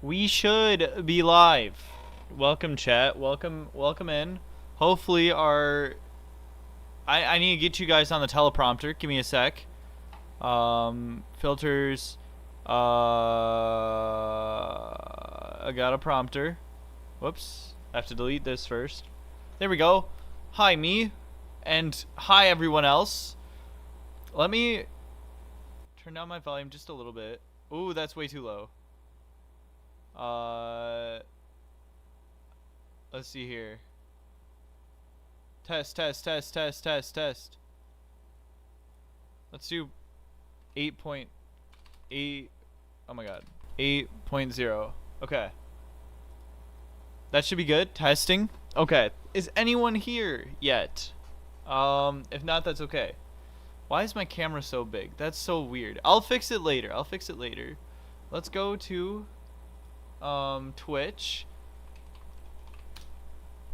We should be live. Welcome, chat. Welcome in. Hopefully I need to get you guys on the teleprompter. Give me a sec. Filters. I got a prompter. Whoops. I have to delete this first. There we go. Hi, me. And hi, everyone else. Let me turn down my volume just a little bit. Ooh, that's way too low. Let's see here. Test. Let's do 8.8. Oh my god. 8.0. Okay. That should be good. Testing. Okay. Is anyone here yet? If not, that's okay. Why is my camera so big? That's so weird. I'll fix it later. Let's go to Twitch.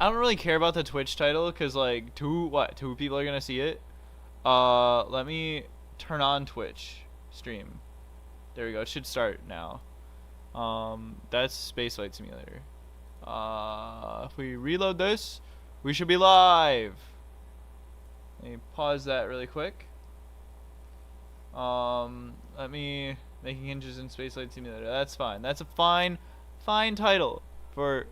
I don't really care about the Twitch title because like two people are gonna see it. Let me turn on Twitch stream. There we go. It should start now. That's Spaceflight Simulator. If we reload this, we should be live. Let me pause that really quick. Let me making hinges in Spaceflight Simulator. That's fine. That's a fine title for.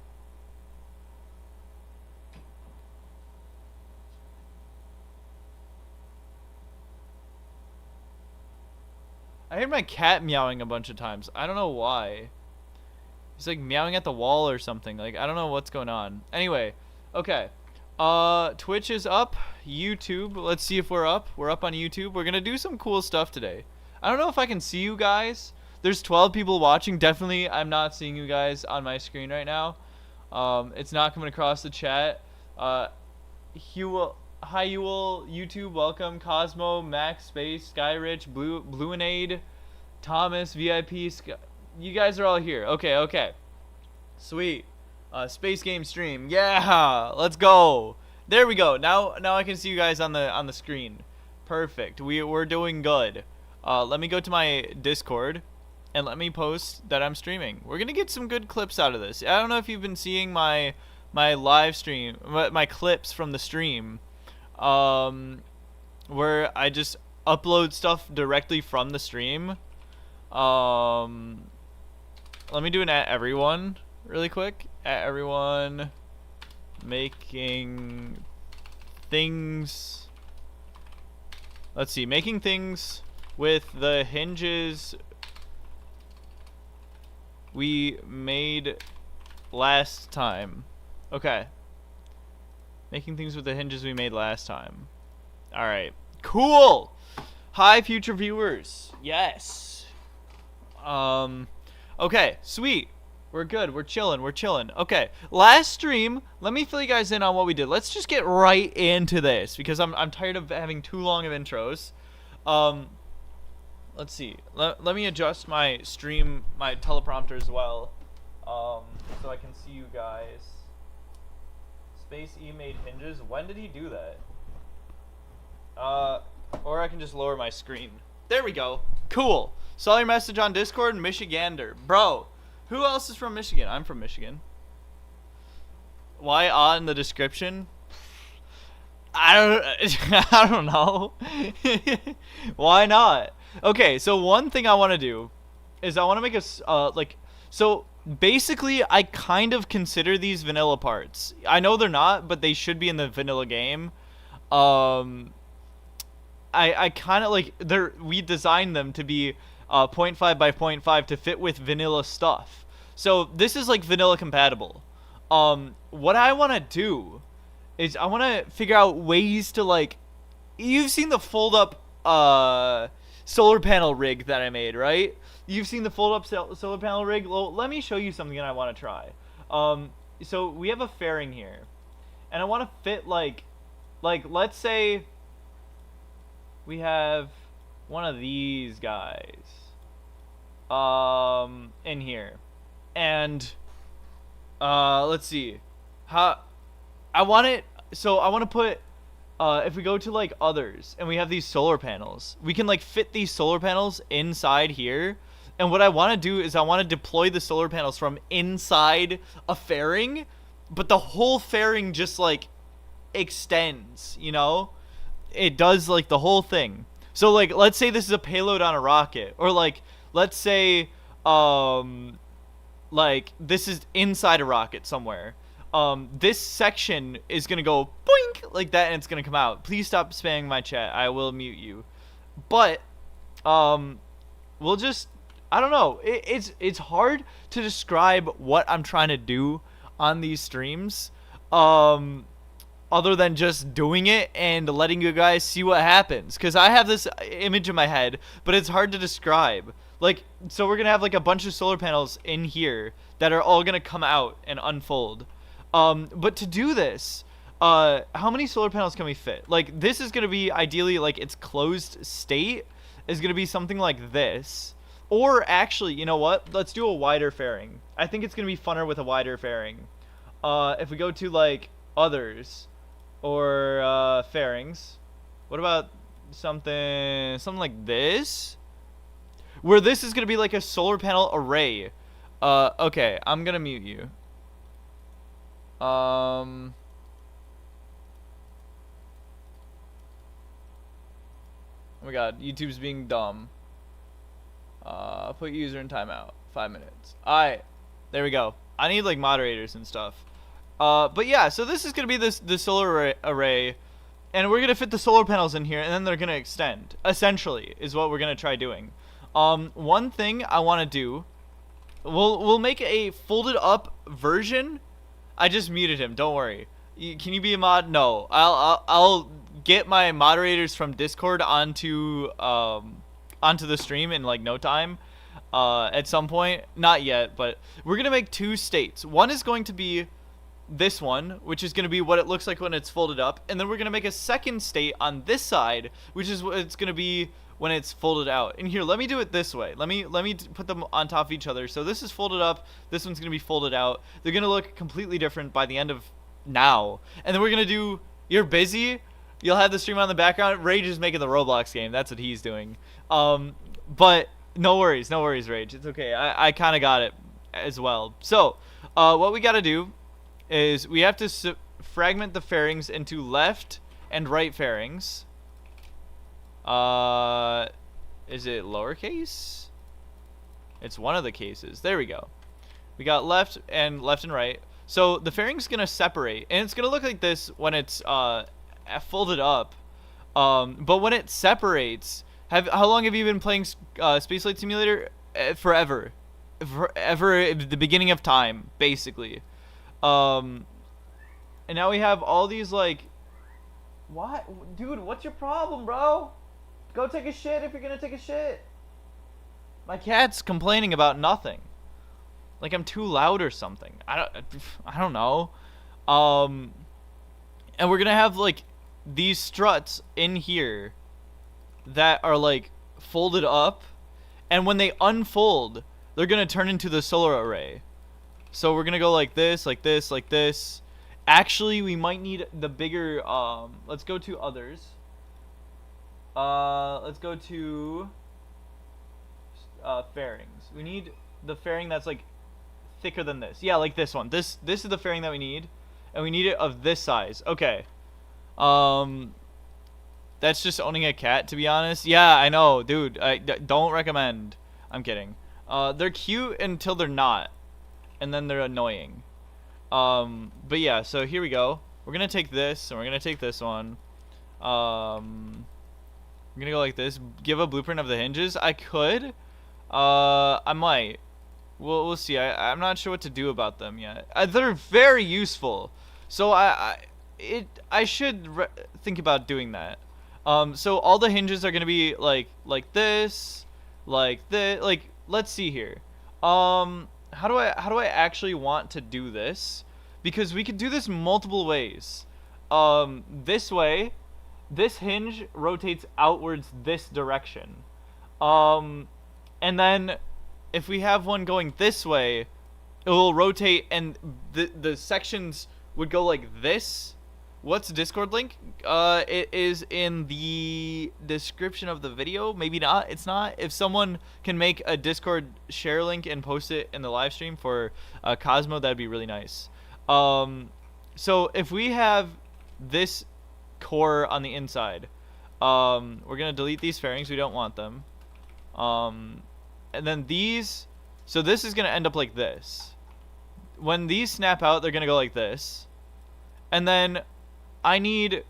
I heard my cat meowing a bunch of times. I don't know why. He's like meowing at the wall or something. Like I don't know what's going on. Anyway, okay. Twitch is up. YouTube. Let's see if we're up. We're up on YouTube. We're gonna do some cool stuff today. I don't know if I can see you guys. There's 12 people watching. Definitely, I'm not seeing you guys on my screen right now. It's not coming across the chat. Hi, Ewell, YouTube, welcome. Cosmo, Max, Space, Skyrich, Blueanade, Thomas, VIP. You guys are all here. Okay. Sweet. Space game stream. Yeah, let's go. There we go. Now I can see you guys on the screen. Perfect. We're doing good. Let me go to my Discord and let me post that I'm streaming. We're gonna get some good clips out of this. I don't know if you've been seeing my live stream, my clips from the stream, where I just upload stuff directly from the stream. Let me do an at everyone really quick. At everyone making things. Let's see, making things with the hinges we made last time. Okay. Making things with the hinges we made last time. Alright. Cool! Hi, future viewers. Yes. Okay, sweet. We're good. We're chilling. Okay. Last stream, let me fill you guys in on what we did. Let's just get right into this because I'm tired of having too long of intros. Let's see. Let me adjust my stream, my teleprompter as well, so I can see you guys. Space E made hinges. When did he do that? Or I can just lower my screen. There we go. Cool. Saw your message on Discord, Michigander. Bro, who else is from Michigan? I'm from Michigan. Why in the description? I don't know. Why not? Okay, so one thing I want to do is I want to make a so basically I kind of consider these vanilla parts. I know they're not, but they should be in the vanilla game. I kind of like we designed them to be 0.5 by 0.5 to fit with vanilla stuff. So this is like vanilla compatible. What I want to do is I want to figure out ways to like, you've seen the fold up solar panel rig that I made, right? You've seen the fold up solar panel rig. Well, let me show you something that I want to try. So we have a fairing here, and I want to fit like let's say we have one of these guys in here, and let's see how I want it. So I want to put if we go to like others and we have these solar panels, we can like fit these solar panels inside here And what I want to do is I want to deploy the solar panels from inside a fairing, but the whole fairing just like extends, you know? It does like the whole thing. So like let's say this is a payload on a rocket, or like let's say like this is inside a rocket somewhere. This section is gonna go boink like that, and it's gonna come out. Please stop spamming my chat. I will mute you. But we'll just, I don't know. It's hard to describe what I'm trying to do on these streams. Other than just doing it and letting you guys see what happens, because I have this image in my head, but it's hard to describe. Like, so we're gonna have like a bunch of solar panels in here that are all gonna come out and unfold. But to do this, how many solar panels can we fit? Like, this is gonna be ideally like its closed state is gonna be something like this. Or actually, you know what? Let's do a wider fairing. I think it's gonna be funner with a wider fairing. If we go to like others or fairings, what about something like this, where this is gonna be like a solar panel array? Okay, I'm gonna mute you. Oh my god, YouTube's being dumb. Put user in timeout. 5 minutes. Alright, there we go. I need like moderators and stuff. But yeah, so this is gonna be the solar array, and we're gonna fit the solar panels in here, and then they're gonna extend. Essentially, is what we're gonna try doing. One thing I want to do, we'll make a folded up version. I just muted him. Don't worry. Can you be a mod? No. I'll get my moderators from Discord onto the stream in like no time. At some point, not yet, but we're gonna make two states. One is going to be this one, which is going to be what it looks like when it's folded up, and then we're going to make a second state on this side, which is what it's going to be when it's folded out. And here, let me do it this way. Let me put them on top of each other. So this is folded up, this one's going to be folded out. They're going to look completely different by the end of now. And then we're going to do, you're busy, you'll have the stream on the background. Rage is making the Roblox game. That's what he's doing. But no worries, Rage. It's okay. I kind of got it as well. So what we got to do is we have to fragment the fairings into left and right fairings. Is it lowercase? It's one of the cases. There we go. We got left and right. So the fairing's gonna separate, and it's gonna look like this when it's folded up. But when it separates, how long have you been playing Spaceflight Simulator? Forever, at the beginning of time, basically. And now we have all these like, what, dude? What's your problem, bro? Go take a shit if you're gonna take a shit. My cat's complaining about nothing. Like I'm too loud or something. I don't know. And we're gonna have like these struts in here that are like folded up, and when they unfold, they're gonna turn into the solar array. So we're gonna go like this, like this, like this. Actually, we might need the bigger, let's go to others. Let's go to fairings. We need the fairing that's like thicker than this. Yeah, like this one. This is the fairing that we need, and we need it of this size. Okay. That's just owning a cat, to be honest. Yeah, I know, dude. I don't recommend. I'm kidding. They're cute until they're not, and then they're annoying. But yeah, so here we go. We're gonna take this, and we're gonna take this one. I'm gonna go like this. Give a blueprint of the hinges. I could. I might. We'll see. I'm not sure what to do about them yet. They're very useful, so I should think about doing that. So all the hinges are gonna be like this, like this. Like, let's see here. How do I actually want to do this? Because we could do this multiple ways. This way, this hinge rotates outwards this direction. And then if we have one going this way, it will rotate, and the sections would go like this. What's Discord link? It is in the description of the video. Maybe not. It's not. If someone can make a Discord share link and post it in the live stream for Cosmo, that'd be really nice. So if we have this core on the inside, we're gonna delete these fairings. We don't want them. And then these. So this is gonna end up like this. When these snap out, they're gonna go like this. And then I need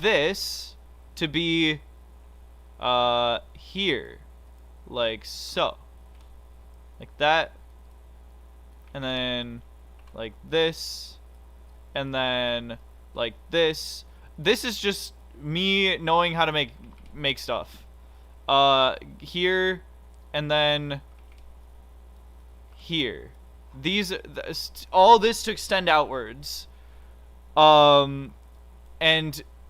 this to be here, like so, like that, and then like this, and then like this. This is just me knowing how to make stuff. Here, and then here. All this to extend outwards. And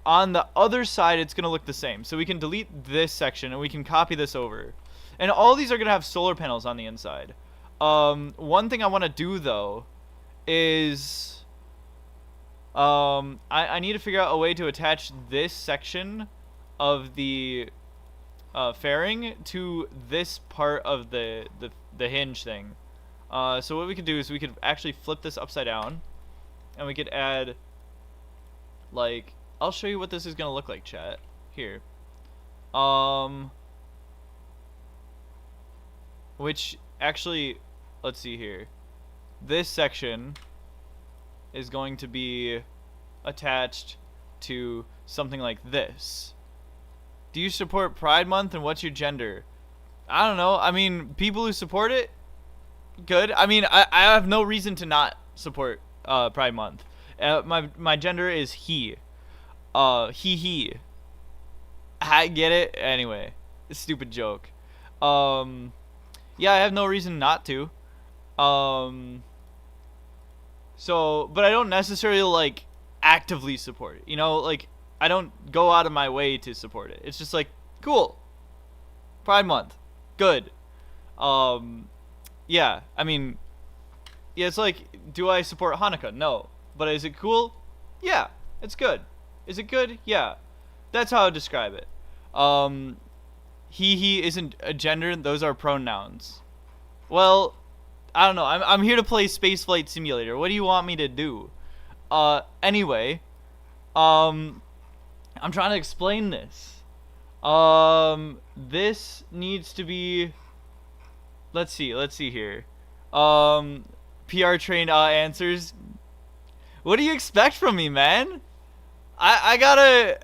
on the other side, it's gonna look the same. So we can delete this section and we can copy this over. And all these are gonna have solar panels on the inside. One thing I want to do though is I need to figure out a way to attach this section of the fairing to this part of the hinge thing. So what we could do is we could actually flip this upside down, and we could add, like, I'll show you what this is gonna look like, chat. Here. Which actually, let's see here. This section is going to be attached to something like this. Do you support Pride Month, and what's your gender? I don't know. I mean, people who support it, good. I mean, I have no reason to not support Pride Month. My gender is he. He. I get it. Anyway, it's a stupid joke. Yeah, I have no reason not to. So, but I don't necessarily like actively support it. You know, like I don't go out of my way to support it. It's just like, cool. Pride Month. Good. Yeah, I mean, yeah, it's like, do I support Hanukkah? No. But is it cool? Yeah, it's good. Is it good? Yeah. That's how I would describe it. He isn't a gender, those are pronouns. Well, I don't know. I'm here to play Spaceflight Simulator. What do you want me to do? Anyway, I'm trying to explain this. This needs to be, let's see here. PR trained answers. What do you expect from me, man? I gotta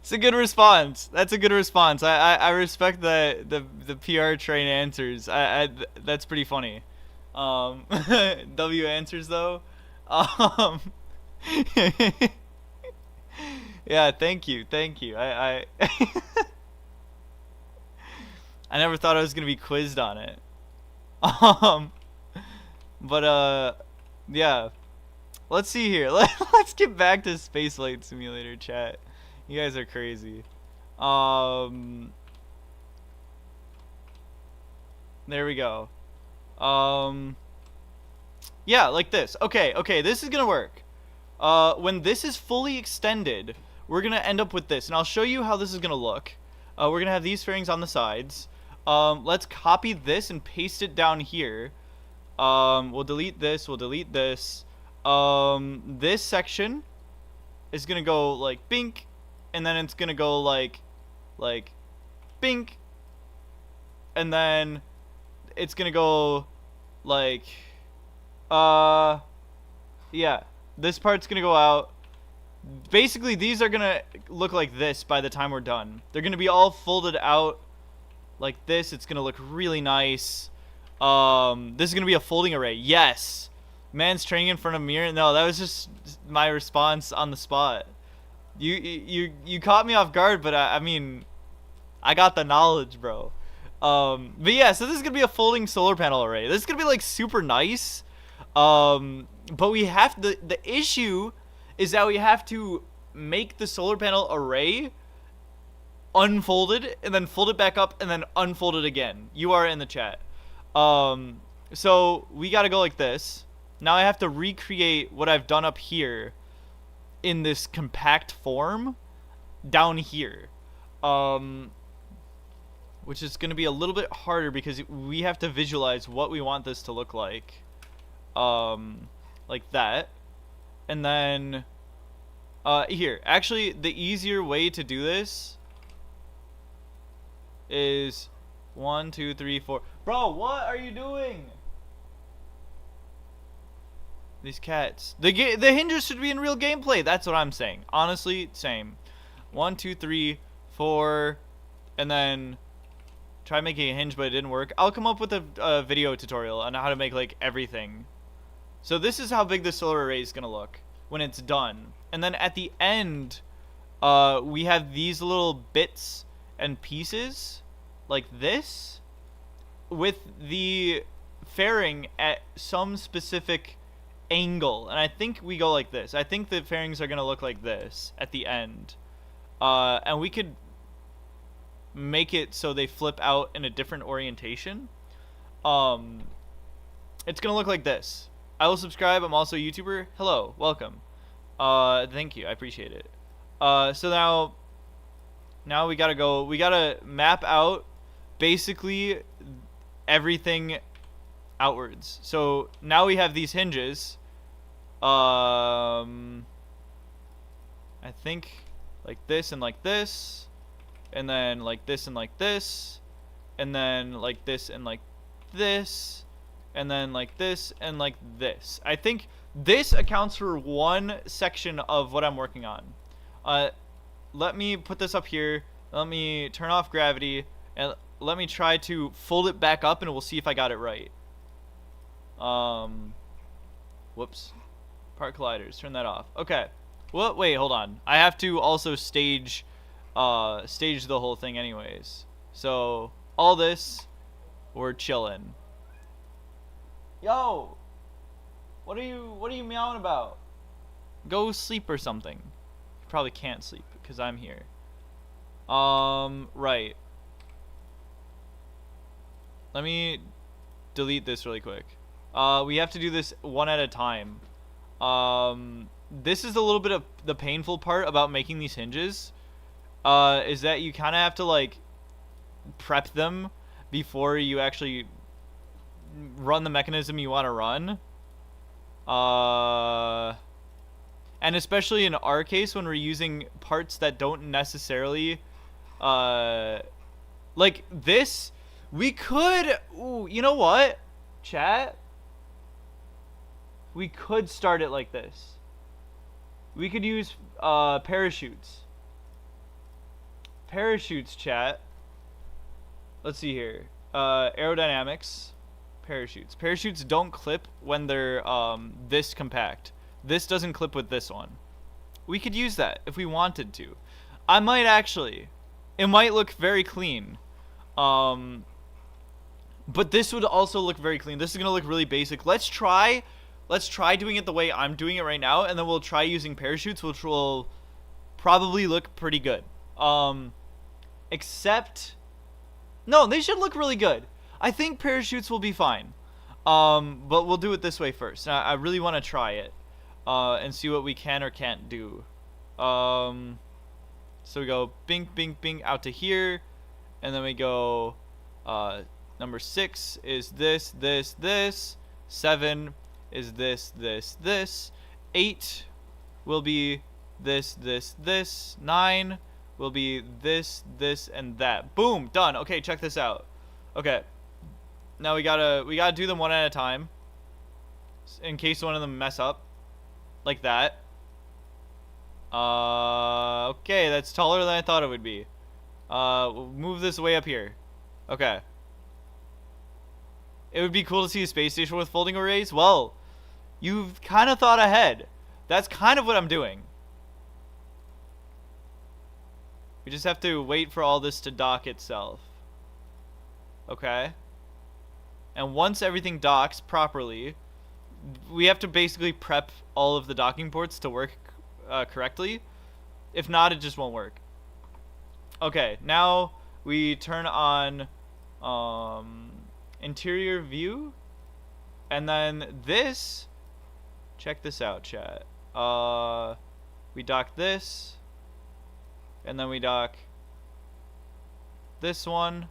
It's a good response. That's a good response. I respect the PR train answers. That's pretty funny. W answers though. Yeah, thank you. I I never thought I was gonna be quizzed on it. But yeah. Let's see here. Let's get back to Spaceflight Simulator, chat. You guys are crazy. There we go. Yeah, like this. Okay, this is gonna work. When this is fully extended, we're gonna end up with this, and I'll show you how this is gonna look. We're gonna have these fairings on the sides. Let's copy this and paste it down here. We'll delete this. This section is gonna go like bink, and then it's gonna go like bink, and then it's gonna go like yeah, this part's gonna go out. Basically, these are gonna look like this by the time we're done. They're gonna be all folded out like this. It's gonna look really nice. This is gonna be a folding array. Yes. Man's training in front of a mirror. No, that was just my response on the spot. You caught me off guard, but I mean, I got the knowledge, bro. But yeah, so this is gonna be a folding solar panel array. This is gonna be like super nice. But we have the issue is that we have to make the solar panel array unfolded and then fold it back up and then unfold it again. You are in the chat. So we gotta go like this. Now I have to recreate what I've done up here in this compact form down here. Which is gonna be a little bit harder because we have to visualize what we want this to look like. Like that. And then here, actually the easier way to do this is 1, 2, 3, 4. Bro, what are you doing? These cats. The hinges should be in real gameplay. That's what I'm saying. Honestly, same. 1, 2, 3, 4, and then try making a hinge, but it didn't work. I'll come up with a video tutorial on how to make like everything. So this is how big the solar array is gonna look when it's done. And then at the end, we have these little bits and pieces like this with the fairing at some specific angle. And I think we go like this. I think the fairings are gonna look like this at the end. And we could make it so they flip out in a different orientation. It's gonna look like this. I will subscribe. I'm also a YouTuber. Hello, welcome. Thank you. I appreciate it. So now we gotta go. We gotta map out basically everything outwards. So now we have these hinges. I think like this and like this, and then like this and like this, and then like this and like this, and then like this and like this. I think this accounts for one section of what I'm working on. Let me put this up here. Let me turn off gravity, and let me try to fold it back up, and we'll see if I got it right. Whoops. Part colliders. Turn that off. Okay. Well, wait, hold on. I have to also stage the whole thing anyways. So, all this, we're chilling. Yo! What are you meowing about? Go sleep or something. You probably can't sleep because I'm here. Right. Let me delete this really quick. We have to do this one at a time. This is a little bit of the painful part about making these hinges. Is that you kind of have to like prep them before you actually run the mechanism you want to run. And especially in our case when we're using parts that don't necessarily like this, we could, ooh, you know what, chat? We could start it like this. We could use parachutes. Parachutes, chat. Let's see here. Aerodynamics. Parachutes. Parachutes don't clip when they're this compact. This doesn't clip with this one. We could use that if we wanted to. I might actually. It might look very clean. But this would also look very clean. This is going to look really basic. Let's try doing it the way I'm doing it right now, and then we'll try using parachutes, which will probably look pretty good. Except, no, they should look really good. I think parachutes will be fine. But we'll do it this way first. I really want to try it, and see what we can or can't do. So we go bing, bing, bing out to here, and then we go, number 6 is this, this, this. 7 is this, this, this. 8 will be this, this, this. 9 will be this, this, and that. Boom, done. Okay, check this out. Okay, now we gotta do them one at a time, in case one of them mess up, like that. Okay, that's taller than I thought it would be. We'll move this way up here. Okay. It would be cool to see a space station with folding arrays. Well, you've kind of thought ahead. That's kind of what I'm doing. We just have to wait for all this to dock itself. Okay. And once everything docks properly, we have to basically prep all of the docking ports to work correctly. If not, it just won't work. Okay, now we turn on interior view. And then this, check this out, chat. We dock this, and then we dock this one.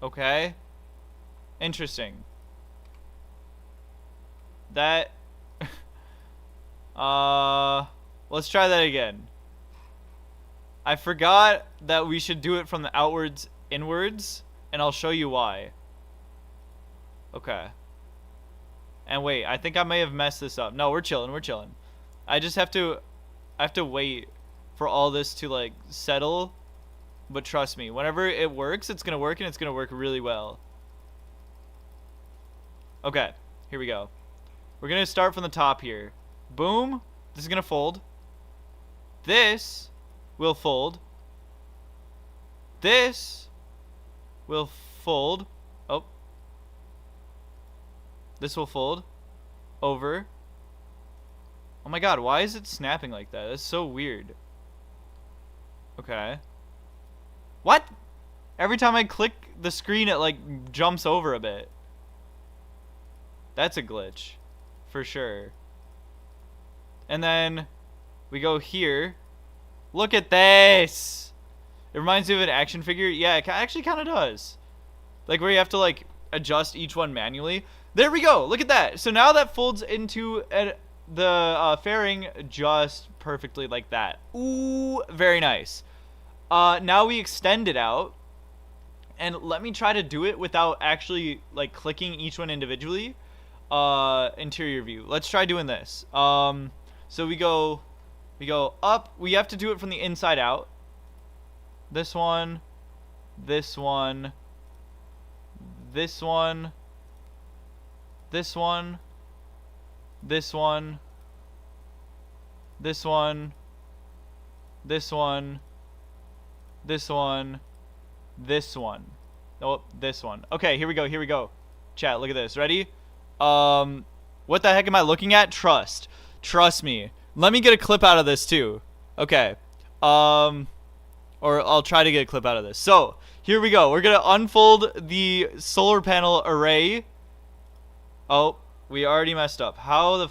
Okay. Interesting. That let's try that again. I forgot that we should do it from the outwards inwards, and I'll show you why. Okay. And wait, I think I may have messed this up. No, we're chilling, we're chilling. I have to wait for all this to like settle. But trust me, whenever it works, it's gonna work, and it's gonna work really well. Okay, here we go. We're gonna start from the top here. Boom. This is gonna fold. This will fold. This will fold. Oh. This will fold. Over. Oh my god, why is it snapping like that? That's so weird. Okay. What? Every time I click the screen, it like jumps over a bit. That's a glitch. For sure. And then we go here. Look at this. It reminds me of an action figure. Yeah, it actually kind of does. Like where you have to like adjust each one manually. There we go. Look at that. So now that folds into the fairing just perfectly like that. Ooh, very nice. Now we extend it out. And let me try to do it without actually like clicking each one individually. Interior view. Let's try doing this. So we go up. We have to do it from the inside out. This one, this one, this one, this one, this one, this one, this one, this one, this one. Oh, this one. Okay, here we go. Here we go. Chat, look at this. Ready? What the heck am I looking at? Trust me. Let me get a clip out of this too. Okay. Or I'll try to get a clip out of this. So here we go. We're gonna unfold the solar panel array. Oh, we already messed up. How the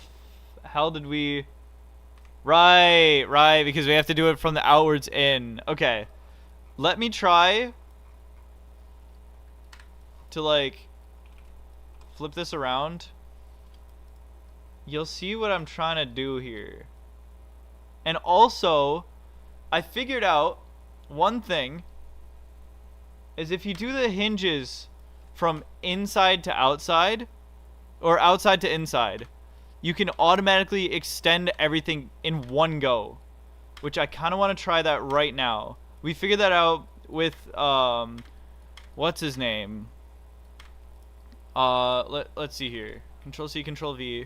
hell did we? Right, because we have to do it from the outwards in. Okay. Let me try to like flip this around. You'll see what I'm trying to do here. And also, I figured out one thing is if you do the hinges from inside to outside or outside to inside, you can automatically extend everything in one go, which I kind of want to try that right now. We figured that out with what's his name? Let's see here. Control C, Control V.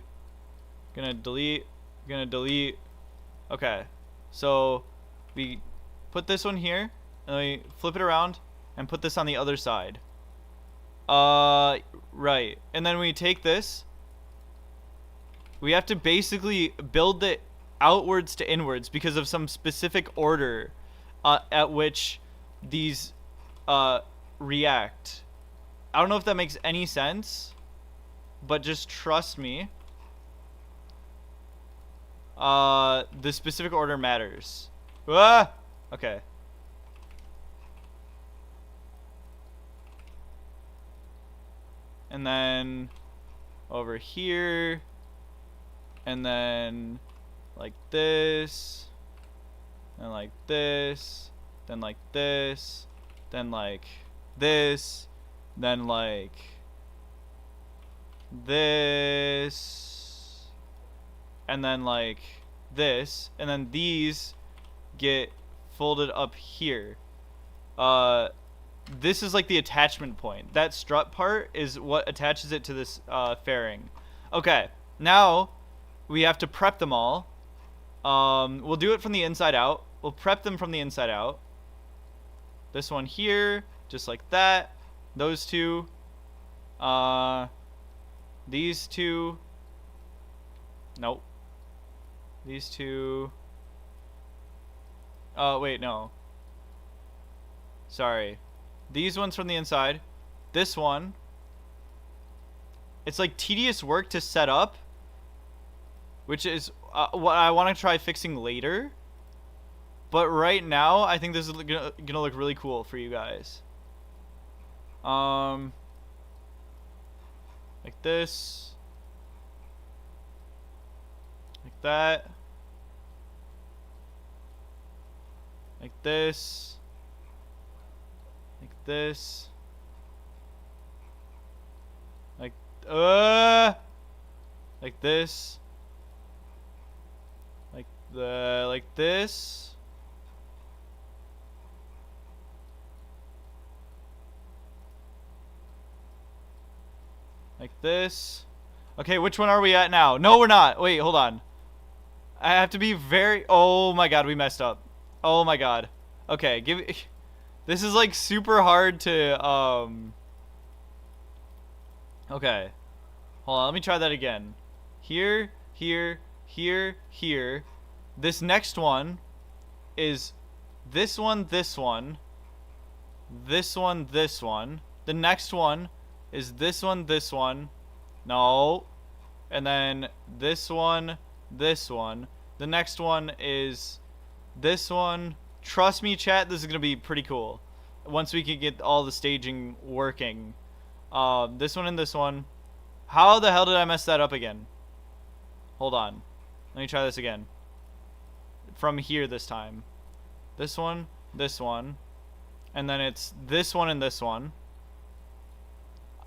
Gonna delete. Okay. So we put this one here, and then we flip it around and put this on the other side. Right. And then we take this. We have to basically build it outwards to inwards because of some specific order at which these react. I don't know if that makes any sense, but just trust me. The specific order matters. Ah! Okay. And then over here, and then like this, and like this, then like this, then like this, then like this, and then like this, and then these get folded up here. This is like the attachment point. That strut part is what attaches it to this fairing. Okay, now we have to prep them all. We'll do it from the inside out. We'll prep them from the inside out. This one here, just like that. Those two. These two. Nope. These two. Oh, wait, no. Sorry. These ones from the inside. This one. It's like tedious work to set up, which is what I want to try fixing later. But right now, I think this is gonna look really cool for you guys. Like this. Like that. Like this. Like this. Like like this. Like this. Like this. Okay, which one are we at now? No, we're not. Wait, hold on. I have to be very... Oh my god, we messed up. Oh my god. Okay, give me... This is like super hard to... Okay. Hold on, let me try that again. Here, here, here, here. This next one is this one, this one. This one, this one. The next one is this one, this one. No. And then this one, this one. The next one is this one. Trust me, chat, this is going to be pretty cool. Once we can get all the staging working. This one and this one. How the hell did I mess that up again? Hold on. Let me try this again. From here this time. This one, this one. And then it's this one and this one.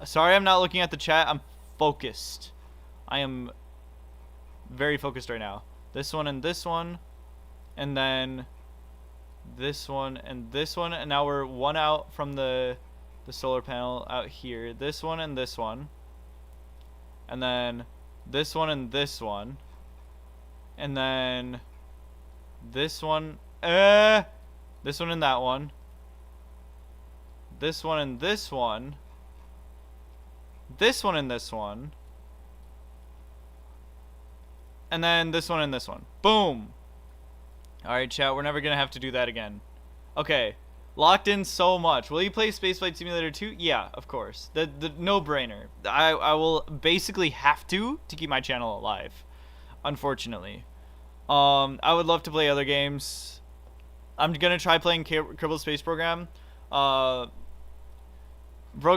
Sorry I'm not looking at the chat. I'm focused. I am very focused right now. This one and this one. And then this one and this one. And now we're one out from the solar panel out here. This one and this one. And then this one and this one. And then this one. This one and that one. This one and this one. This one and this one. And then this one and this one. Boom. Alright, chat. We're never going to have to do that again. Okay. Locked in so much. Will you play Spaceflight Simulator 2? Yeah, of course. The no-brainer. I will basically have to keep my channel alive. Unfortunately. I would love to play other games. I'm going to try playing Kerbal Space Program. Bro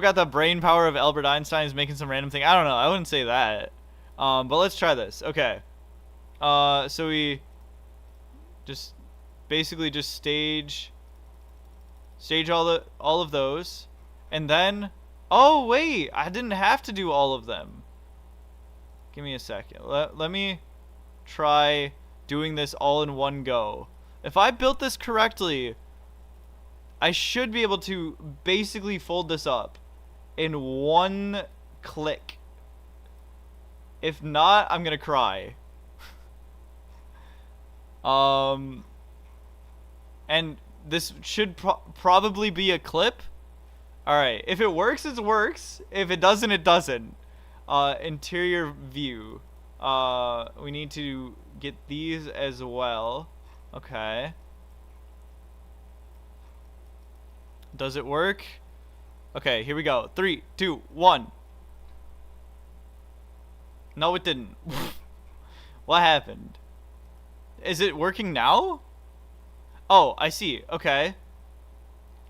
got the brain power of Albert Einstein. Is making some random thing. I don't know. I wouldn't say that. But let's try this. Okay. So we just basically just stage all of those, and then oh wait, I didn't have to do all of them. Give me a second. Let me try doing this all in one go. If I built this correctly, I should be able to basically fold this up in one click. If not, I'm gonna cry. And this should probably be a clip. Alright, if it works, it works. If it doesn't, it doesn't. Interior view. We need to get these as well. Okay. Does it work? Okay, here we go. 3, 2, 1. No, it didn't. What happened? Is it working now? Oh, I see. Okay.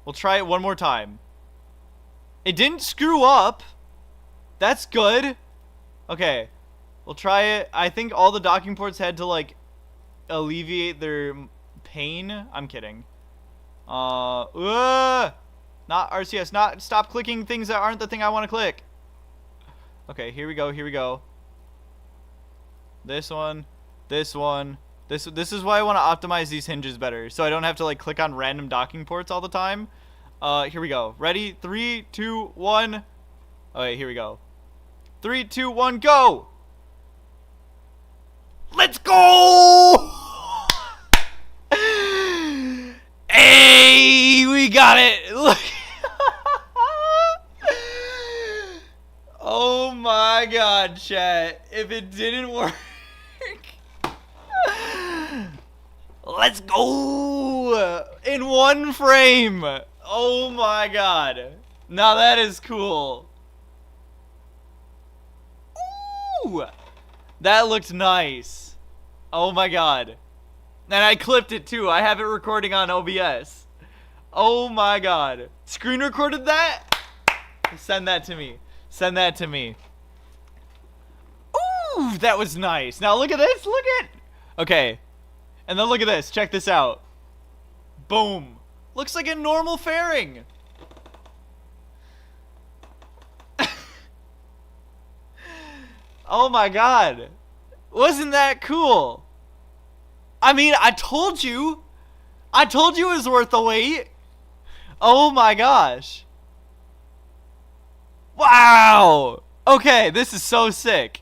We'll try it one more time. It didn't screw up. That's good. Okay. We'll try it. I think all the docking ports had to, like, alleviate their pain. I'm kidding. Not RCS. Not stop clicking things that aren't the thing I want to click. Okay, here we go. Here we go. This one. This one. This is why I want to optimize these hinges better, so I don't have to like click on random docking ports all the time. Here we go. Ready? 3, 2, 1. Okay, here we go. 3, 2, 1, go! Let's go! Hey, we got it! Look. Oh my god, chat. If it didn't work. Let's go! In one frame! Oh my god. Now that is cool. Ooh! That looked nice. Oh my god. And I clipped it too. I have it recording on OBS. Oh my god. Screen recorded that? Send that to me. Send that to me. Ooh, that was nice. Now look at this. Look at. Okay. And then look at this. Check this out. Boom. Looks like a normal fairing. Oh my god. Wasn't that cool? I mean, I told you. I told you it was worth the wait. Oh my gosh. Wow. Okay, this is so sick.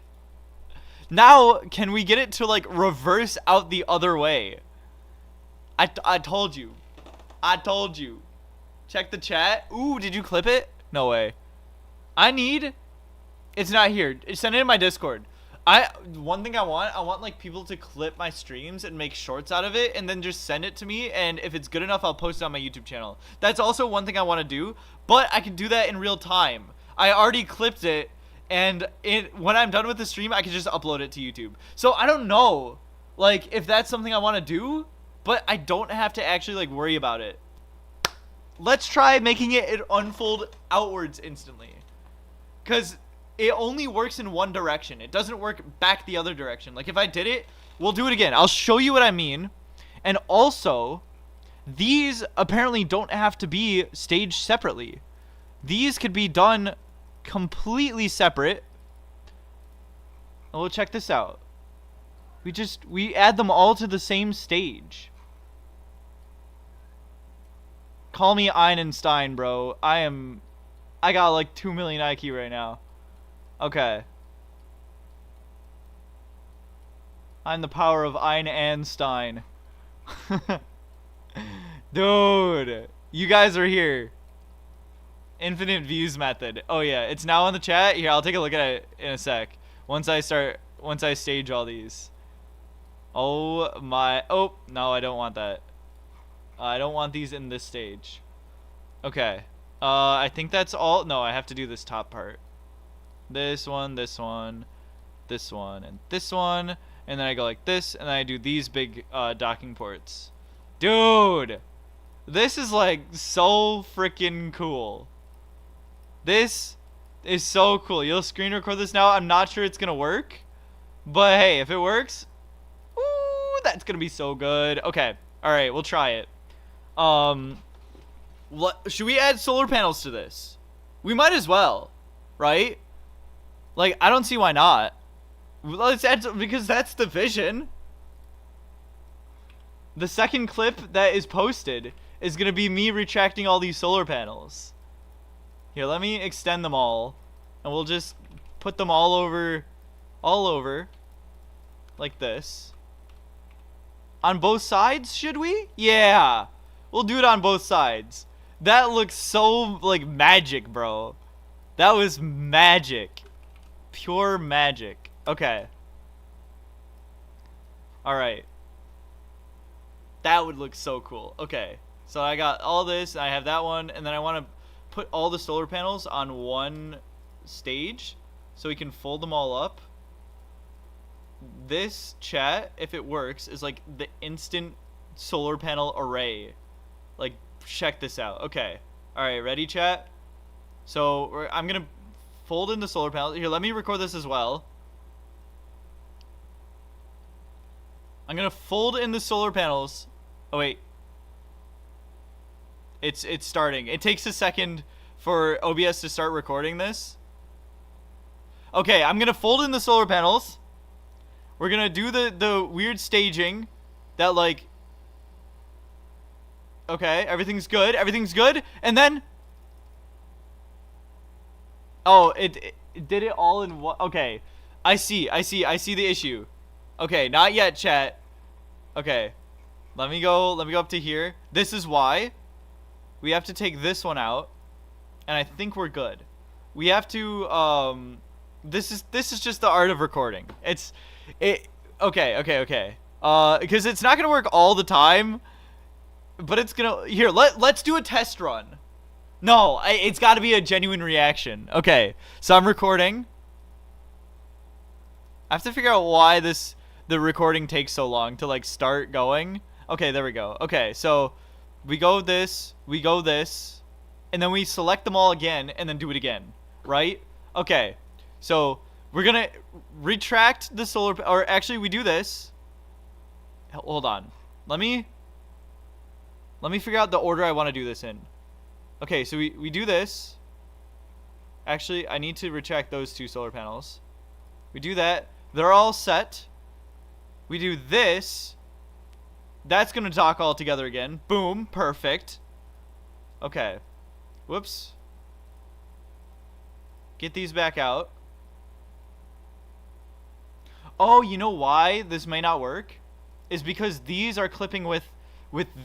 Now, can we get it to like reverse out the other way? I told you. I told you. Check the chat. Ooh, did you clip it? No way. It's not here. Send it in my Discord. One thing I want like people to clip my streams and make shorts out of it and then just send it to me, and if it's good enough, I'll post it on my YouTube channel. That's also one thing I want to do, but I can do that in real time. I already clipped it, and when I'm done with the stream, I can just upload it to YouTube. So I don't know, like, if that's something I want to do, but I don't have to actually like worry about it. Let's try making it unfold outwards instantly, because it only works in one direction. It doesn't work back the other direction. Like if I did it, we'll do it again. I'll show you what I mean. And also, these apparently don't have to be staged separately. These could be done completely separate. And we'll check this out. We add them all to the same stage. Call me Einstein, bro. I got like 2 million IQ right now. Okay. I'm the power of Einstein. Dude, you guys are here. Infinite views method. Oh yeah, it's now on the chat. Here, I'll take a look at it in a sec. Once I stage all these. Oh my, oh, no, I don't want that. I don't want these in this stage. Okay. I think that's all. No, I have to do this top part. This one, this one, this one, and this one. And then I go like this, and then I do these big docking ports. Dude! This is like so freaking cool. This is so cool. You'll screen record this now. I'm not sure it's gonna work, but hey, if it works, ooh, that's gonna be so good. Okay, all right, we'll try it. Should we add solar panels to this? We might as well, right? Like, I don't see why not. Let's add, because that's the vision. The second clip that is posted is gonna be me retracting all these solar panels. Here, let me extend them all, and we'll just put them all over, like this. On both sides, should we? Yeah, we'll do it on both sides. That looks so, like, magic, bro. That was magic. Pure magic. Okay. Alright. That would look so cool. Okay. So I got all this, and I have that one, and then I want to put all the solar panels on one stage so we can fold them all up. This, chat, if it works, is like the instant solar panel array. Like, check this out. Okay. Alright, ready, chat? So, I'm going to fold in the solar panels. Here, let me record this as well. I'm going to fold in the solar panels. Oh, wait. It's starting. It takes a second for OBS to start recording this. Okay, I'm going to fold in the solar panels. We're going to do the weird staging that, like... Okay, everything's good. Everything's good. And then... Oh, it did it all in one. Okay, I see the issue. Okay, not yet, chat. Okay, let me go up to here. This is why we have to take this one out, and I think we're good. We have to this is just the art of recording. Okay. Because it's not gonna work all the time, but it's gonna. Here, let's do a test run. No, it's got to be a genuine reaction. Okay, so I'm recording. I have to figure out why the recording takes so long to like start going. Okay, there we go. Okay, so we go this, and then we select them all again and then do it again, right? Okay, so we're gonna retract the solar, or actually we do this. Hold on, let me figure out the order I want to do this in. Okay, so we do this. Actually, I need to retract those 2 solar panels. We do that. They're all set. We do this. That's going to dock all together again. Boom. Perfect. Okay. Whoops. Get these back out. Oh, you know why this may not work? Is because these are clipping with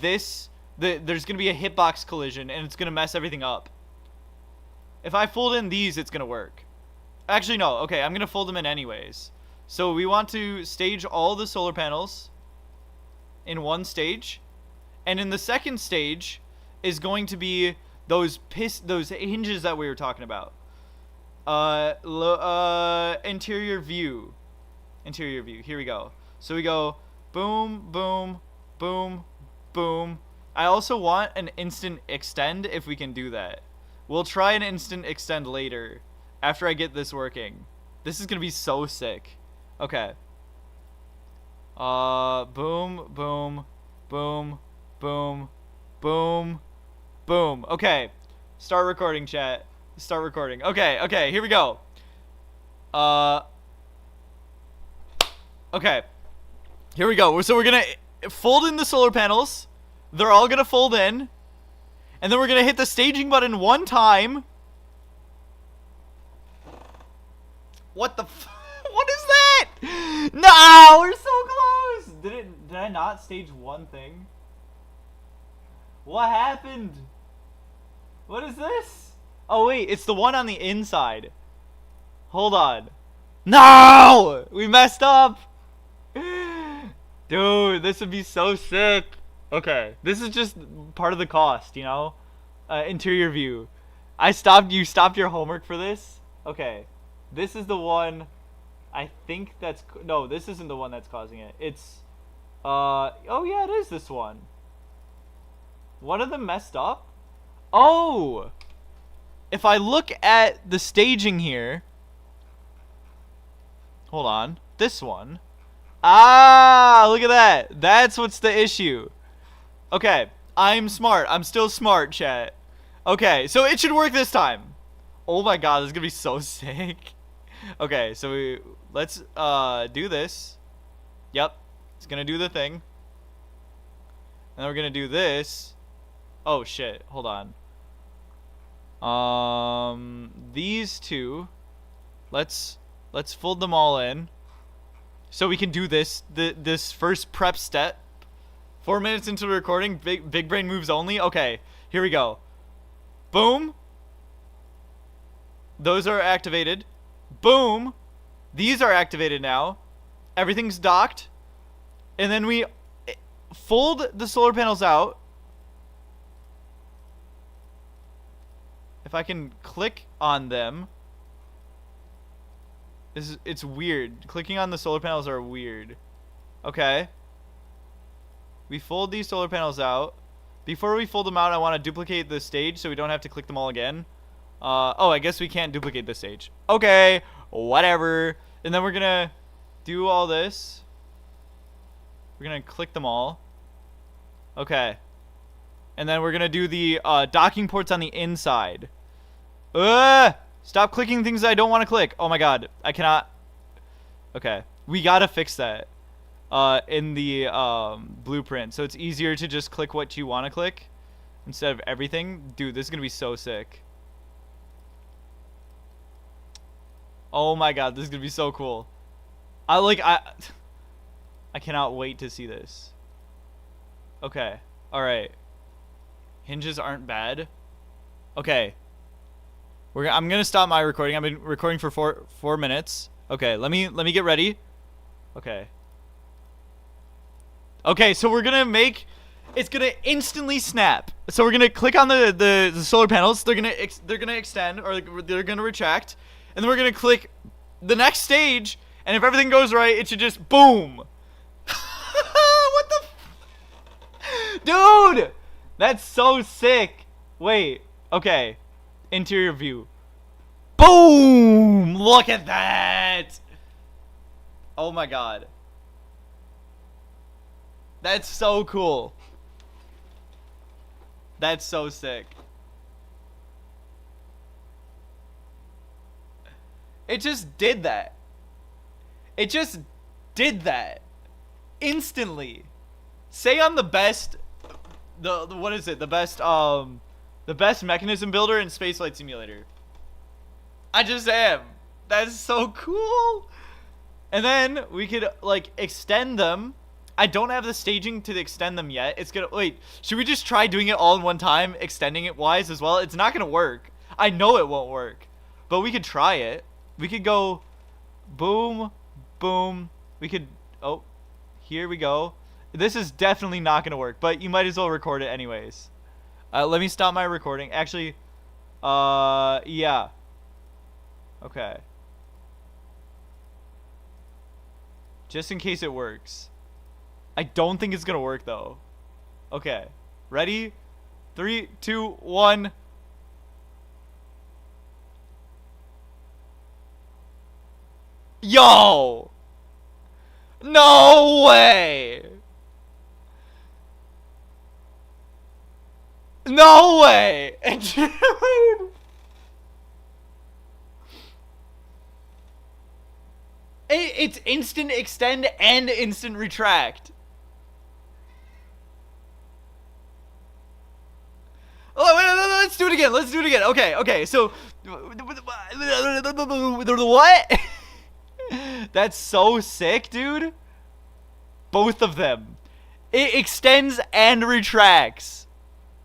this. There's going to be a hitbox collision, and it's going to mess everything up. If I fold in these, it's going to work. Actually, no. Okay, I'm going to fold them in anyways. So we want to stage all the solar panels in one stage. And in the second stage is going to be those hinges that we were talking about. Interior view. Interior view. Here we go. So we go boom, boom, boom, boom. I also want an instant extend if we can do that. We'll try an instant extend later after I get this working. This is going to be so sick. Okay. Boom, boom, boom, boom, boom, boom. Okay. Start recording, chat. Start recording. Okay, here we go. Okay. Here we go. So we're going to fold in the solar panels. They're all going to fold in. And then we're going to hit the staging button one time. What the what is that? No, we're so close. Did I not stage one thing? What happened? What is this? Oh wait, it's the one on the inside. Hold on. No! We messed up. Dude, this would be so sick. Okay, this is just part of the cost, you know? Interior view. You stopped your homework for this? Okay. This is the one, I think that's, no, this isn't the one that's causing it. It's, oh yeah, it is this one. One of them messed up? Oh! If I look at the staging here, hold on, this one. Ah, look at that. That's what's the issue. Okay, I'm smart. I'm still smart, chat. Okay, so it should work this time. Oh my god, this is gonna be so sick. Okay, so let's do this. Yep, it's gonna do the thing. And then we're gonna do this. Oh shit, hold on. These two, let's fold them all in, so we can do this first prep step. 4 minutes into the recording, big brain moves only. Okay, here we go. Boom. Those are activated. Boom. These are activated now. Everything's docked. And then we fold the solar panels out. If I can click on them. It's weird. Clicking on the solar panels are weird. Okay. We fold these solar panels out. Before we fold them out, I want to duplicate the stage so we don't have to click them all again. Oh, I guess we can't duplicate the stage. Okay, whatever. And then we're going to do all this. We're going to click them all. Okay. And then we're going to do the docking ports on the inside. Stop clicking things I don't want to click. Oh my god, I cannot. Okay, we got to fix that. In the blueprint, so it's easier to just click what you want to click instead of everything. Dude, this is gonna be so sick. Oh my god, this is gonna be so cool. I cannot wait to see this. Okay, all right. Hinges aren't bad. Okay, I'm gonna stop my recording. I've been recording for four minutes. Okay, let me get ready. Okay. Okay, so we're gonna make, it's gonna instantly snap. So we're gonna click on the solar panels. They're gonna extend, or they're gonna retract, and then we're gonna click the next stage, And if everything goes right, it should just boom. What the dude, that's so sick. Wait, okay. Interior view. Boom! Look at that! Oh my god. That's so cool. That's so sick. It just did that. It just did that. Instantly. Say I'm the best what is it? The best mechanism builder in Spaceflight Simulator. I just am. That's so cool. And then we could like extend them. I don't have the staging to extend them yet. It's gonna wait. Should we just try doing it all in one time, extending it wise as well? It's not gonna work. I know it won't work, but we could try it. We could go, boom, boom. We could. Oh, here we go. This is definitely not gonna work, but you might as well record it anyways. Let me stop my recording. Actually, yeah. Okay. Just in case it works. I don't think it's gonna work though. Okay. Ready? 3, 2, 1. Yo! No way! No way! It's instant extend and instant retract. Oh, wait, let's do it again. Let's do it again. Okay. So, what? That's so sick, dude. Both of them. It extends and retracts.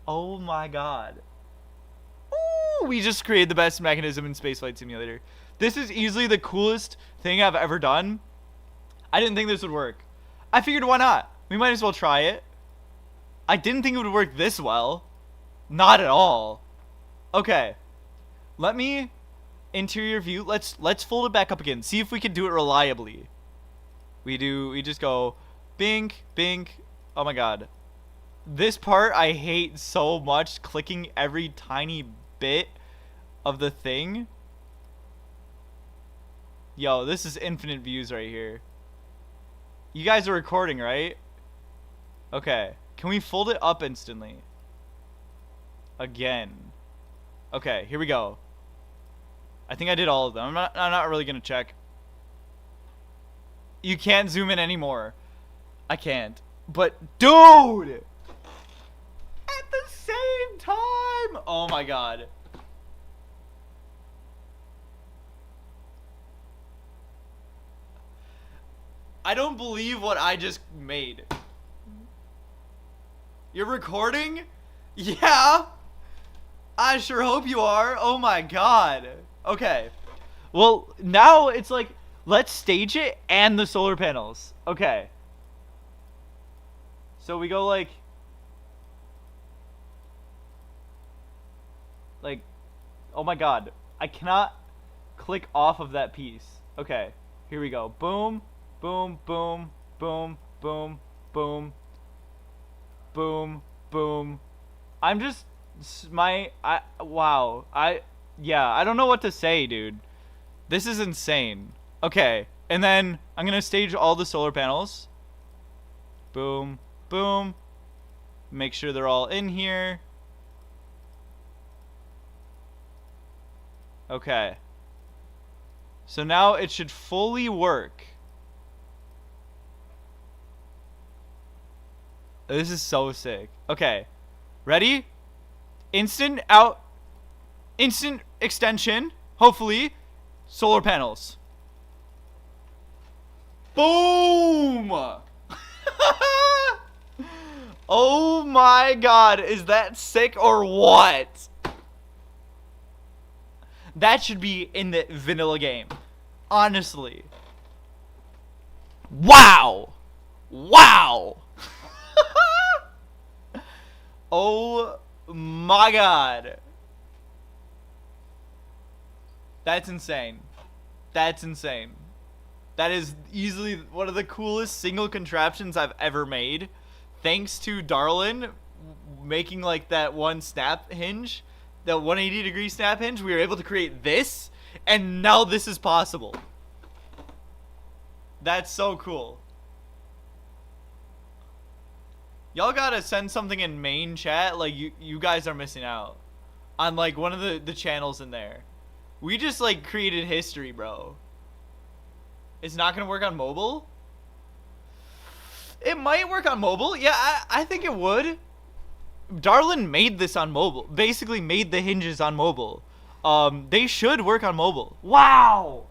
Oh my god. Ooh, we just created the best mechanism in Spaceflight Simulator. This is easily the coolest thing I've ever done. I didn't think this would work. I figured why not? We might as well try it. I didn't think it would work this well. Not at all. Okay. Let me interior view. Let's fold it back up again. See if we can do it reliably. We just go bink, bink. Oh my god. This part I hate so much, clicking every tiny bit of the thing. Yo, this is infinite views right here. You guys are recording, right? Okay. Can we fold it up instantly? Again. Okay, here we go. I think I did all of them. I'm not really gonna check. You can't zoom in anymore. I can't. But dude! At the same time! Oh my god. I don't believe what I just made. You're recording? Yeah. I sure hope you are. Oh my god. Okay. Well, now it's like, let's stage it and the solar panels. Okay. So we go like, oh my god. I cannot click off of that piece. Okay. Here we go. Boom. Boom, boom, boom, boom, boom, boom, boom. I'm just, wow. Yeah, I don't know what to say, dude. This is insane. Okay, and then I'm gonna stage all the solar panels. Boom, boom. Make sure they're all in here. Okay. So now it should fully work. This is so sick. Okay. Ready? Instant extension. Hopefully. Solar panels. Boom! Oh my god. Is that sick or what? That should be in the vanilla game. Honestly. Wow! Wow! Oh my god. That's insane. That's insane. That is easily one of the coolest single contraptions I've ever made. Thanks to Darlin making like that one snap hinge, that 180-degree snap hinge, we were able to create this, and now this is possible. That's so cool. Y'all gotta send something in main chat, like you guys are missing out on like one of the channels in there. We just like created history, bro. It's not gonna work on mobile? It might work on mobile. Yeah, I think it would. Darlin made this on mobile. Basically made the hinges on mobile. They should work on mobile. Wow!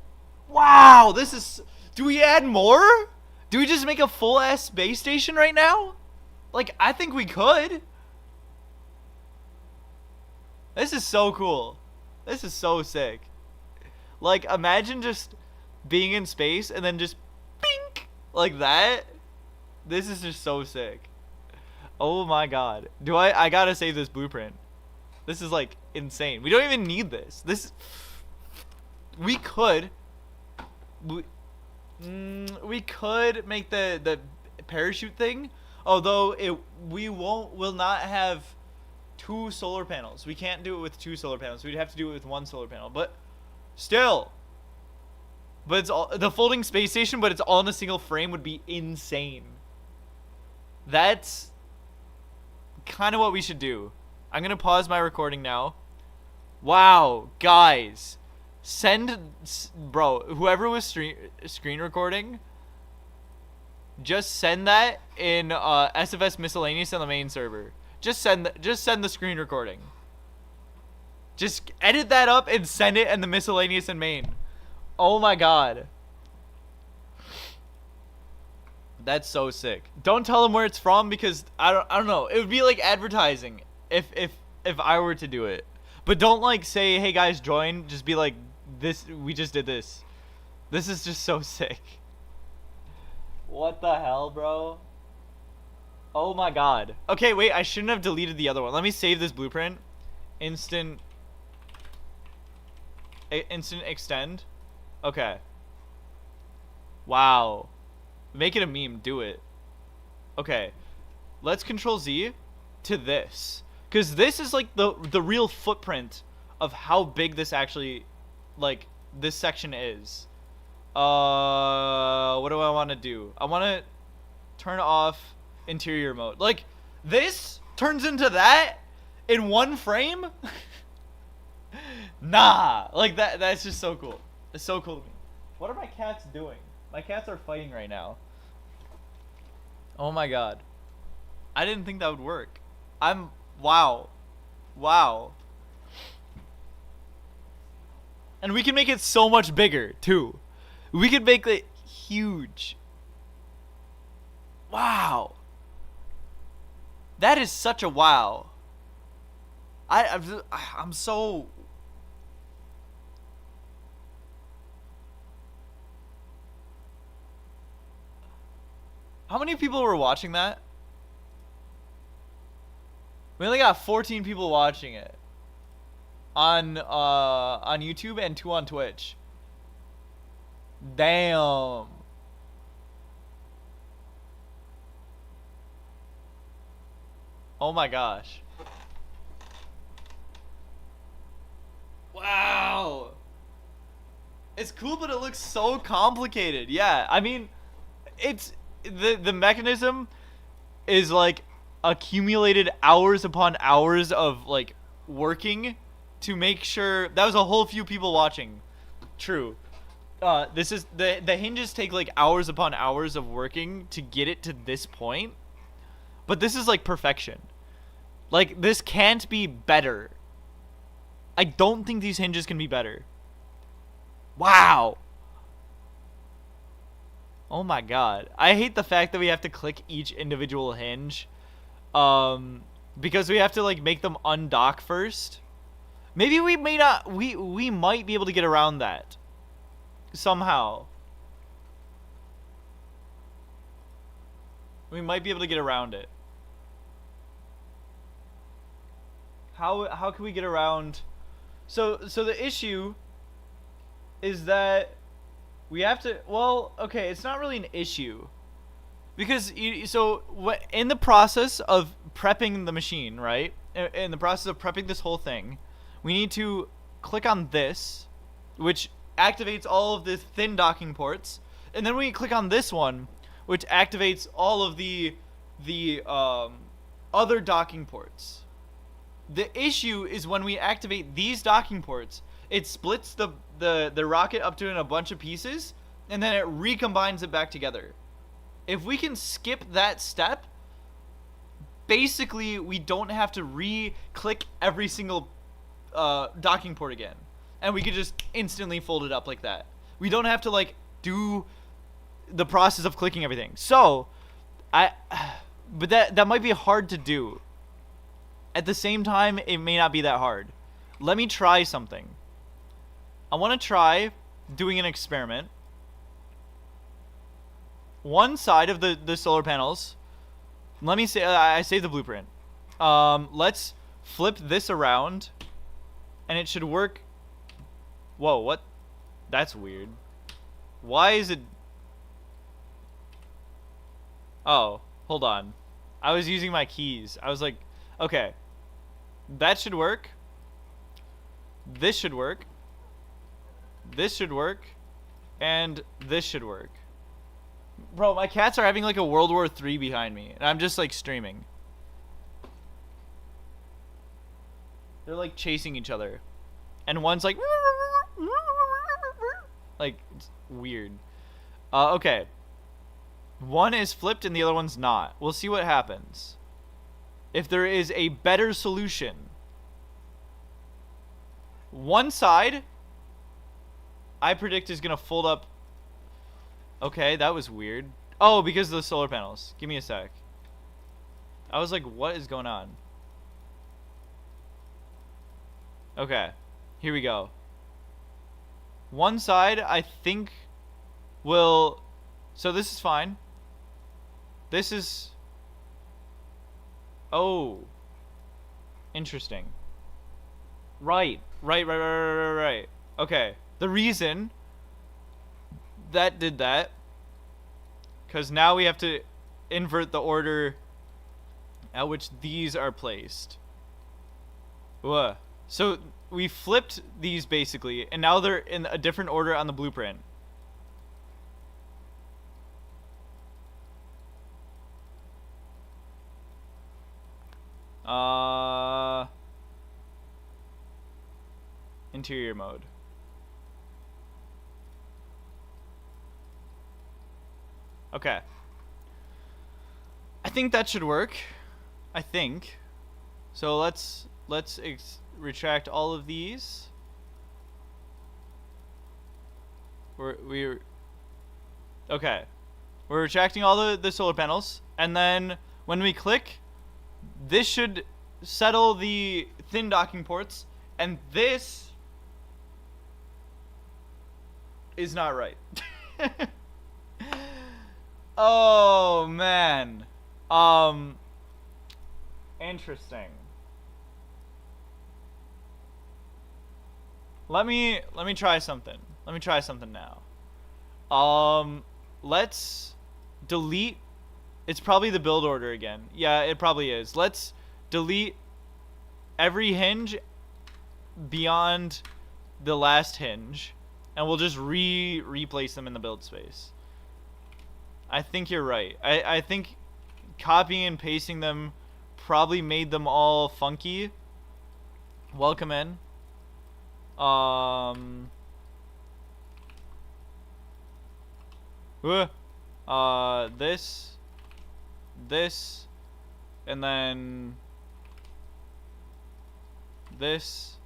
Wow! This is... Do we add more? Do we just make a full-ass space station right now? Like, I think we could. This is so cool. This is so sick. Like, imagine just being in space and then just bink like that. This is just so sick. Oh my god. I gotta save this blueprint. This is like insane. We don't even need this. We could make the parachute thing, although will not have 2 solar panels. We can't do it with 2 solar panels. We'd have to do it with 1 solar panel. But still. But it's all the folding space station, but it's all in a single frame would be insane. That's kind of what we should do. I'm gonna pause my recording now. Wow, guys, bro, whoever was screen recording, just send that in SFS miscellaneous on the main server. Just send the screen recording. Just edit that up and send it in the miscellaneous in main. Oh my god. That's so sick. Don't tell them where it's from because I don't know. It would be like advertising if I were to do it. But don't like say, "Hey guys, join." Just be like, "This we just did this." This is just so sick. What the hell, bro? Oh my god. Okay, wait, I shouldn't have deleted the other one. Let me save this blueprint. Instant extend. Okay. Wow. Make it a meme. Do it. Okay. Let's Control Z to this. Because this is like the real footprint of how big this actually, like, this section is. What do I want to do? I want to turn off interior mode. Like, this turns into that in 1 frame? Nah. Like, that's just so cool. It's so cool to me. What are my cats doing? My cats are fighting right now. Oh my god. I didn't think that would work. Wow. Wow. And we can make it so much bigger, too. We could make it huge. Wow. That is such a wow. I'm so... How many people were watching that? We only got 14 people watching it on YouTube and 2 on Twitch. Damn. Oh my gosh. Wow. It's cool, but it looks so complicated. Yeah, I mean, it's the mechanism is like accumulated hours upon hours of like working to make sure. That was a whole few people watching. True. This is the hinges take like hours upon hours of working to get it to this point, but this is like perfection. Like, this can't be better. I don't think these hinges can be better. Wow. Oh my god. I hate the fact that we have to click each individual hinge. Because we have to like make them undock first. Maybe we may not, we might be able to get around that. Somehow. We might be able to get around it. How can we get around? So the issue is that We have to. Well, okay, it's not really an issue because in the process of prepping the machine, right? In the process of prepping this whole thing, we need to click on this, which activates all of the thin docking ports, and then we click on this one, which activates all of the other docking ports. The issue is when we activate these docking ports, it splits the rocket up to in a bunch of pieces, and then it recombines it back together. If we can skip that step, basically we don't have to re-click every single docking port again, and we could just instantly fold it up like that. We don't have to like do the process of clicking everything. So but that might be hard to do. At the same time, it may not be that hard. Let me try something. I want to try doing an experiment. One side of the solar panels, let me say, I saved the blueprint. Let's flip this around, and it should work. Whoa, what? That's weird. Why is it? Oh, hold on. I was using my keys. I was like, okay, that should work. This should work. This should work. And this should work. Bro, my cats are having like a World War III behind me, and I'm just like streaming. They're like chasing each other. And one's like it's weird. Okay. One is flipped and the other one's not. We'll see what happens. If there is a better solution. One side, I predict, is going to fold up. Okay, that was weird. Oh, because of the solar panels. Give me a sec. I was like, what is going on? Okay, here we go. One side, I think, will... So this is fine. This is... Oh. Interesting. Right. Okay. The reason that did that, because now we have to invert the order at which these are placed. Whoa. So we flipped these basically, and now they're in a different order on the blueprint. Interior mode. Okay. I think that should work. I think. So let's retract all of these. We're okay. We're retracting all the solar panels, and then when we click, this should settle the thin docking ports, and this is not right. Oh man. Interesting. Let me try something. Let me try something now. Let's delete. It's probably the build order again. Yeah, it probably is. Let's delete every hinge beyond the last hinge, and we'll just replace them in the build space. I think you're right. I think copying and pasting them probably made them all funky. Welcome in. This, and then this,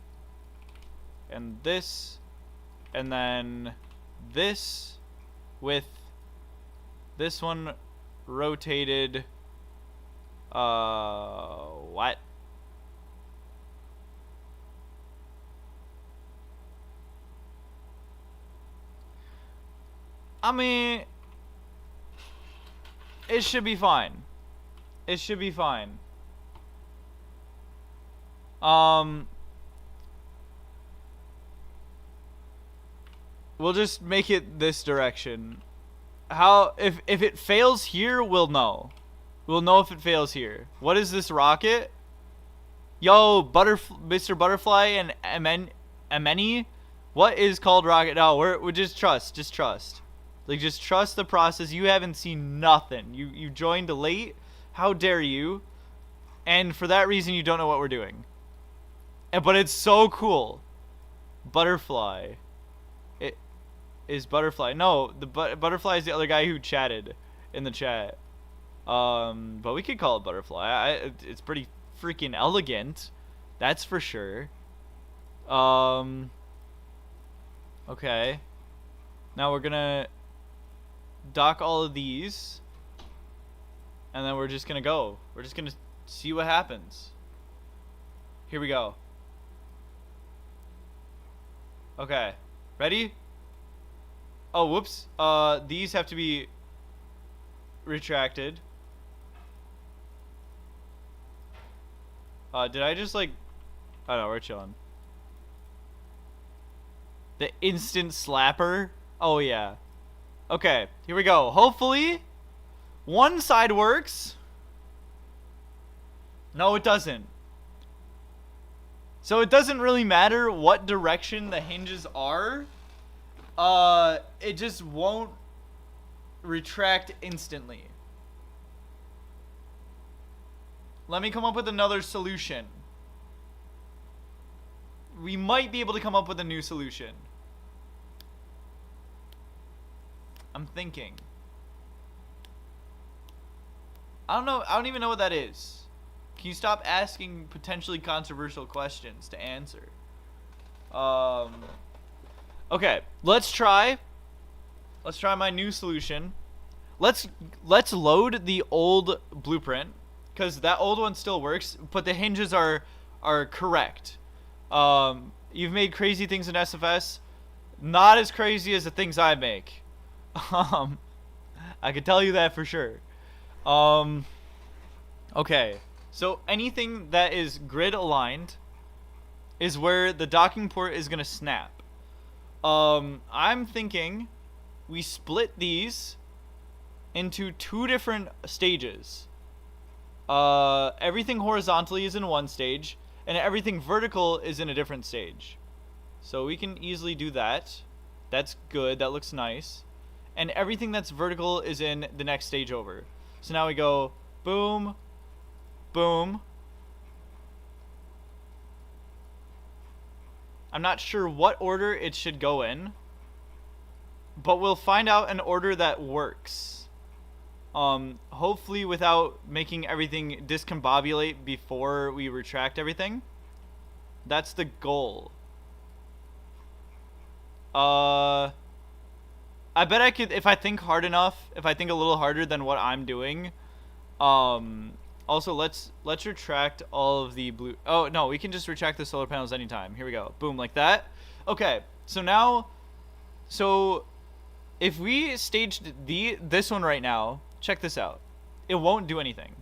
and this, and then this, with this one rotated, what? I mean, it should be fine. It should be fine. We'll just make it this direction. How if it fails here, we'll know. We'll know if it fails here. What is this rocket? Yo, Mr. Butterfly and Ameni, what is called rocket? No, we're just trust. Like, just trust the process. You haven't seen nothing. You joined late. How dare you? And for that reason, you don't know what we're doing. But it's so cool. Butterfly. It is Butterfly. No, the Butterfly is the other guy who chatted in the chat. But we could call it Butterfly. It's pretty freaking elegant. That's for sure. Okay. Now we're gonna dock all of these. And then we're just gonna go. We're just gonna see what happens. Here we go. Okay. Ready? Oh, whoops. These have to be retracted. Did I just like... I don't know, we're chilling. The instant slapper? Oh, yeah. Okay, here we go. Hopefully, one side works. No, it doesn't. So it doesn't really matter what direction the hinges are. It just won't retract instantly. Let me come up with another solution. We might be able to come up with a new solution. I'm thinking. I don't know. I don't even know what that is. Can you stop asking potentially controversial questions to answer? Okay, let's try my new solution. Let's load the old blueprint, because that old one still works, but the hinges are correct. You've made crazy things in SFS, not as crazy as the things I make. I can tell you that for sure. Okay, so anything that is grid aligned is where the docking port is gonna snap. I'm thinking we split these into two different stages. Everything horizontally is in one stage, and everything vertical is in a different stage. So we can easily do that. That's good. That looks nice. And everything that's vertical is in the next stage over. So now we go boom, boom. I'm not sure what order it should go in, but we'll find out an order that works. Hopefully without making everything discombobulate before we retract everything. That's the goal. I bet I could, if I think hard enough, if I think a little harder than what I'm doing. Also, let's retract all of the blue. Oh no, we can just retract the solar panels anytime. Here we go. Boom, like that. Okay, so now, if we staged this one right now, check this out. It won't do anything.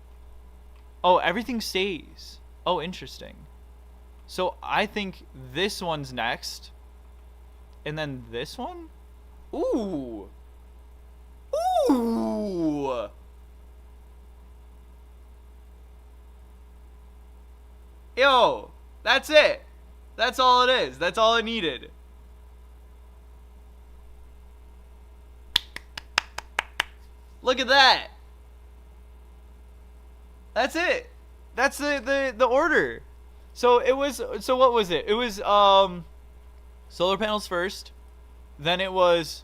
Oh, everything stays. Oh, interesting. So I think this one's next, and then this one. Ooh. Ooh. Yo, that's it. That's all it is. That's all I needed. Look at that. That's it. That's the order. So it was, so what was it? It was solar panels first. Then it was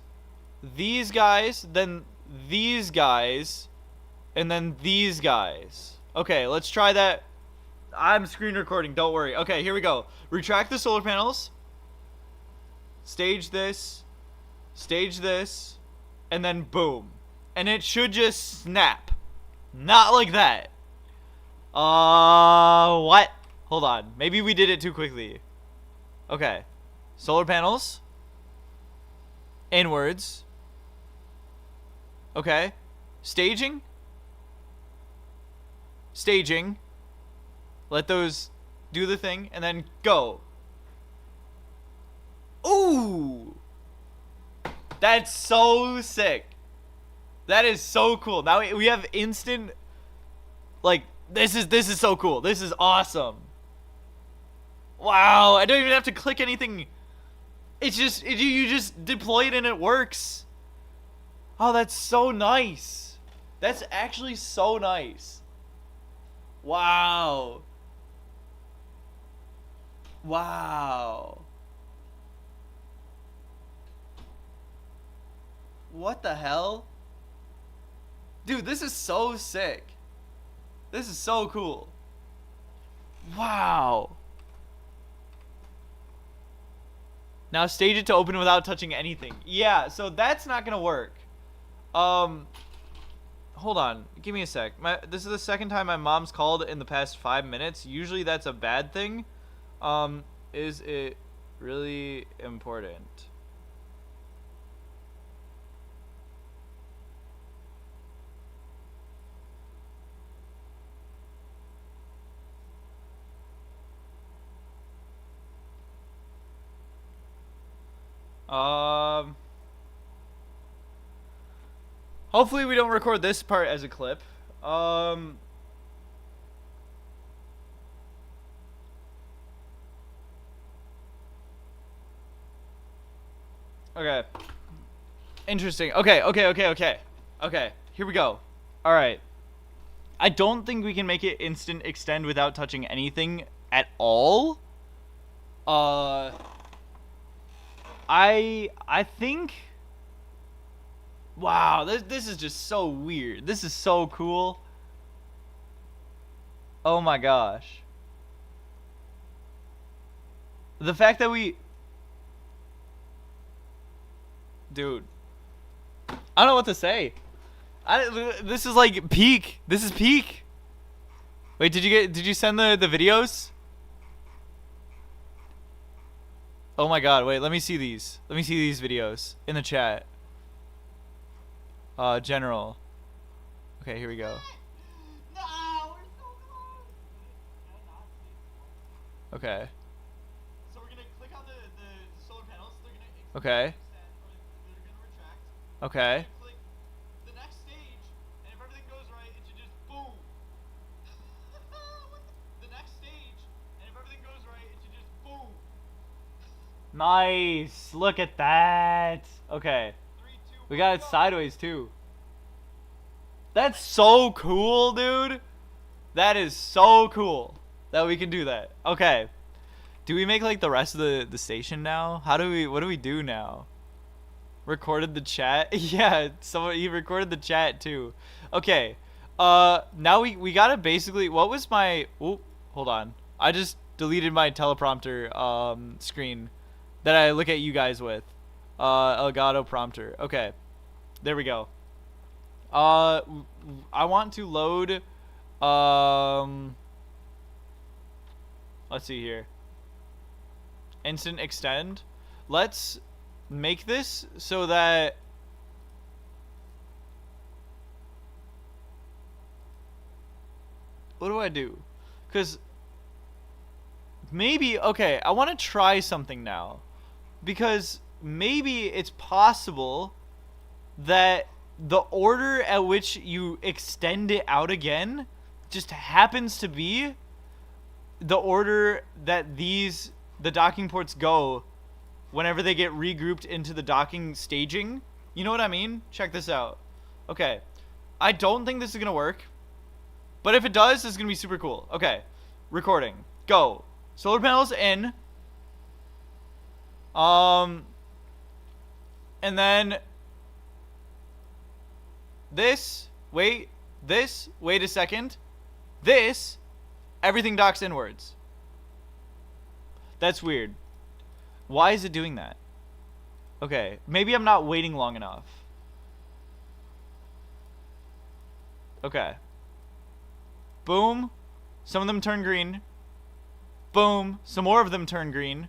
these guys, then these guys, and then these guys. Okay, let's try that. I'm screen recording, don't worry. Okay, here we go. Retract the solar panels. Stage this, and then boom. And it should just snap. Not like that. What? Hold on. Maybe we did it too quickly. Okay. Solar panels. Inwards. Okay. Staging. Staging. Let those do the thing, and then go. Ooh! That's so sick. That is so cool. Now we have instant, like, this is so cool. This is awesome. Wow, I don't even have to click anything. It's just, you just deploy it and it works. Oh, that's so nice. That's actually so nice. Wow. Wow. What the hell? Dude, this is so sick. This is so cool. Wow. Now stage it to open without touching anything. Yeah, so that's not gonna work. Hold on. Give me a sec. This is the second time my mom's called in the past 5 minutes. Usually that's a bad thing. Is it really important? Hopefully we don't record this part as a clip. Okay. Interesting. Okay. Okay, here we go. Alright. I don't think we can make it instant extend without touching anything at all. I think... Wow, this is just so weird. This is so cool. Oh my gosh. The fact that we... Dude. I don't know what to say. This is like peak. This is peak. Wait, did you send the videos? Oh my god, wait, let me see these. Let me see these videos in the chat. General. Okay, here we go. No, we're so close. Okay. So we're gonna click on the solar panels. They're gonna Okay. extend, or they're gonna retract. Okay. Click the next stage, and if everything goes right, it should just boom. The next stage, and if everything goes right, it should just boom. Nice. Look at that. Okay. 3, 2, We got it sideways too. That's so cool, dude. That is so cool that we can do that. Okay. Do we make like the rest of the station now? What do we do now? Recorded the chat? Yeah, he recorded the chat too. Okay. Now we gotta basically, what was my, oh, hold on. I just deleted my teleprompter screen that I look at you guys with. Elgato prompter. Okay. There we go. I want to load, let's see here. Instant extend. Let's make this so that what do I do? Because maybe, okay, I want to try something now. Because maybe it's possible that the order at which you extend it out again just happens to be the order that the docking ports go whenever they get regrouped into the docking staging. You know what I mean? Check this out. Okay. I don't think this is going to work. But if it does, this is going to be super cool. Okay. Recording. Go. Solar panels in. And then this, wait a second. This, everything docks inwards. That's weird. Why is it doing that? Okay, maybe I'm not waiting long enough. Okay. Boom. Some of them turn green. Boom. Some more of them turn green.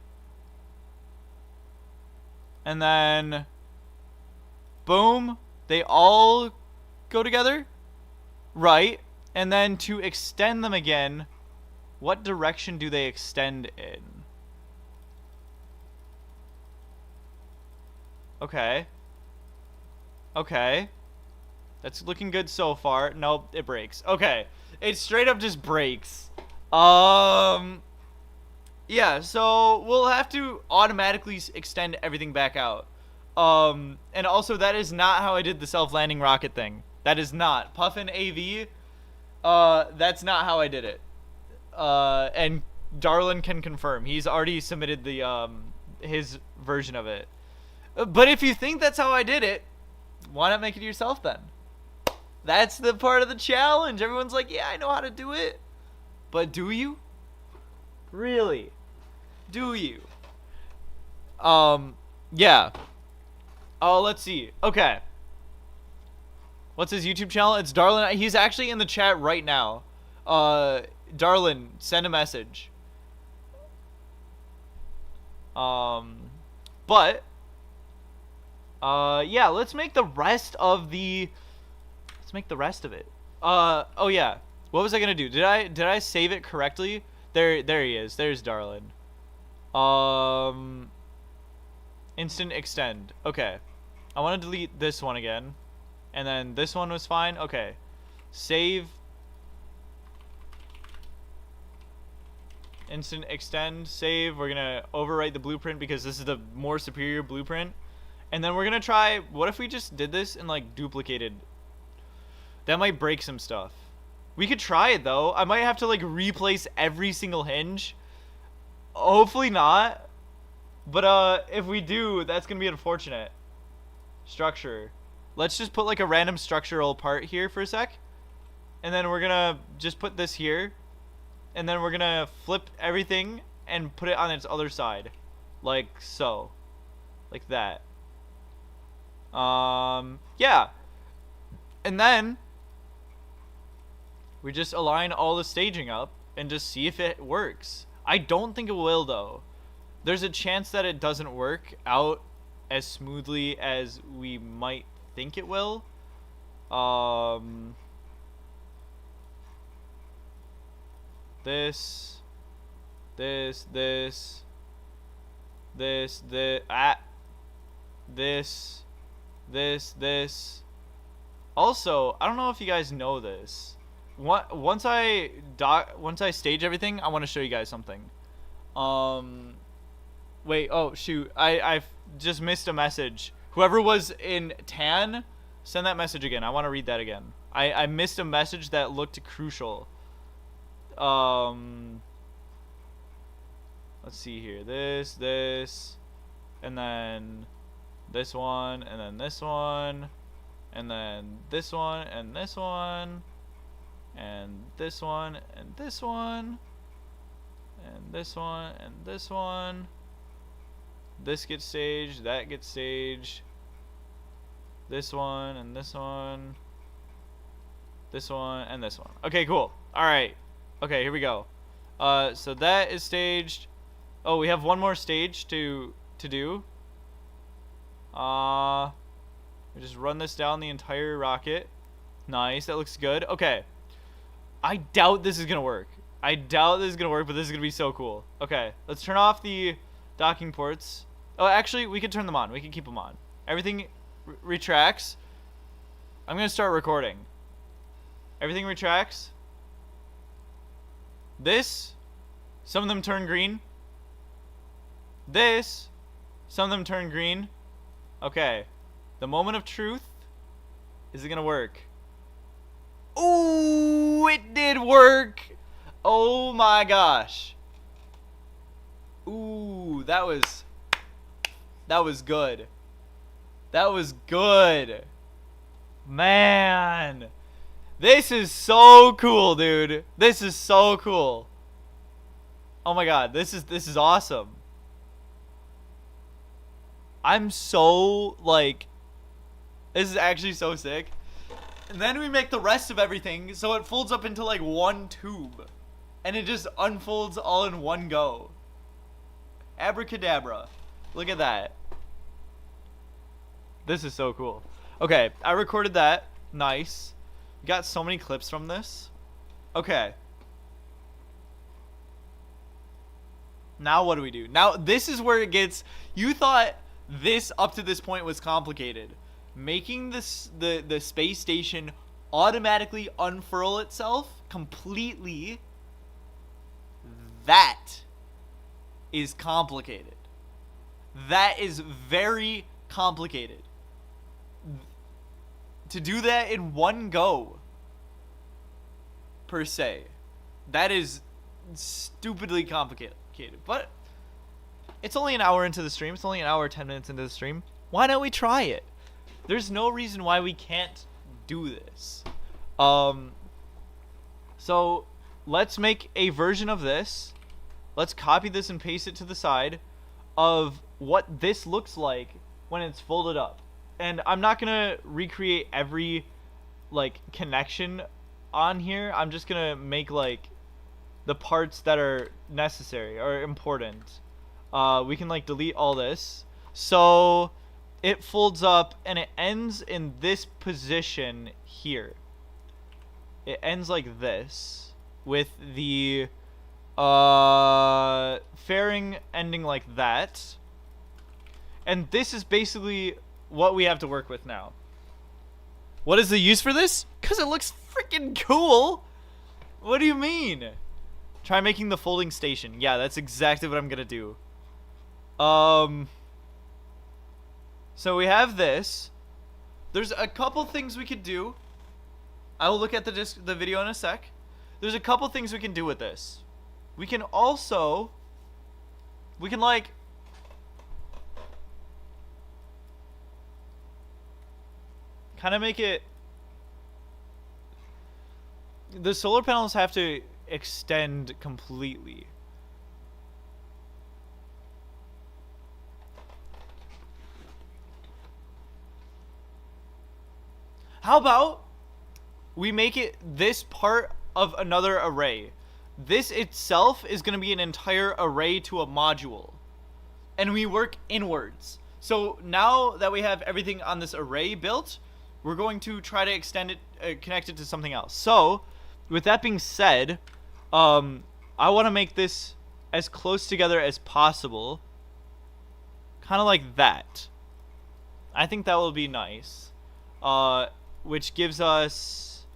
And then boom. They all go together. Right. And then to extend them again, what direction do they extend in? Okay. Okay. That's looking good so far. Nope, it breaks. Okay. It straight up just breaks. Yeah, so we'll have to automatically extend everything back out. And also that is not how I did the self-landing rocket thing. That is not. Puffin AV, that's not how I did it. And Darlin can confirm. He's already submitted the, his version of it. But if you think that's how I did it, why not make it yourself then? That's the part of the challenge. Everyone's like, yeah, I know how to do it. But do you? Really? Do you? Yeah. Oh, let's see. Okay. What's his YouTube channel? It's Darlin. He's actually in the chat right now. Darlin, send a message. But yeah, let's make the rest of the it. Oh yeah. What was I gonna do? Did I save it correctly? There he is. There's Darlin. Instant extend. Okay. I want to delete this one again. And then this one was fine. Okay. Save. Instant extend. Save. We're gonna overwrite the blueprint because this is the more superior blueprint. And then we're gonna try, what if we just did this and like duplicated? That might break some stuff. We could try it though. I might have to like replace every single hinge. Hopefully not. But if we do, that's gonna be unfortunate. Structure. Let's just put like a random structural part here for a sec. And then we're gonna just put this here. And then we're gonna flip everything and put it on its other side. Like so. Like that. Yeah. And then we just align all the staging up and just see if it works. I don't think it will though. There's a chance that it doesn't work out as smoothly as we might think it will. This. Also, I don't know if you guys know this. Once I stage everything, I want to show you guys something. Wait, oh shoot, I just missed a message. Whoever was in tan, send that message again. I want to read that again. I missed a message that looked crucial. Let's see here. This, and then this one, and then this one, and then this one, and this one, and this one, and this one, and this one, and this one. This gets staged, that gets staged. This one, and this one. This one, and this one. Okay, cool. Alright. Okay, here we go. So that is staged. Oh, we have one more stage to do. We just run this down the entire rocket. Nice, that looks good. Okay. I doubt this is gonna work. I doubt this is gonna work, but this is gonna be so cool. Okay, let's turn off the docking ports. Oh, actually, we can turn them on. We can keep them on. Everything retracts. I'm gonna start recording. Everything retracts. This, some of them turn green. This, some of them turn green. Okay, the moment of truth. Is it gonna work? Ooh, it did work. Oh my gosh. Ooh, that was good. That was good. Man. This is so cool, dude. This is so cool. Oh my god, this is awesome. I'm so like, this is actually so sick. And then we make the rest of everything so it folds up into like one tube. And it just unfolds all in one go. Abracadabra. Look at that. This is so cool. Okay, I recorded that. Nice. Got so many clips from this. Okay. Now what do we do? Now this is where it gets, you thought this up to this point was complicated. making the space station automatically unfurl itself completely, that is complicated. That is very complicated. To do that in one go, per se, that is stupidly complicated. But it's only an hour into the stream. It's only an hour 10 minutes into the stream. Why don't we try it? There's no reason why we can't do this. So let's make a version of this. Let's copy this and paste it to the side of what this looks like when it's folded up. And I'm not gonna recreate every like connection on here. I'm just gonna make like the parts that are necessary or important. We can like delete all this. So it folds up and it ends in this position here. It ends like this with the fairing ending like that. And this is basically what we have to work with now. What is the use for this? Because it looks freaking cool. What do you mean? Try making the folding station. Yeah, that's exactly what I'm gonna do. So we have this. There's a couple things we could do. I will look at the video in a sec. There's a couple things we can do with this. We can also, like kind of make it, the solar panels have to extend completely. How about we make it this part of another array? This itself is going to be an entire array to a module. And we work inwards. So now that we have everything on this array built, we're going to try to extend it, connect it to something else. So, with that being said, I want to make this as close together as possible. Kind of like that. I think that will be nice. Which gives us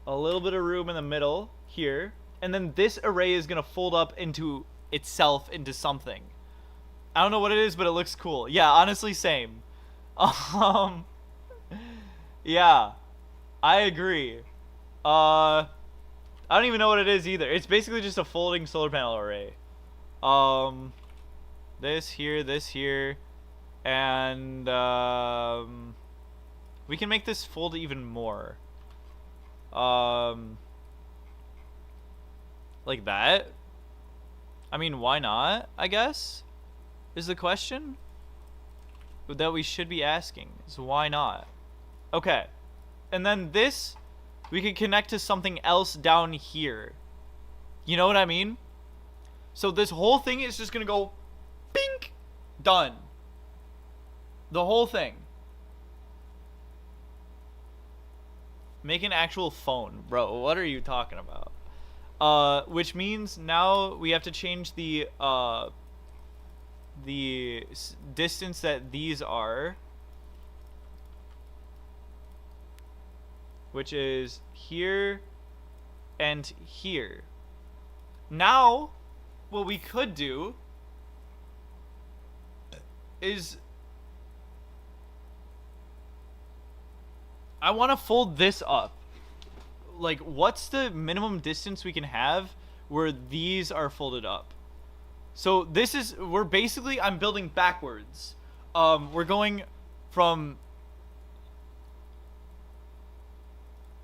a little bit of room in the middle here. And then this array is going to fold up into itself into something. I don't know what it is, but it looks cool. Yeah, honestly, same. Yeah, I agree. I don't even know what it is either. It's basically just a folding solar panel array. This here, and we can make this fold even more. Like that. I mean, why not, I guess, is the question that we should be asking. So why not? Okay. And then this, we could connect to something else down here. You know what I mean? So this whole thing is just going to go bink. Done. The whole thing. Make an actual phone. Bro, what are you talking about? Which means now we have to change the distance that these are, which is here and here. Now, what we could do is I want to fold this up. Like, what's the minimum distance we can have where these are folded up? So this is, I'm building backwards. We're going from,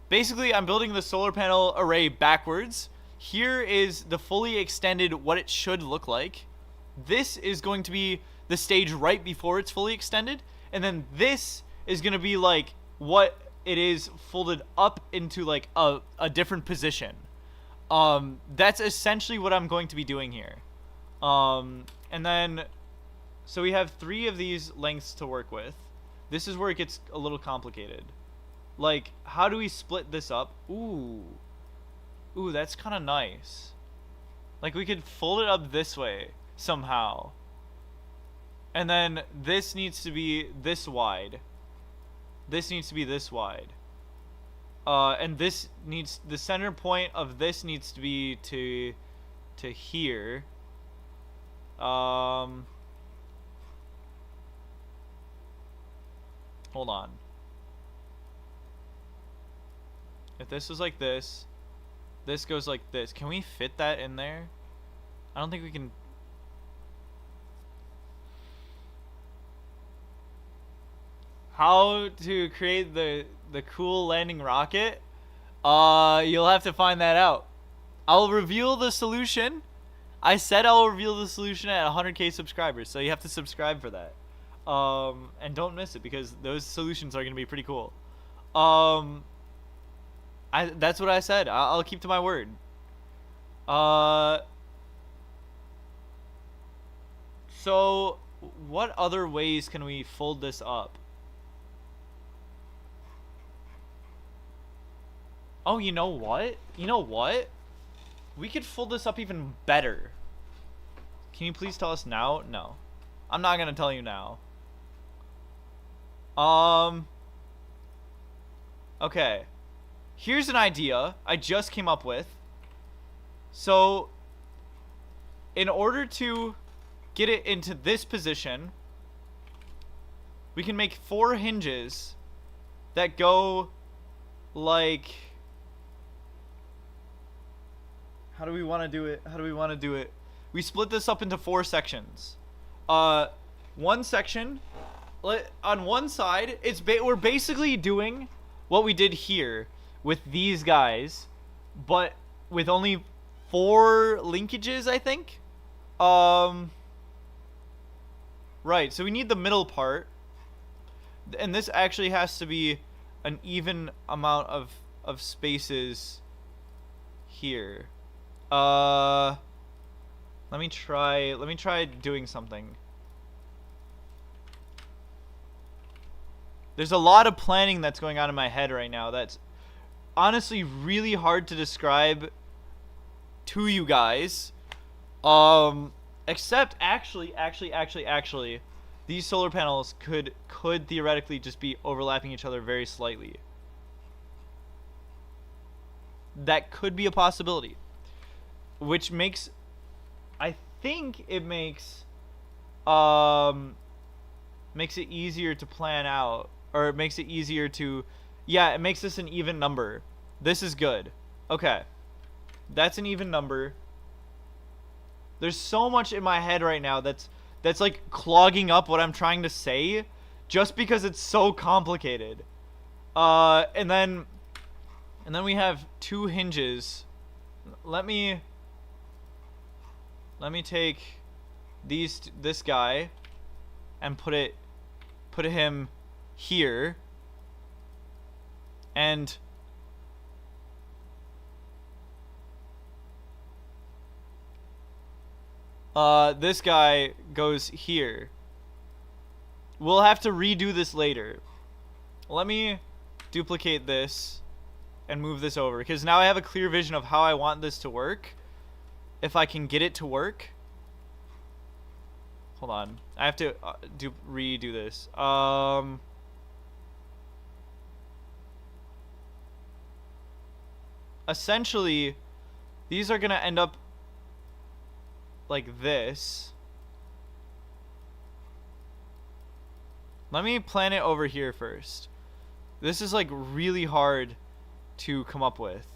basically I'm building the solar panel array backwards. Here is the fully extended, what it should look like. This is going to be the stage right before it's fully extended. And then this is going to be like what it is folded up into like a different position. That's essentially what I'm going to be doing here. And then, so we have 3 of these lengths to work with. This is where it gets a little complicated. Like, how do we split this up? Ooh, that's kind of nice. Like, we could fold it up this way somehow. And then this needs to be this wide. this needs to be this wide. And this needs, the center point of this needs to be to here. Hold on. If this was like this goes like this. Can we fit that in there? I don't think we can. How to create the cool landing rocket? You'll have to find that out. I'll reveal the solution. I said I'll reveal the solution at 100k subscribers, so you have to subscribe for that. And don't miss it, because those solutions are gonna be pretty cool. That's what I said. I'll keep to my word. So what other ways can we fold this up? Oh, you know what? You know what? We could fold this up even better. Can you please tell us now? No. I'm not gonna tell you now. Okay. Here's an idea I just came up with. So, in order to get it into this position, we can make 4 hinges that go like... How do we want to do it? How do we want to do it? We split this up into 4 sections. One section, on one side, we're basically doing what we did here with these guys, but with only 4 linkages, I think. Right, so we need the middle part, and this actually has to be an even amount of spaces here. Let me try doing something. There's a lot of planning that's going on in my head right now that's honestly really hard to describe to you guys. Except actually, these solar panels could theoretically just be overlapping each other very slightly. That could be a possibility. Which makes, I think it makes it easier to plan out, or it makes it easier to, yeah, it makes this an even number. This is good. Okay, that's an even number. There's so much in my head right now that's like clogging up what I'm trying to say, just because it's so complicated. And then we have 2 hinges. Let me take this guy and put him here, and this guy goes here. We'll have to redo this later. Let me duplicate this and move this over, because now I have a clear vision of how I want this to work. If I can get it to work. Hold on. I have to redo this. Essentially, these are going to end up like this. Let me plan it over here first. This is like really hard to come up with.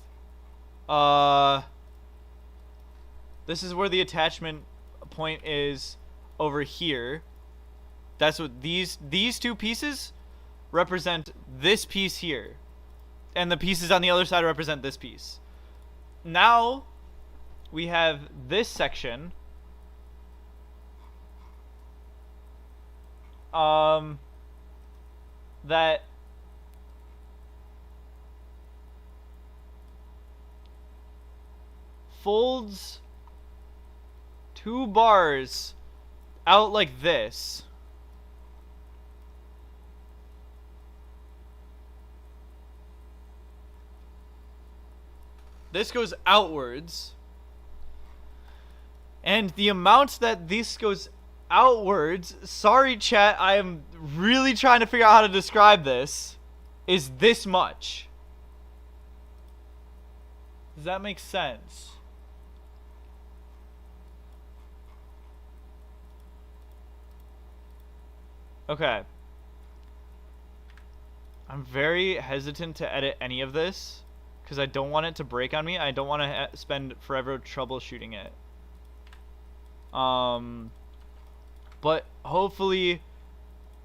This is where the attachment point is, over here. That's what these 2 pieces represent, this piece here. And the pieces on the other side represent this piece. Now we have this section that folds 2 bars out like this. This goes outwards. And the amount that this goes outwards, sorry chat, I am really trying to figure out how to describe this. is this much. Does that make sense? Okay. I'm very hesitant to edit any of this because I don't want it to break on me. I don't want to spend forever troubleshooting it. But hopefully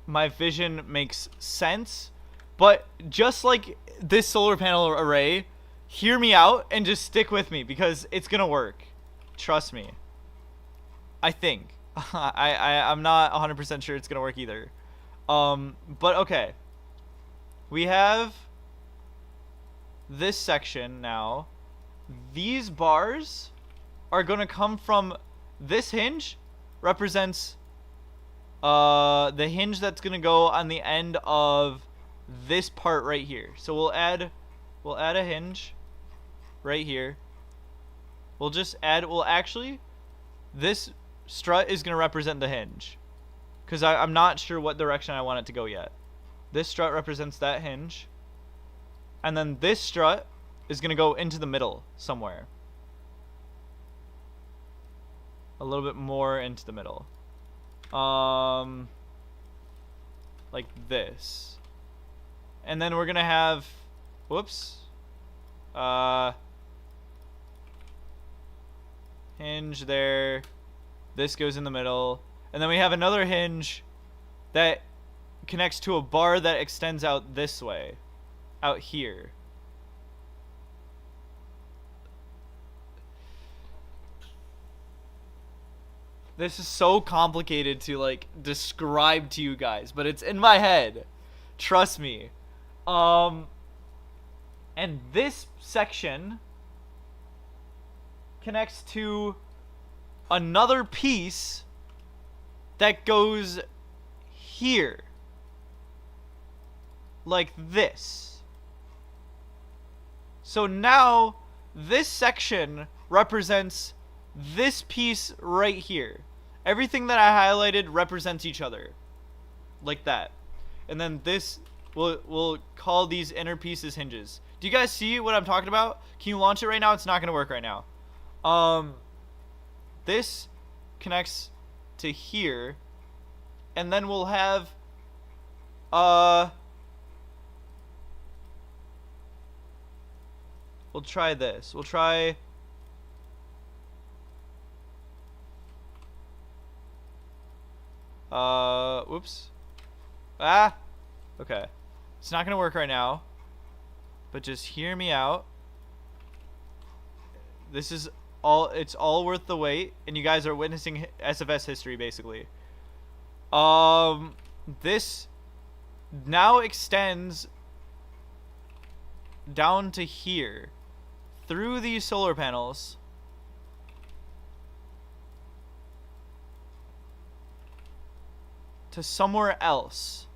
my vision makes sense. But just like this solar panel array, hear me out and just stick with me because it's gonna work. Trust me. I think. I'm not 100% sure it's gonna work either. But okay. We have this section now. These bars are gonna come from this hinge. Represents the hinge that's gonna go on the end of this part right here. So we'll add a hinge right here. We'll actually, this strut is gonna represent the hinge because I'm not sure what direction I want it to go yet. This strut represents that hinge, and then this strut is gonna go into the middle somewhere, a little bit more into the middle, like this. And then we're gonna have, whoops, hinge there. This goes in the middle, and then we have another hinge that connects to a bar that extends out this way, out here. This is so complicated to like describe to you guys, but it's in my head. Trust me. And this section connects to another piece that goes here. Like this. So now this section represents this piece right here. Everything that I highlighted represents each other. Like that. And then this, we'll call these inner pieces hinges. Do you guys see what I'm talking about? Can you launch it right now? It's not going to work right now. This connects to here. And then we'll have we'll try this. We'll try whoops. Okay. It's not gonna work right now. But just hear me out. This is it's all worth the wait, and you guys are witnessing SFS history basically. This now extends down to here through these solar panels to somewhere else.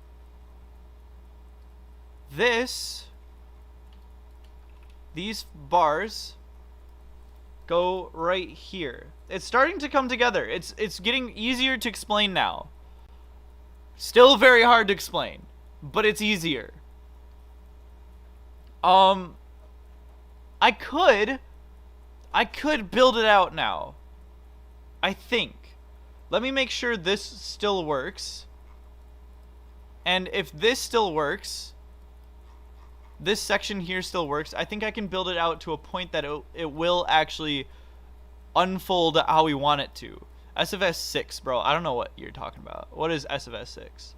These bars go right here. It's starting to come together. It's getting easier to explain now. Still very hard to explain, but it's easier. I could build it out now. I think. Let me make sure this still works. And if this still works, this section here still works, I think I can build it out to a point that it will actually unfold how we want it to. SFS 6, bro. I don't know what you're talking about. What is SFS 6?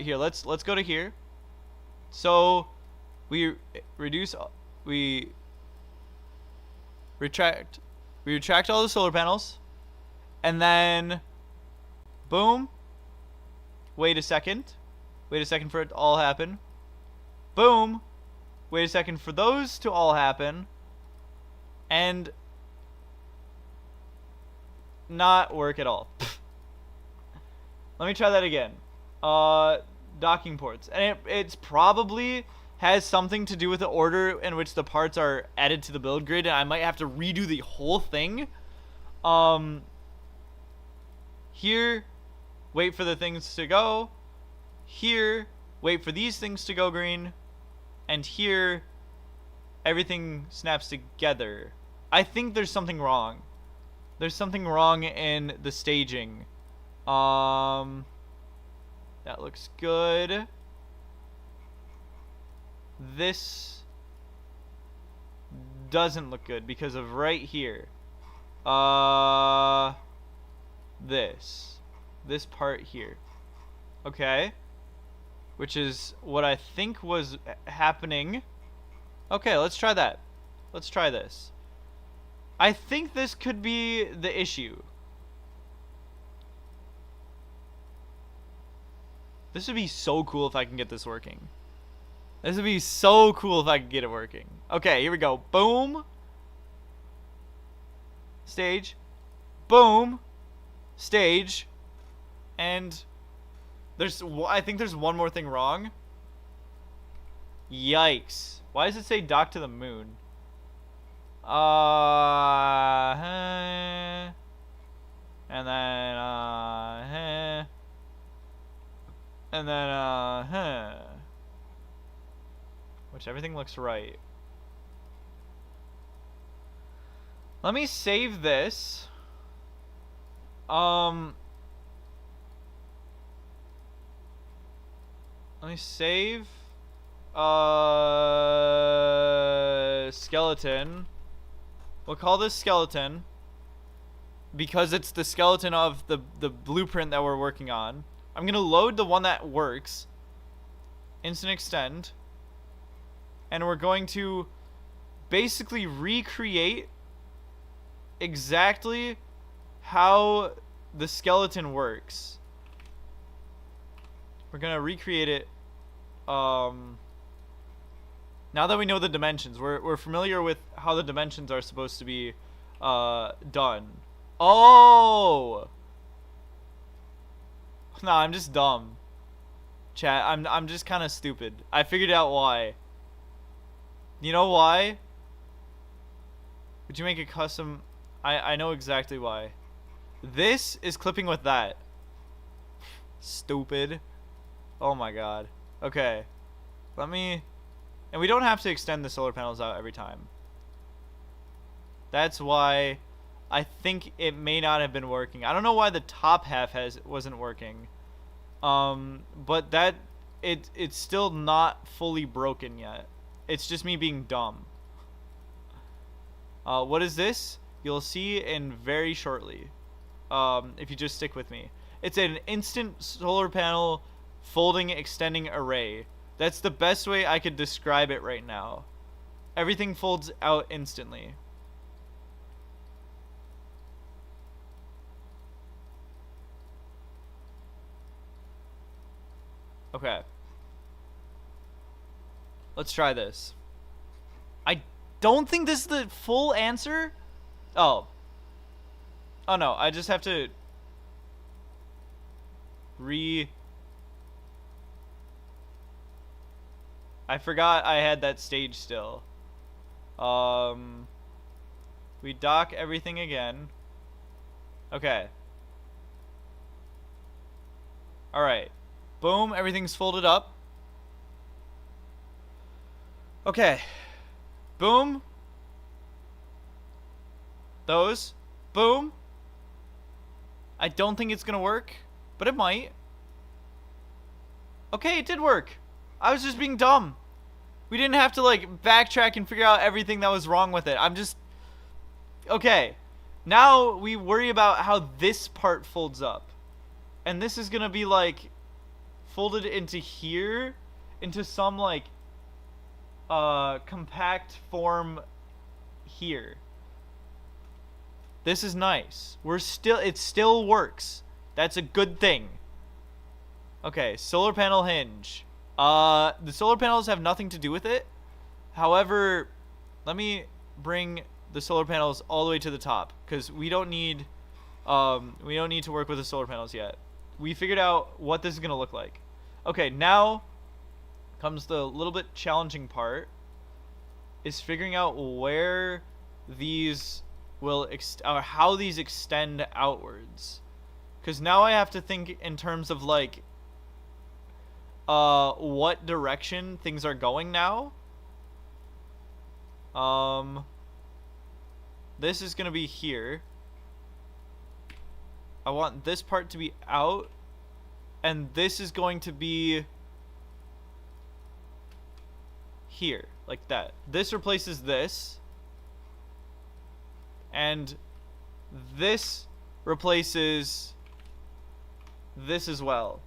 Here, let's go to here. So we retract all the solar panels, and then boom. Wait a second for it to all happen. Boom. Wait a second for those to all happen, and not work at all. Let me try that again. Docking ports, and it's probably has something to do with the order in which the parts are added to the build grid, and I might have to redo the whole thing. Here, wait for the things to go. Here, wait for these things to go green, and here everything snaps together. I think there's something wrong. There's something wrong in the staging. That looks good. This doesn't look good because of right here. This part here. Okay. Which is what I think was happening. Okay, let's try that. Let's try this. I think this could be the issue. This would be so cool if I can get this working. This would be so cool if I could get it working. Okay, here we go. Boom. Stage. Boom. Stage. And I think there's one more thing wrong. Yikes. Why does it say dock to the moon? And then, and then, which everything looks right. Let me save this. Let me save skeleton. We'll call this skeleton because it's the skeleton of the blueprint that we're working on. I'm gonna load the one that works. Instant extend. And we're going to basically recreate exactly how the skeleton works. We're gonna recreate it. Now that we know the dimensions, we're familiar with how the dimensions are supposed to be done. Oh! No, I'm just dumb. Chat, I'm just kind of stupid. I figured out why. You know why? Would you make a custom? I know exactly why. This is clipping with that. Stupid. Oh my god. Okay. Let me... And we don't have to extend the solar panels out every time. That's why I think it may not have been working. I don't know why the top half wasn't working. But that it's still not fully broken yet. It's just me being dumb. What is this? You'll see in very shortly. If you just stick with me. It's an instant solar panel folding extending array. That's the best way I could describe it right now. Everything folds out instantly. Okay. Let's try this. I don't think this is the full answer. Oh. Oh no, I just have to I forgot I had that stage still. We dock everything again. Okay. Alright. Boom, everything's folded up. Okay. Boom. Those. Boom. I don't think it's gonna work, but it might. Okay, it did work. I was just being dumb. We didn't have to like backtrack and figure out everything that was wrong with it. I'm just... Okay. Now we worry about how this part folds up. And this is gonna be like folded into here, into some like compact form here. This is nice. It still works. That's a good thing. Okay, solar panel hinge. The solar panels have nothing to do with it. However, let me bring the solar panels all the way to the top because we don't need to work with the solar panels yet. We figured out what this is gonna look like. Okay, now comes the little bit challenging part. Is figuring out where these will or how these extend outwards. Because now I have to think in terms of like what direction things are going now. This is gonna be here. I want this part to be out, and this is going to be here, like that. This replaces this, and this replaces this as well.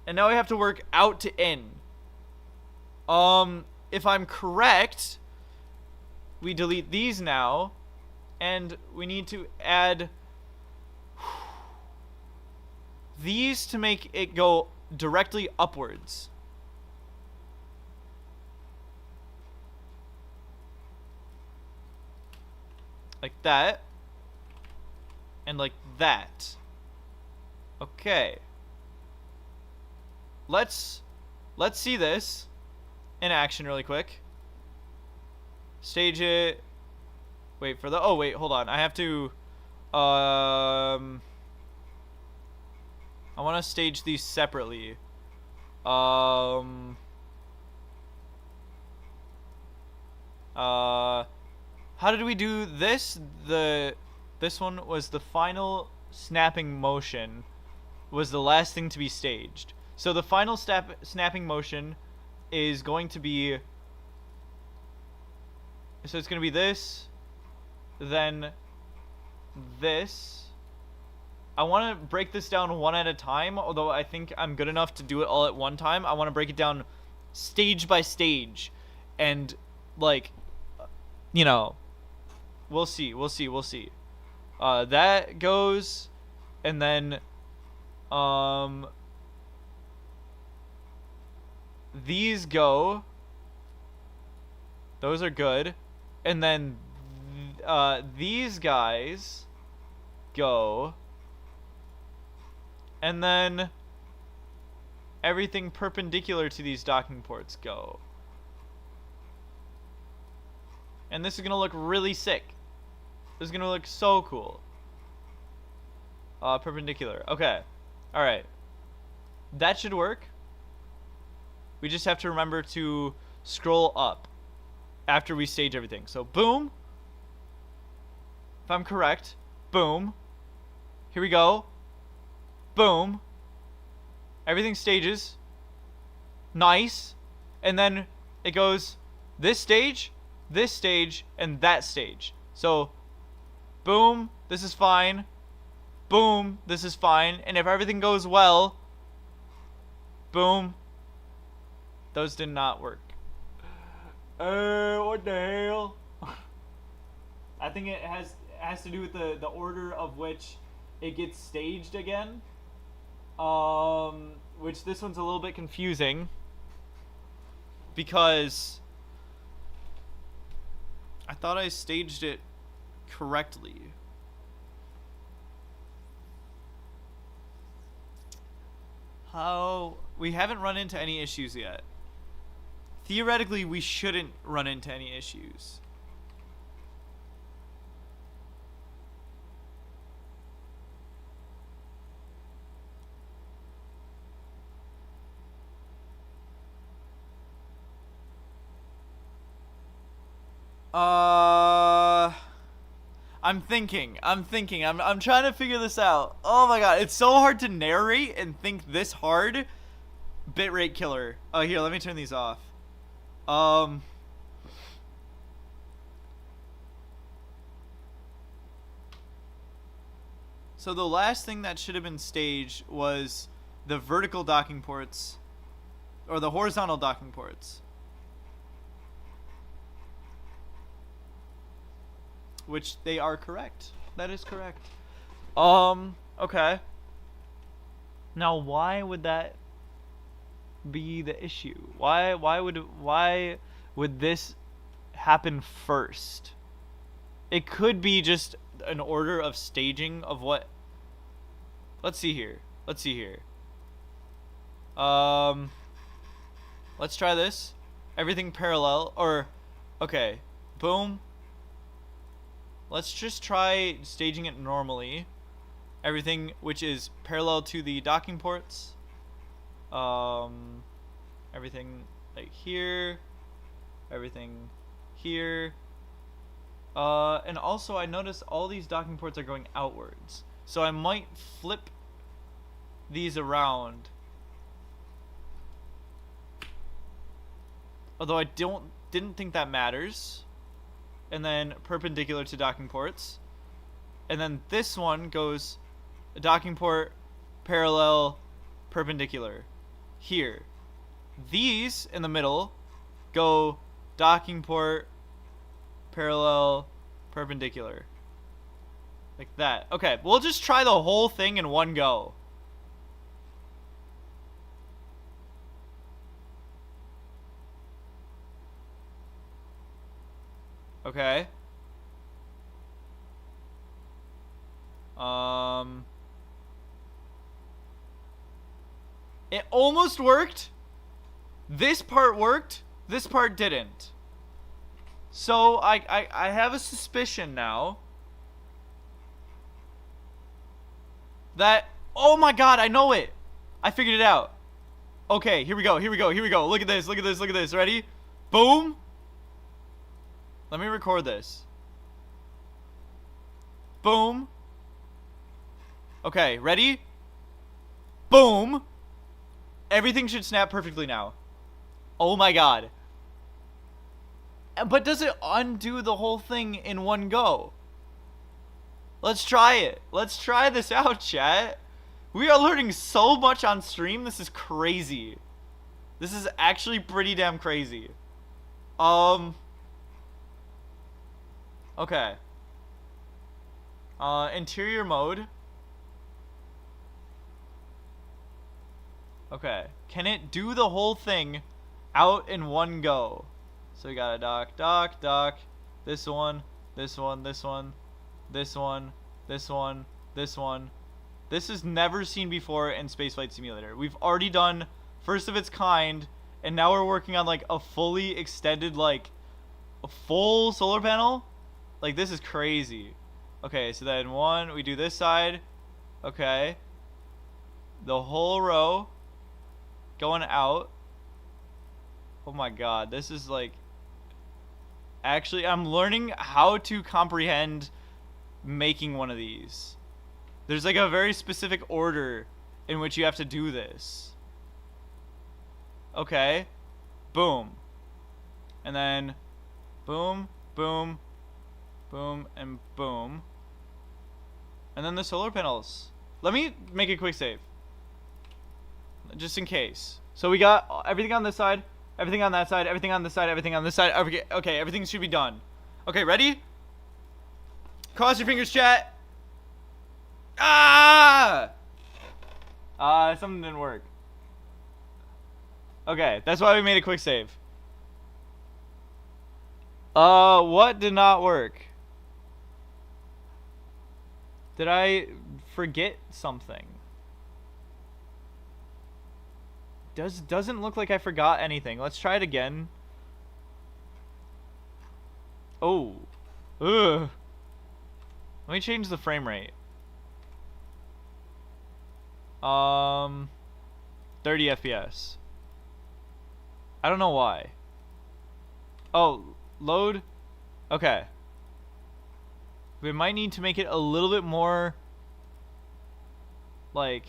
And now we have to work out to in. If I'm correct, we delete these now, and we need to add these to make it go directly upwards. Like that. And like that. Okay. Let's see this in action really quick. Stage it. Wait for the, oh wait, hold on. I have to I want to stage these separately. How did we do this? This one was the final snapping motion, was the last thing to be staged. So the final snapping motion is going to be, so it's going to be this, then this. I want to break this down one at a time, although I think I'm good enough to do it all at one time. I want to break it down stage by stage, and like, you know, we'll see. That goes, and then these go. Those are good, and then these guys go, and then everything perpendicular to these docking ports go. And this is gonna look really sick. This is gonna look so cool. Perpendicular. Okay. Alright. That should work. We just have to remember to scroll up after we stage everything. So, boom. If I'm correct. Boom. Here we go. Boom. Everything stages. Nice. And then it goes this stage, and that stage. So, boom, this is fine. Boom, this is fine. And if everything goes well, boom, those did not work. What the hell? I think it has to do with the order of which it gets staged again. Which this one's a little bit confusing, because I thought I staged it correctly. How? We haven't run into any issues yet. Theoretically, we shouldn't run into any issues. I'm thinking. I'm trying to figure this out. Oh my god, it's so hard to narrate and think this hard. Bitrate killer. Oh, here, let me turn these off. So the last thing that should have been staged was the vertical docking ports, or the horizontal docking ports. Which they are correct. That is correct. Okay. Now, why would that be the issue? Why would this happen first? It could be just an order of staging of what. Let's see here. Let's try this. Everything parallel, or okay. Boom. Let's just try staging it normally. Everything which is parallel to the docking ports. Everything like here, everything here. And also I noticed all these docking ports are going outwards, so I might flip these around. Although I didn't think that matters. And then perpendicular to docking ports. And then this one goes a docking port, parallel, perpendicular. Here. These in the middle go docking port, parallel, perpendicular. Like that. Okay, we'll just try the whole thing in one go. Okay. It almost worked. This part worked. This part didn't. So I have a suspicion now that, oh my god, I know it. I figured it out. Okay, here we go. Here we go. Here we go. Look at this. Look at this. Look at this. Ready? Boom. Let me record this. Boom. Okay, ready? Boom. Everything should snap perfectly now. Oh my god. But does it undo the whole thing in one go? Let's try it. Let's try this out, chat. We are learning so much on stream. This is crazy. This is actually pretty damn crazy. Okay. Interior mode. Okay. Can it do the whole thing out in one go? So we got a dock. This one, this one, this one, this one, this one, this one. This is never seen before in Spaceflight Simulator. We've already done first of its kind, and now we're working on like a fully extended, like a full solar panel. Like, this is crazy. Okay, so then one, we do this side. Okay. The whole row going out. Oh my god, this is like... Actually, I'm learning how to comprehend making one of these. There's like a very specific order in which you have to do this. Okay. Boom. And then boom, boom, boom, and boom. And then the solar panels. Let me make a quick save. Just in case. So we got everything on this side, everything on that side, everything on this side, everything on this side. Okay, everything should be done. Okay, ready? Cross your fingers, chat. Ah! Something didn't work. Okay, that's why we made a quick save. What did not work? Did I forget something? Doesn't look like I forgot anything. Let's try it again. Oh. Ugh. Let me change the frame rate. 30 FPS. I don't know why. Oh, load. Okay. We might need to make it a little bit more like...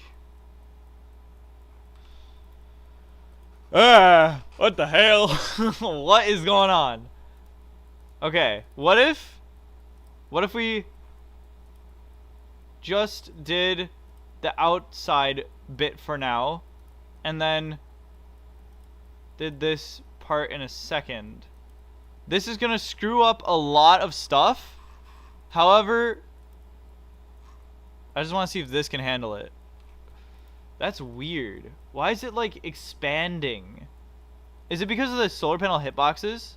what the hell? What is going on? Okay, what if we just did the outside bit for now and then did this part in a second? This is gonna screw up a lot of stuff. However, I just want to see if this can handle it. That's weird. Why is it like expanding? Is it because of the solar panel hitboxes?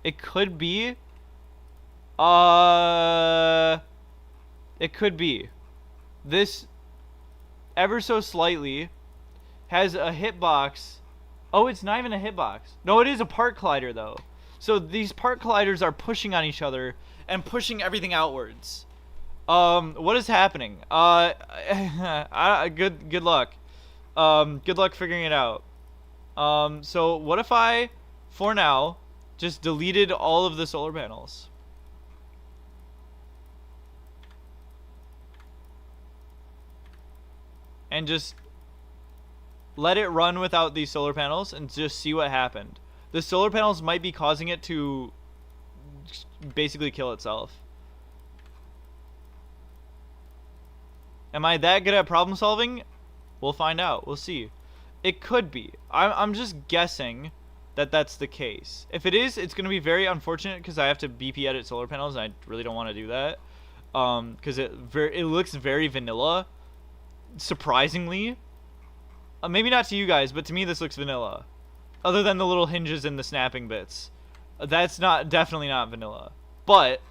It could be. It could be. This ever so slightly has a hitbox. Oh, it's not even a hitbox. No, it is a part collider though. So these part colliders are pushing on each other and pushing everything outwards. What is happening? Good luck. Good luck figuring it out. So what if I, for now, just deleted all of the solar panels? And just let it run without these solar panels and just see what happened. The solar panels might be causing it to basically kill itself. Am I that good at problem solving? We'll find out. We'll see. It could be. I'm just guessing that that's the case. If it is, it's going to be very unfortunate because I have to BP edit solar panels and I really don't want to do that. Because it looks very vanilla. Surprisingly. Maybe not to you guys, but to me this looks vanilla. Other than the little hinges and the snapping bits. That's definitely not vanilla. But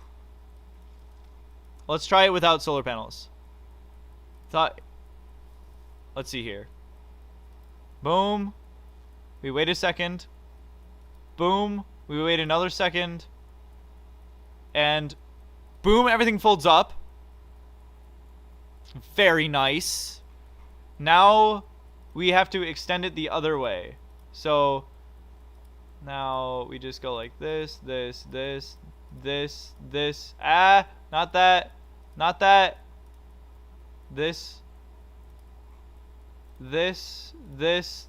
let's try it without solar panels. Let's see here. Boom. We wait a second. Boom. We wait another second. And boom, everything folds up. Very nice. Now we have to extend it the other way. So now we just go like this, this, this, this, this. Ah, not that. Not that. This, this, this,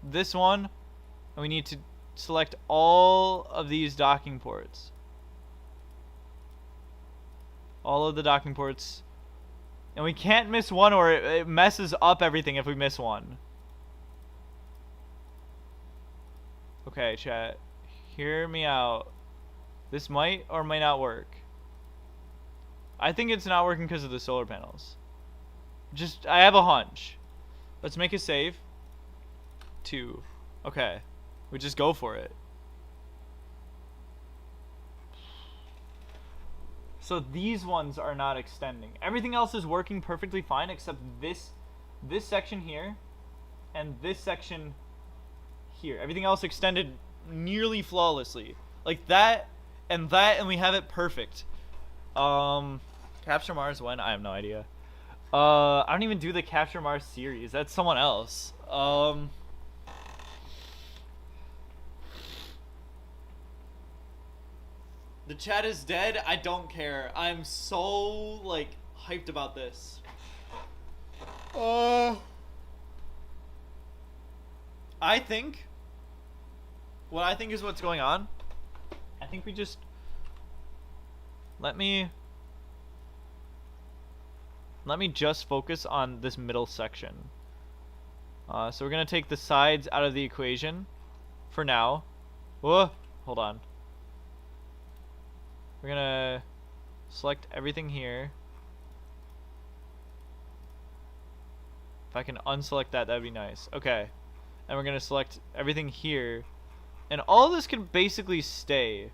this one. And we need to select all of these docking ports. All of the docking ports. And we can't miss one or it messes up everything if we miss one. Okay, chat. Hear me out. This might or might not work. I think it's not working because of the solar panels. I have a hunch. Let's make a save. 2. Okay. We just go for it. So these ones are not extending. Everything else is working perfectly fine except this section here and this section here. Everything else extended nearly flawlessly. Like that, and we have it perfect. Capture Mars when? I have no idea. I don't even do the Capture Mars series. That's someone else. The chat is dead. I don't care. I'm so like hyped about this. I think what I think is what's going on. I think we just let me just focus on this middle section. So we're gonna take the sides out of the equation for now. Whoa, hold on. We're gonna select everything here. If I can unselect that, that'd be nice. Okay. And we're gonna select everything here. And all of this can basically stay.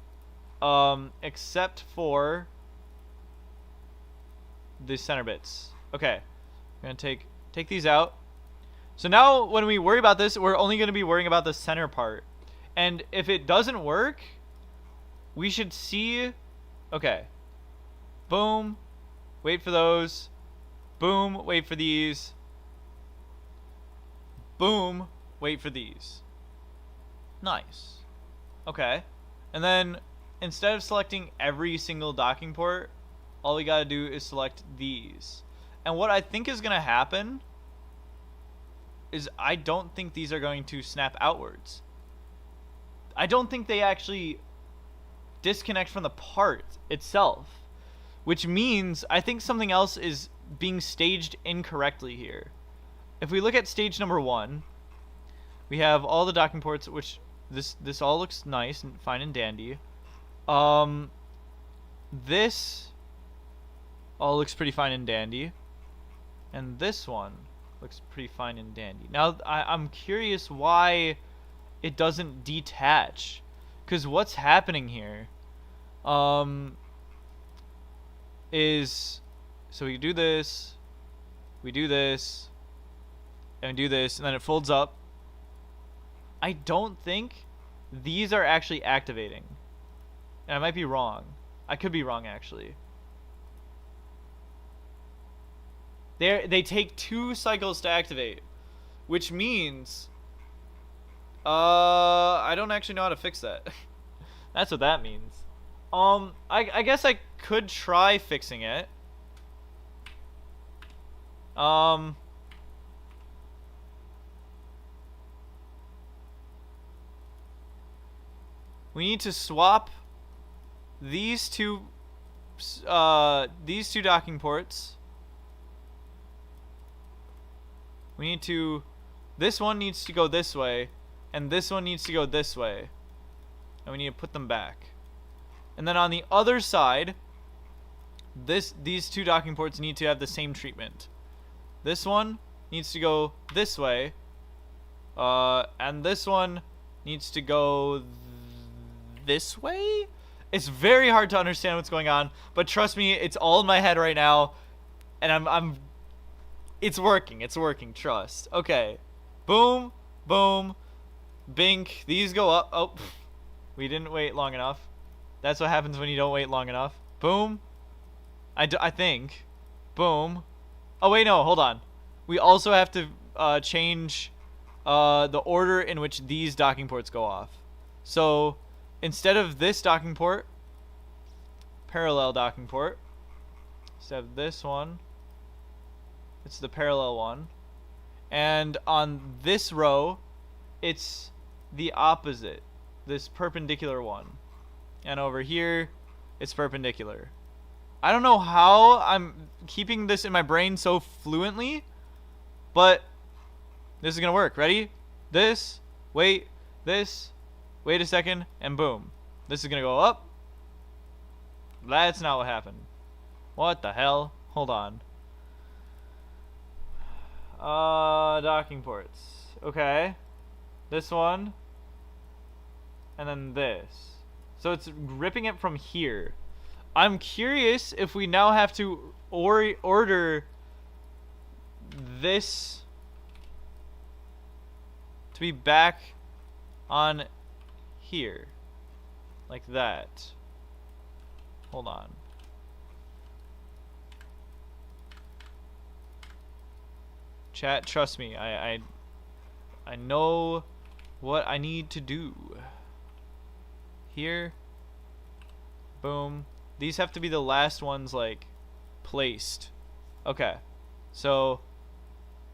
Except for the center bits. Okay. We're gonna take these out. So now when we worry about this, we're only gonna be worrying about the center part. And if it doesn't work, we should see. Okay. Boom. Wait for those. Boom. Wait for these. Boom. Wait for these. Nice. Okay. And then instead of selecting every single docking port, all we gotta do is select these. And what I think is gonna happen is I don't think these are going to snap outwards. I don't think they actually disconnect from the part itself, which means I think something else is being staged incorrectly here. If we look at stage number 1, we have all the docking ports, which this all looks nice and fine and dandy. This all looks pretty fine and dandy, and this one looks pretty fine and dandy. Now I'm curious why it doesn't detach. Because what's happening here is, so we do this, and we do this, and then it folds up. I don't think these are actually activating. And I might be wrong. I could be wrong, actually. They take 2 cycles to activate, which means I don't actually know how to fix that. That's what that means. I guess I could try fixing it. We need to swap these two docking ports. We need to, this one needs to go this way, and this one needs to go this way. And we need to put them back. And then on the other side, these 2 docking ports need to have the same treatment. This one needs to go this way, and this one needs to go this way? It's very hard to understand what's going on, but trust me, it's all in my head right now, and it's working, trust. Okay. Boom, boom, bink, these go up. Oh, we didn't wait long enough. That's what happens when you don't wait long enough. Boom. I think. Boom. Oh, wait, no, hold on. We also have to change the order in which these docking ports go off. So, instead of this docking port, parallel docking port, instead of this one, it's the parallel one. And on this row, it's the opposite, this perpendicular one. And over here, it's perpendicular. I don't know how I'm keeping this in my brain so fluently, but this is gonna work. Ready? This, wait a second, and boom. This is gonna go up. That's not what happened. What the hell? Hold on. Docking ports. Okay. This one. And then this. So it's ripping it from here. I'm curious if we now have to order this to be back on here. Like that. Hold on. Chat, trust me. I know what I need to do. Here. Boom. These have to be the last ones, like, placed. Okay. So,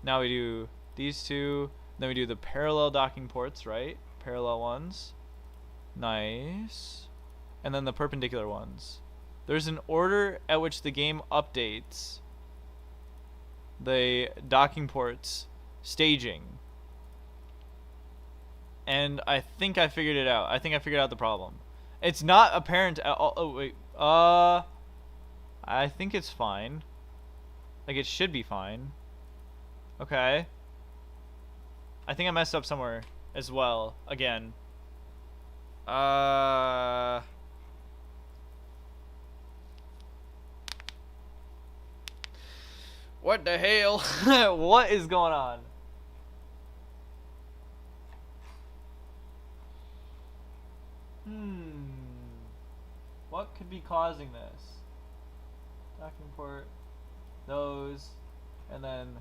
now we do these 2. Then we do the parallel docking ports, right? Parallel ones. Nice. And then the perpendicular ones. There's an order at which the game updates the docking ports staging. And I think I figured it out. I think I figured out the problem. It's not apparent at all. Oh, wait. I think it's fine. Like, it should be fine. Okay. I think I messed up somewhere as well. Again. What the hell? What is going on? What could be causing this? Docking port, those, and then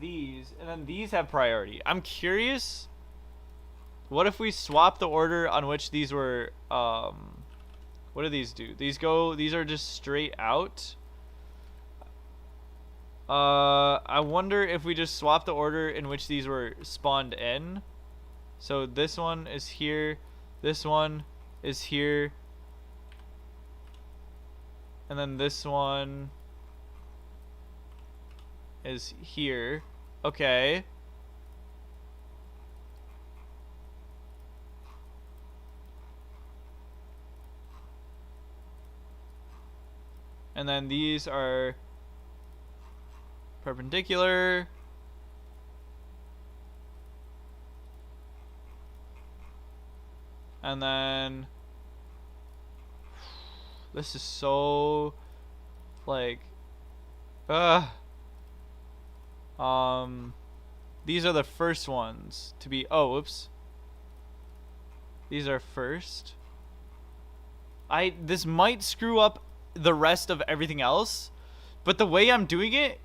these have priority. I'm curious. What if we swap the order on which these were? What do these do? These are just straight out. I wonder if we just swap the order in which these were spawned in. So this one is here, this one is here, and then this one is here. Okay. And then these are perpendicular. And then this is so like these are the first ones to be, oh whoops, these are first. This might screw up the rest of everything else, but the way I'm doing it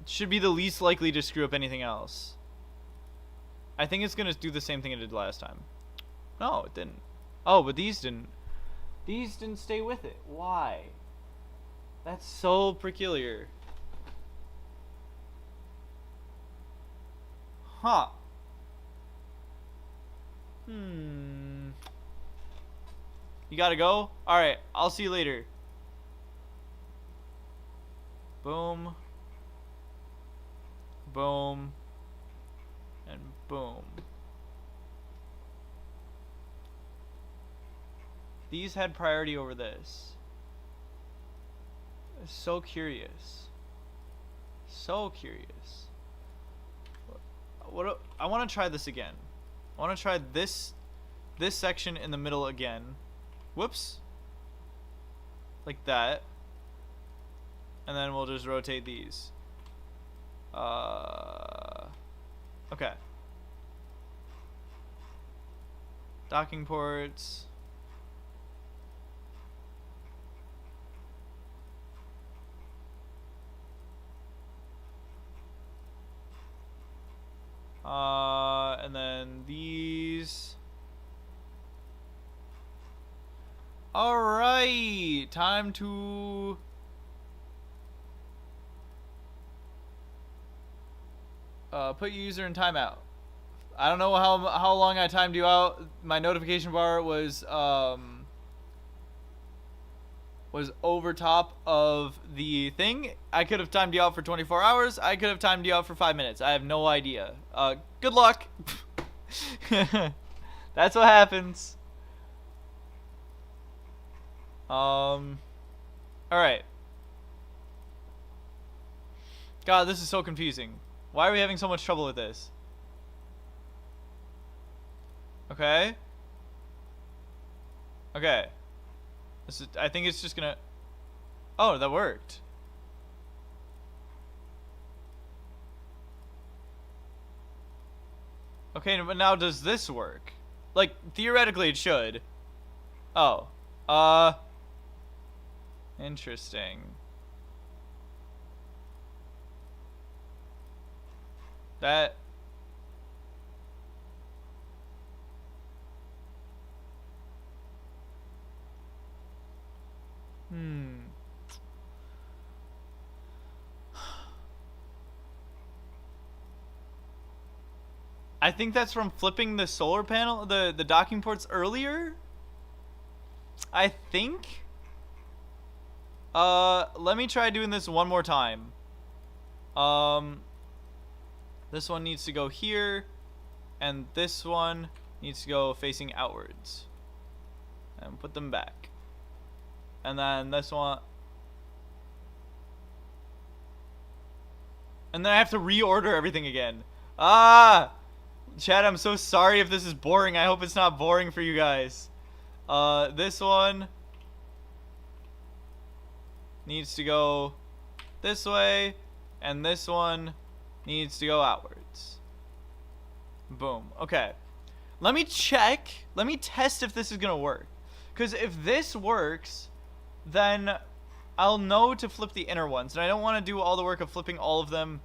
should be the least likely to screw up anything else. I think it's gonna do the same thing it did last time. No, it didn't. Oh, but these didn't. These didn't stay with it. Why? That's so peculiar. Huh. You gotta go? Alright, I'll see you later. Boom. Boom. And boom. These had priority over this. So curious. So curious. I want to try this again. I want to try this section in the middle again. Whoops. Like that. And then we'll just rotate these. Okay. Docking ports. And then these. Alright, time to put user in timeout. I don't know how long I timed you out. My notification bar was over top of the thing. I could have timed you out for 24 hours. I could have timed you out for 5 minutes. I have no idea. Good luck. That's what happens. Alright. God, this is so confusing. Why are we having so much trouble with this? Okay. Okay. This is, I think it's just gonna... Oh, that worked. Okay, but now does this work? Like, theoretically it should. Oh. Interesting. That... I think that's from flipping the solar panel, the docking ports earlier. I think. Let me try doing this one more time. This one needs to go here, and this one needs to go facing outwards. And put them back. And then this one. And then I have to reorder everything again. Ah! Chad, I'm so sorry if this is boring. I hope it's not boring for you guys. This one needs to go this way, and this one needs to go outwards. Boom. Okay. Let me check. Let me test if this is going to work. Because if this works, then I'll know to flip the inner ones. And I don't want to do all the work of flipping all of them.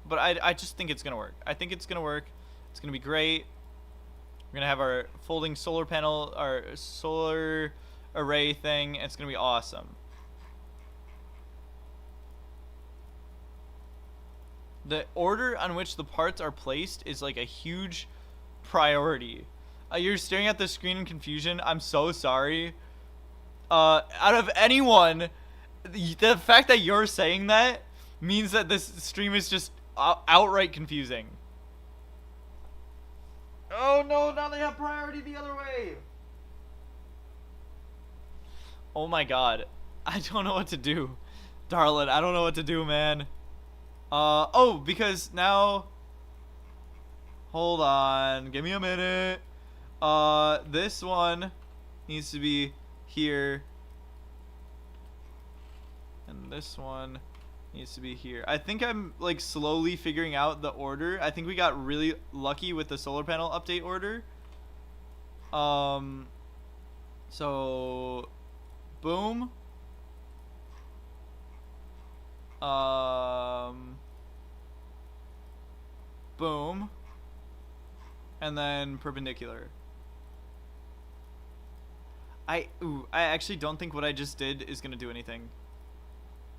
But I just think it's going to work. I think it's going to work. It's going to be great. We're going to have our folding solar panel, our solar array thing. It's going to be awesome. The order on which the parts are placed is like a huge priority. You're staring at the screen in confusion. I'm so sorry. Out of anyone, the fact that you're saying that means that this stream is just outright confusing. Oh no, now they have priority the other way. Oh my god. I don't know what to do. Darling, I don't know what to do, man. Oh, because now... Hold on. Give me a minute. This one needs to be here. And this one needs to be here. I think I'm, like, slowly figuring out the order. I think we got really lucky with the solar panel update order. So... Boom. Boom. And then perpendicular. I actually don't think what I just did is gonna do anything.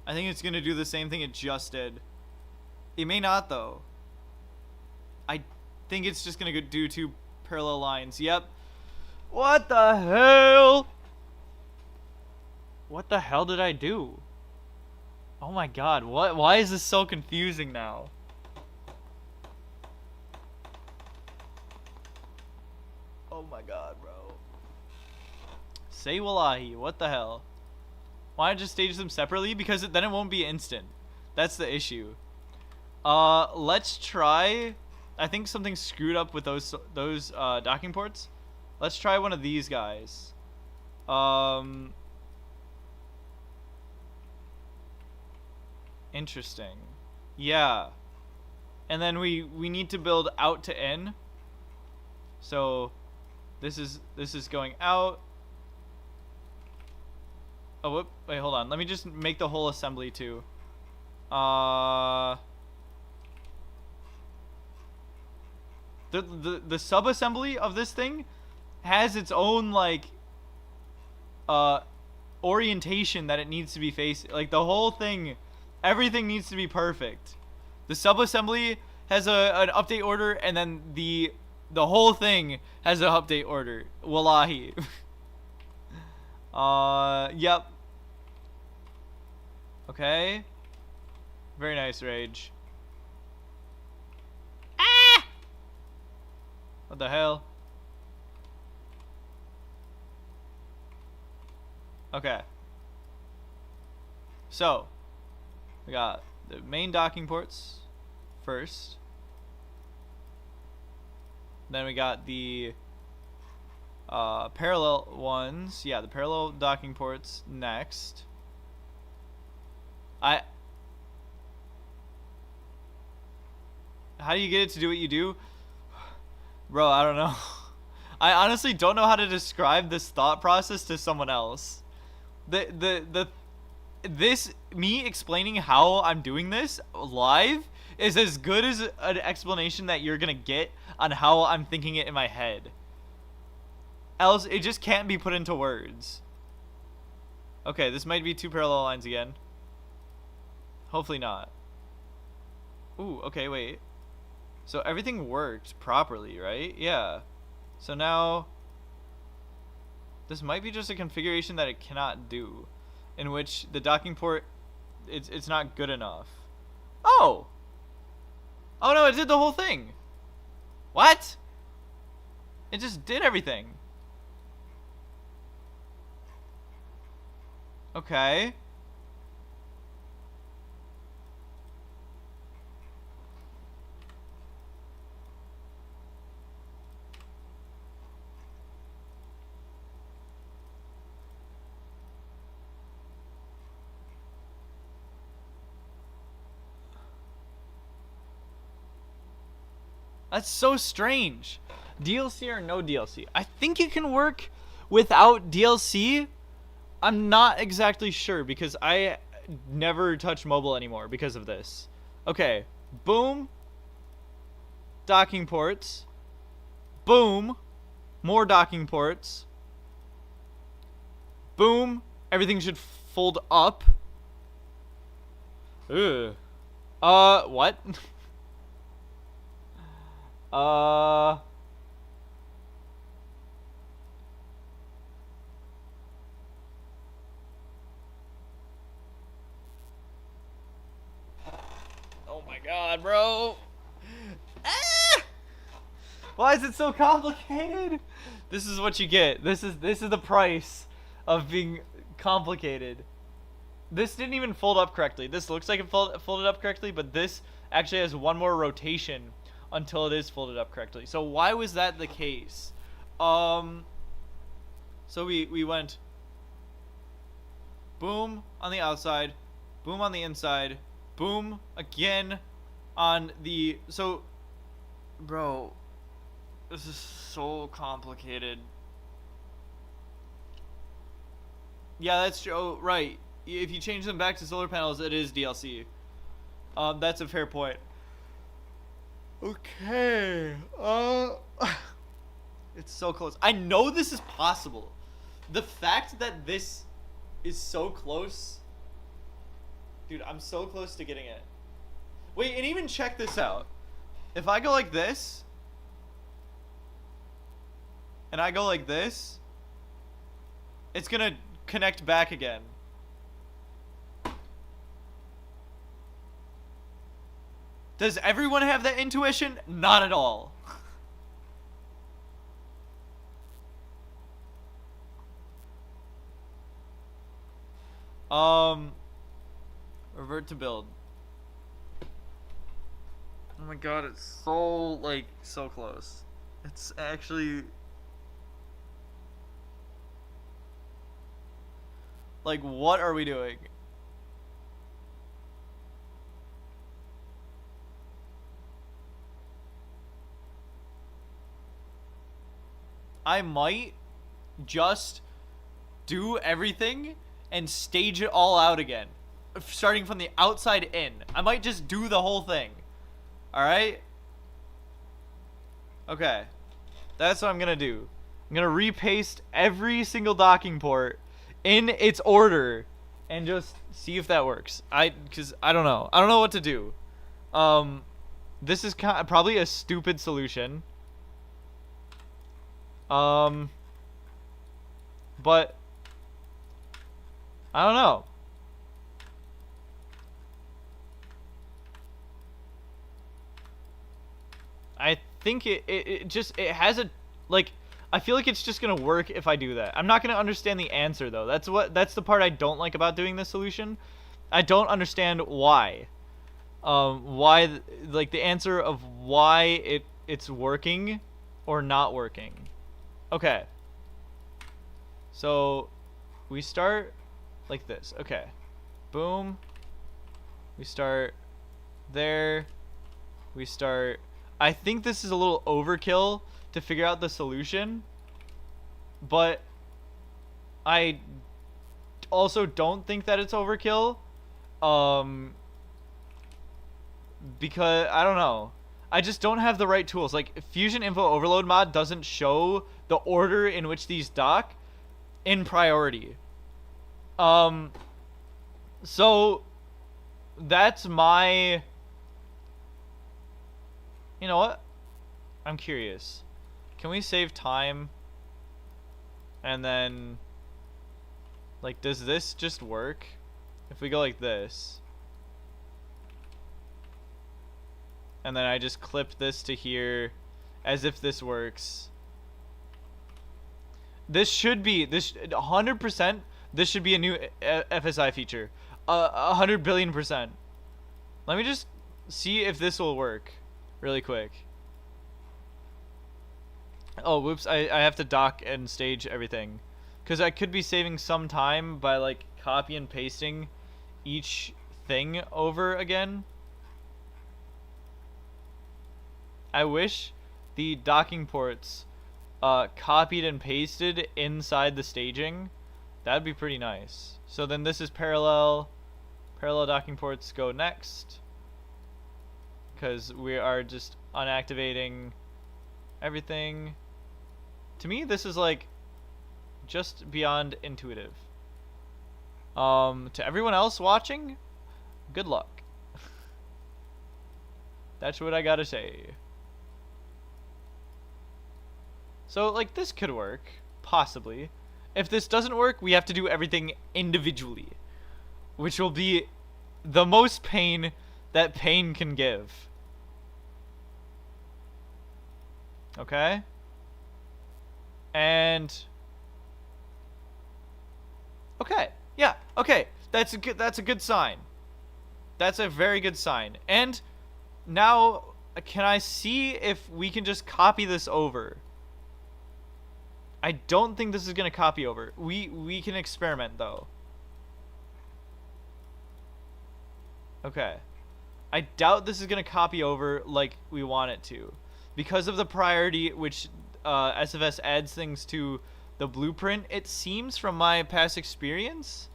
I think it's gonna do the same thing it just did. It may not though. I think it's just gonna do two parallel lines. Yep. What the hell? What the hell did I do? Oh my god, what? Why is this so confusing now? Oh my god, bro. Say wallahi, what the hell? Why not just stage them separately? Because then it won't be instant. That's the issue. Let's try. I think something screwed up with those docking ports. Let's try one of these guys. Interesting. Yeah. And then we need to build out to in. So this is going out. Oh, whoop. Wait, hold on. Let me just make the whole assembly too. The sub-assembly of this thing has its own, like, orientation that it needs to be facing. Like, the whole thing, everything needs to be perfect. The sub-assembly has an update order, and then the whole thing has an update order. Wallahi. Yep. Okay. Very nice, Rage. Ah! What the hell? Okay. So, we got the main docking ports first. Then we got the parallel ones. Yeah, the parallel docking ports next. How do you get it to do what you do? Bro, I don't know. I honestly don't know how to describe this thought process to someone else. This me explaining how I'm doing this live is as good as an explanation that you're gonna get on how I'm thinking it in my head. Else, it just can't be put into words. Okay, this might be two parallel lines again. Hopefully not. Ooh, okay, wait. So everything worked properly, right? Yeah. So now, this might be just a configuration that it cannot do, in which the docking port, it's not good enough. Oh! Oh no, it did the whole thing! What? It just did everything. Okay. That's so strange. DLC or no DLC? I think it can work without DLC. I'm not exactly sure because I never touch mobile anymore because of this. Okay, boom. Docking ports. Boom. More docking ports. Boom. Everything should fold up. Ugh. What? Oh my god, bro. Ah! Why is it so complicated? This is what you get. This is the price of being complicated. This didn't even fold up correctly. This looks like it folded up correctly, but this actually has one more rotation until it is folded up correctly. So why was that the case? So we went boom on the outside, boom on the inside, boom again on the, so bro, this is so complicated. Yeah, that's true. Oh, right. If you change them back to solar panels, it is DLC. That's a fair point. Okay. It's so close. I know this is possible. The fact that this is so close. Dude, I'm so close to getting it. Wait, and even check this out. If I go like this, and I go like this, it's gonna connect back again. Does everyone have that intuition? Not at all. Revert to build. Oh my god, it's so, like, so close. It's actually... Like, what are we doing? I might just do everything and stage it all out again. Starting from the outside in. I might just do the whole thing. Alright? Okay. That's what I'm gonna do. I'm gonna repaste every single docking port in its order and just see if that works. Cause I don't know. I don't know what to do. This is probably a stupid solution. But I don't know. I think it has a, like, I feel like it's just gonna work if I do that. I'm not gonna understand the answer though. That's the part I don't like about doing this solution. I don't understand why. Like the answer of why it's working or not working. Okay. So we start like this. Okay. Boom. We start there. We start. I think this is a little overkill to figure out the solution, but I also don't think that it's overkill, because I don't know. I just don't have the right tools. Like, Fusion Info Overload mod doesn't show the order in which these dock in priority. So that's my... You know what? I'm curious. Can we save time? And then... Like, does this just work? If we go like this. And then I just clip this to here. As if this works. This should be... 100%. This should be a new FSI feature. 100 billion%. Let me just see if this will work. Really quick. Oh, whoops. I have to dock and stage everything. Because I could be saving some time by, like, copy and pasting each thing over again. I wish the docking ports copied and pasted inside the staging. That'd be pretty nice. So then this is parallel. Parallel docking ports go next. Because we are just unactivating everything. To me, this is like just beyond intuitive. To everyone else watching, good luck. That's what I gotta say. So, like, this could work, possibly. If this doesn't work, we have to do everything individually, which will be the most pain that pain can give. Okay? And okay. Yeah, okay. That's a good sign. That's a very good sign. And now can I see if we can just copy this over? I don't think this is going to copy over. We can experiment though. Okay. I doubt this is going to copy over like we want it to. Because of the priority which SFS adds things to the blueprint, it seems from my past experience,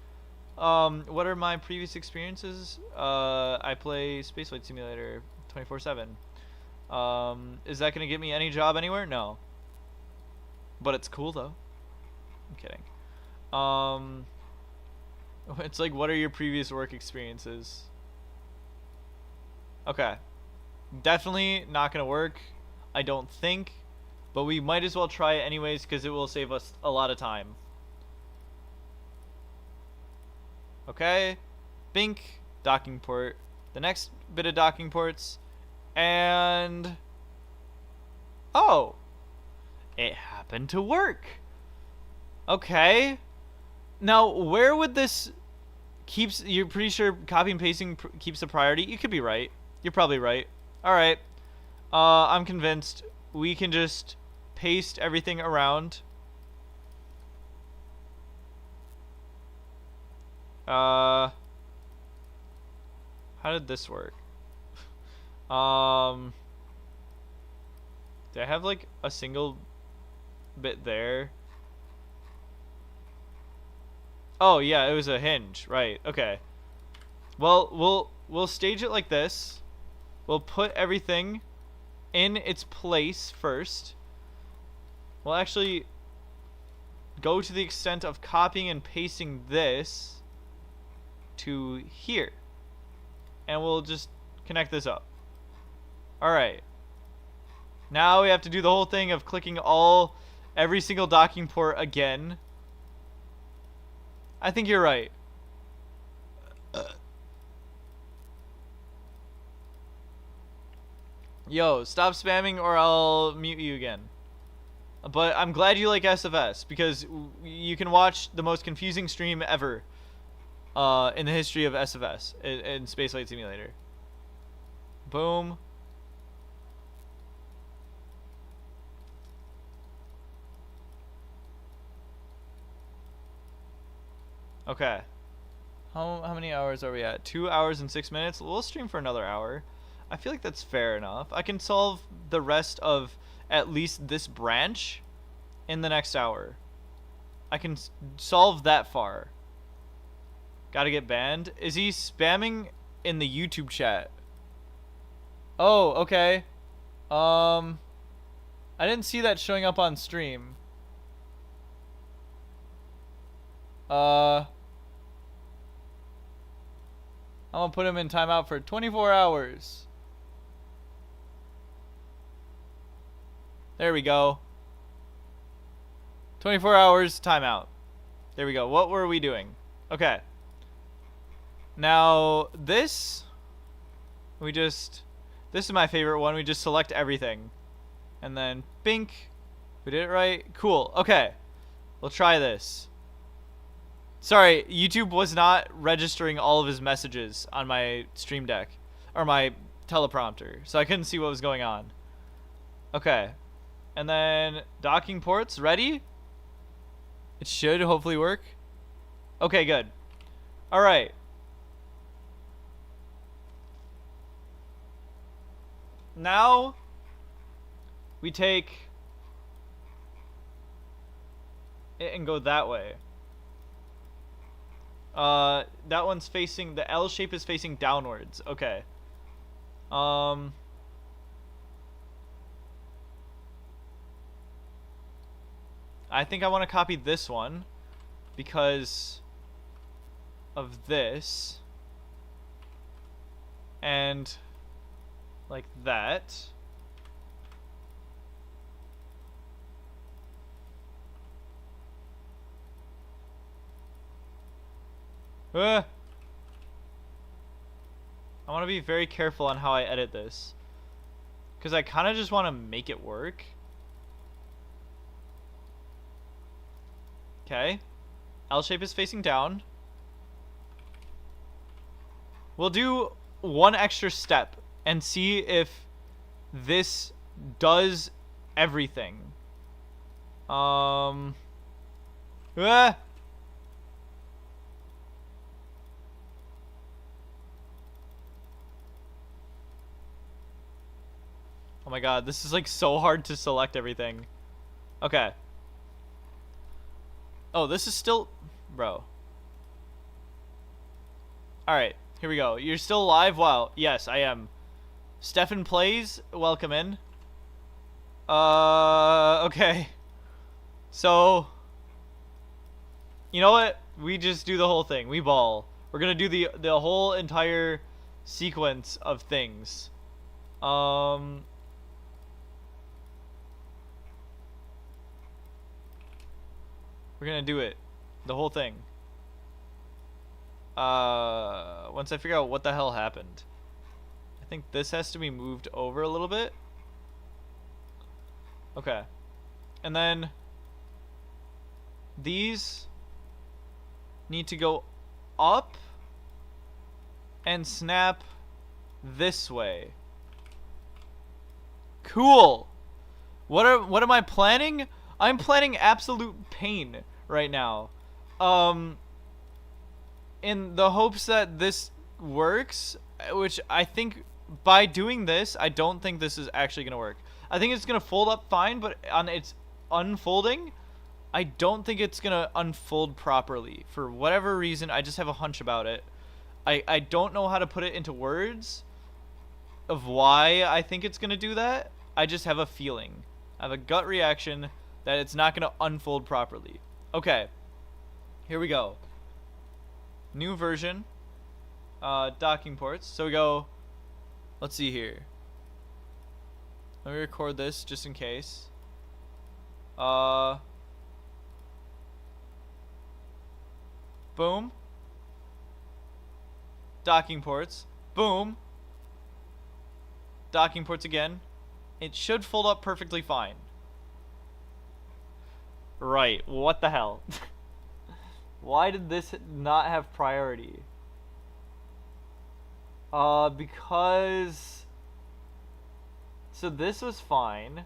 What are my previous experiences? I play Spaceflight Simulator 24/7. Is that gonna get me any job anywhere? No. But it's cool though. I'm kidding. It's like, what are your previous work experiences? Okay. Definitely not gonna work, I don't think. But we might as well try it anyways because it will save us a lot of time. Okay. Bink. Docking port. The next bit of docking ports. And... oh! It happened to work. Okay. Now, where would this... keeps... you're pretty sure copy and pasting keeps the priority? You could be right. You're probably right. Alright. I'm convinced we can just paste everything around. How did this work? Did I have like a single bit there? Oh yeah, it was a hinge, right? Okay. Well, we'll stage it like this. We'll put everything in its place first. We'll actually go to the extent of copying and pasting this to here. And we'll just connect this up. Alright. Now we have to do the whole thing of clicking every single docking port again. I think you're right. Yo, stop spamming or I'll mute you again. But I'm glad you like SFS because you can watch the most confusing stream ever in the history of SFS in Spaceflight Simulator. Boom. Okay. How many hours are we at? 2 hours and 6 minutes? We'll stream for another hour. I feel like that's fair enough. I can solve the rest of at least this branch in the next hour. I can solve that far. Gotta get banned. Is he spamming in the YouTube chat? Oh, okay. I didn't see that showing up on stream. I'm gonna put him in timeout for 24 hours. There we go. 24 hours timeout. There we go. What were we doing? Okay. Now, this is my favorite one. We just select everything. And then, bink. We did it right. Cool. Okay. We'll try this. Sorry, YouTube was not registering all of his messages on my stream deck. Or my teleprompter. So I couldn't see what was going on. Okay. And then, docking ports. Ready? It should hopefully work. Okay, good. Alright. Now, we take it and go that way. That one's facing, the L shape is facing downwards. Okay. I think I want to copy this one because of this. And like that. I want to be very careful on how I edit this, because I kind of just want to make it work. Okay. L shape is facing down. We'll do one extra step and see if this does everything. Oh my god, this is like so hard to select everything. Okay. Oh, this is still... Bro. Alright, here we go. You're still alive? Wow. Yes, I am. Stefan plays. Welcome in. Okay. So, you know what? We just do the whole thing. We ball. We're gonna do the whole entire sequence of things. We're gonna do it. The whole thing. Once I figure out what the hell happened. I think this has to be moved over a little bit. Okay. And then these need to go up and snap this way. Cool. What am I planning? I'm planning absolute pain right now. In the hopes that this works, which I think by doing this, I don't think this is actually going to work. I think it's going to fold up fine, but on its unfolding, I don't think it's going to unfold properly. For whatever reason, I just have a hunch about it. I don't know how to put it into words of why I think it's going to do that. I just have a feeling. I have a gut reaction that it's not going to unfold properly. Okay. Here we go. New version. Docking ports. So we go, let's see here. Let me record this just in case. Boom. Docking ports. Boom. Docking ports again. It should fold up perfectly fine. Right. What the hell? Why did this not have priority? Because... So this was fine.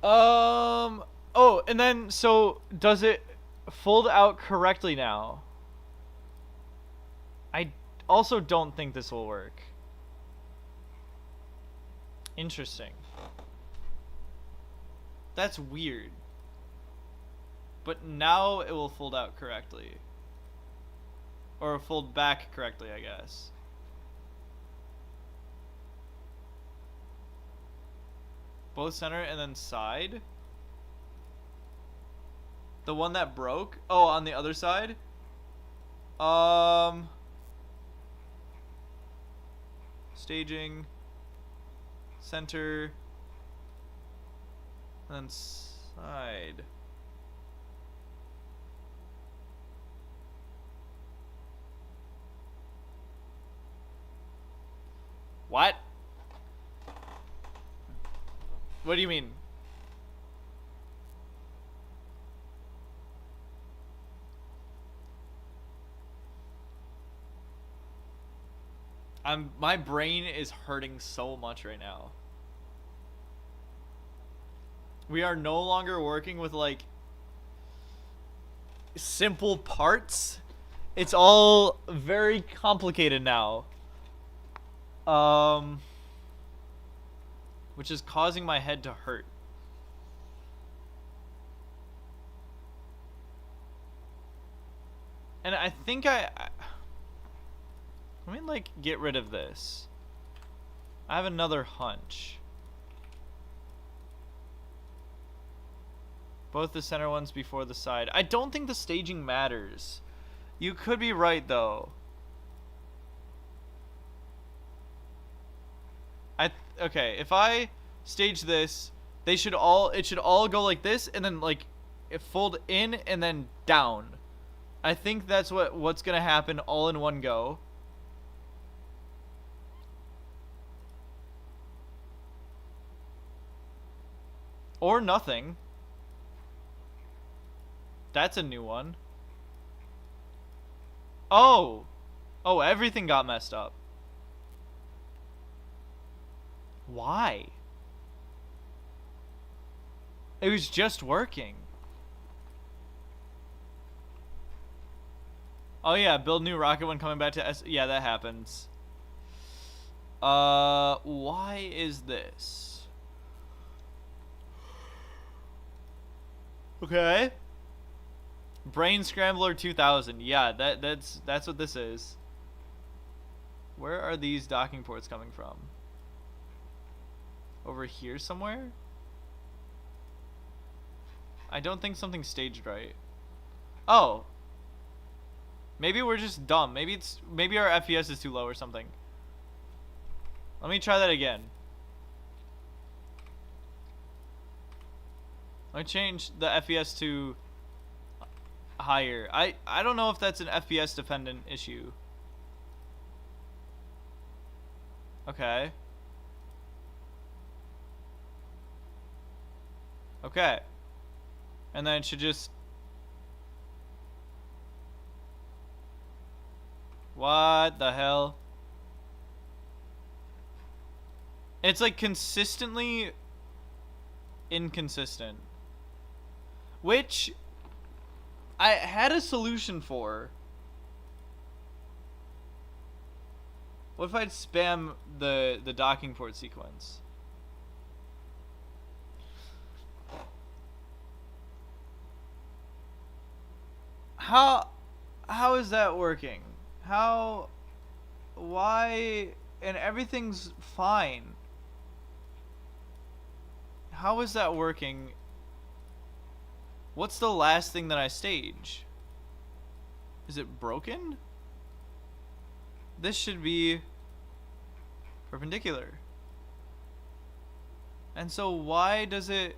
Oh, and then, so, does it fold out correctly now? I also don't think this will work. Interesting. That's weird. But now it will fold out correctly. Or fold back correctly, I guess. Both center and then side. The one that broke? Oh, on the other side? Staging. Center. And then side. What? What do you mean? My brain is hurting so much right now. We are no longer working with like simple parts. It's all very complicated now. Which is causing my head to hurt. And I think let me like get rid of this. I have another hunch. Both the center ones before the side. I don't think the staging matters. You could be right though. Okay, if I stage this, it should all go like this and then like it fold in and then down. I think that's what's gonna happen all in one go. Or nothing. That's a new one. Oh, everything got messed up. Why? It was just working. Oh yeah, build new rocket when coming back to S. Yeah, that happens. Why is this? Okay. Brain Scrambler 2000. Yeah, that's what this is. Where are these docking ports coming from? Over here somewhere? I don't think something's staged right. Oh. Maybe we're just dumb. Maybe our FPS is too low or something. Let me try that again. Let me change the FPS to higher. I don't know if that's an FPS dependent issue. Okay. Okay. And then it should just... What the hell? It's like consistently inconsistent. Which I had a solution for. What if I'd spam the docking port sequence? How is that working? Why, and everything's fine. How is that working? What's the last thing that I stage? Is it broken? This should be perpendicular. And so why does it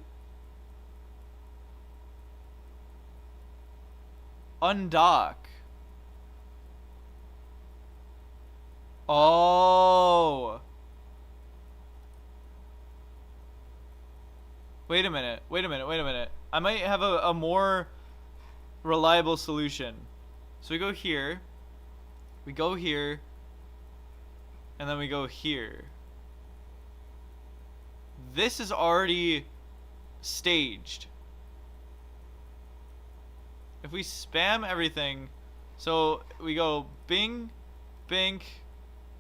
undock? Oh. Wait a minute. I might have a more reliable solution. So we go here. We go here. And then we go here. This is already staged. If we spam everything, so we go bing, bink,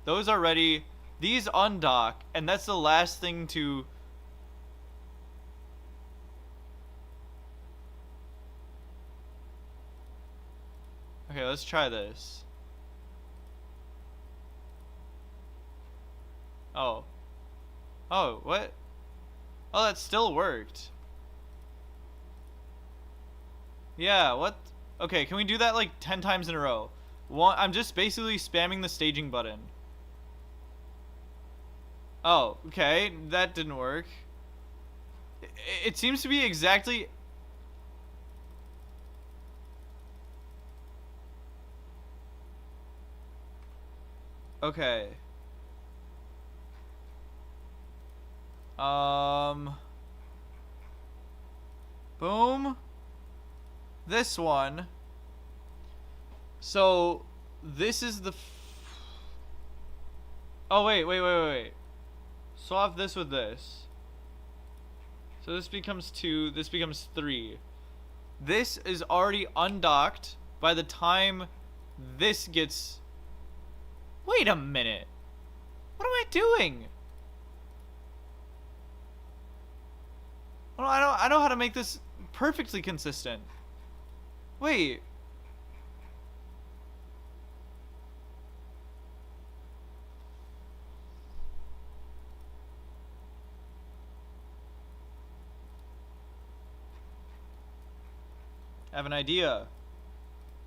those are ready. These undock, and that's the last thing to... Okay, let's try this. Oh. Oh, what? Oh, that still worked. Yeah, what? Okay, can we do that like 10 times in a row? I'm just basically spamming the staging button. Oh, okay, that didn't work. It seems to be exactly... Okay. Boom. This one. So, this is the... Oh, wait. Swap this with this. So this becomes 2, this becomes 3. This is already undocked by the time this gets... Wait a minute. What am I doing? Well, I know how to make this perfectly consistent. Wait. I have an idea.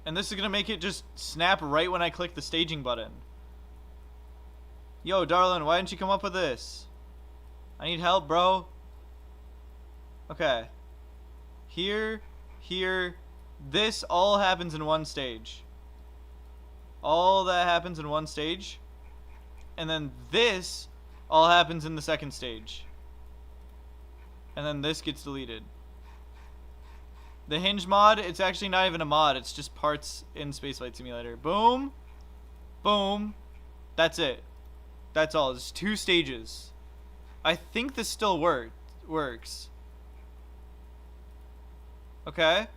And this is gonna make it just snap right when I click the staging button. Yo, darling, why didn't you come up with this? I need help, bro. Okay. Here. This all happens in one stage. All that happens in one stage. And then this all happens in the second stage. And then this gets deleted. The hinge mod, it's actually not even a mod. It's just parts in Spaceflight Simulator. Boom. Boom. That's it. That's all. It's 2 stages. I think this still works. Okay.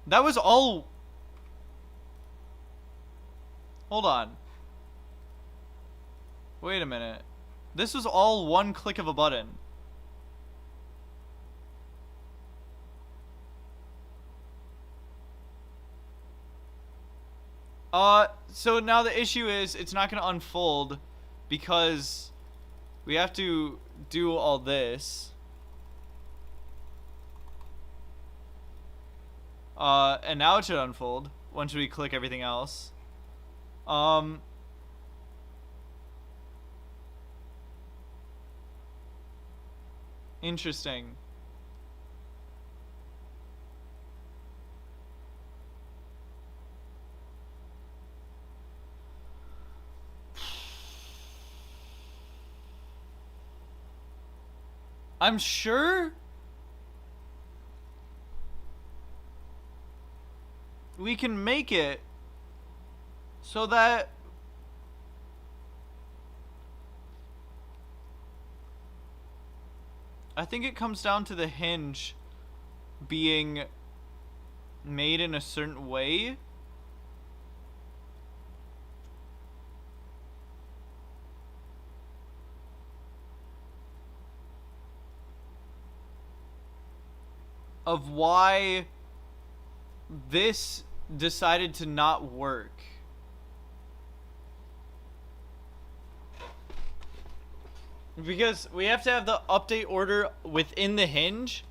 That was all... Hold on. Wait a minute. This was all one click of a button. So now the issue is it's not gonna unfold because we have to do all this. And now it should unfold once we click everything else. Interesting. I'm sure we can make it so that I think it comes down to the hinge being made in a certain way. Of why this decided to not work. Because we have to have the update order within the hinge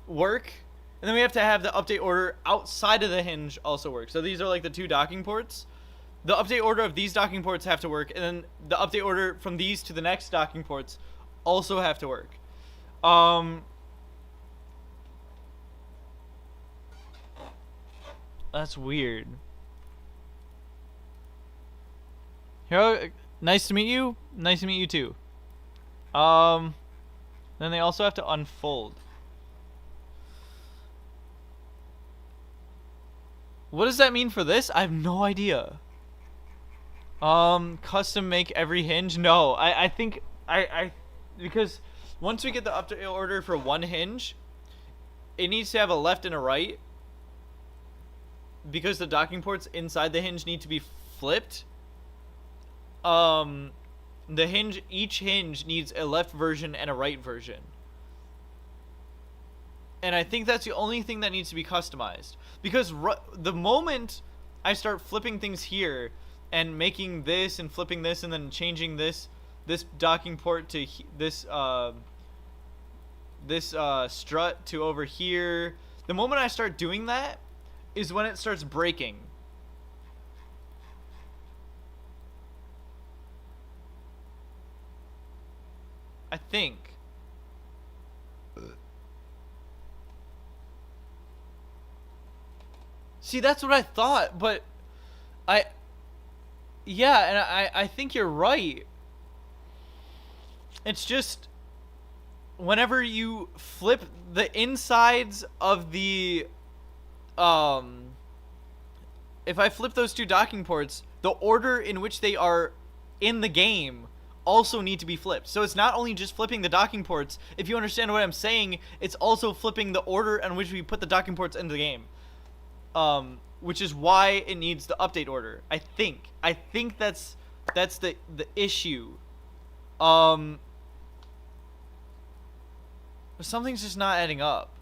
work, and then we have to have the update order outside of the hinge also work. So these are like the two docking ports. The update order of these docking ports have to work, and then the update order from these to the next docking ports also have to work. That's weird. Hero, nice to meet you. Nice to meet you too. Then they also have to unfold. What does that mean for this? I have no idea. Custom make every hinge? No, I think because once we get the update order for one hinge, it needs to have a left and a right. Because the docking ports inside the hinge need to be flipped. Each hinge needs a left version and a right version. And I think that's the only thing that needs to be customized. Because the moment I start flipping things here and making this and flipping this and then changing this docking port to this strut to over here, the moment I start doing that is when it starts breaking. I think. See, that's what I thought, but yeah, and I think you're right. It's just whenever you flip the insides of the if I flip those two docking ports, the order in which they are in the game also need to be flipped. So it's not only just flipping the docking ports. If you understand what I'm saying, it's also flipping the order in which we put the docking ports into the game. Which is why it needs the update order. I think that's the issue. Something's just not adding up.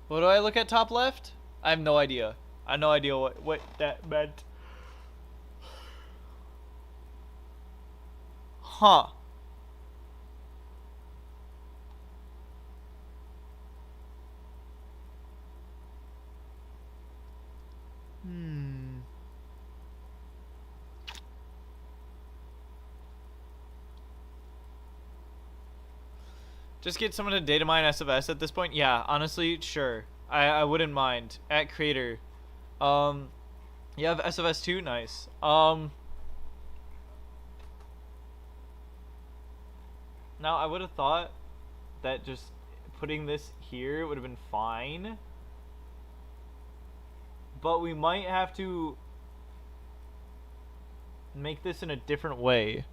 What do I look at top left? I have no idea. I have no idea what that meant. Huh. Just get someone to data mine SFS at this point? Yeah, honestly, sure. I wouldn't mind. At creator. You have SFS too? Nice. Now I would have thought that just putting this here would have been fine. But we might have to make this in a different way.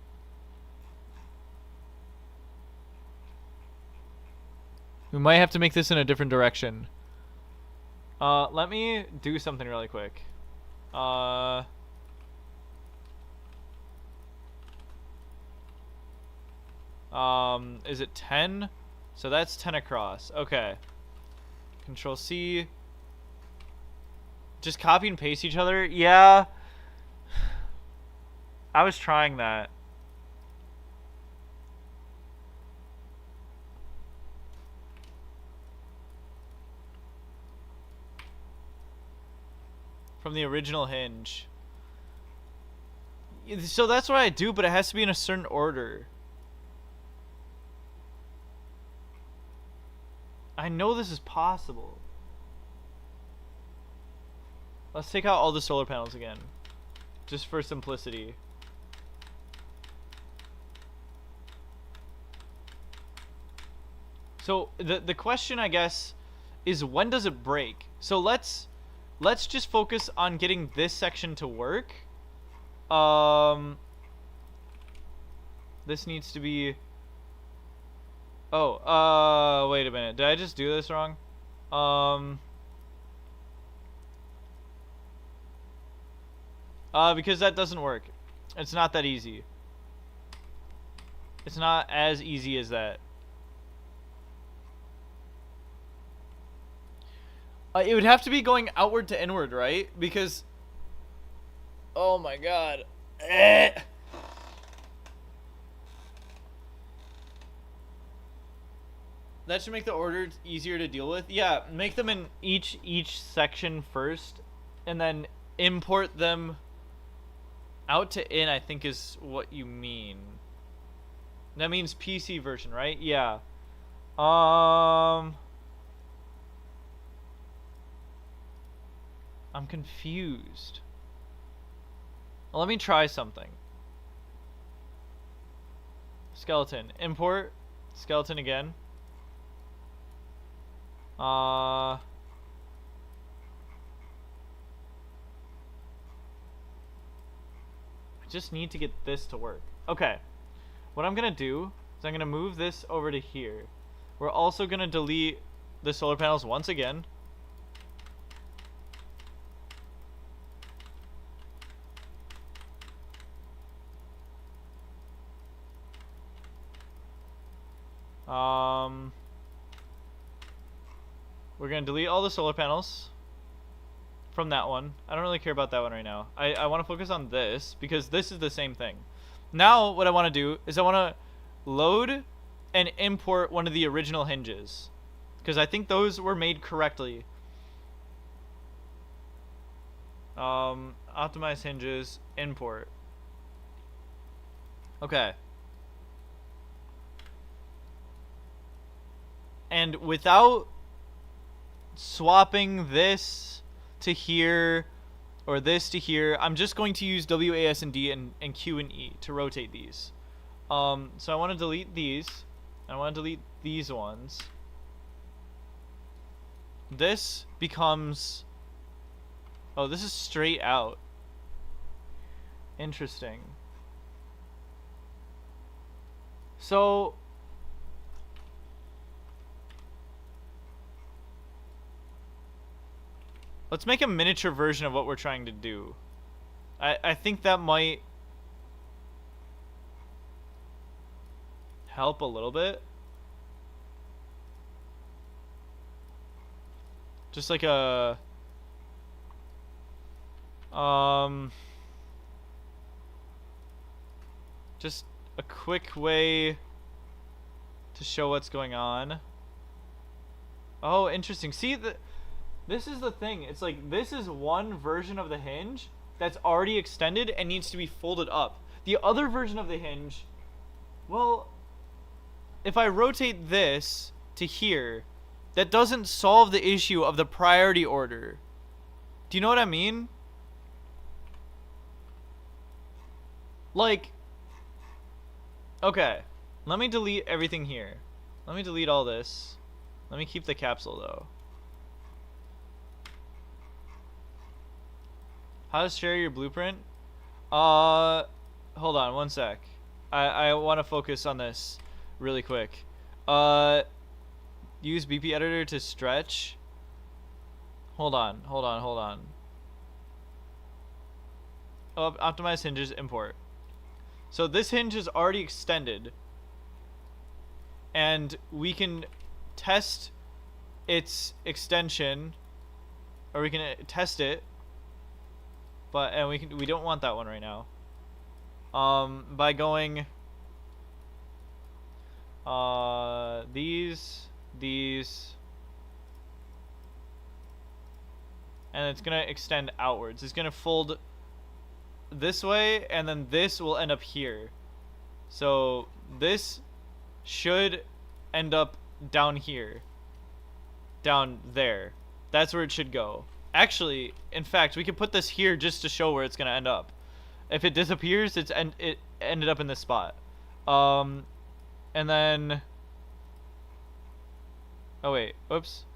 We might have to make this in a different direction. Let me do something really quick. Is it 10? So that's 10 across. Okay. Control C. Just copy and paste each other? Yeah. I was trying that. From the original Hinge. So that's what I do, but it has to be in a certain order. I know this is possible. Let's take out all the solar panels again. Just for simplicity. So the question, I guess, is when does it break? So let's just focus on getting this section to work. This needs to be... Oh, wait a minute. Did I just do this wrong? Because that doesn't work. It's not that easy. It's not as easy as that. It would have to be going outward to inward, right? Because... Oh my god. That should make the order easier to deal with. Yeah, make them in each section first, and then import them out to in, I think is what you mean. That means PC version, right? Yeah. I'm confused. Well, let me try something. Skeleton. Import. Skeleton again. I just need to get this to work. Okay. What I'm gonna do is I'm gonna move this over to here. We're also gonna delete the solar panels once again. We're gonna delete all the solar panels from that one. I don't really care about that one right now. I want to focus on this because this is the same thing. Now what I want to do is I want to load and import one of the original hinges because I think those were made correctly. Optimize hinges, import. Okay. And without swapping this to here or this to here, I'm just going to use WASD and Q and E to rotate these. So I want to delete these. I want to delete these ones. This becomes... Oh, this is straight out. Interesting. So... let's make a miniature version of what we're trying to do. I think that might help a little bit. Just like a just a quick way to show what's going on. Oh, interesting. See, this is the thing. It's like this is one version of the hinge that's already extended and needs to be folded up. The other version of the hinge, well, if I rotate this to here, that doesn't solve the issue of the priority order. Do you know what I mean? Like, okay, let me delete everything here. Let me delete all this. Let me keep the capsule though. How to share your blueprint? Hold on one sec. I want to focus on this really quick. Use BP editor to stretch. Hold on. Oh, optimize hinges, import. So this hinge is already extended. and we can test its extension, or we can test it, and we don't want that one right now. By going these, and it's gonna extend outwards. It's gonna fold this way, and then this will end up here. So this should end up down here, down there. That's where it should go. Actually, in fact, we could put this here just to show where it's gonna end up. If it disappears, it ended up in this spot. And then, oh wait, oops.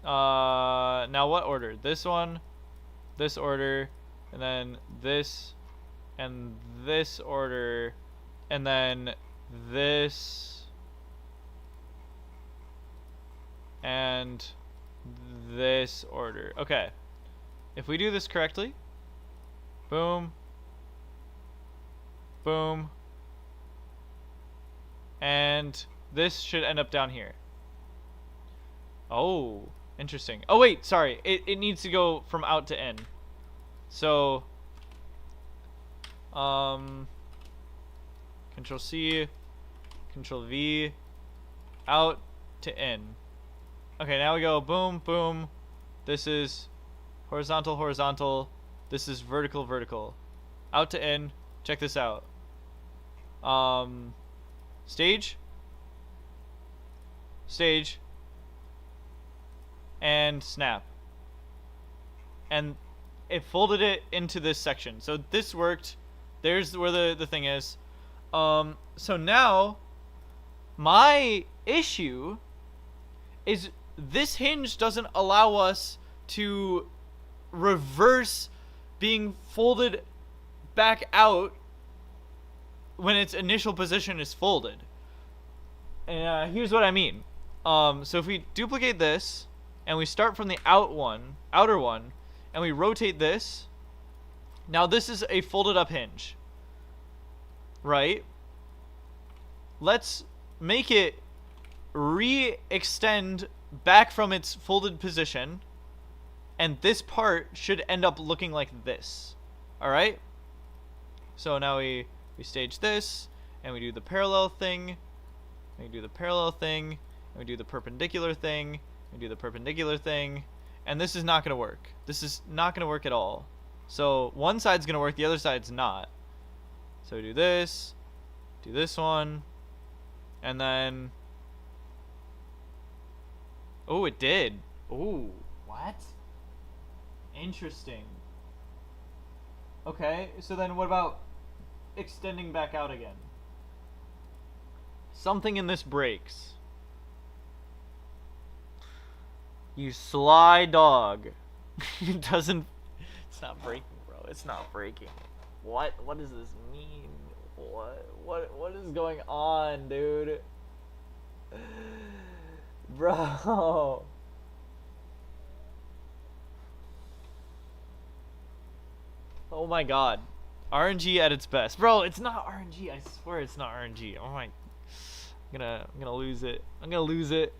Now what order? This one, this order, and then this, and this order, and then this, and this order. Okay. If we do this correctly, boom, boom, and this should end up down here. Oh, interesting. Oh wait, sorry. It needs to go from out to in. So, Control C, Control V, out to in. Okay, now we go boom, boom. This is horizontal, horizontal. This is vertical, vertical. Out to in. Check this out. Stage. Stage. And snap. And it folded it into this section. So this worked. There's where the thing is. So now my issue is this hinge doesn't allow us to reverse being folded back out when its initial position is folded. And here's what I mean. So if we duplicate this and we start from the outer one, and we rotate this, now this is a folded up hinge, right? Let's make it re-extend back from its folded position, and this part should end up looking like this. All right, so now we stage this, and we do the parallel thing, and we do the parallel thing, and we do the perpendicular thing, and we do the perpendicular thing, and this is not going to work. This is not going to work at all. So one side's going to work, the other side's not. So we do this one, and then, oh, it did. Oh, what? Interesting. Okay, so then what about extending back out again? Something in this breaks. You sly dog. It doesn't... It's not breaking, bro. It's not breaking. What does this mean? What is going on, dude? Bro. Oh my god. RNG at its best. Bro, it's not RNG. I swear it's not RNG. Oh my... I'm gonna lose it. I'm gonna lose it.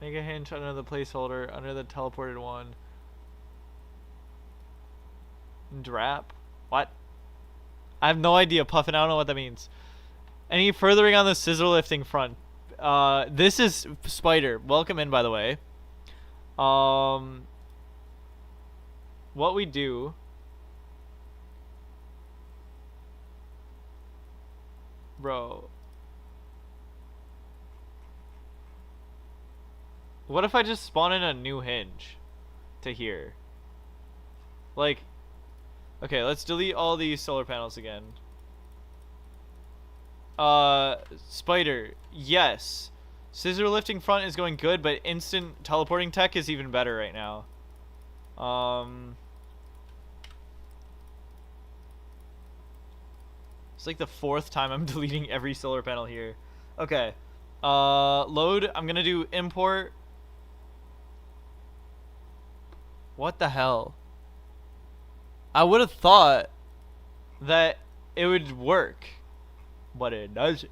Make a hinge under the placeholder, under the teleported one. Drap? What? I have no idea, Puffin. I don't know what that means. Any furthering on the scissor lifting front? This is Spider. Welcome in, by the way. What we do... Bro... What if I just spawn in a new hinge to here? Like, okay, let's delete all these solar panels again. Spider, yes. Scissor lifting front is going good, but instant teleporting tech is even better right now. It's like the 4th time I'm deleting every solar panel here. Okay. Load, I'm gonna do import What the hell? I would have thought that it would work, but it doesn't.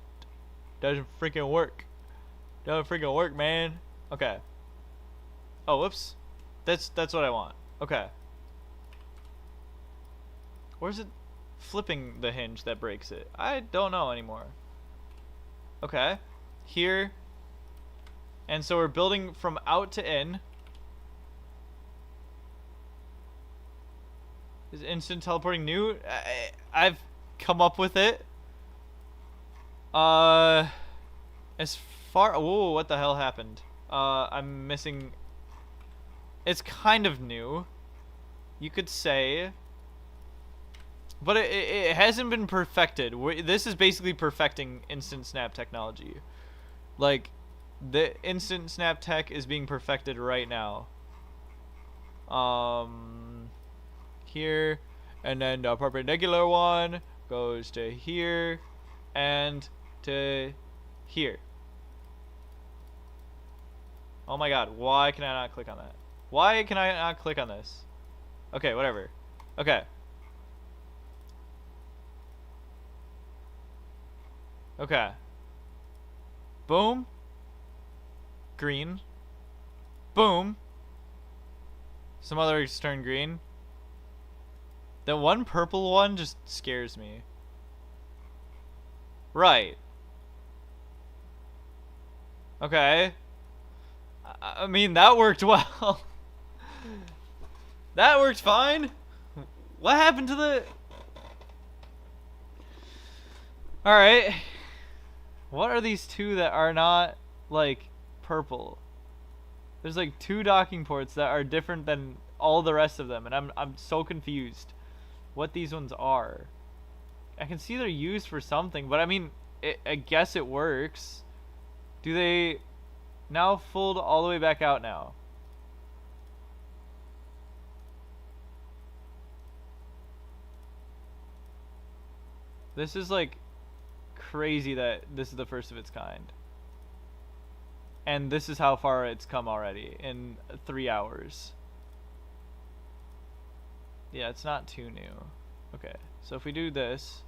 Doesn't freaking work. Doesn't freaking work, man. Okay. Oh, whoops. That's what I want. Okay. Where's it flipping the hinge that breaks it? I don't know anymore. Okay. Here. And so we're building from out to in. Is instant teleporting new? I've come up with it. As far... Whoa, what the hell happened? I'm missing... It's kind of new, you could say. But it hasn't been perfected. This is basically perfecting instant snap technology. Like, the instant snap tech is being perfected right now. Here, and then the perpendicular one goes to here and to here. Oh my god, why can I not click on that? Why can I not click on this? Okay, whatever. Okay. Okay. Boom. Green. Boom. Some others turn green. That one purple one just scares me. Right. Okay. I mean, that worked well. That worked fine. What happened to the... Alright. What are these two that are not, like, purple? There's like 2 docking ports that are different than all the rest of them, and I'm so confused what these ones are. I can see they're used for something, but I mean, I guess it works. Do they now fold all the way back out now? This is like crazy that this is the first of its kind. And this is how far it's come already in 3 hours. Yeah, it's not too new. Okay, so if we do this...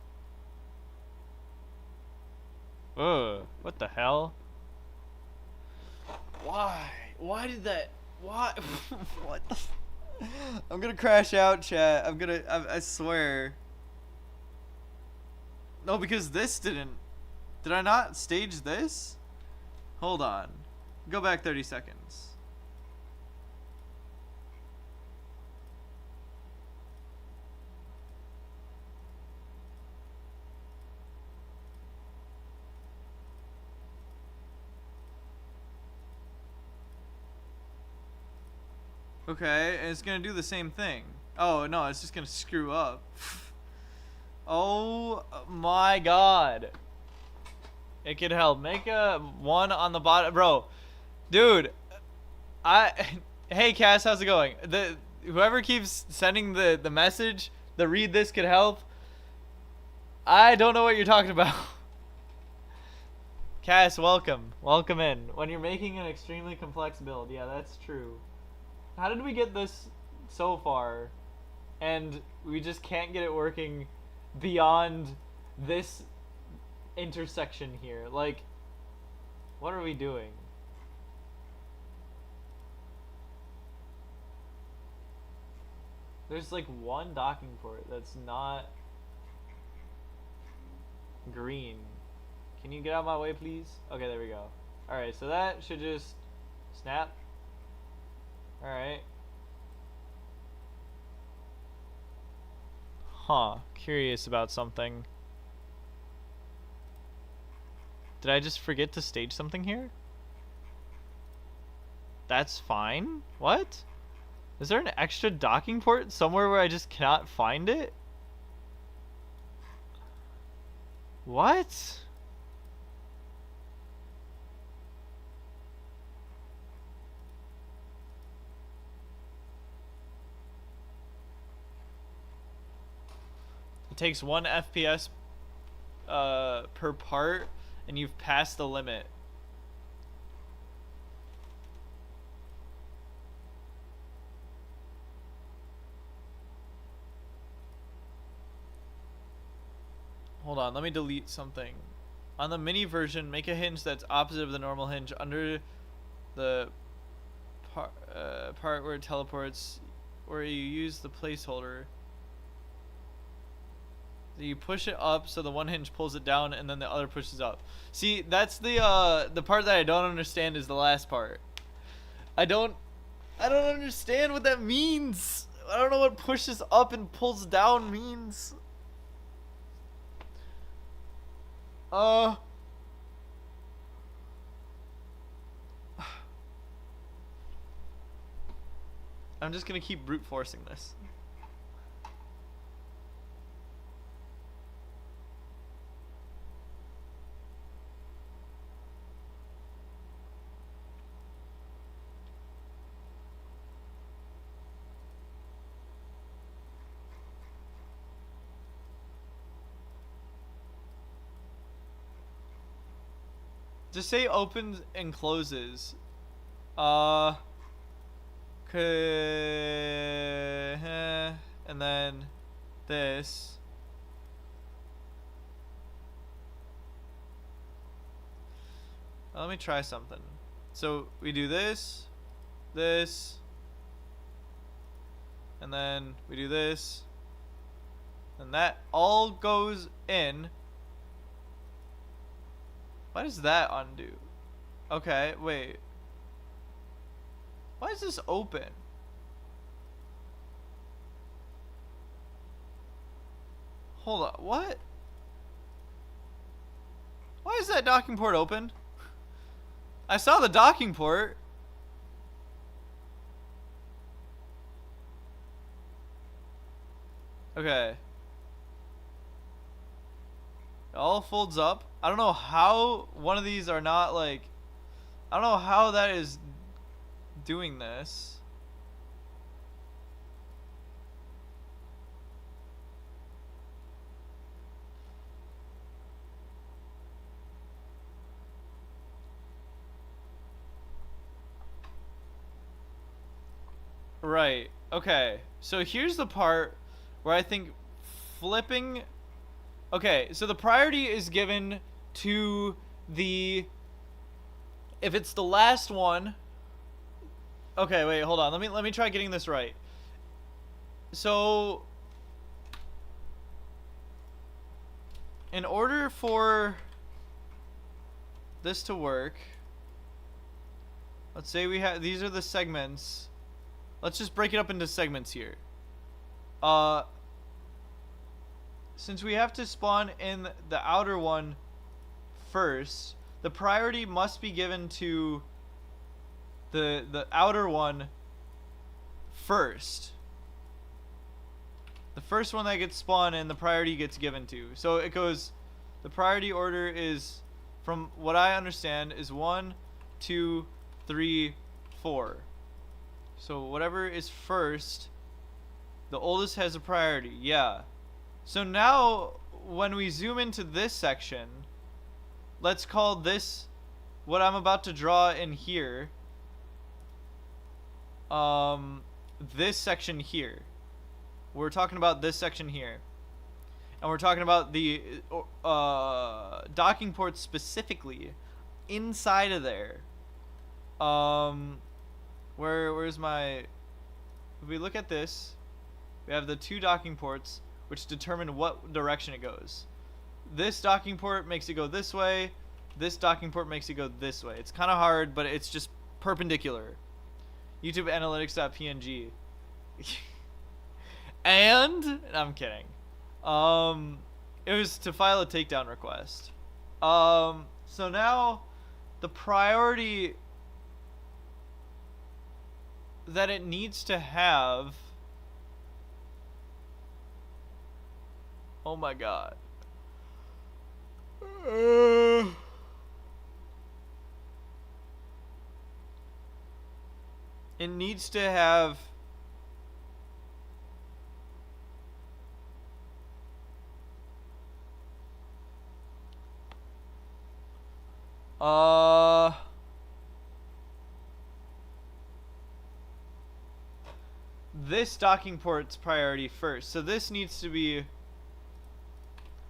Ugh, what the hell? Why? Why did that... Why? What the... I'm gonna crash out, chat. I swear. No, because this didn't... Did I not stage this? Hold on. Go back 30 seconds. Okay, and it's gonna do the same thing. Oh no, it's just gonna screw up. Oh my god. It could help. Make a one on the bottom, bro. Dude, hey Cass, how's it going? Whoever keeps sending the message, the read this could help. I don't know what you're talking about. Cass, welcome in. When you're making an extremely complex build, yeah, that's true. How did we get this so far, and we just can't get it working beyond this intersection here? Like, what are we doing? There's like one docking port that's not green. Can you get out of my way, please? Okay, there we go. Alright, so that should just snap. Alright. Huh. Curious about something. Did I just forget to stage something here? That's fine? What? Is there an extra docking port somewhere where I just cannot find it? What? It takes 1 FPS per part, and you've passed the limit. Hold on, let me delete something. On the mini version, make a hinge that's opposite of the normal hinge under the part where it teleports, where you use the placeholder. You push it up so the one hinge pulls it down and then the other pushes up. See, that's the part that I don't understand is the last part. I don't understand what that means. I don't know what pushes up and pulls down means. I'm just gonna keep brute forcing this. Just say opens and closes. And then this. Let me try something. So we do this, this, and then we do this, and that all goes in. Why does that undo? Okay, wait. Why is this open? Hold on, what? Why is that docking port open? I saw the docking port. Okay. It all folds up. I don't know how one of these are not like... I don't know how that is doing this. Right. Okay. So here's the part where I think flipping... Okay, so the priority is given to the... If it's the last one... Okay, wait, hold on. Let me try getting this right. So... In order for this to work... Let's say we have... These are the segments... Let's just break it up into segments here. Since we have to spawn in the outer one first, the priority must be given to the outer one first. The first one that gets spawned in, the priority gets given to. So it goes, the priority order is, from what I understand, is 1, 2, 3, 4. So whatever is first, the oldest has a priority. Yeah. So now when we zoom into this section, let's call this, what I'm about to draw in here, this section here. We're talking about this section here. And we're talking about the docking ports specifically inside of there. Where's my... If we look at this, we have the 2 docking ports, which determine what direction it goes. This docking port makes it go this way. This docking port makes it go this way. It's kind of hard, but it's just perpendicular. YouTube analytics.png. And I'm kidding. It was to file a takedown request. So now the priority that it needs to have... Oh my god. It needs to have... This docking port's priority first. So this needs to be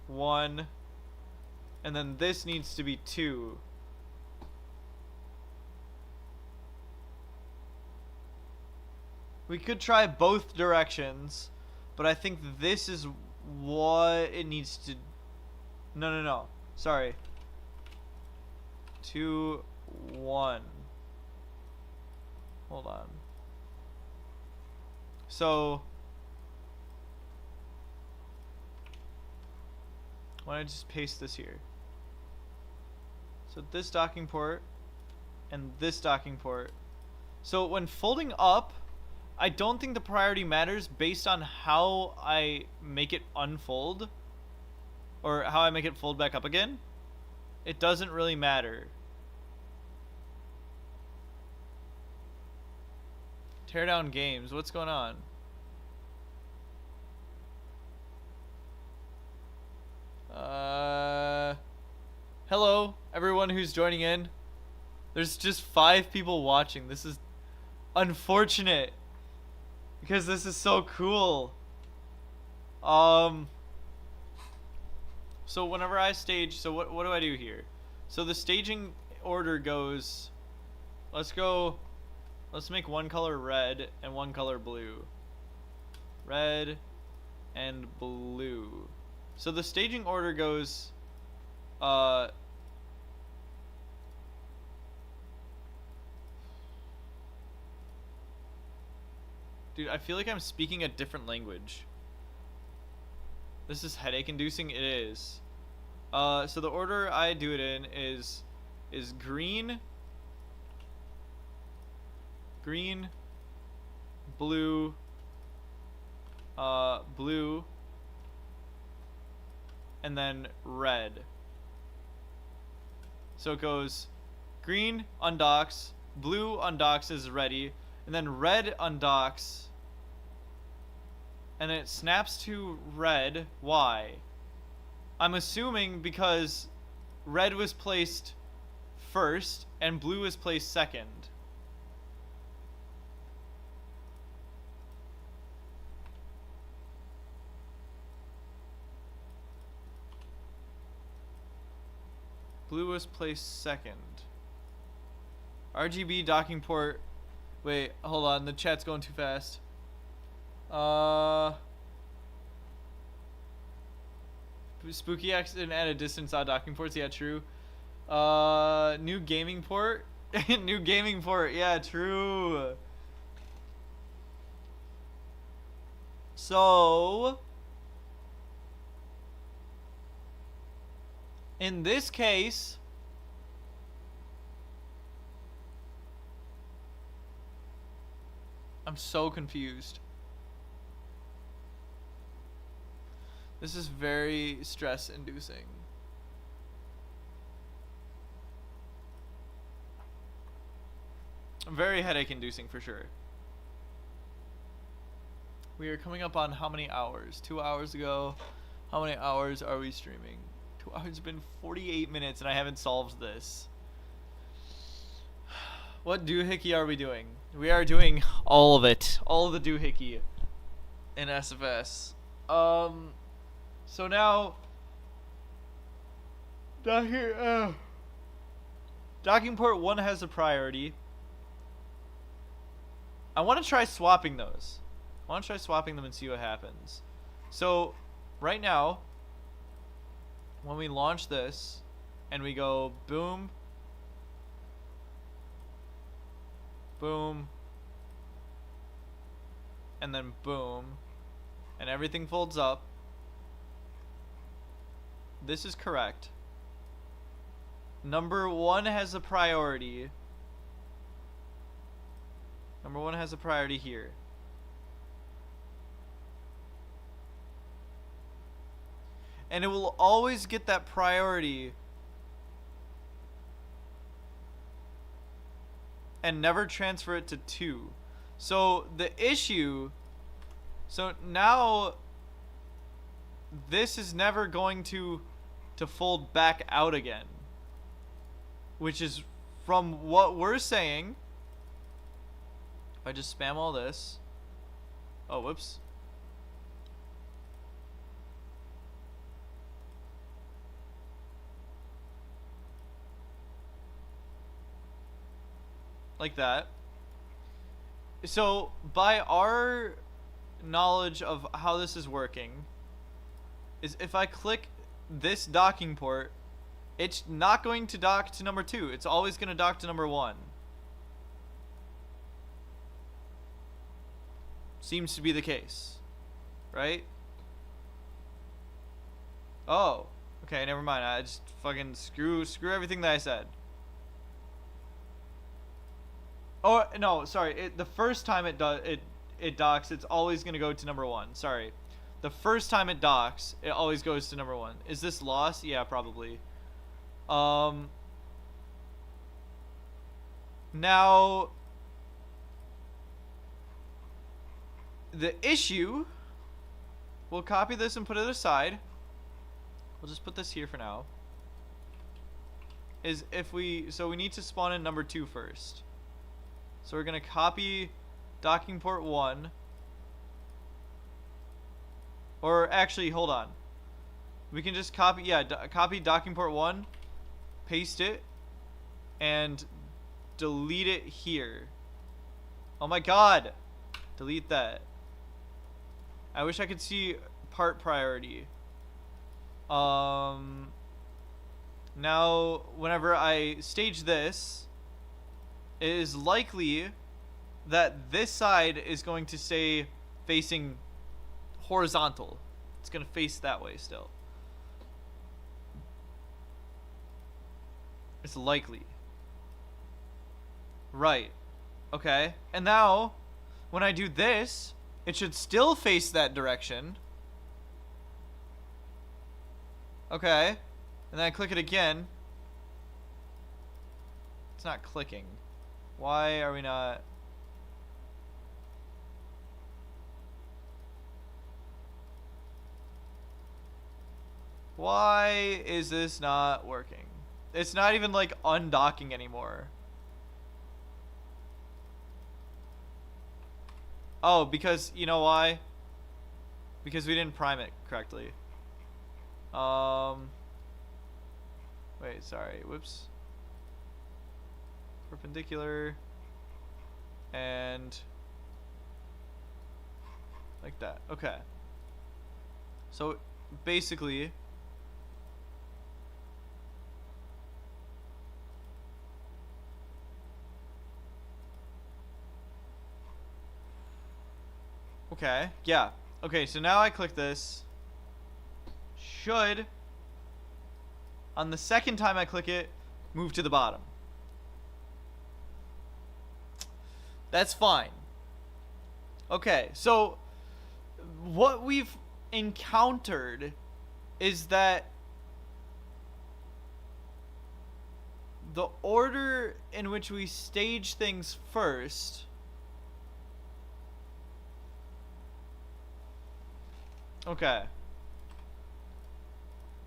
1, and then this needs to be 2. We could try both directions, but I think this is what it needs to... No. Sorry. 2, 1. Hold on. So... why don't I just paste this here? So this docking port and this docking port. So when folding up, I don't think the priority matters based on how I make it unfold or how I make it fold back up again. It doesn't really matter. Tear down games. What's going on? Hello, everyone who's joining in. There's just 5 people watching. This is unfortunate because this is so cool. So whenever I stage, so what do I do here? So the staging order goes, let's make one color red and one color blue. Red and blue. So the staging order goes, dude, I feel like I'm speaking a different language. This is headache inducing. It is. So the order I do it in is green, blue, blue, and then red. So it goes green undocks, blue undocks is ready, and then red undocks, and it snaps to red. Why? I'm assuming because red was placed first and blue was placed second. Blue was placed second. RGB docking port. Wait, hold on. The chat's going too fast. Spooky accident at a distance on docking ports. Yeah, true. New gaming port. New gaming port. Yeah, true. So... in this case, I'm so confused. This is very stress inducing. Very headache inducing for sure. We are coming up on how many hours? 2 hours ago. How many hours are we streaming? 2 hours. It's been 48 minutes and I haven't solved this. What doohickey are we doing? We are doing all of it. All of the doohickey in SFS. So now docking port 1 has a priority. I want to try swapping those. I want to try swapping them and see what happens. So right now, when we launch this and we go boom, boom, and then boom, and everything folds up, this is correct. Number 1 has a priority. Number 1 has a priority here. And it will always get that priority and never transfer it to 2. So the issue, so now this is never going to fold back out again, which is from what we're saying. If I just spam all this, oh whoops, like that. So by our knowledge of how this is working, is if I click this docking port, it's not going to dock to number 2. It's always going to dock to number 1. Seems to be the case, right? Oh, okay, never mind. I just fucking screw everything that I said. Oh no, sorry. The first time it docks, it's always gonna go to number 1. Sorry, the first time it docks, it always goes to number 1. Is this lost? Yeah, probably. Now the issue. We'll copy this and put it aside. We'll just put this here for now. Is if we need to spawn in number 2 first. So we're gonna copy docking port 1. Or actually, hold on. We can just copy, copy docking port 1, paste it, and delete it here. Oh my god! Delete that. I wish I could see part priority. Now, whenever I stage this, it is likely that this side is going to stay facing horizontal. It's going to face that way still. It's likely. Right. Okay. And now, when I do this, it should still face that direction. Okay. And then I click it again. It's not clicking. Why are we not... Why is this not working? It's not even like undocking anymore. Oh, because, you know why? Because we didn't prime it correctly. Wait, sorry, whoops. Perpendicular. And like that, okay. So, basically, okay, yeah. Okay, so now I click this. Should, on the second time I click it, move to the bottom. That's fine. Okay, so what we've encountered is that the order in which we stage things first... Okay.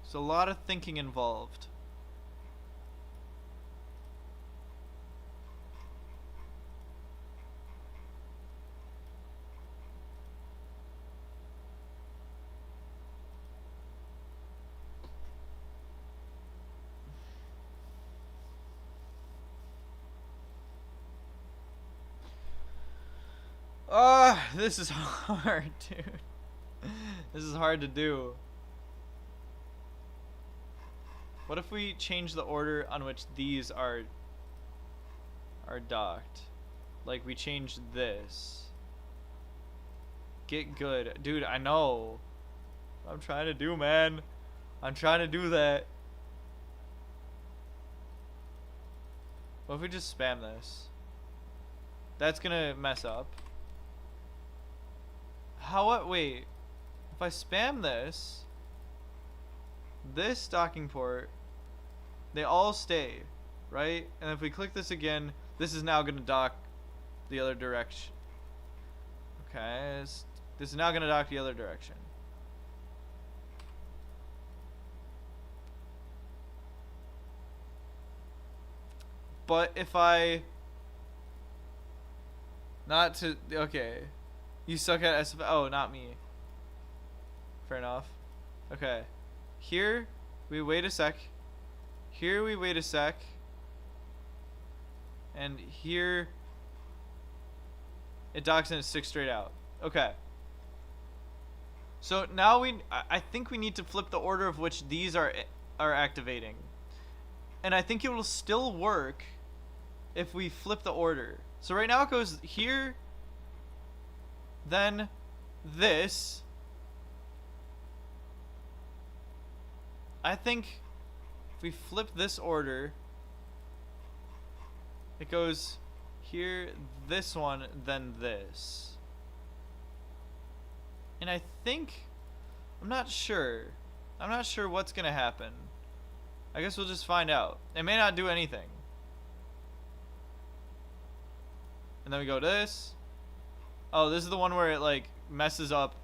There's a lot of thinking involved. This is hard, dude. This is hard to do. What if we change the order on which these are docked? Like we changed this. Get good. Dude, I know. I'm trying to do, man. I'm trying to do that. What if we just spam this? That's gonna mess up. Wait. If I spam this docking port, they all stay, right? And if we click this again, this is now gonna dock the other direction. Okay, this is now gonna dock the other direction. But if I... Okay. You suck at SF... Oh, not me. Fair enough. Okay. Here, we wait a sec. Here, we wait a sec. And here it docks and it sticks straight out. Okay. So now I think we need to flip the order of which these are activating. And I think it will still work if we flip the order. So right now it goes here, then this. I think if we flip this order, it goes here, this one, then this. And I think, I'm not sure what's gonna happen. I guess we'll just find out. It may not do anything. And then we go to this. Oh, this is the one where it like messes up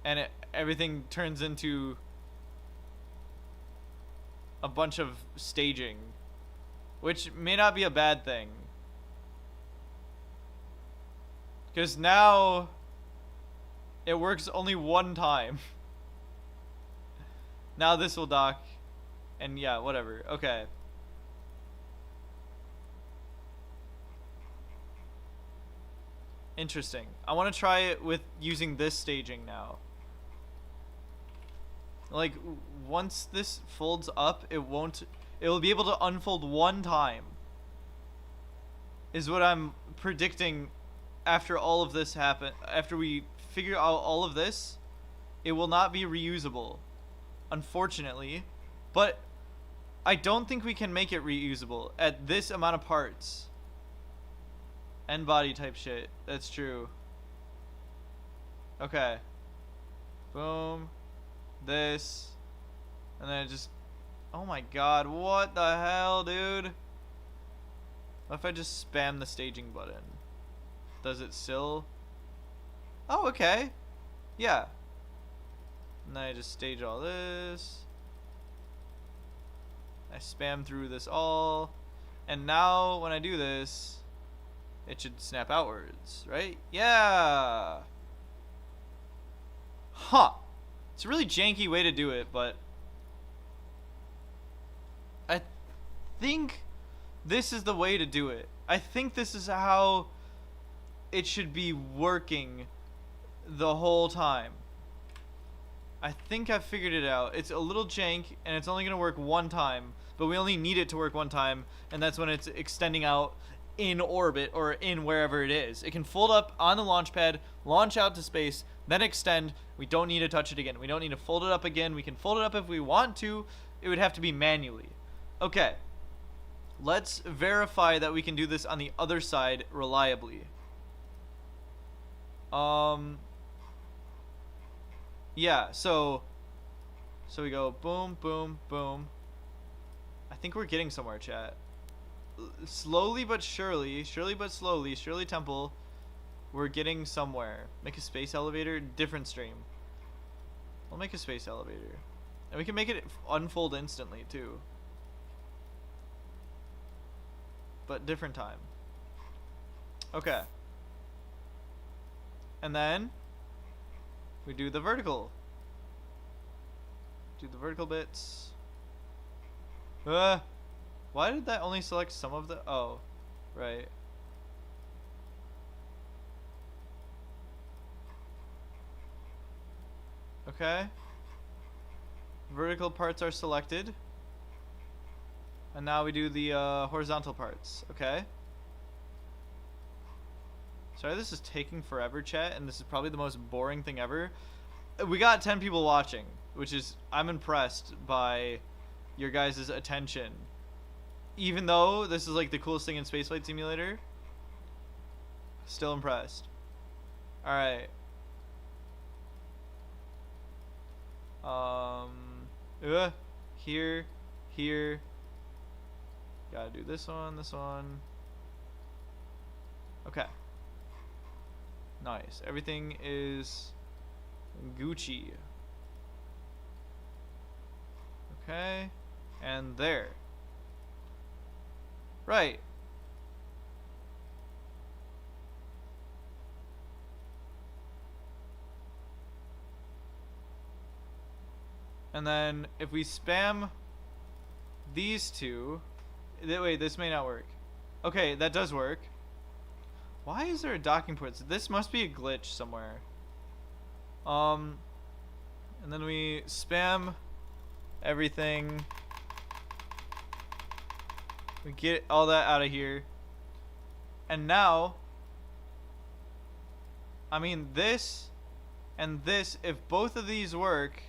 and everything turns into a bunch of staging, which may not be a bad thing. Because now it works only one time. Now this will dock. And yeah, whatever. Okay. Interesting. I want to try it with using this staging now. Like, once this folds up, it will be able to unfold one time. Is what I'm predicting after all of this happen. After we figure out all of this, it will not be reusable, unfortunately. But I don't think we can make it reusable at this amount of parts. End body type shit. That's true. Okay. Boom. This. And then it just... Oh my god. What the hell, dude? What if I just spam the staging button? Does it still... Oh, okay. Yeah. And then I just stage all this. I spam through this all. And now when I do this, it should snap outwards, right? Yeah. Huh. It's a really janky way to do it, but I think this is the way to do it. I think this is how it should be working the whole time. I think I've figured it out. It's a little jank, and it's only going to work one time, but we only need it to work one time, and that's when it's extending out in orbit or in wherever it is. It can fold up on the launch pad, launch out to space, then extend. We don't need to touch it again. We don't need to fold it up again. We can fold it up if we want to. It would have to be manually. Okay. Let's verify that we can do this on the other side reliably. Yeah, so we go boom, boom, boom. I think we're getting somewhere, chat. Slowly but surely, surely but slowly, Shirley Temple, we're getting somewhere. Make a space elevator, different stream. I'll make a space elevator. And we can make it unfold instantly, too. But different time. Okay. And then we do the vertical. Do the vertical bits. Why did that only select some of the... Oh, right. Okay. Vertical parts are selected. And now we do the horizontal parts. Okay. Sorry, this is taking forever, chat, and this is probably the most boring thing ever. We got 10 people watching, which is... I'm impressed by your guys' attention. Even though this is like the coolest thing in Spaceflight Simulator, still impressed. Alright. Here, here. Gotta do this one, this one. Okay. Nice. Everything is Gucci. Okay. And there. Right. And then if we spam these two, wait, this may not work. Okay, that does work. Why is there a docking port? This must be a glitch somewhere. And then we spam everything. We get all that out of here. And now, I mean, this and this, if both of these work,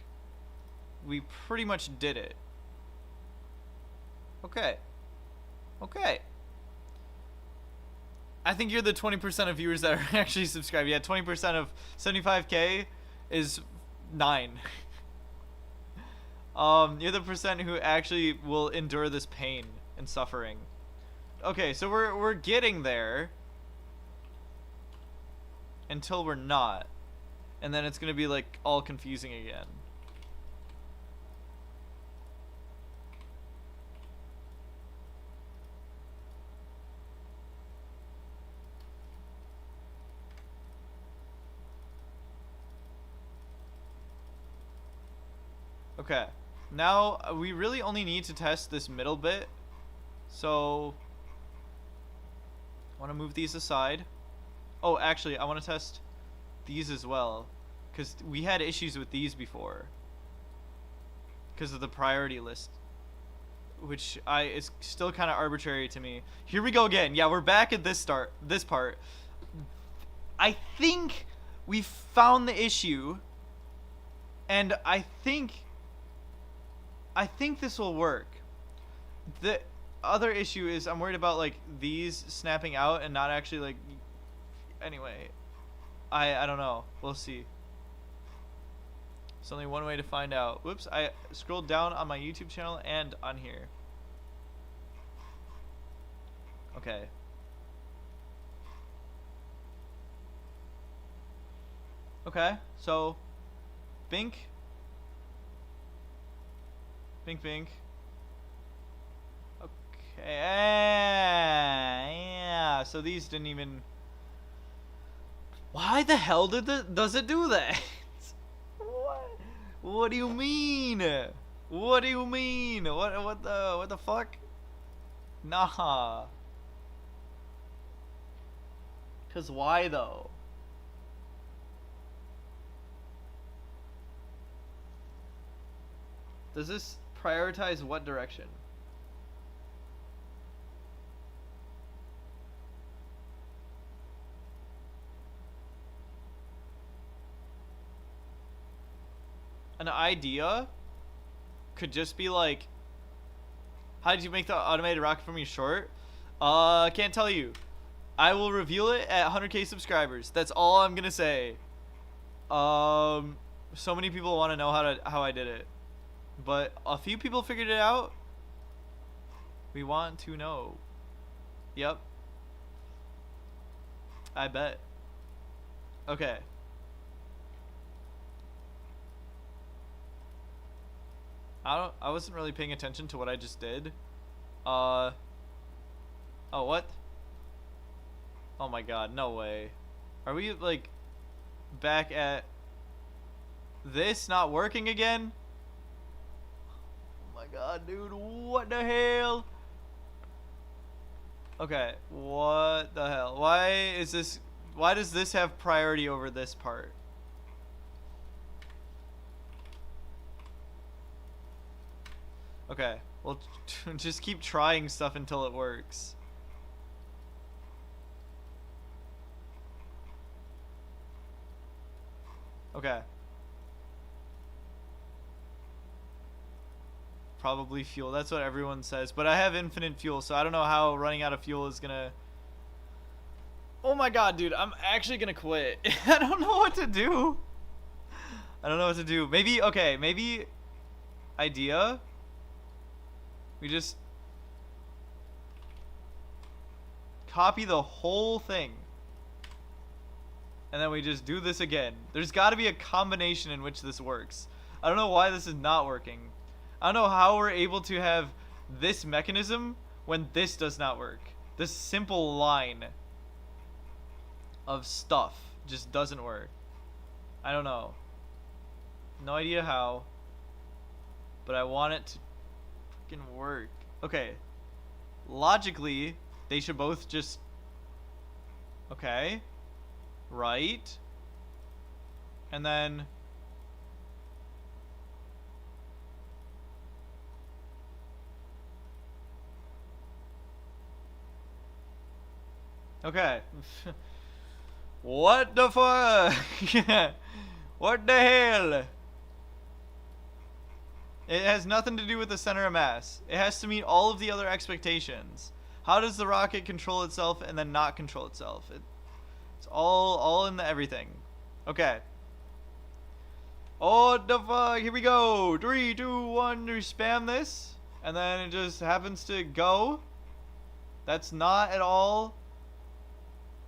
we pretty much did it. Okay. Okay. I think you're the 20% of viewers that are actually subscribed. Yeah, 20% of 75K is 9. You're the percent who actually will endure this pain and suffering. Okay, so we're getting there until we're not. And then it's gonna be like all confusing again. Okay, now we really only need to test this middle bit. So I want to move these aside. Oh, actually, I want to test these as well, because we had issues with these before because of the priority list, which is still kind of arbitrary to me. Here we go again. Yeah, we're back at this part. I think we found the issue, and I think this will work. The other issue is I'm worried about like these snapping out and not actually like. Anyway, I don't know. We'll see. There's only one way to find out. Whoops, I scrolled down on my YouTube channel and on here. Okay. Okay, so Bink. Bink bink. Okay. Yeah, so these didn't even. Why the hell does it do that? What do you mean? What do you mean? What the fuck? Nah. Cause why though? Does this prioritize what direction? An idea could just be like, how did you make the automated rocket for me short? Can't tell you. I will reveal it at 100K subscribers. That's all I'm gonna say. So many people want to know how I did it, but a few people figured it out. We want to know. Yep. I bet. Okay. I wasn't really paying attention to what I just did. Oh, what? Oh my god, no way. Are we like back at this not working again? Oh my god, dude, what the hell? Okay, what the hell? Why does this have priority over this part? Okay, well, just keep trying stuff until it works. Okay. Probably fuel. That's what everyone says. But I have infinite fuel, so I don't know how running out of fuel is gonna... Oh my god, dude. I'm actually gonna quit. I don't know what to do. I don't know what to do. Maybe, okay, maybe... Idea? We just... Copy the whole thing. And then we just do this again. There's got to be a combination in which this works. I don't know why this is not working. I don't know how we're able to have this mechanism when this does not work. This simple line of stuff just doesn't work. I don't know. No idea how. But I want it to freaking work. Okay. Logically, They should both just... Okay. Right. And then... Okay. What the fuck? What the hell? It has nothing to do with the center of mass. It has to meet all of the other expectations. How does the rocket control itself and then not control itself? It's all in the everything. Okay. Oh, what the fuck? Here we go. 3, 2, 1. We spam this. And then it just happens to go. That's not at all.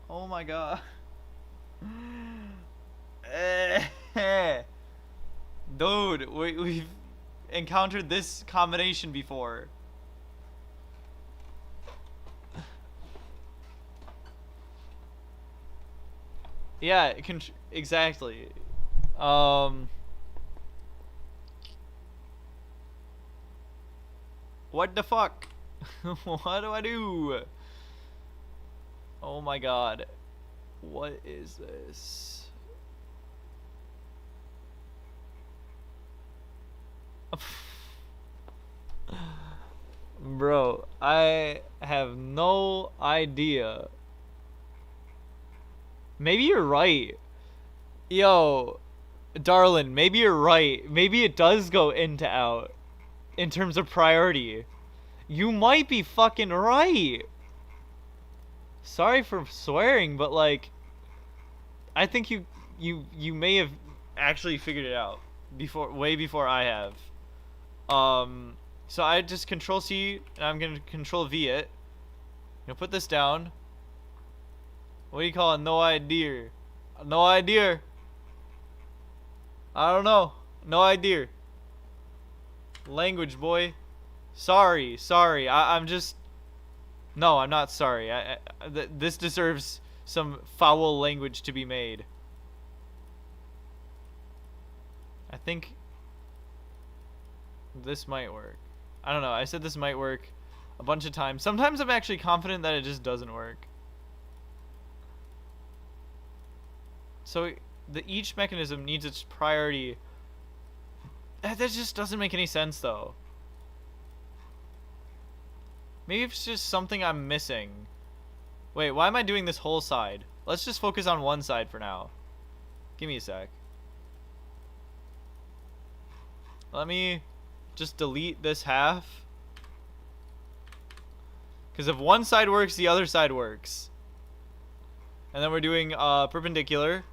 Oh my god. Dude, we've encountered this combination before. Yeah, exactly. What the fuck? What do I do? Oh my god. What is this? Bro, I have no idea. Maybe you're right. Yo, darling, maybe you're right. Maybe it does go into out in terms of priority. You might be fucking right. Sorry for swearing, but like, I think you may have actually figured it out way before I have. So I just Control C and I'm gonna Control V it. I'm gonna put this down. What do you call it? No idea. No idea. I don't know. No idea. Language, boy. Sorry. I'm just... No, I'm not sorry. This deserves some foul language to be made. I think this might work. I don't know. I said this might work a bunch of times. Sometimes I'm actually confident that it just doesn't work. So each mechanism needs its priority. That just doesn't make any sense, though. Maybe it's just something I'm missing. Wait, why am I doing this whole side? Let's just focus on one side for now. Give me a sec. Let me just delete this half. Because if one side works, the other side works. And then we're doing perpendicular.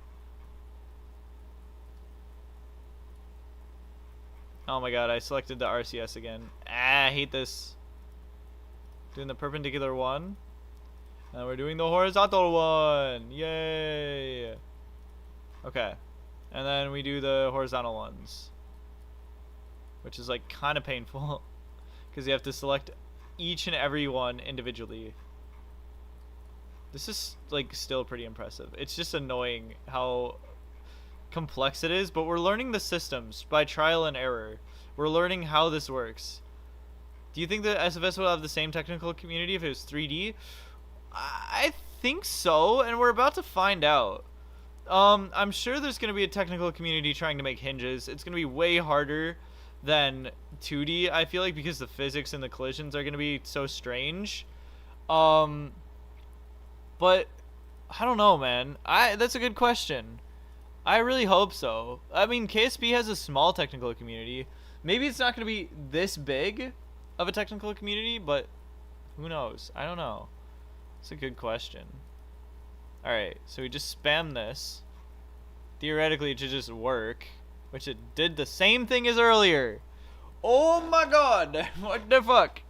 Oh my god, I selected the RCS again. I hate this. Doing the perpendicular one. And we're doing the horizontal one. Yay. Okay. And then we do the horizontal ones. Which is like kind of painful. Because you have to select each and every one individually. This is like still pretty impressive. It's just annoying how complex it is, but we're learning the systems by trial and error. We're learning how this works. Do you think the SFS will have the same technical community if it was 3D? I think so, and we're about to find out. I'm sure there's going to be a technical community trying to make Hinges. It's going to be way harder than 2D, I feel like, because the physics and the collisions are going to be so strange. But I don't know, man. That's a good question. I really hope so. I mean, KSP has a small technical community. Maybe it's not going to be this big of a technical community, but who knows? I don't know. It's a good question. Alright, so we just spam this. Theoretically, it should just work, which it did the same thing as earlier. Oh my god! What the fuck?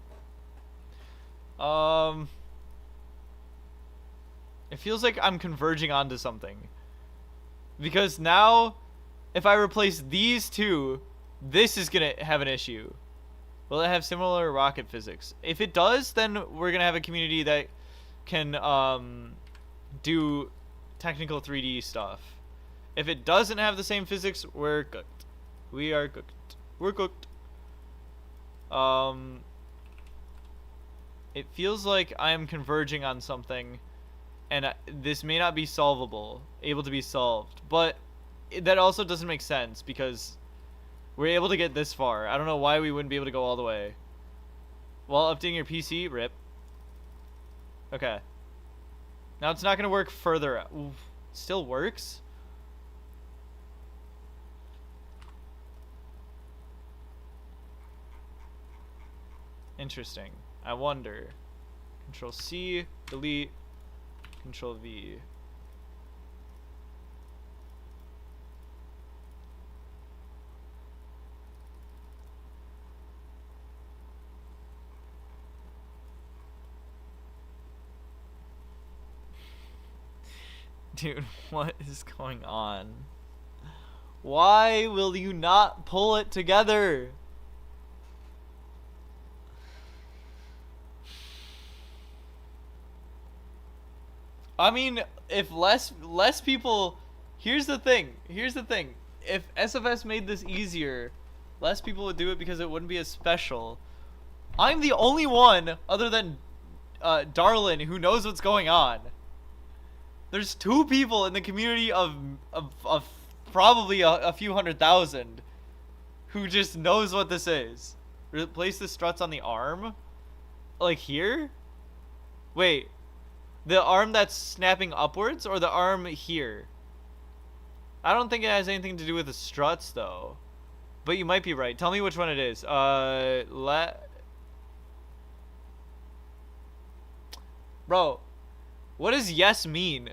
It feels like I'm converging onto something. Because now, if I replace these two, this is going to have an issue. Will it have similar rocket physics? If it does, then we're going to have a community that can do technical 3D stuff. If it doesn't have the same physics, we're cooked. We are cooked. We're cooked. It feels like I am converging on something, and this may not be able to be solved. But that also doesn't make sense because we're able to get this far. I don't know why we wouldn't be able to go all the way. While updating your PC, rip. Okay. Now it's not going to work further. Oof. Still works? Interesting. I wonder. Control C, delete, Control V. Dude, what is going on? Why will you not pull it together? I mean, if less people, here's the thing. If SFS made this easier, less people would do it because it wouldn't be as special. I'm the only one other than Darlin who knows what's going on. There's 2 people in the community of probably a few 100,000 who just knows what this is. Replace the struts on the arm? Like here? Wait. The arm that's snapping upwards or the arm here? I don't think it has anything to do with the struts though. But you might be right. Tell me which one it is. Bro, what does yes mean?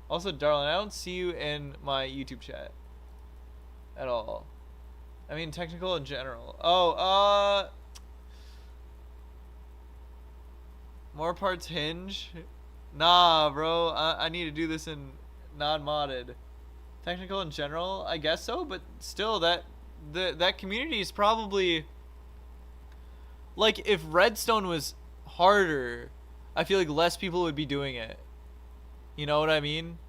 Also, darling, I don't see you in my YouTube chat at all. I mean, technical in general. Oh, more parts hinge? Nah, bro. I need to do this in non-modded. Technical in general? I guess so, but still, that community is probably... Like, if Redstone was harder, I feel like less people would be doing it. You know what I mean?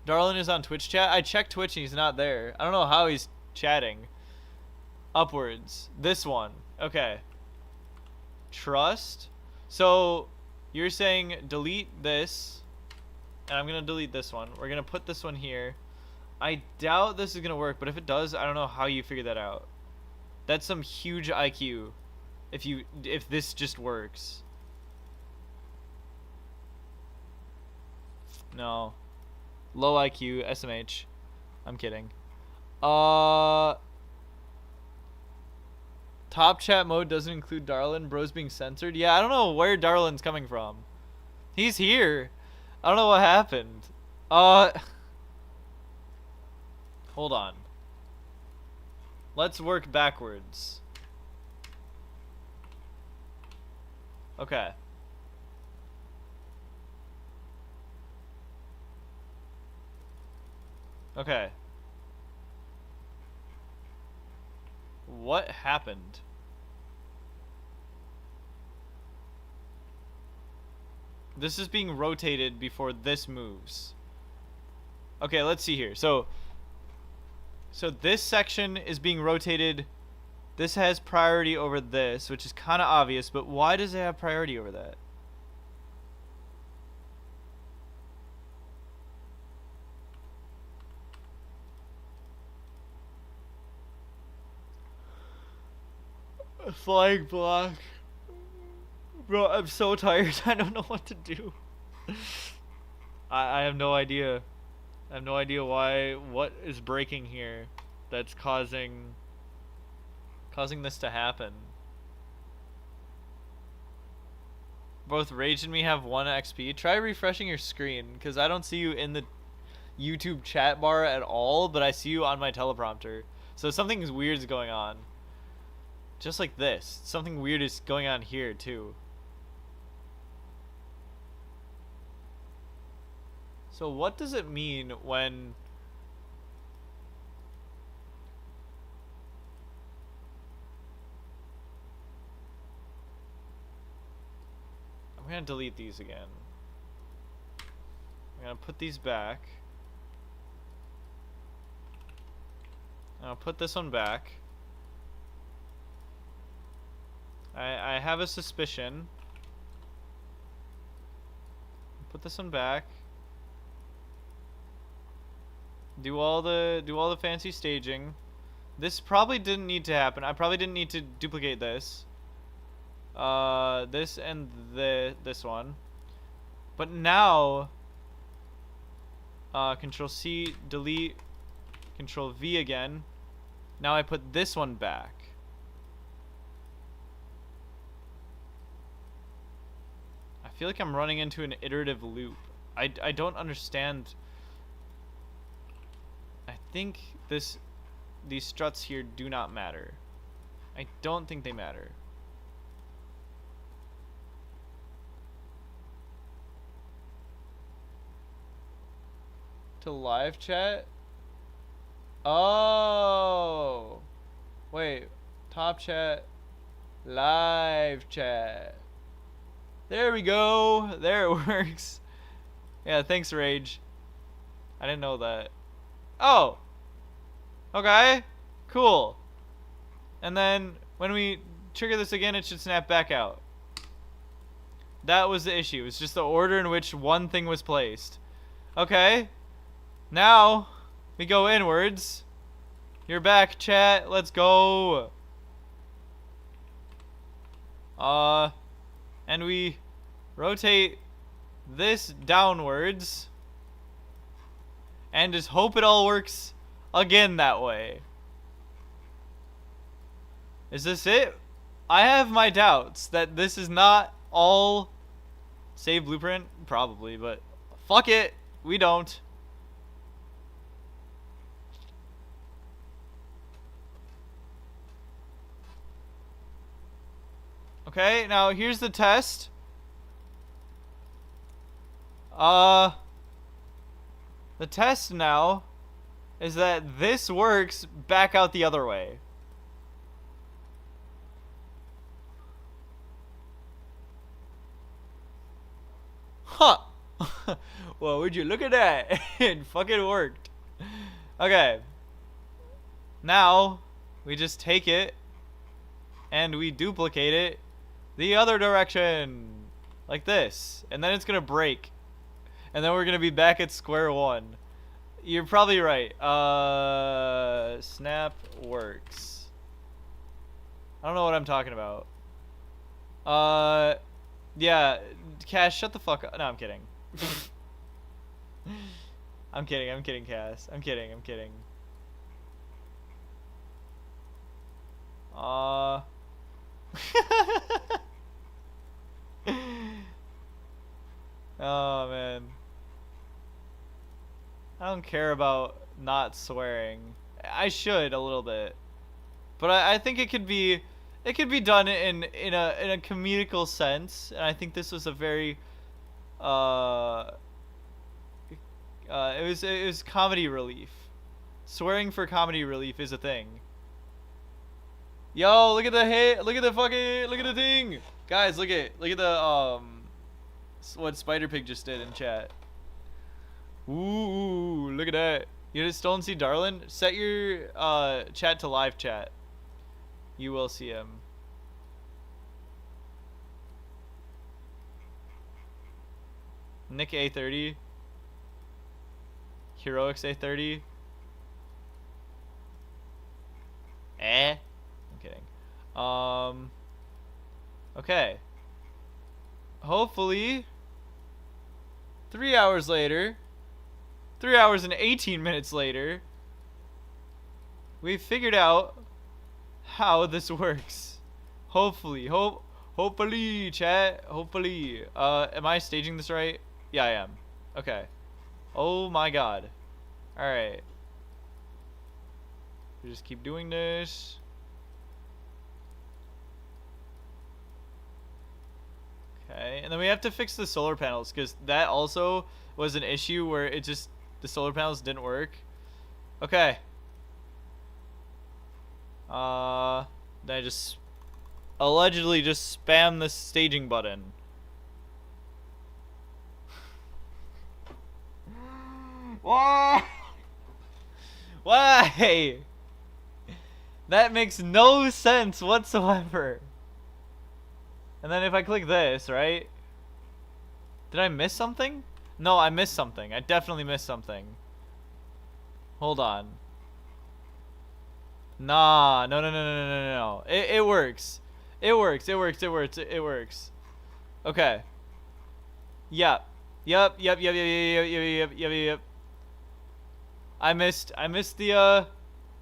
Darlin is on Twitch chat. I checked Twitch and he's not there. I don't know how he's chatting. Upwards. This one. Okay. Trust. So... You're saying delete this, and I'm going to delete this one. We're going to put this one here. I doubt this is going to work, but if it does, I don't know how you figure that out. That's some huge IQ if this just works. No. Low IQ, SMH. I'm kidding. Top chat mode doesn't include Darlin. Bros being censored. Yeah, I don't know where Darlin's coming from. He's here. I don't know what happened. Hold on. Let's work backwards. Okay. Okay. What happened? This is being rotated before this moves. Okay, let's see here. So this section is being rotated. This has priority over this, which is kind of obvious, but why does it have priority over that? Flying block. Bro, I'm so tired. I don't know what to do. I have no idea. I have no idea what is breaking here that's causing this to happen. Both Rage and me have 1 XP. Try refreshing your screen, because I don't see you in the YouTube chat bar at all, but I see you on my teleprompter. So something weird is going on. Just like this. Something weird is going on here, too. So what does it mean when... I'm going to delete these again. I'm going to put these back. I'll put this one back. I have a suspicion put this one back. Do all the fancy staging. This probably didn't need to happen. I probably didn't need to duplicate this. This and this one. But now, Control C, delete, Control V again. Now I put this one back. I feel like I'm running into an iterative loop. I don't understand. I think these struts here do not matter. I don't think they matter. To live chat? Oh. Wait. Top chat. Live chat. There we go. There it works. Yeah, thanks, Rage. I didn't know that. Oh. Okay. Cool. And then when we trigger this again, it should snap back out. That was the issue. It's just the order in which one thing was placed. Okay. Now we go inwards. You're back, chat. Let's go. And we rotate this downwards and just hope it all works again that way. Is this it? I have my doubts that this is not all save blueprint, probably, but fuck it, we don't. Okay, now here's the test. The test now is that this works back out the other way. Huh. Well, would you look at that? It fucking worked. Okay. Now, we just take it and we duplicate it the other direction. Like this. And then it's gonna break. And then we're gonna be back at square one. You're probably right. Snap works. I don't know what I'm talking about. Yeah, Cass, shut the fuck up. No, I'm kidding. I'm kidding, Cass. I'm kidding. Oh, man. I don't care about not swearing. I should a little bit. But I think it could be done in a comedical sense, and I think this was a very it was comedy relief. Swearing for comedy relief is a thing. Yo, look at the thing. Guys, look at the what Spider Pig just did in chat. Ooh, look at that. You just don't see Darlin? Set your chat to live chat. You will see him. Nick A30. Heroics A30. I'm kidding. Okay. Hopefully 3 hours later, 3 hours and 18 minutes later, we've figured out how this works. Hopefully, hopefully, chat, hopefully. Am I staging this right? Yeah, I am. Okay. Oh my god. Alright. We just keep doing this. Okay, and then we have to fix the solar panels, because that also was an issue where it just, the solar panels didn't work. Okay. Then I just allegedly just spam the staging button. Why? Why? That makes no sense whatsoever. And then if I click this, right? Did I miss something? No, I missed something. I definitely missed something. Hold on. Nah, no, no, no, no, no, no, no. It works. It works. It works. It works. It works. Okay. Yep. Yep. Yep. Yep. Yep. Yep. Yep. Yep. Yep. Yep. I missed the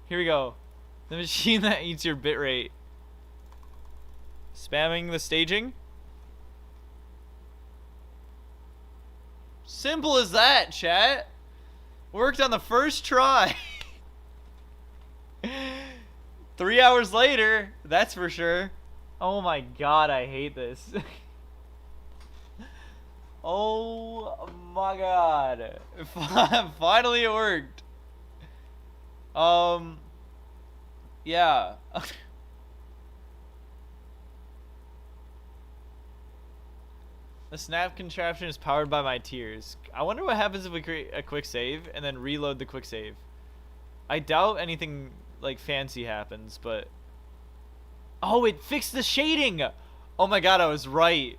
Here we go. The machine that eats your bitrate. Spamming the staging. Simple as that, chat. Worked on the first try. 3 hours later, that's for sure. Oh my god, I hate this. Oh my god. Finally it worked. Yeah. The snap contraption is powered by my tears. I wonder what happens if we create a quick save and then reload the quick save. I doubt anything like fancy happens, but oh, it fixed the shading. Oh my god, I was right.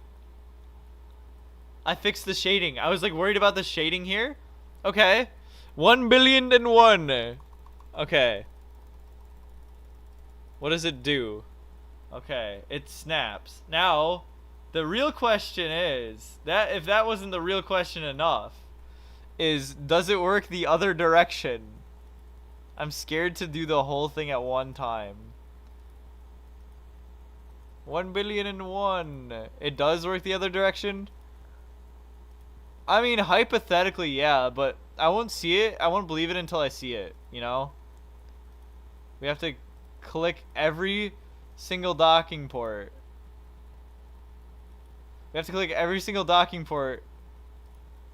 I fixed the shading. I was like worried about the shading here. Okay. 1,000,000,001. Okay. What does it do? Okay, it snaps. Now, the real question is, that if that wasn't the real question enough, is does it work the other direction? I'm scared to do the whole thing at one time. 1,000,000,001. It does work the other direction? I mean, hypothetically, yeah, but I won't see it. I won't believe it until I see it, you know? We have to click every single docking port. We have to click every single docking port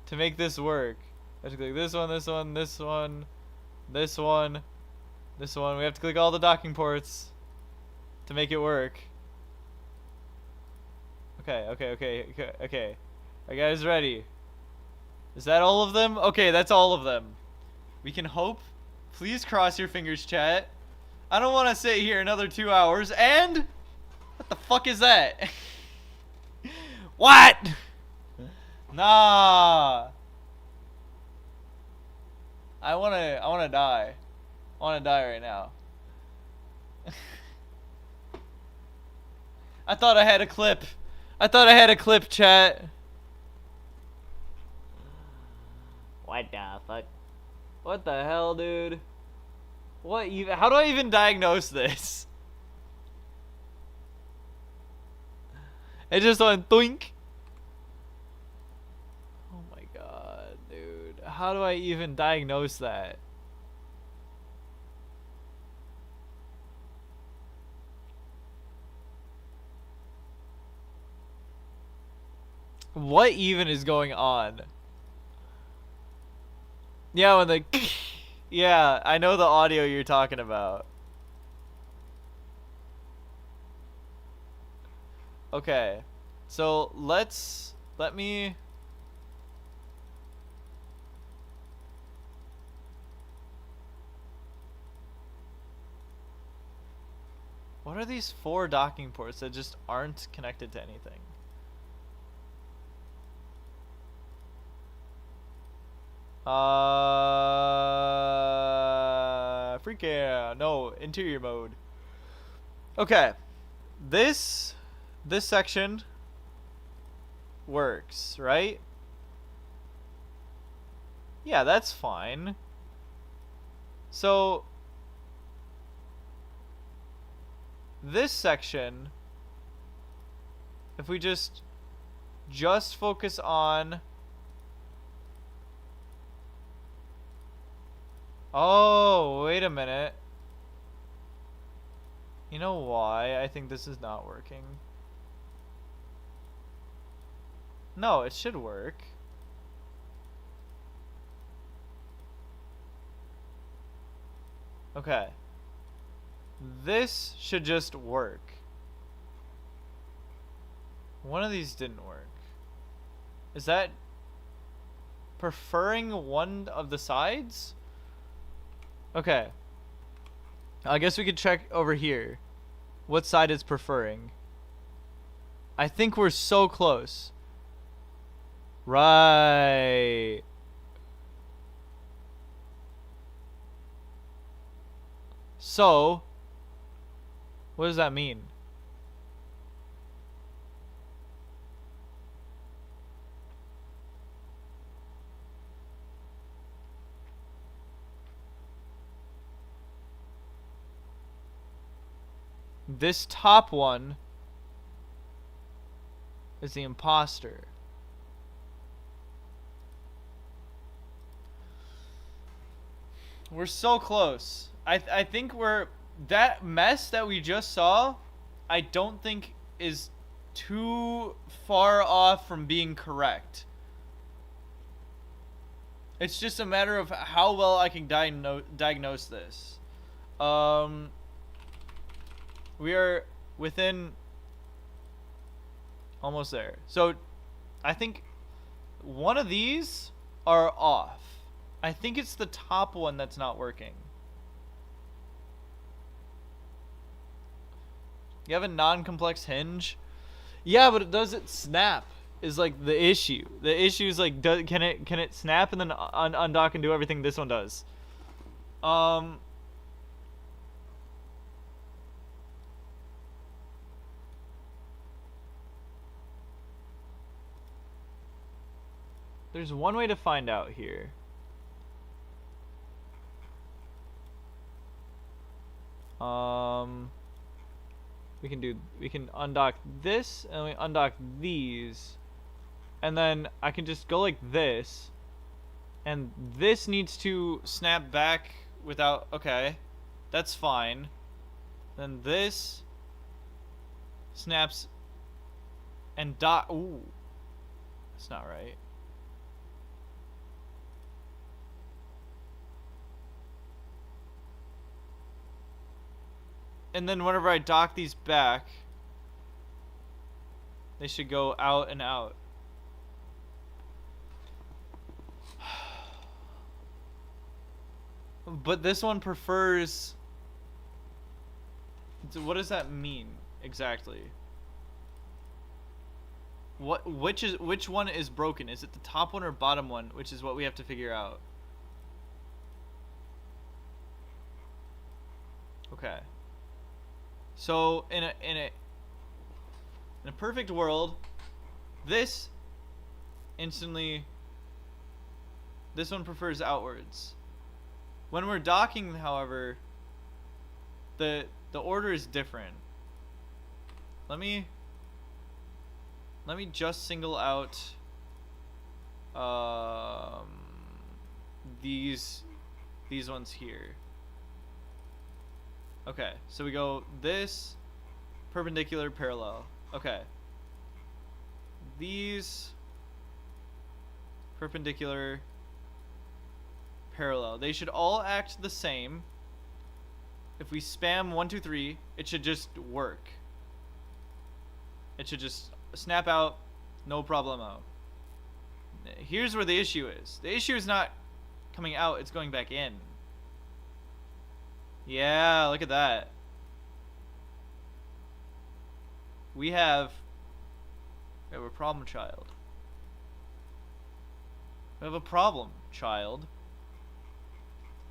to make this work. We have to click this one, this one, this one, this one, this one. We have to click all the docking ports to make it work. Okay, okay, okay, okay, okay. Are you guys ready? Is that all of them? Okay, that's all of them. We can hope. Please cross your fingers, chat. I don't want to sit here another 2 hours. And what the fuck is that? What? Nah. I wanna die. I wanna die right now. I thought I had a clip. I thought I had a clip, chat. What the fuck? What the hell, dude? What even? How do I even diagnose this? It just went doink. Oh my god, dude. How do I even diagnose that? What even is going on? Yeah, when the yeah, I know the audio you're talking about. Okay. So, let me What are these 4 docking ports that just aren't connected to anything? Free care. No, interior mode. Okay. This section works, right? Yeah, that's fine. So this section, if we just focus on oh, wait a minute. You know why I think this is not working? No, it should work. Okay. This should just work. One of these didn't work. Is that preferring one of the sides? Okay. I guess we could check over here. What side it's preferring. I think we're so close. Right. So, what does that mean? This top one is the imposter. We're so close. I think we're that mess that we just saw, I don't think is too far off from being correct. It's just a matter of how well I can diagnose this. We are within almost there. So I think one of these are off. I think it's the top one that's not working. You have a non-complex hinge? Yeah, but does it snap is like the issue. The issue is like, can it snap and then undock and do everything this one does? There's one way to find out here. We can undock this and we undock these, and then I can just go like this, and this needs to snap back without, okay, that's fine. Then this snaps and ooh, that's not right. And then whenever I dock these back, they should go out and out. But this one prefers... What does that mean exactly? Which one is broken? Is it the top one or bottom one? Which is what we have to figure out. Okay. So in a perfect world, this one prefers outwards. When we're docking, however, the order is different. Let me just single out these ones here. Okay, so we go this, perpendicular, parallel. Okay. These, perpendicular, parallel. They should all act the same. If we spam 1, 2, 3, it should just work. It should just snap out, no problemo. Here's where the issue is. The issue is not coming out, it's going back in. Yeah, look at that. We have a problem child. We have a problem child.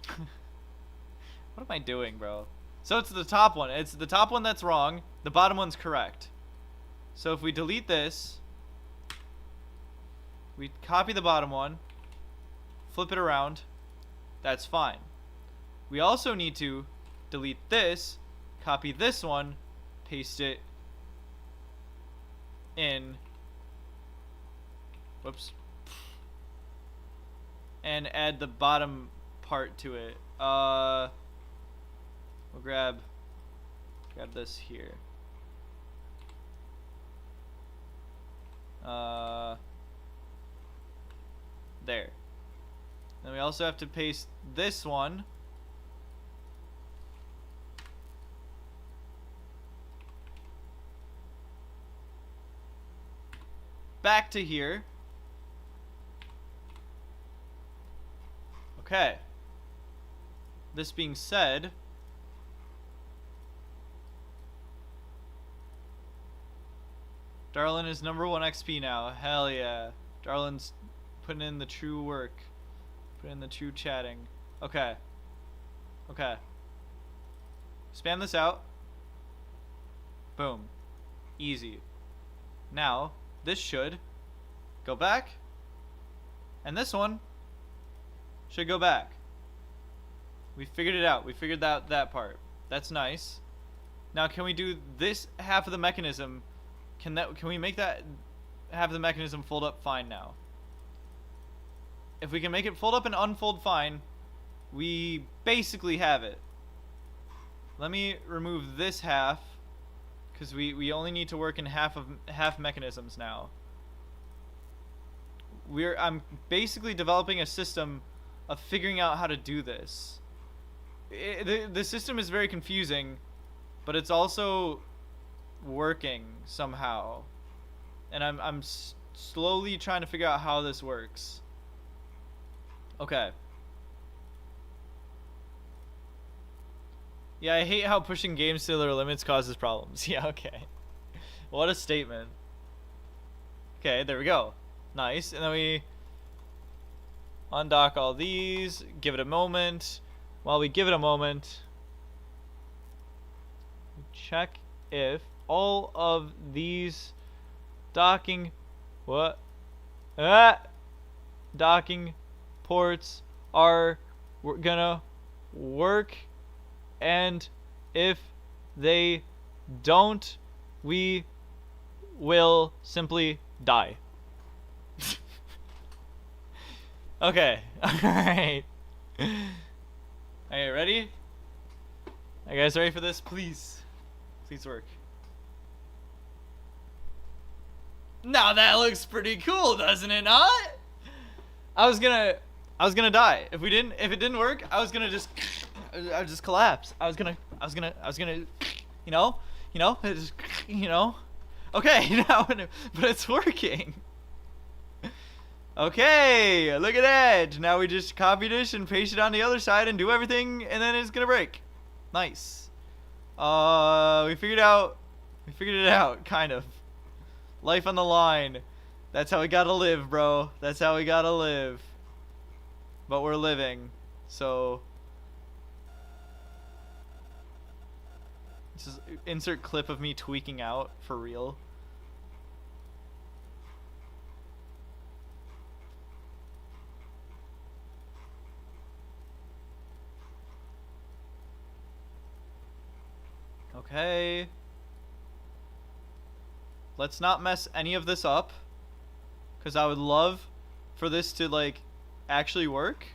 What am I doing, bro? So it's the top one. It's the top one that's wrong. The bottom one's correct. So if we delete this, we copy the bottom one, flip it around, that's fine. We also need to delete this, copy this one, paste it in, whoops, and add the bottom part to it. We'll grab this here. There. Then we also have to paste this one back to here. Okay. This being said, Darlin is #1 XP now. Hell yeah. Darlin's putting in the true work. Putting in the true chatting. Okay. Okay. Spam this out. Boom. Easy. Now, this should go back. And this one should go back. We figured it out. We figured out that part. That's nice. Now, can we do this half of the mechanism? Can we make that half of the mechanism fold up fine now? If we can make it fold up and unfold fine, we basically have it. Let me remove this half, because we only need to work in half mechanisms now. I'm basically developing a system of figuring out how to do this. The system is very confusing, but it's also working somehow, and I'm slowly trying to figure out how this works. Okay. Yeah, I hate how pushing games to their limits causes problems. Yeah, okay. What a statement. Okay, there we go. Nice. And then we undock all these, give it a moment. While we give it a moment, check if all of these docking docking ports are gonna work, and if they don't, we will simply die. Okay. Alright. Okay, ready? Are you guys ready for this? Please. Please work. Now that looks pretty cool, doesn't it not? I was gonna die. If it didn't work, I would just collapse. I was gonna, okay, now, but it's working. Okay, look at that. Now we just copy this and paste it on the other side and do everything, and then it's gonna break. Nice. We figured it out, kind of. Life on the line. That's how we gotta live, bro. That's how we gotta live. But we're living, so. Just insert clip of me tweaking out for real. Okay. Let's not mess any of this up, because I would love for this to, like, actually work.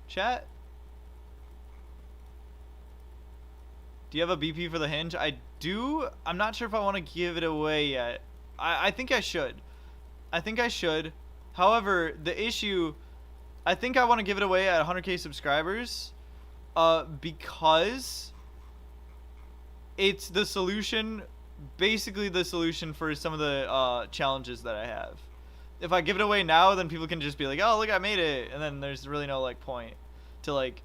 Chat? Do you have a BP for the hinge? I do. I'm not sure if I want to give it away yet. I think I should. I think I should. However, the issue, I think I want to give it away at 100k subscribers, because it's the solution, basically the solution for some of the challenges that I have. If I give it away now, then people can just be like, oh, look, I made it. And then there's really no, like, point to, like,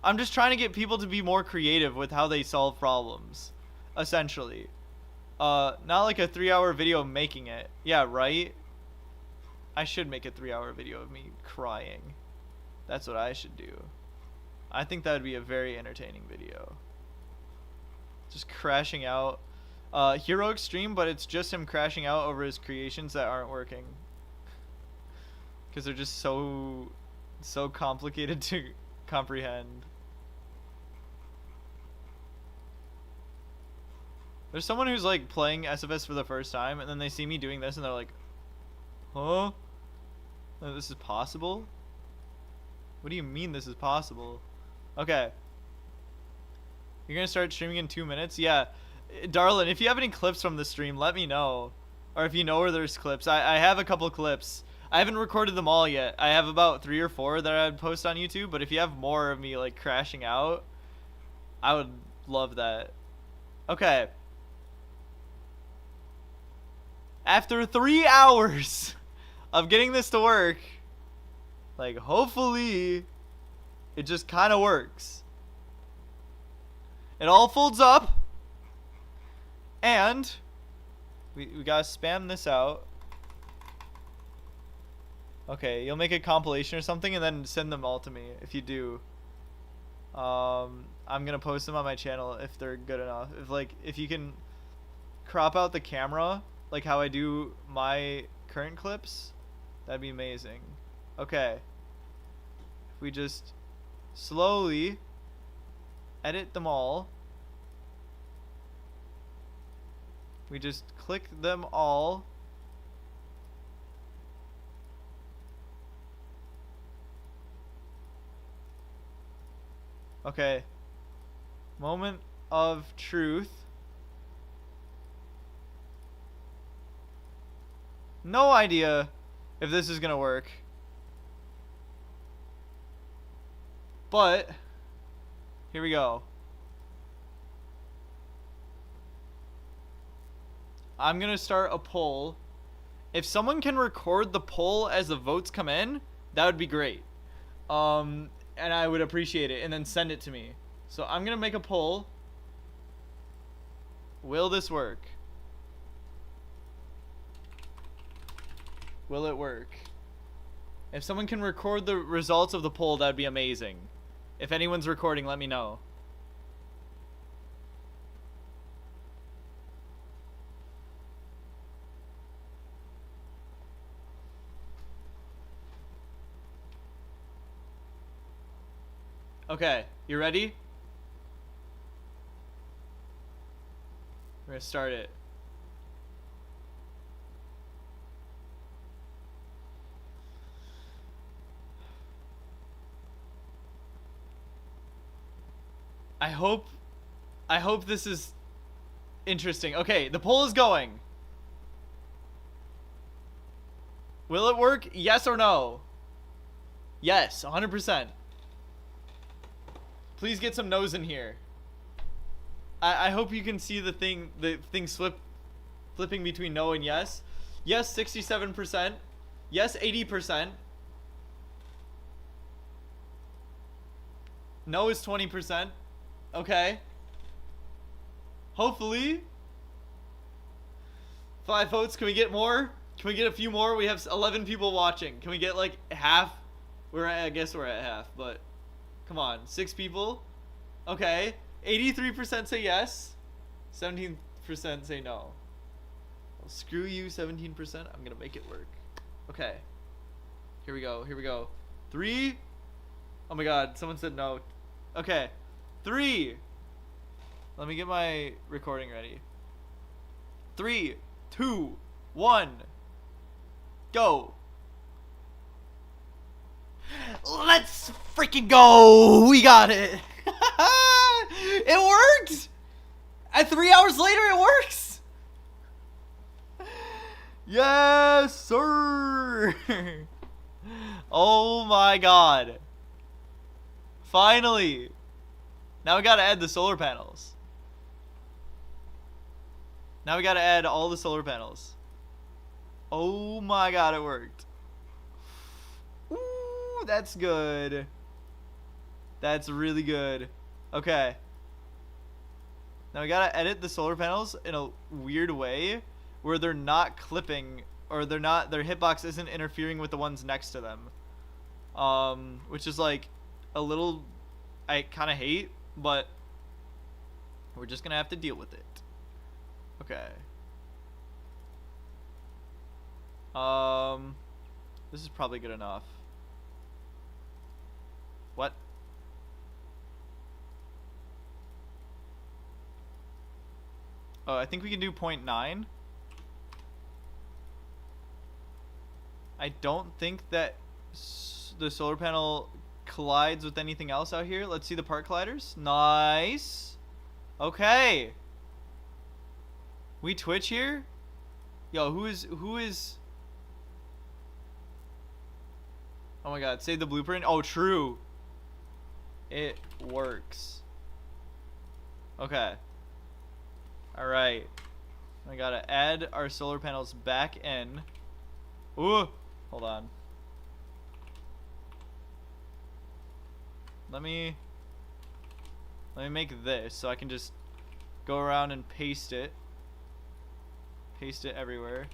I'm just trying to get people to be more creative with how they solve problems, essentially. Not like a 3-hour video making it. Yeah, right? I should make a 3-hour video of me crying. That's what I should do. I think that would be a very entertaining video. Just crashing out. Hero Extreme, but it's just him crashing out over his creations that aren't working. Because they're just so complicated to comprehend. There's someone who's like playing SFS for the first time, and then they see me doing this and they're like, huh? This is possible? What do you mean this is possible? Okay. You're gonna start streaming in 2 minutes? Yeah. Darlin, if you have any clips from the stream, let me know. Or if you know where there's clips. I have a couple clips. I haven't recorded them all yet. I have about 3 or 4 that I'd post on YouTube, but if you have more of me like crashing out, I would love that. Okay. After 3 hours of getting this to work, like, hopefully it just kind of works. It all folds up, and we gotta spam this out. Okay, you'll make a compilation or something and then send them all to me if you do. I'm gonna post them on my channel if they're good enough. If you can crop out the camera like how I do my current clips, that'd be amazing. Okay. If we just slowly edit them all. We just click them all. Okay. Moment of truth. No idea if this is gonna work. But here we go. I'm gonna start a poll. If someone can record the poll as the votes come in, that would be great. And I would appreciate it, and then send it to me. So I'm gonna make a poll. Will this work? Will it work? If someone can record the results of the poll, that'd be amazing. If anyone's recording, let me know. Okay, you ready? We're gonna start it. I hope this is interesting. Okay, the poll is going. Will it work? Yes or no? Yes, 100%. Please get some no's in here. I hope you can see the thing flipping between no and yes. Yes, 67%. Yes, 80%. No is 20%. Okay. Hopefully. 5 votes. Can we get more? Can we get a few more? We have 11 people watching. Can we get like half? I guess we're at half, but come on. 6 people. Okay. 83% say yes. 17% say no. Well, screw you, 17%. I'm gonna make it work. Okay. Here we go. Here we go. 3. Oh my god. Someone said no. Okay. 3. Let me get my recording ready. 3, 2, 1. Go. Let's freaking go. We got it. It worked. And 3 hours later, it works. Yes, sir. Oh my god. Finally. Now we gotta add the solar panels. Now we gotta add all the solar panels. Oh my god, it worked. Ooh, that's good. That's really good. Okay. Now we gotta edit the solar panels in a weird way where they're not clipping, or their hitbox isn't interfering with the ones next to them. Which is like a little, I kind of hate, but we're just gonna have to deal with it. Okay. This is probably good enough. What? Oh, I think we can do 0.9. I don't think that the solar panel collides with anything else out here. Let's see the part colliders. Nice. Okay. We Twitch here? Yo, who is Oh my god, save the blueprint. Oh, true. It works. Okay. Alright. I gotta add our solar panels back in. Ooh! Hold on. Let me make this so I can just go around and paste it. Paste it everywhere.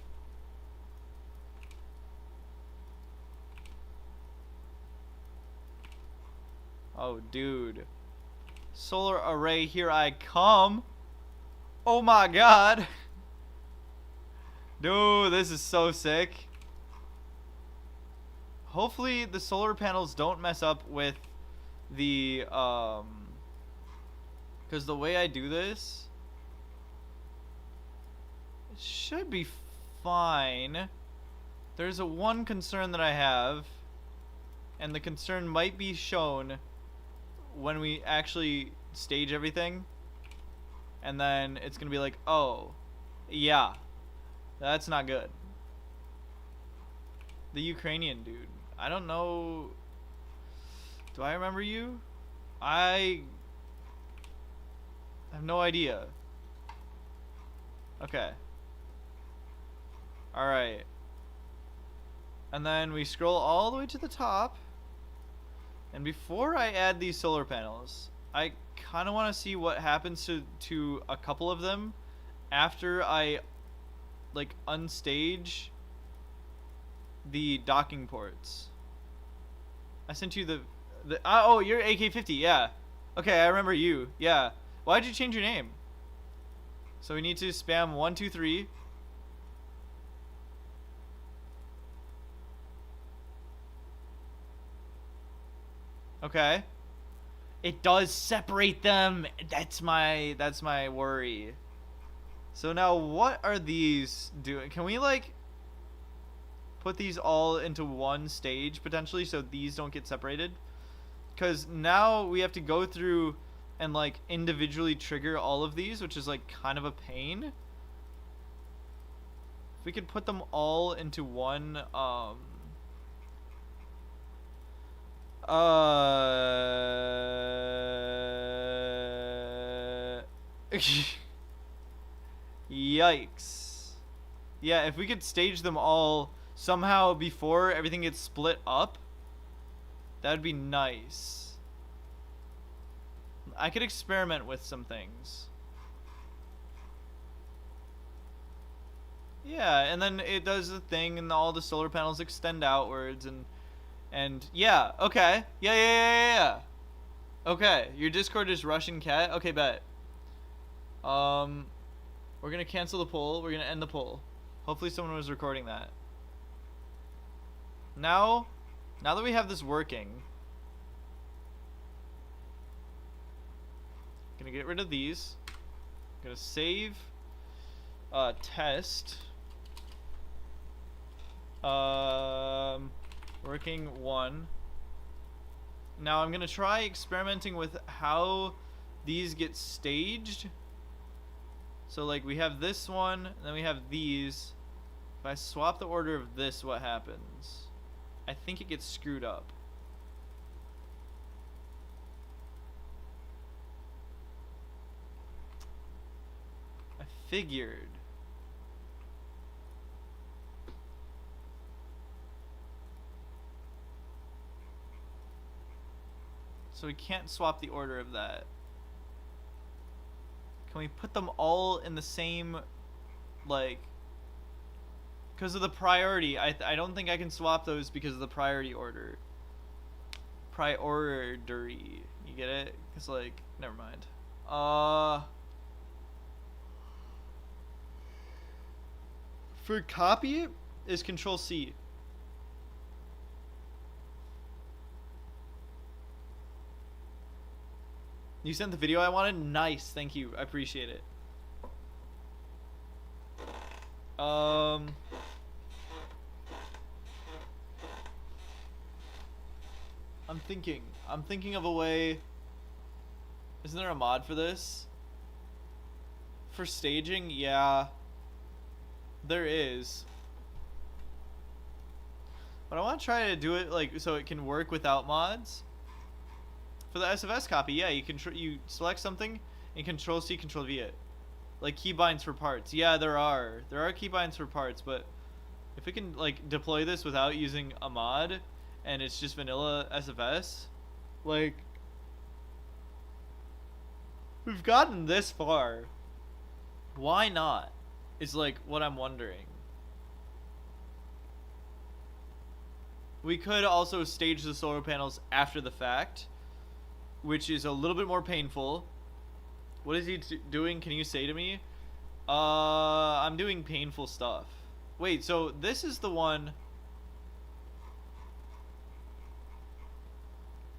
Oh, dude. Solar array, here I come. Oh my god. Dude, this is so sick. Hopefully the solar panels don't mess up with the, because the way I do this, it should be fine. There's one concern that I have, and the concern might be shown when we actually stage everything, and then it's gonna be like, oh, yeah, that's not good. The Ukrainian dude. I don't know. Do I remember you? I have no idea. Okay. Alright. And then we scroll all the way to the top. And before I add these solar panels, I kind of want to see what happens to a couple of them after I like unstage the docking ports. I sent you the oh, you're AK-50, yeah. Okay, I remember you. Yeah. Why'd you change your name? So we need to spam 1, 2, 3. Okay. It does separate them. That's my worry. So now what are these doing? Can we like put these all into one stage potentially so these don't get separated? Because now we have to go through and like individually trigger all of these, which is like kind of a pain. If we could put them all into one yikes. Yeah, if we could stage them all somehow before everything gets split up, that'd be nice. I could experiment with some things. Yeah, and then it does the thing and all the solar panels extend outwards and yeah, okay. Yeah. Okay, your Discord is Russian cat. Okay, bet. We're gonna cancel the poll. We're gonna end the poll. Hopefully someone was recording that. Now that we have this working, gonna get rid of these. Gonna save test. Working 1. Now I'm gonna try experimenting with how these get staged. So like we have this one, and then we have these. If I swap the order of this, what happens? I think it gets screwed up. I figured. So we can't swap the order of that. Can we put them all in the same, like, because of the priority? I don't think I can swap those because of the priority order. Priority. You get it? Because, like, never mind. For copy it is Control C. You sent the video I wanted? Nice, thank you. I appreciate it. I'm thinking of a way. Isn't there a mod for this? For staging? Yeah. There is. But I want to try to do it like so it can work without mods. For the SFS copy, yeah, you select something and Control C, Control V it. Like keybinds for parts. Yeah, there are keybinds for parts, but if we can like deploy this without using a mod and it's just vanilla SFS, like we've gotten this far. Why not? Is like what I'm wondering. We could also stage the solar panels after the fact. which is a little bit more painful. What is he doing? Can you say to me? I'm doing painful stuff. Wait, so this is the one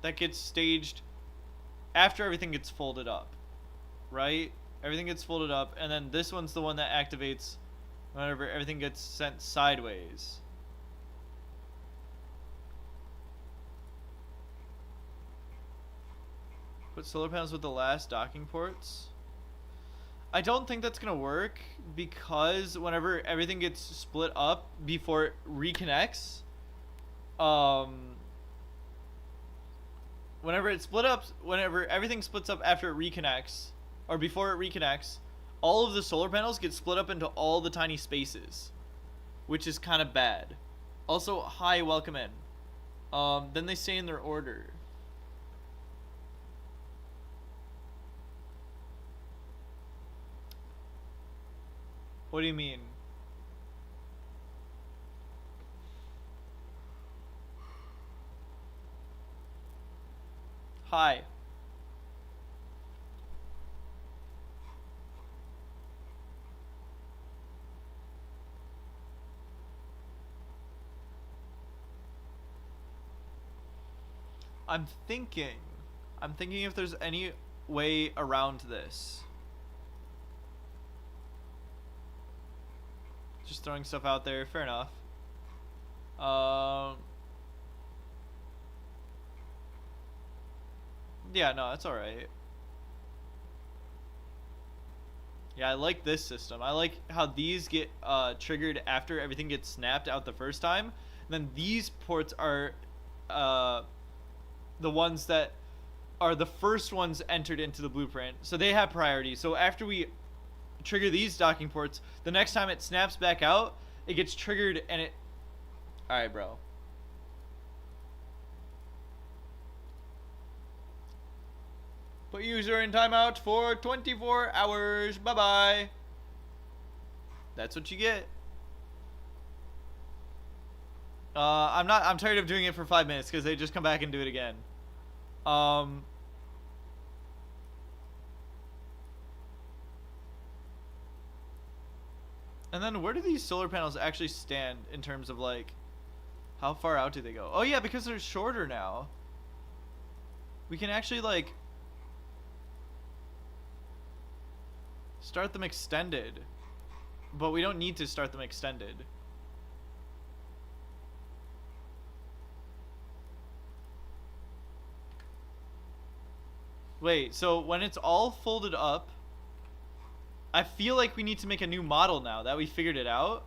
that gets staged after everything gets folded up, right? Everything gets folded up, and then this one's the one that activates whenever everything gets sent sideways. Put solar panels with the last docking ports. I don't think that's gonna work because whenever everything gets split up before it reconnects, whenever everything splits up after it reconnects, or before it reconnects, all of the solar panels get split up into all the tiny spaces, which is kind of bad. Also, hi, welcome in. Then they say in their order. What do you mean? Hi. I'm thinking if there's any way around this. Just throwing stuff out there, fair enough. Yeah, no, that's alright. Yeah, I like this system. I like how these get triggered after everything gets snapped out the first time. And then these ports are the ones that are the first ones entered into the blueprint. So they have priority. So after we trigger these docking ports, the next time it snaps back out, it gets triggered and it... Alright, bro. Put user in timeout for 24 hours. Bye-bye. That's what you get. I'm tired of doing it for 5 minutes because they just come back and do it again. And then where do these solar panels actually stand in terms of, like, how far out do they go? Oh yeah, because they're shorter now. We can actually, like, start them extended. But we don't need to start them extended. Wait, so when it's all folded up, I feel like we need to make a new model now that we figured it out.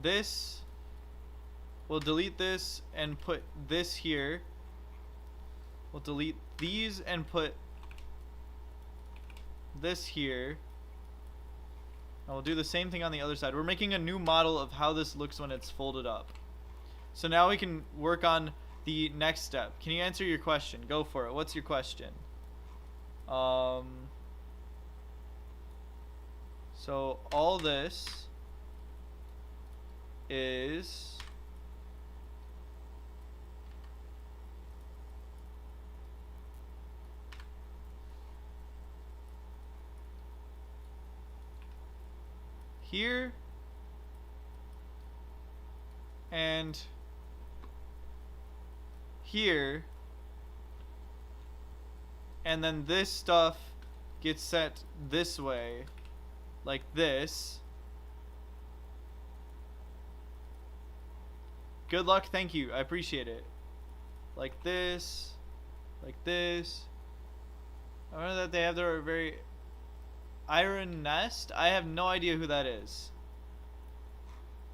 This, we'll delete this and put this here. We'll delete these and put this here. And we'll do the same thing on the other side. We're making a new model of how this looks when it's folded up. So now we can work on the next step. Can you answer your question? Go for it. What's your question? So all this is here and here, and then this stuff gets set this way, like this. Good luck, thank you, I appreciate it. Like this, like this. I know that they have their very Iron Nest. I have no idea who that is.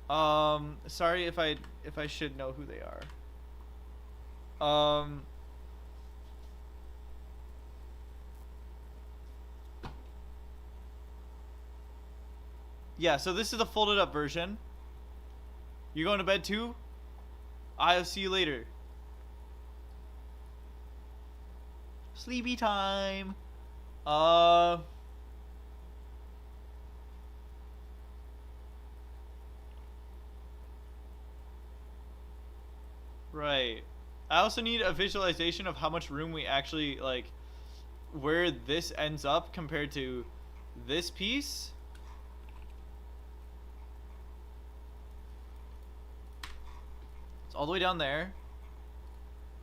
Sorry if I should know who they are. Yeah, so this is the folded up version. You going to bed too? I'll see you later. Sleepy time. Right. I also need a visualization of how much room we actually, like, where this ends up compared to this piece. It's all the way down there.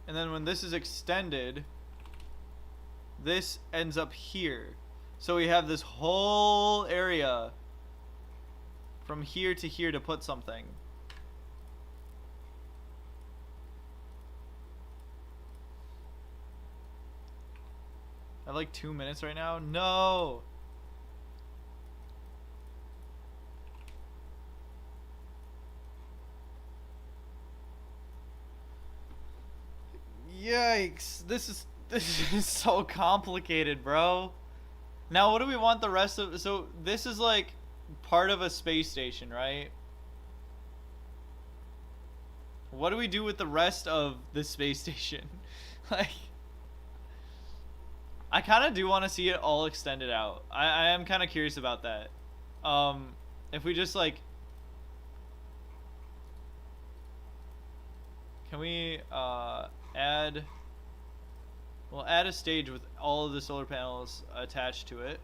And then when this is extended, this ends up here. So we have this whole area from here to put something. I have like 2 minutes right now. No. Yikes. This is so complicated, bro. Now what do we want the rest of, so this is like part of a space station, right? What do we do with the rest of the space station? Like, I kind of do want to see it all extended out. I am kind of curious about that. If we just like, can we add, we'll add a stage with all of the solar panels attached to it.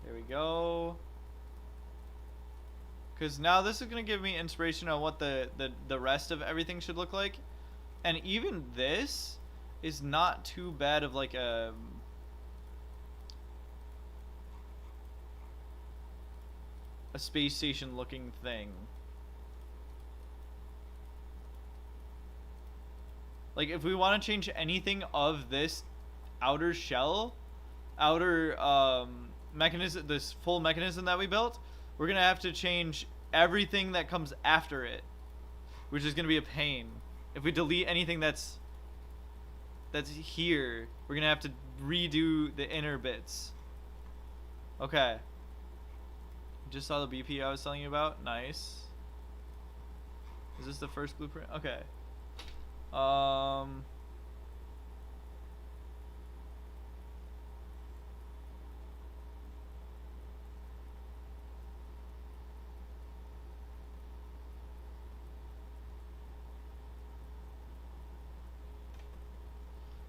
There we go. Because now this is going to give me inspiration on what the rest of everything should look like. And even this is not too bad of like a space station looking thing. Like if we want to change anything of this outer shell, outer mechanism, this full mechanism that we built, we're gonna have to change everything that comes after it, which is gonna be a pain. If we delete anything that's here, we're gonna have to redo the inner bits. Okay. Just saw the BP I was telling you about. Nice. Is this the first blueprint? Okay.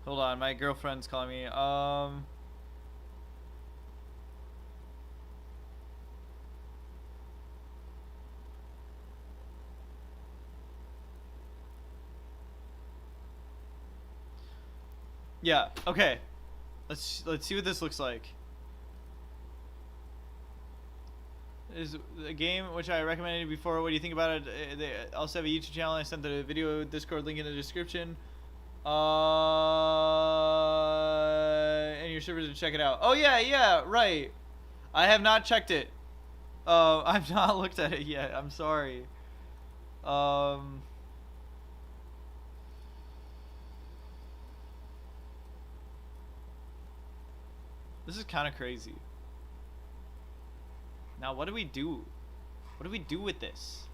Hold on, my girlfriend's calling me. Yeah, okay. Let's see what this looks like. Is a game which I recommended before. What do you think about it? They also have a YouTube channel. I sent the video Discord link in the description. And your servers to check it out. Oh yeah, right. I have not checked it. I've not looked at it yet. I'm sorry. This is kind of crazy. Now, what do we do? What do we do with this?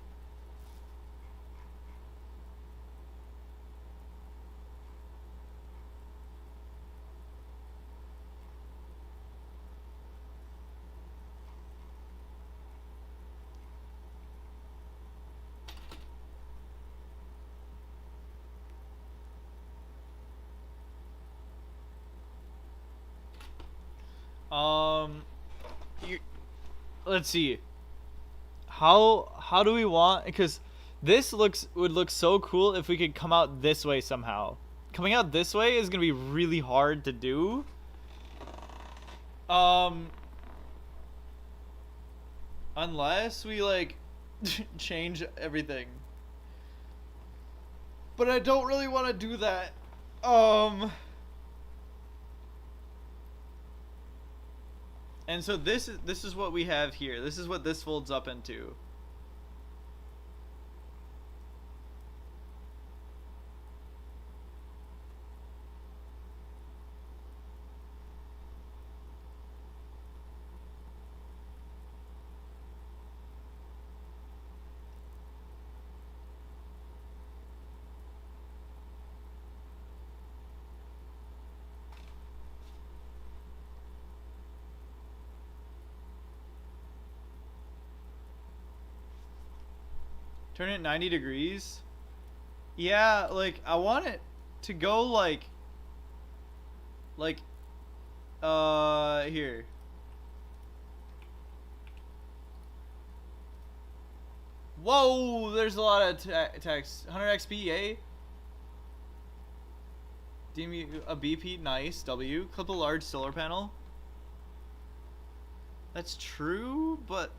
Let's see. How do we want? Because this would look so cool if we could come out this way somehow. Coming out this way is gonna be really hard to do. Unless we like change everything. But I don't really want to do that. And so this is what we have here. This is what this folds up into. Turn it 90 degrees. Yeah, like I want it to go like here. Whoa, there's a lot of text. 100 XP, yay. DMU a BP, nice. W. Clip a large solar panel. That's true, but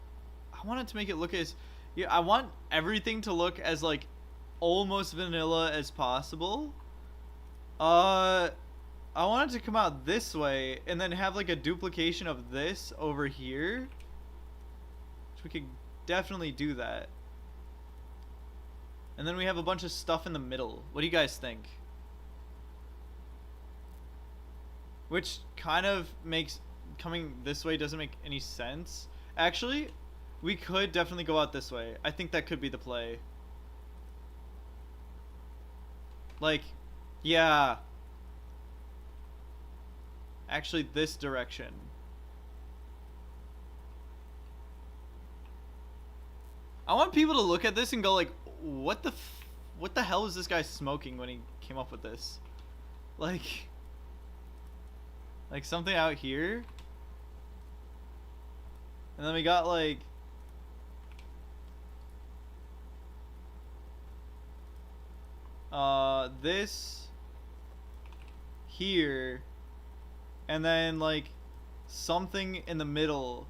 I want it to make it look as... Yeah, I want everything to look as, like, almost vanilla as possible. I want it to come out this way, and then have, like, a duplication of this over here. Which we could definitely do that. And then we have a bunch of stuff in the middle. What do you guys think? Which kind of makes... Coming this way doesn't make any sense. Actually, we could definitely go out this way. I think that could be the play. Like, yeah. Actually, this direction. I want people to look at this and go like, what the hell was this guy smoking when he came up with this? Like something out here. And then we got like this here, and then like something in the middle.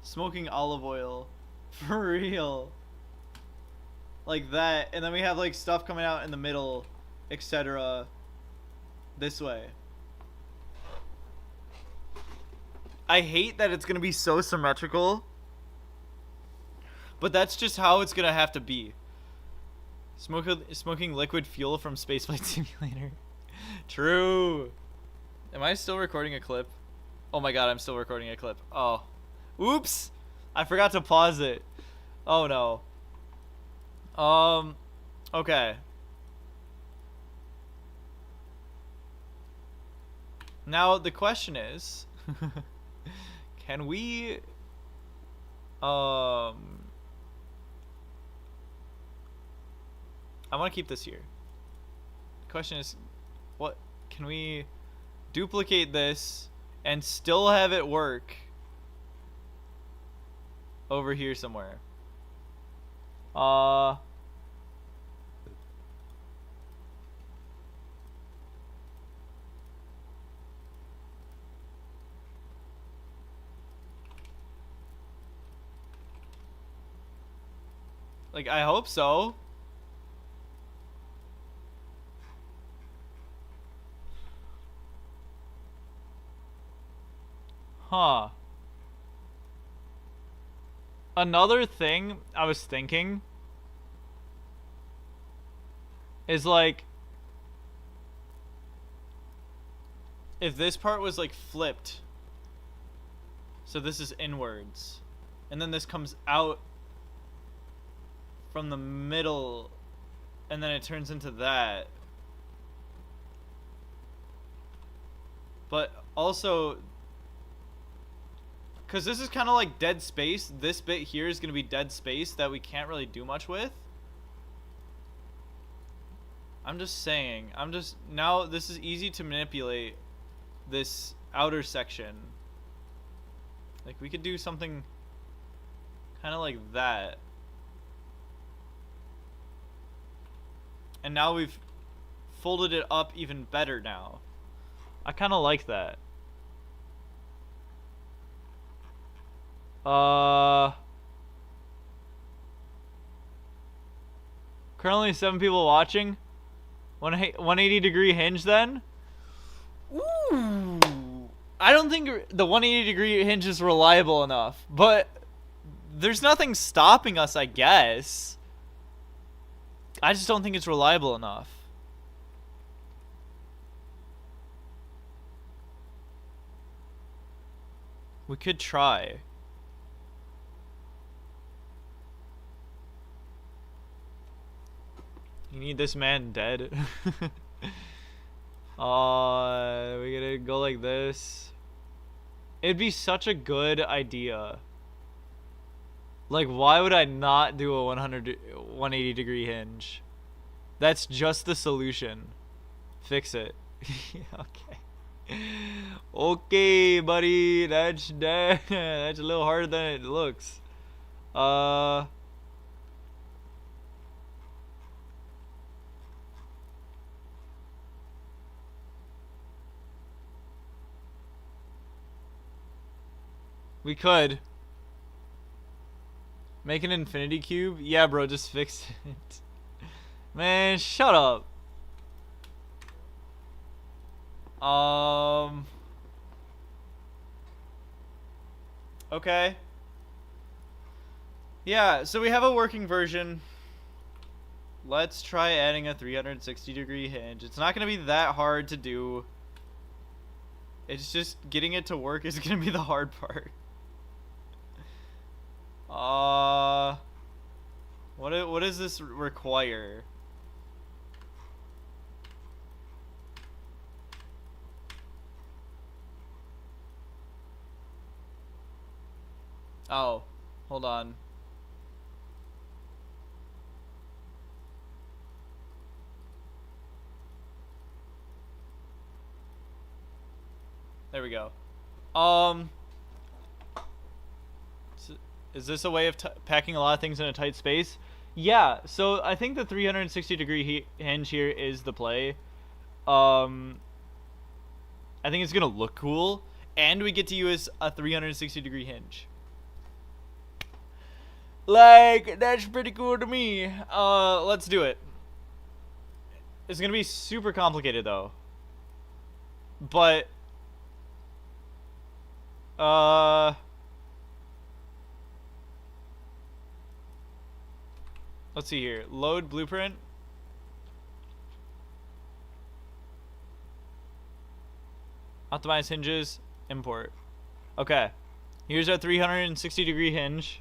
Smoking olive oil. For real. Like that, and then we have like stuff coming out in the middle, etc. This way. I hate that it's gonna be so symmetrical, but that's just how it's gonna have to be. Smoking liquid fuel from Spaceflight Simulator. True. Am I still recording a clip? Oh my god, I'm still recording a clip. Oh. Oops! I forgot to pause it. Oh no. Okay. Now the question is, can we I want to keep this here. The question is, what can we duplicate this and still have it work over here somewhere? Like, I hope so. Huh. Another thing I was thinking is like, if this part was like flipped, so this is inwards, and then this comes out from the middle, and then it turns into that. But also, because this is kind of like dead space, this bit here is going to be dead space that we can't really do much with. I'm just saying, now this is easy to manipulate, this outer section. Like, we could do something kind of like that. And now we've folded it up even better now. I kind of like that. Currently 7 people watching. 180 degree hinge then? Ooh. I don't think the 180 degree hinge is reliable enough, but there's nothing stopping us, I guess. I just don't think it's reliable enough. We could try. You need this man dead. We gotta go like this. It'd be such a good idea. Like, why would I not do a 180 degree hinge? That's just the solution. Fix it. Okay. Okay, buddy. That's a little harder than it looks. We could make an infinity cube. Yeah, bro, just fix it. Man, shut up. Okay. Yeah, so we have a working version. Let's try adding a 360 degree hinge. It's not going to be that hard to do. It's just getting it to work is going to be the hard part. What does this require? Oh, hold on. There we go. Is this a way of packing a lot of things in a tight space? Yeah, so I think the 360 degree hinge here is the play. I think it's gonna look cool, and we get to use a 360 degree hinge. Like, that's pretty cool to me. Let's do it. It's gonna be super complicated though. But let's see here. Load blueprint. Optimize hinges. Import. Okay. Here's our 360 degree hinge.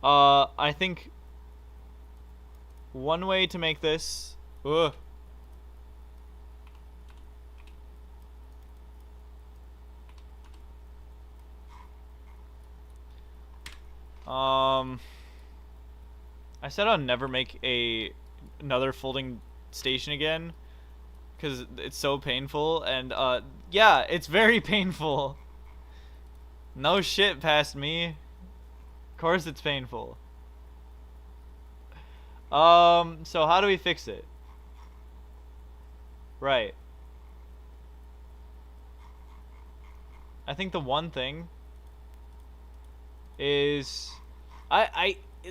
I think one way to make this. Ugh. I said I'll never make another folding station again because it's so painful, and yeah, it's very painful. No shit past me. Of course it's painful. So how do we fix it? Right. I think the one thing is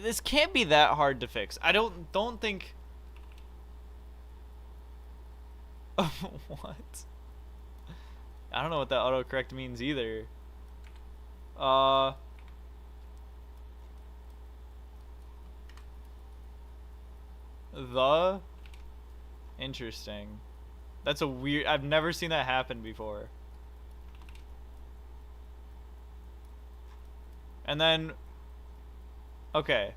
this can't be that hard to fix. I don't think what? I don't know what that autocorrect means either. Interesting. That's a weird. I've never seen that happen before. And then, okay,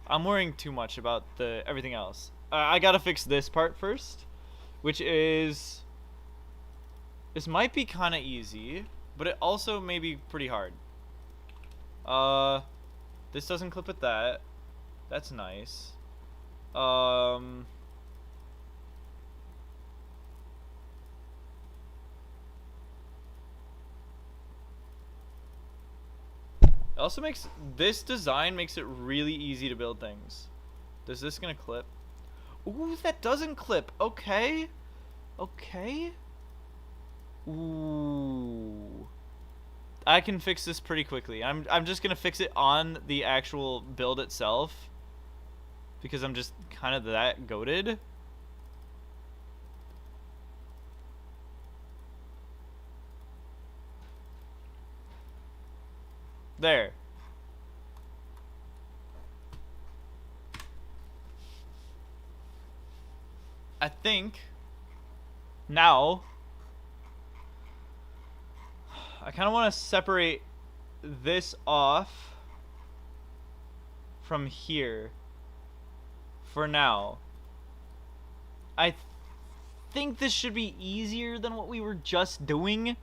I'm worrying too much about everything else. I gotta fix this part first, which is, this might be kind of easy, but it also may be pretty hard. This doesn't clip with that. That's nice. It also makes this design makes it really easy to build things. Is this gonna clip? Ooh, that doesn't clip. Okay. Okay. Ooh. I can fix this pretty quickly. I'm just gonna fix it on the actual build itself because I'm just kind of that goated. There. I think now I kind of want to separate this off from here for now. I think this should be easier than what we were just doing.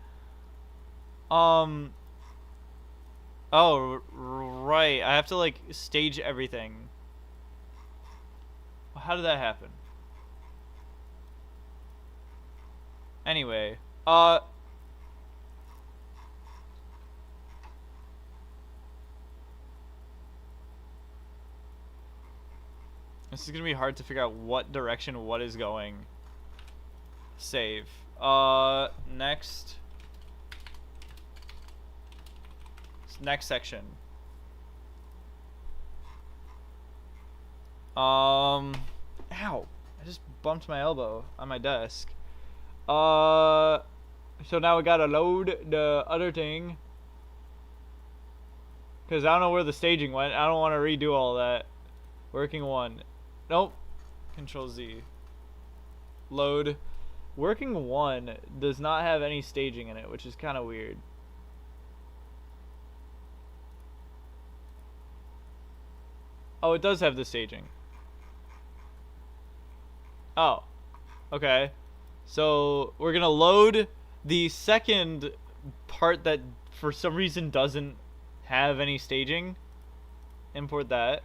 Oh, right. I have to like stage everything. How did that happen? Anyway, this is gonna be hard to figure out what direction what is going. Save. Next. Next section. Ow. I just bumped my elbow on my desk. So now we gotta load the other thing. Because I don't know where the staging went. I don't want to redo all that. Working 1. Nope. Control Z. Load. Working 1 does not have any staging in it, which is kind of weird. Oh, it does have the staging. Oh. Okay. So we're gonna load the second part that for some reason doesn't have any staging. Import that.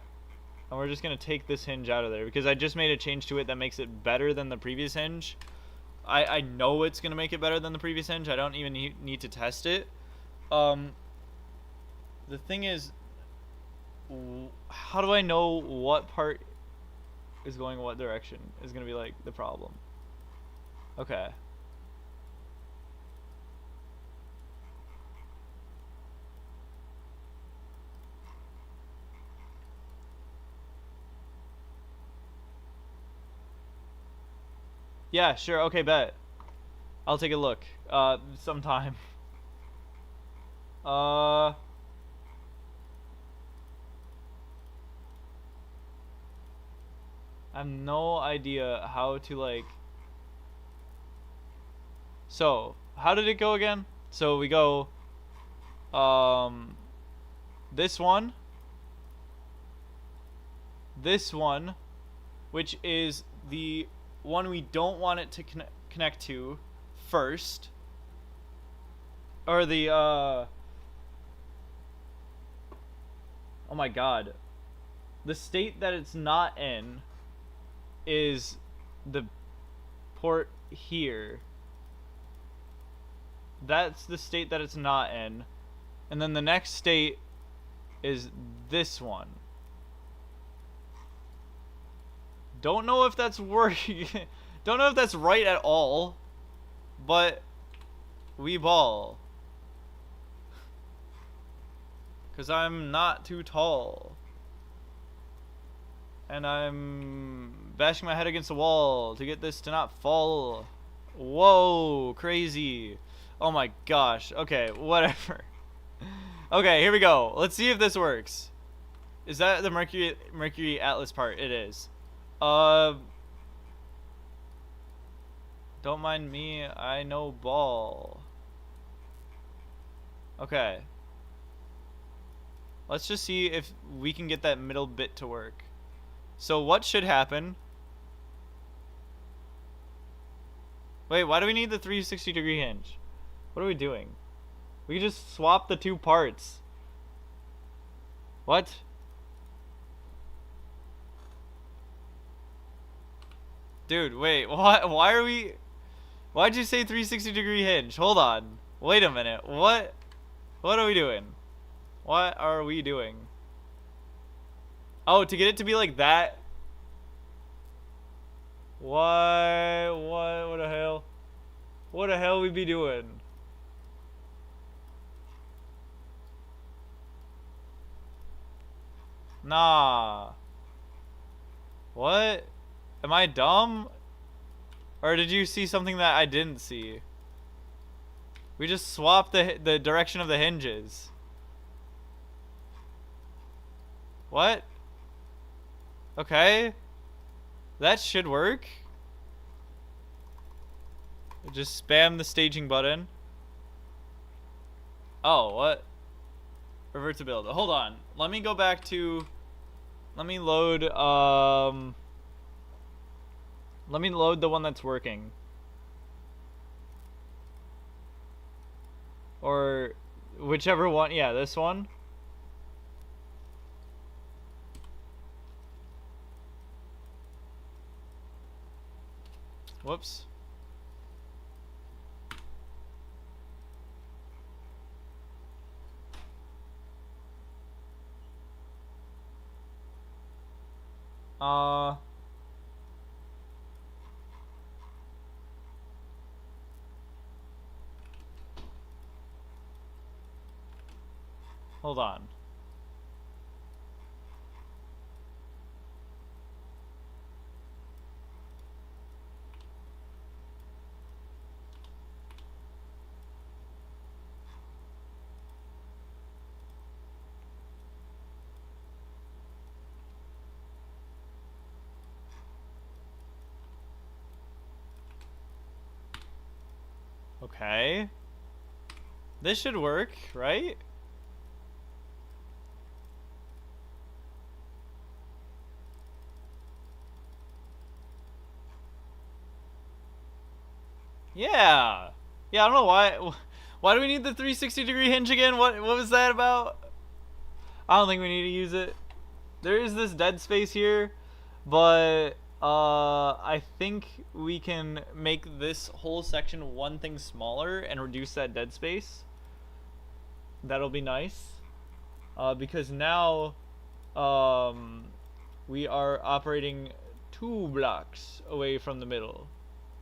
And we're just gonna take this hinge out of there because I just made a change to it that makes it better than the previous hinge. I know it's gonna make it better than the previous hinge. I don't even need to test it. The thing is, how do I know what part is going what direction is gonna be like the problem? Okay. Yeah, sure. Okay, bet. I'll take a look. Sometime. I have no idea how to like. So, how did it go again? So we go, this one, which is the one we don't want it to connect to first, or the, oh my god, the state that it's not in is the port here. That's the state that it's not in. And then the next state is this one. Don't know if that's working. Don't know if that's right at all. But we ball. Because I'm not too tall. And I'm bashing my head against the wall to get this to not fall. Whoa, crazy. Oh my gosh. Okay, whatever. Okay, here we go. Let's see if this works. Is that the Mercury Atlas part? It is. Don't mind me. I know ball. Okay. Let's just see if we can get that middle bit to work. So what should happen? Wait, why do we need the 360-degree hinge? What are we doing? We can just swap the two parts. What? Dude, wait, what? Why are we... Why'd you say 360-degree hinge? Hold on. Wait a minute. What? What are we doing? What are we doing? Oh, to get it to be like that? What the hell? What the hell we be doing? Nah. What? Am I dumb? Or did you see something that I didn't see? We just swapped the direction of the hinges. What? Okay. That should work. Just spam the staging button. Oh, what? Revert to build. Hold on. Let me go back to... Let me load the one that's working. Or whichever one. Yeah, this one. Whoops. Hold on. Okay. This should work, right? Yeah. Yeah, I don't know why. Why do we need the 360-degree hinge again? What was that about? I don't think we need to use it. There is this dead space here, but I think we can make this whole section one thing smaller and reduce that dead space. That'll be nice. Because now we are operating 2 blocks away from the middle.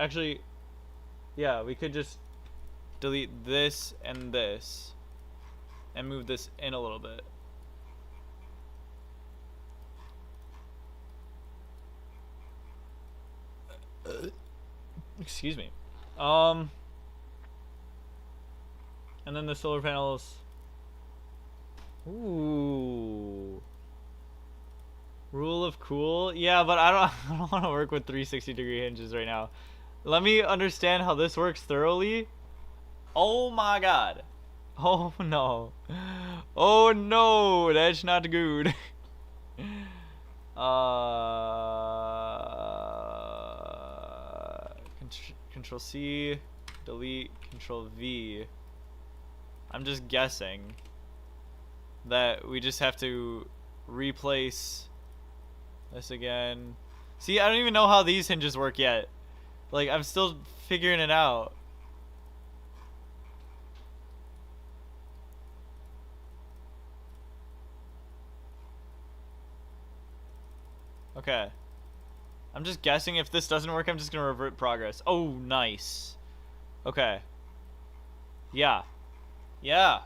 Actually, yeah, we could just delete this and move this in a little bit. Excuse me. And then the solar panels. Ooh. Rule of cool. Yeah, but I don't want to work with 360-degree hinges right now. Let me understand how this works thoroughly. Oh my god. Oh no. Oh no, that's not good. Control C, delete, Control V. I'm just guessing that we just have to replace this again. See, I don't even know how these hinges work yet. Like, I'm still figuring it out. Okay. I'm just guessing if this doesn't work, I'm just gonna revert progress. Oh, nice. Okay. Yeah. Yeah.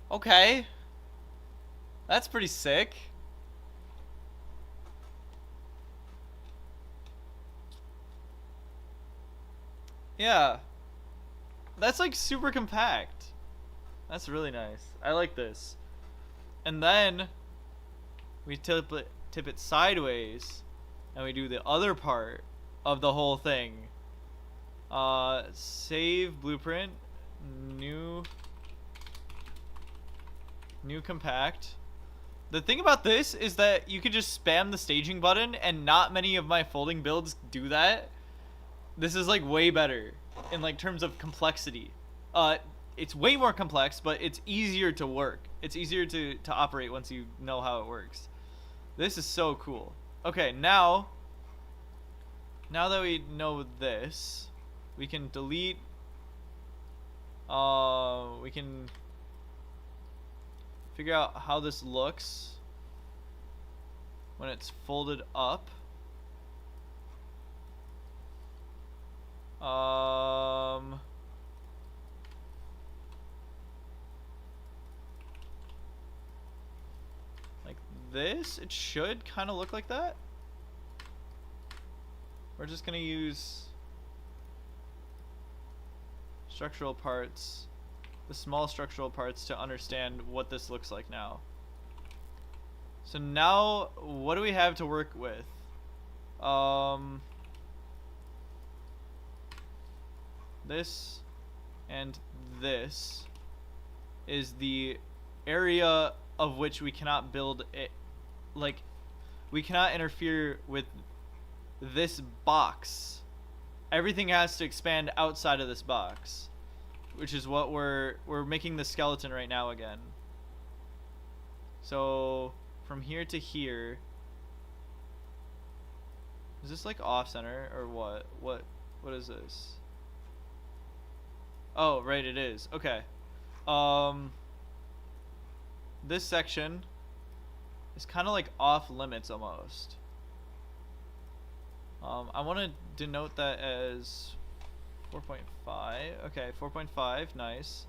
Okay. That's pretty sick. Yeah. That's like super compact. That's really nice. I like this. And then we tip it sideways and we do the other part of the whole thing. Save blueprint, new compact. The thing about this is that you could just spam the staging button, and not many of my folding builds do that. This is like way better in like terms of complexity. It's way more complex, but it's easier to work. It's easier to operate once you know how it works. This is so cool. Okay, now that we know this, we can delete. We can figure out how this looks when it's folded up. Like this, it should kind of look like that. We're just gonna use structural parts, the small structural parts, to understand what this looks like now. So now, what do we have to work with? This and this is the area of which we cannot build it. Like, we cannot interfere with this box. Everything has to expand outside of this box, which is what we're making the skeleton right now again. So from here to here, Is this like off center or what? What is this? Oh, right, it is. Okay. This section is kind of like off limits almost. I want to denote that as 4.5. Okay, 4.5. Nice.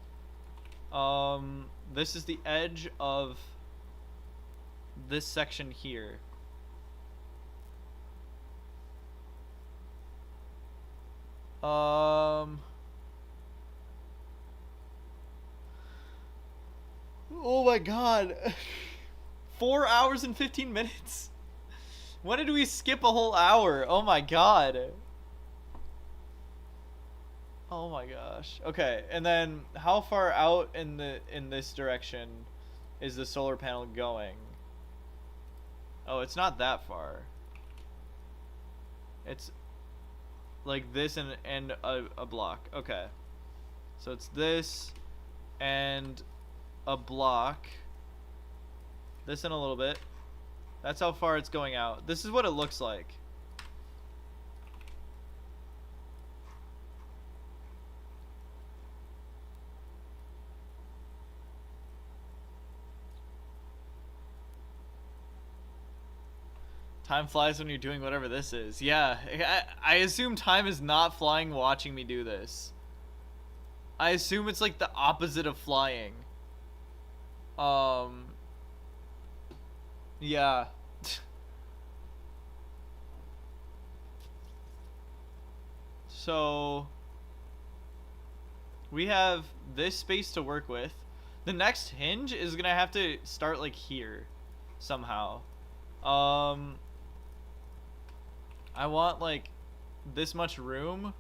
This is the edge of this section here. Oh my god. 4 hours and 15 minutes? When did we skip a whole hour? Oh my god. Oh my gosh. Okay, and then how far out in this direction is the solar panel going? Oh, it's not that far. It's like this and a block. Okay. So it's this and a block. This in a little bit. That's how far it's going out. This is what it looks like. Time flies when you're doing whatever this is. Yeah, I assume time is not flying watching me do this. I assume it's like the opposite of flying. Yeah. So we have this space to work with. The next hinge is gonna have to start like here somehow. I want like this much room,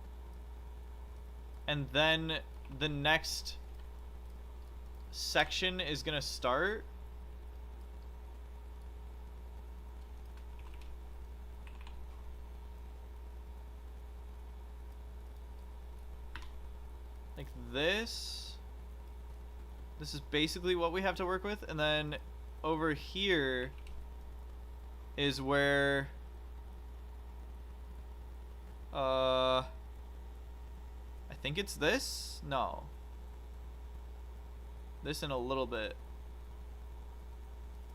and then the next section is gonna start like this. This is basically what we have to work with, and then over here is where I think it's this? No. This in a little bit.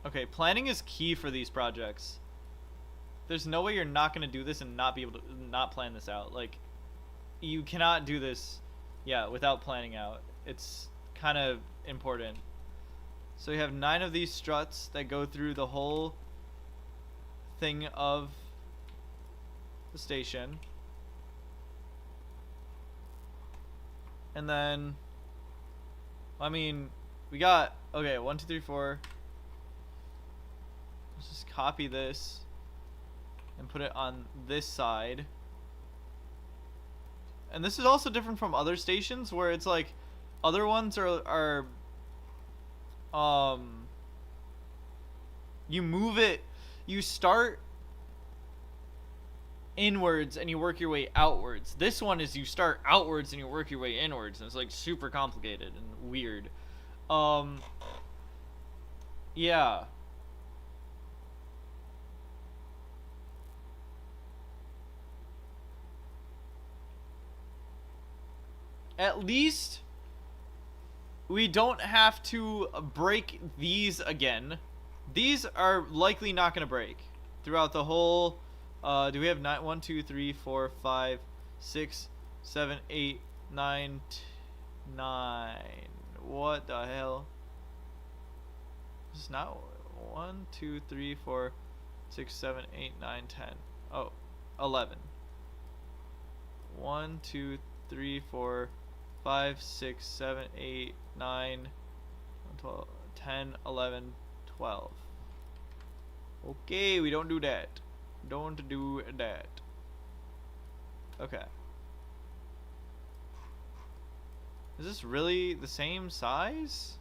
Okay, planning is key for these projects. There's no way you're not going to do this and not be able to not plan this out. Like, you cannot do this, yeah, without planning out. It's kind of important. So we have 9 of these struts that go through the whole thing of the station. And then, I mean, we got, okay, 1, 2, 3, 4. Let's just copy this and put it on this side. And this is also different from other stations where it's like, other ones are you move it, you start inwards and you work your way outwards. This one is you start outwards and you work your way inwards, and it's like super complicated and weird. Yeah. At least we don't have to break these again. These are likely not going to break throughout the whole. Do we have 9, 1, 2, 3, 4, 5, 6, 7, 8, 9, 9? What the hell? It's not 1, 2, 3, 4, 6, 7, 8, 9, 10. Oh, 11. 1, 2, 3, 4, 5, 6, 7, 8, 9, 12, 10, 11, 12. Okay, we don't do that. Don't do that. Okay. Is this really the same size?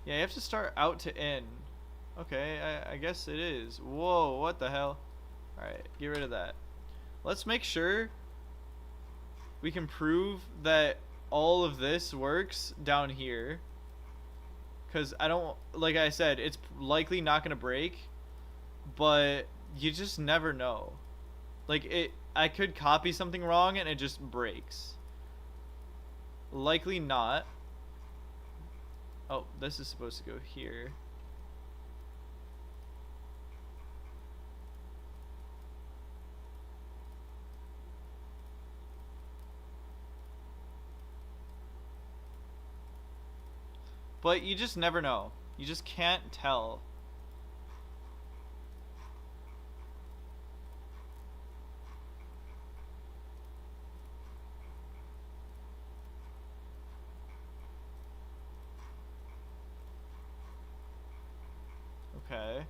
Yeah, you have to start out to in. Okay, I guess it is. Whoa, what the hell? Alright, get rid of that. Let's make sure we can prove that all of this works down here. Because I don't, like I said, it's likely not going to break. but you just never know. Like I could copy something wrong and it just breaks. Likely not. Oh, this is supposed to go here. But you just never know. You just can't tell. Okay.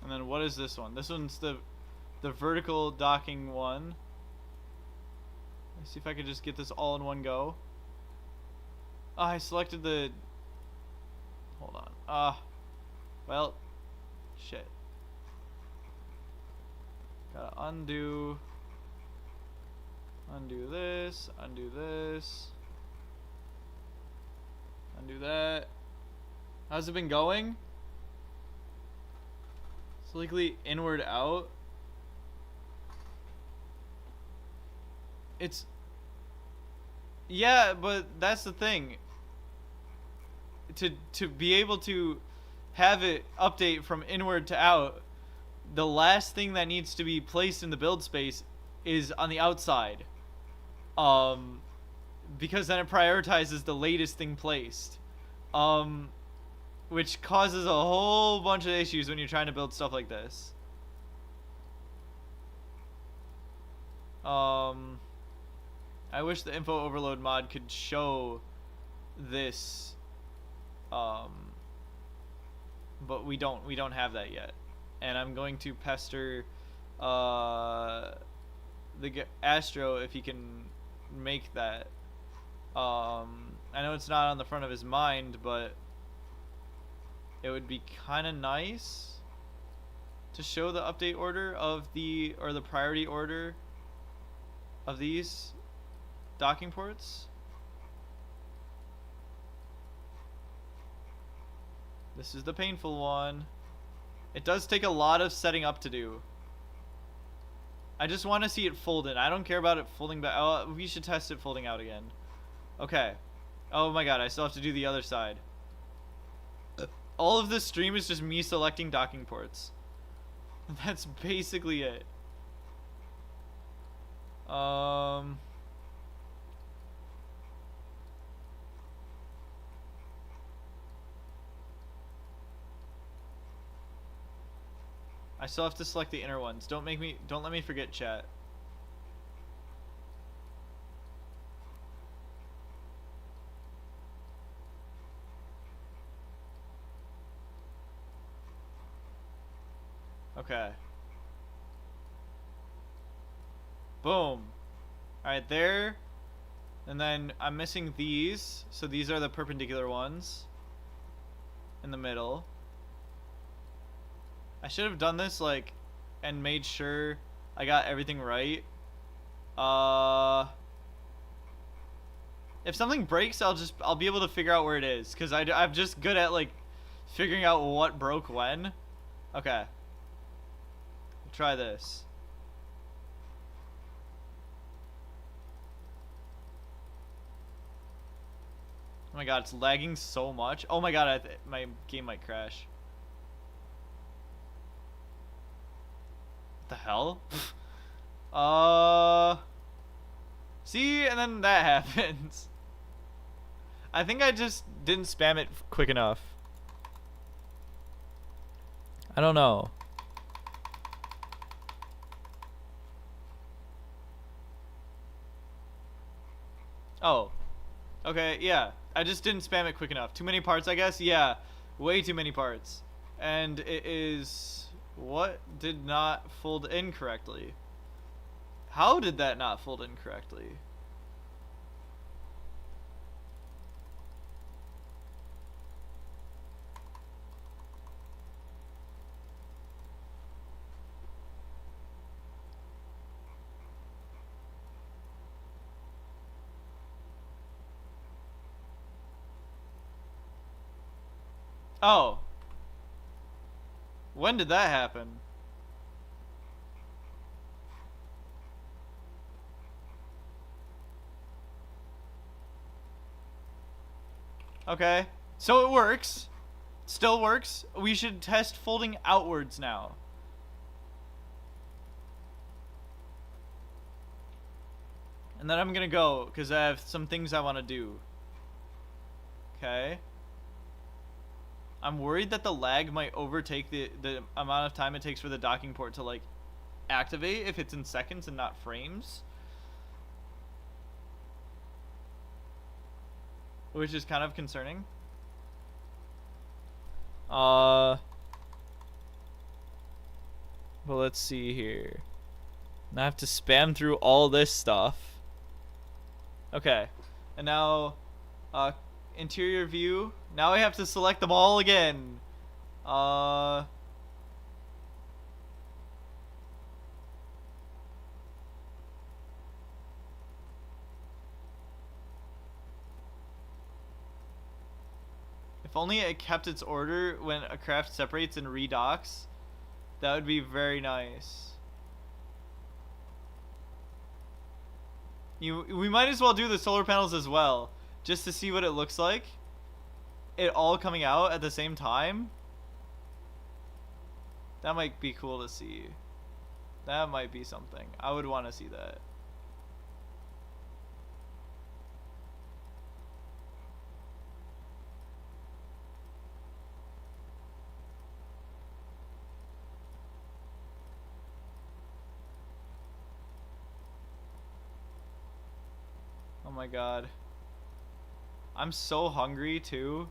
And then what is this one? This one's the vertical docking one. Let's see if I could just get this all in one go. Oh, I selected the... Hold on. Well, shit. Gotta undo. Undo this. Undo this. Undo that. How's it been going? Slightly inward out. It's... Yeah, but that's the thing. To be able to have it update from inward to out, the last thing that needs to be placed in the build space is on the outside. Because then it prioritizes the latest thing placed. Which causes a whole bunch of issues when you're trying to build stuff like this. I wish the info overload mod could show this, but we don't have that yet. And I'm going to pester the Astro if he can make that. I know it's not on the front of his mind, but it would be kind of nice to show the update order of the priority order of these docking ports. This is the painful one. It does take a lot of setting up to do. I just want to see it fold in. I don't care about it folding back. Oh, we should test it folding out again. Okay. Oh my god, I still have to do the other side. All of this stream is just me selecting docking ports. That's basically it. I still have to select the inner ones. Don't let me forget, chat. Okay. Boom. Alright, there. And then I'm missing these. So these are the perpendicular ones. In the middle. I should have done this, like, and made sure I got everything right. If something breaks, I'll be able to figure out where it is. Because I'm just good at, like, figuring out what broke when. Okay. Try this. Oh my god, it's lagging so much. Oh my god, my game might crash. What the hell? See, and then that happens. I think I just didn't spam it quick enough. I don't know. Oh. Okay, yeah. I just didn't spam it quick enough. Too many parts, I guess? Yeah. Way too many parts. And it is... What did not fold in correctly? How did that not fold in correctly? Oh. When did that happen? Okay. So it works. Still works. We should test folding outwards now. And then I'm gonna go, because I have some things I want to do. Okay. I'm worried that the lag might overtake the amount of time it takes for the docking port to, like, activate if it's in seconds and not frames. Which is kind of concerning. Well, let's see here. Now I have to spam through all this stuff. Okay. And now, interior view. Now I have to select them all again. If only it kept its order when a craft separates and redocks. That would be very nice. We might as well do the solar panels as well, just to see what it looks like. It all coming out at the same time. That might be cool to see. That might be something. I would want to see that. Oh my god. I'm so hungry too.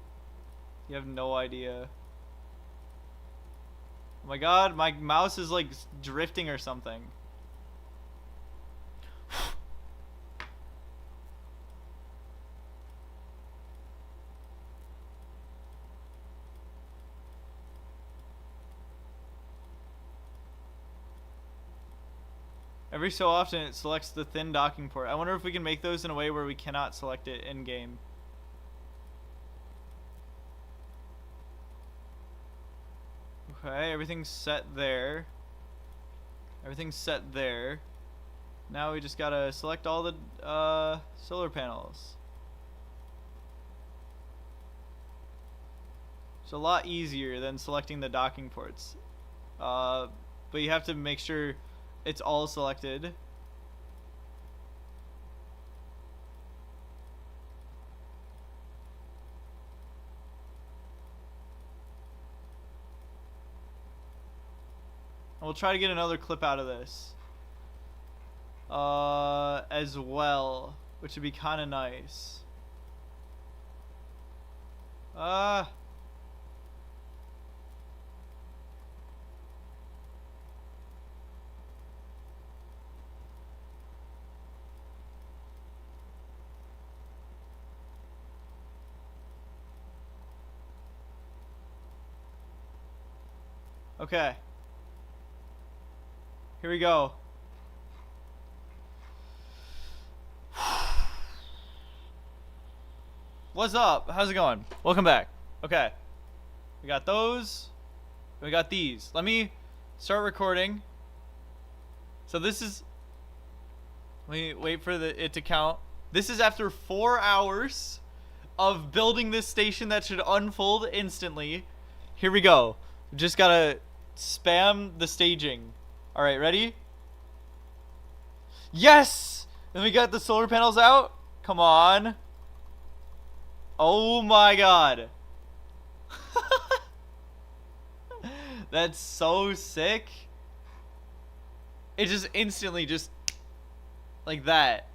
You have no idea. Oh my god, my mouse is like drifting or something. Every so often it selects the thin docking port. I wonder if we can make those in a way where we cannot select it in game. Okay, everything's set there. Everything's set there. Now we just gotta select all the solar panels. It's a lot easier than selecting the docking ports. But you have to make sure it's all selected. And we'll try to get another clip out of this. As well, which would be kind of nice. Okay. Here we go. What's up? How's it going? Welcome back. Okay. We got those. We got these. Let me start recording. So this is... Let me wait for it to count. This is after 4 hours of building this station that should unfold instantly. Here we go. Just gotta spam the staging. Alright, ready? Yes! And we got the solar panels out. Come on. Oh my god. That's so sick. It just instantly just like that.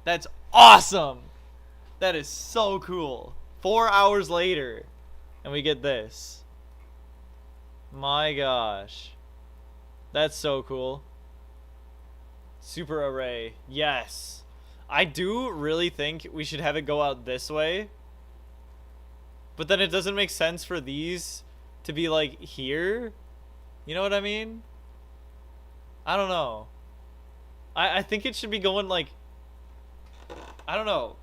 That's awesome. That is so cool. 4 hours later and we get this. My gosh. That's so cool. Super array. Yes. I do really think we should have it go out this way. But then it doesn't make sense for these to be like here. You know what I mean? I don't know. I think it should be going like... I don't know.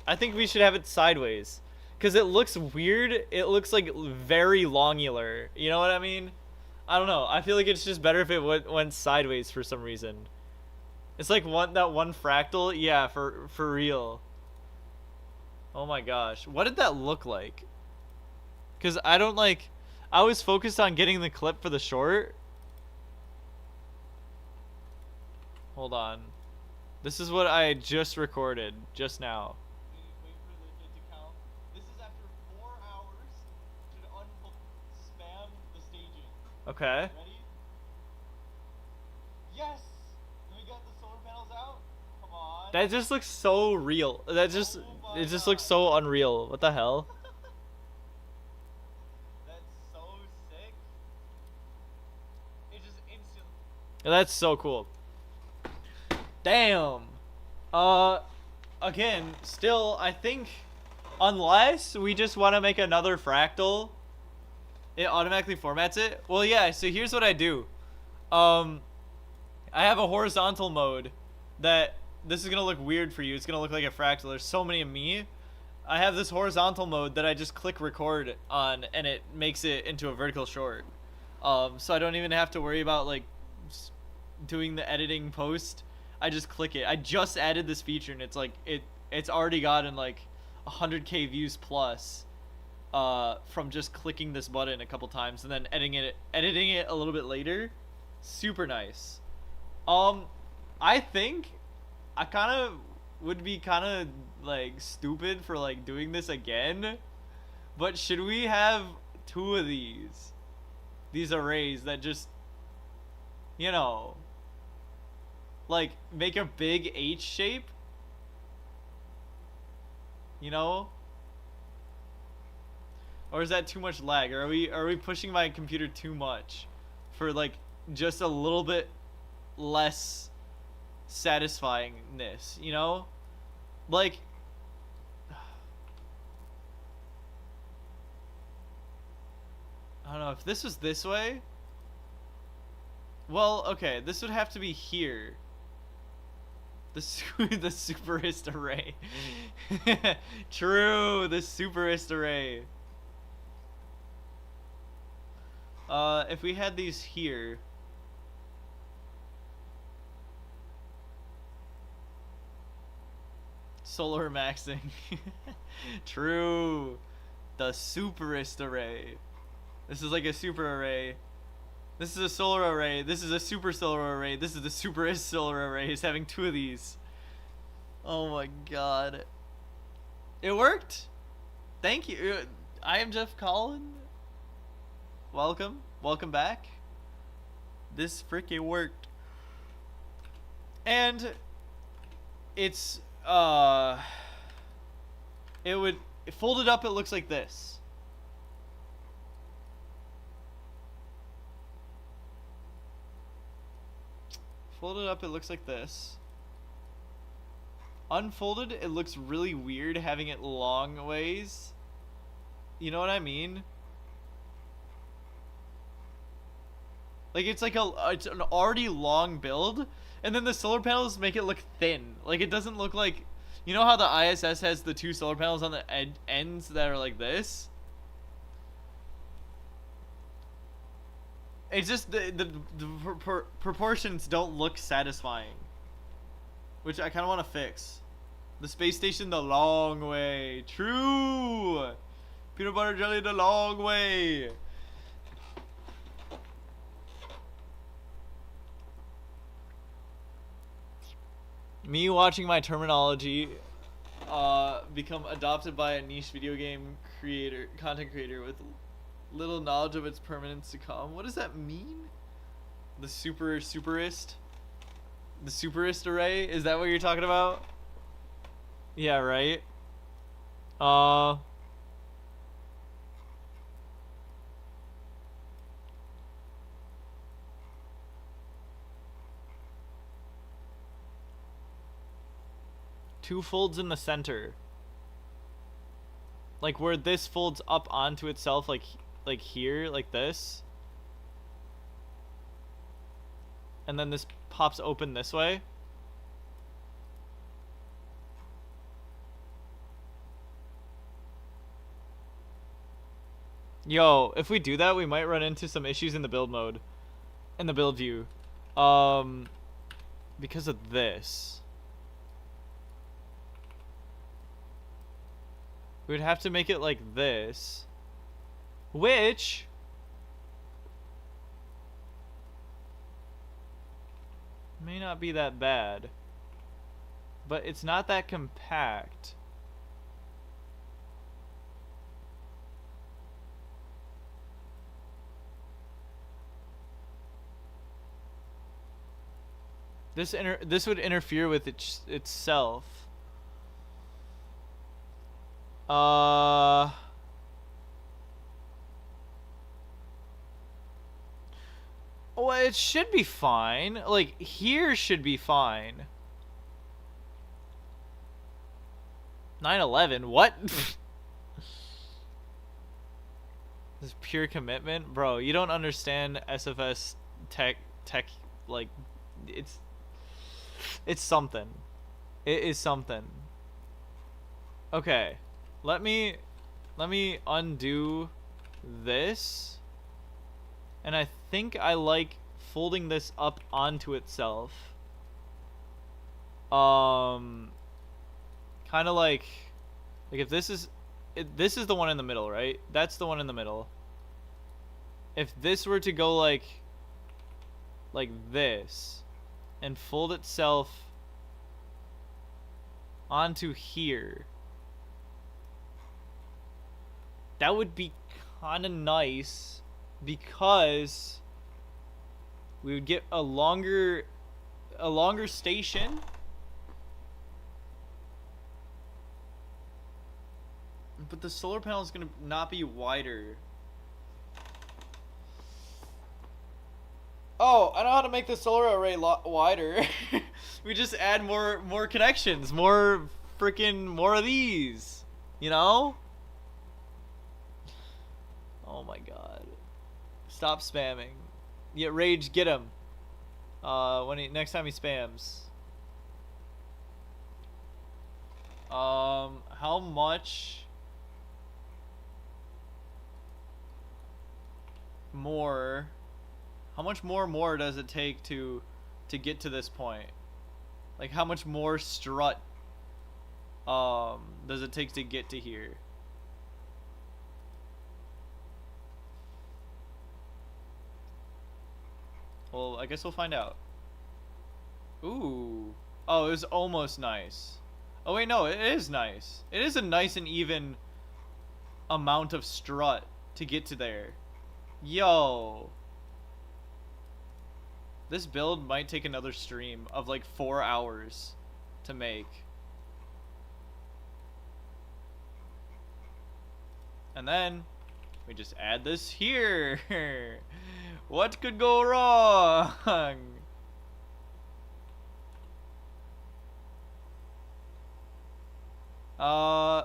I think we should have it sideways. Because it looks weird. It looks like very longular. You know what I mean? I don't know. I feel like it's just better if it went sideways for some reason. It's like that one fractal. Yeah, for real. Oh my gosh. What did that look like? Because I don't like... I was focused on getting the clip for the short. Hold on. This is what I just recorded just now. Wait for it to count. This is after 4 hours to spam the staging. Okay. Ready? Yes! And we got the solar panels out. Come on. That just looks so real. It just looks so unreal. What the hell? That's so sick. It just instantly. That's so cool. Damn. Again, still, I think, unless we just want to make another fractal, it automatically formats it. Well, yeah, so here's what I do. I have a horizontal mode that, this is going to look weird for you. It's going to look like a fractal. There's so many of me. I have this horizontal mode that I just click record on, and it makes it into a vertical short. So I don't even have to worry about, like, doing the editing post. I just click it. I just added this feature, and it's like it's already gotten like 100K views plus from just clicking this button a couple times and then editing it a little bit later. Super nice. I think I kind of would be kind of like stupid for like doing this again, but should we have 2 of these arrays that just, you know, like make a big H shape, you know? Or is that too much lag? Are we pushing my computer too much for like just a little bit less satisfyingness, you know? Like, I don't know, if this was this way, well, okay, this would have to be here. The superist array. True, the superist array. If we had these here. Solar maxing. True. The superist array. This is like a super array. This is a solar array. This is a super solar array. This is the superist solar array. It's having 2 of these. Oh my god. It worked. Thank you. I am Jeff Collin. Welcome. Welcome back. This freaking worked. And it's folded up, it looks like this. Folded up, it looks like this. Unfolded, it looks really weird having it long ways. You know what I mean? Like it's like it's an already long build, and then the solar panels make it look thin. Like it doesn't look like, you know how the ISS has the 2 solar panels on the ends that are like this? It's just the proportions don't look satisfying, which I kind of want to fix. The space station the long way. True. Peanut butter jelly the long way. Me watching my terminology become adopted by a niche video game content creator with little knowledge of its permanence to come. What does that mean? The superist? The superist array? Is that what you're talking about? Yeah, right? Two folds in the center. Like where this folds up onto itself, like here, like this. And then this pops open this way. Yo, if we do that, we might run into some issues in the build mode. In the build view. Because of this. We would have to make it like this. Which... may not be that bad. But it's not that compact. This would interfere with itself. Well, it should be fine. Like, here should be fine. 9/11? What? This is pure commitment? Bro, you don't understand SFS tech, like, it's something. It is something. Okay. Let me undo this. And I think I like folding this up onto itself. Kind of like if this is the one in the middle, right? That's the one in the middle. If this were to go like this and fold itself onto here, that would be kind of nice because we would get a longer station. But the solar panel is going to not be wider. Oh, I know how to make the solar array wider. We just add more connections, more of these, you know? Oh my god. Stop spamming. Yeah, Rage, get him. Next time he spams. How much more? How much more does it take to get to this point? Like, how much more strut does it take to get to here? Well, I guess we'll find out. Ooh. Oh, it was almost nice. Oh wait, no, it is nice. It is a nice and even amount of strut to get to there. Yo. This build might take another stream of like 4 hours to make. And then we just add this here. What could go wrong?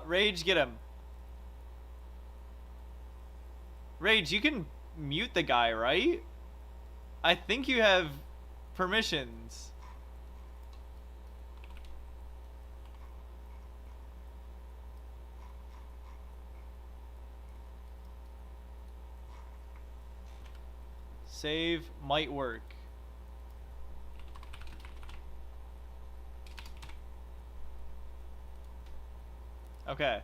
Rage, get him. Rage, you can mute the guy, right? I think you have permissions. Save might work. Okay.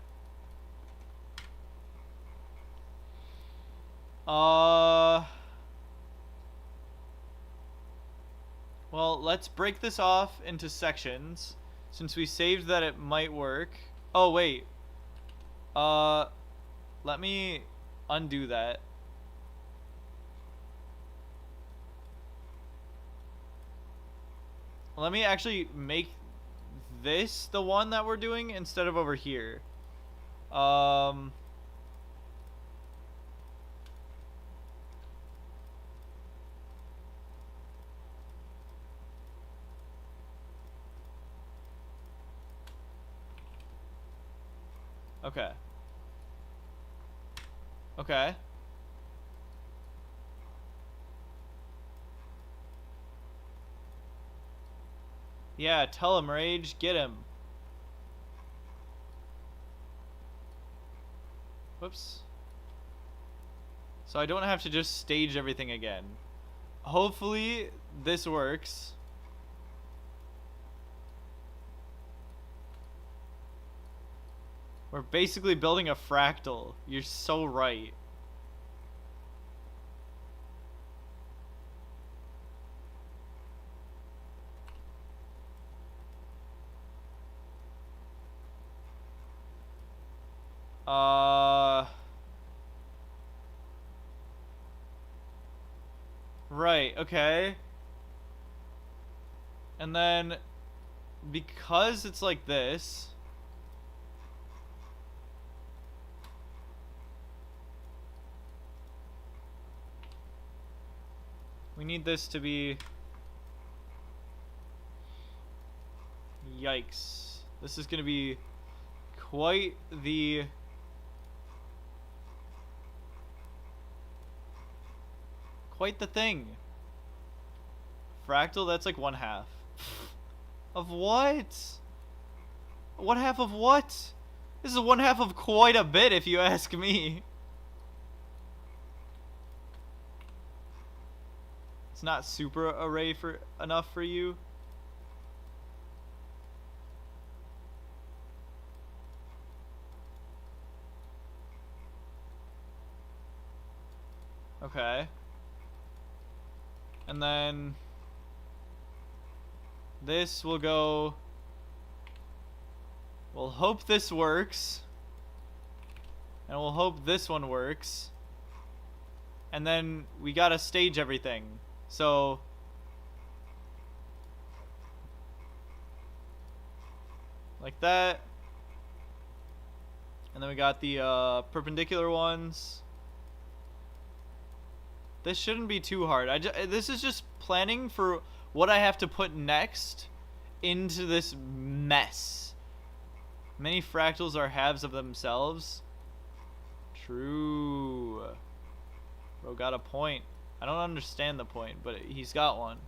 Well, let's break this off into sections since we saved that it might work. Oh, wait. Let me undo that. Let me actually make this the one that we're doing instead of over here. Okay. Okay. Yeah, tell him, Rage. Get him. Whoops. So I don't have to just stage everything again. Hopefully this works. We're basically building a fractal. You're so right. Right, okay. And then, because it's like this, we need this to be, yikes. This is gonna be quite the thing. Fractal, that's like 1/2. Of what? 1/2 of what? This is 1/2 of quite a bit if you ask me. It's not super array for enough for you. Okay. And then this will go, we'll hope this works, and we'll hope this one works, and then we gotta stage everything. So like that, and then we got the perpendicular ones. This shouldn't be too hard. This is just planning for what I have to put next into this mess. Many fractals are halves of themselves. True. Bro got a point. I don't understand the point, but he's got one.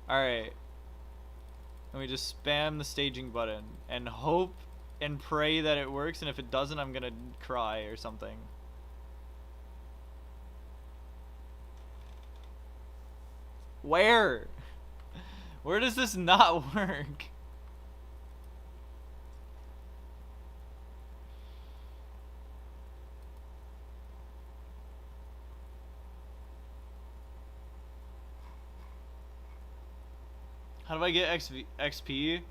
Alright. And we just spam the staging button and hope and pray that it works, and if it doesn't, I'm gonna cry or something. Where? Where does this not work? How do I get XP?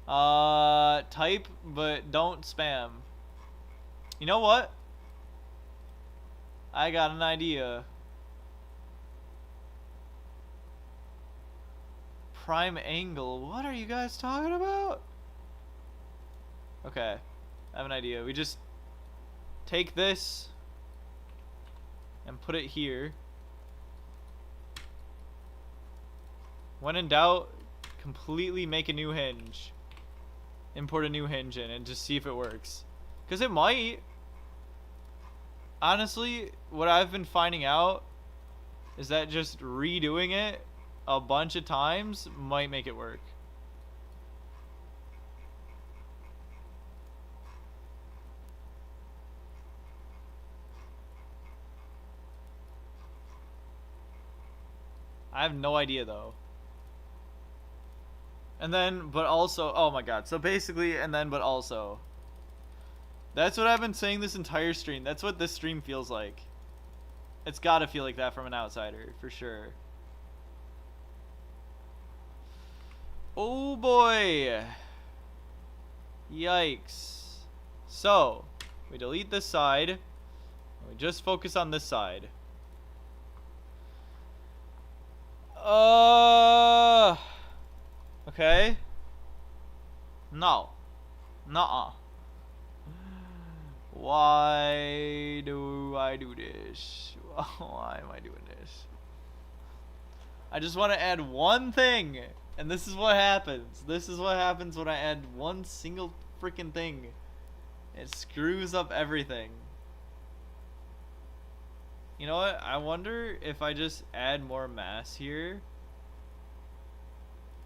Type, but don't spam. You know what? I got an idea. Prime angle. What are you guys talking about? Okay, I have an idea. We just take this and put it here. When in doubt, completely make a new hinge. Import a new hinge in and just see if it works. Because it might. Honestly, what I've been finding out is that just redoing it a bunch of times might make it work. I have no idea though. And then, but also, oh my god. So basically, and then, but also. That's what I've been saying this entire stream. That's what this stream feels like. It's gotta feel like that from an outsider, for sure. Oh boy. Yikes. So, we delete this side. And we just focus on this side. Okay. No. Nuh-uh. Why do I do this? Why am I doing this? I just want to add one thing. And this is what happens. This is what happens when I add one single freaking thing. It screws up everything. You know what? I wonder if I just add more mass here.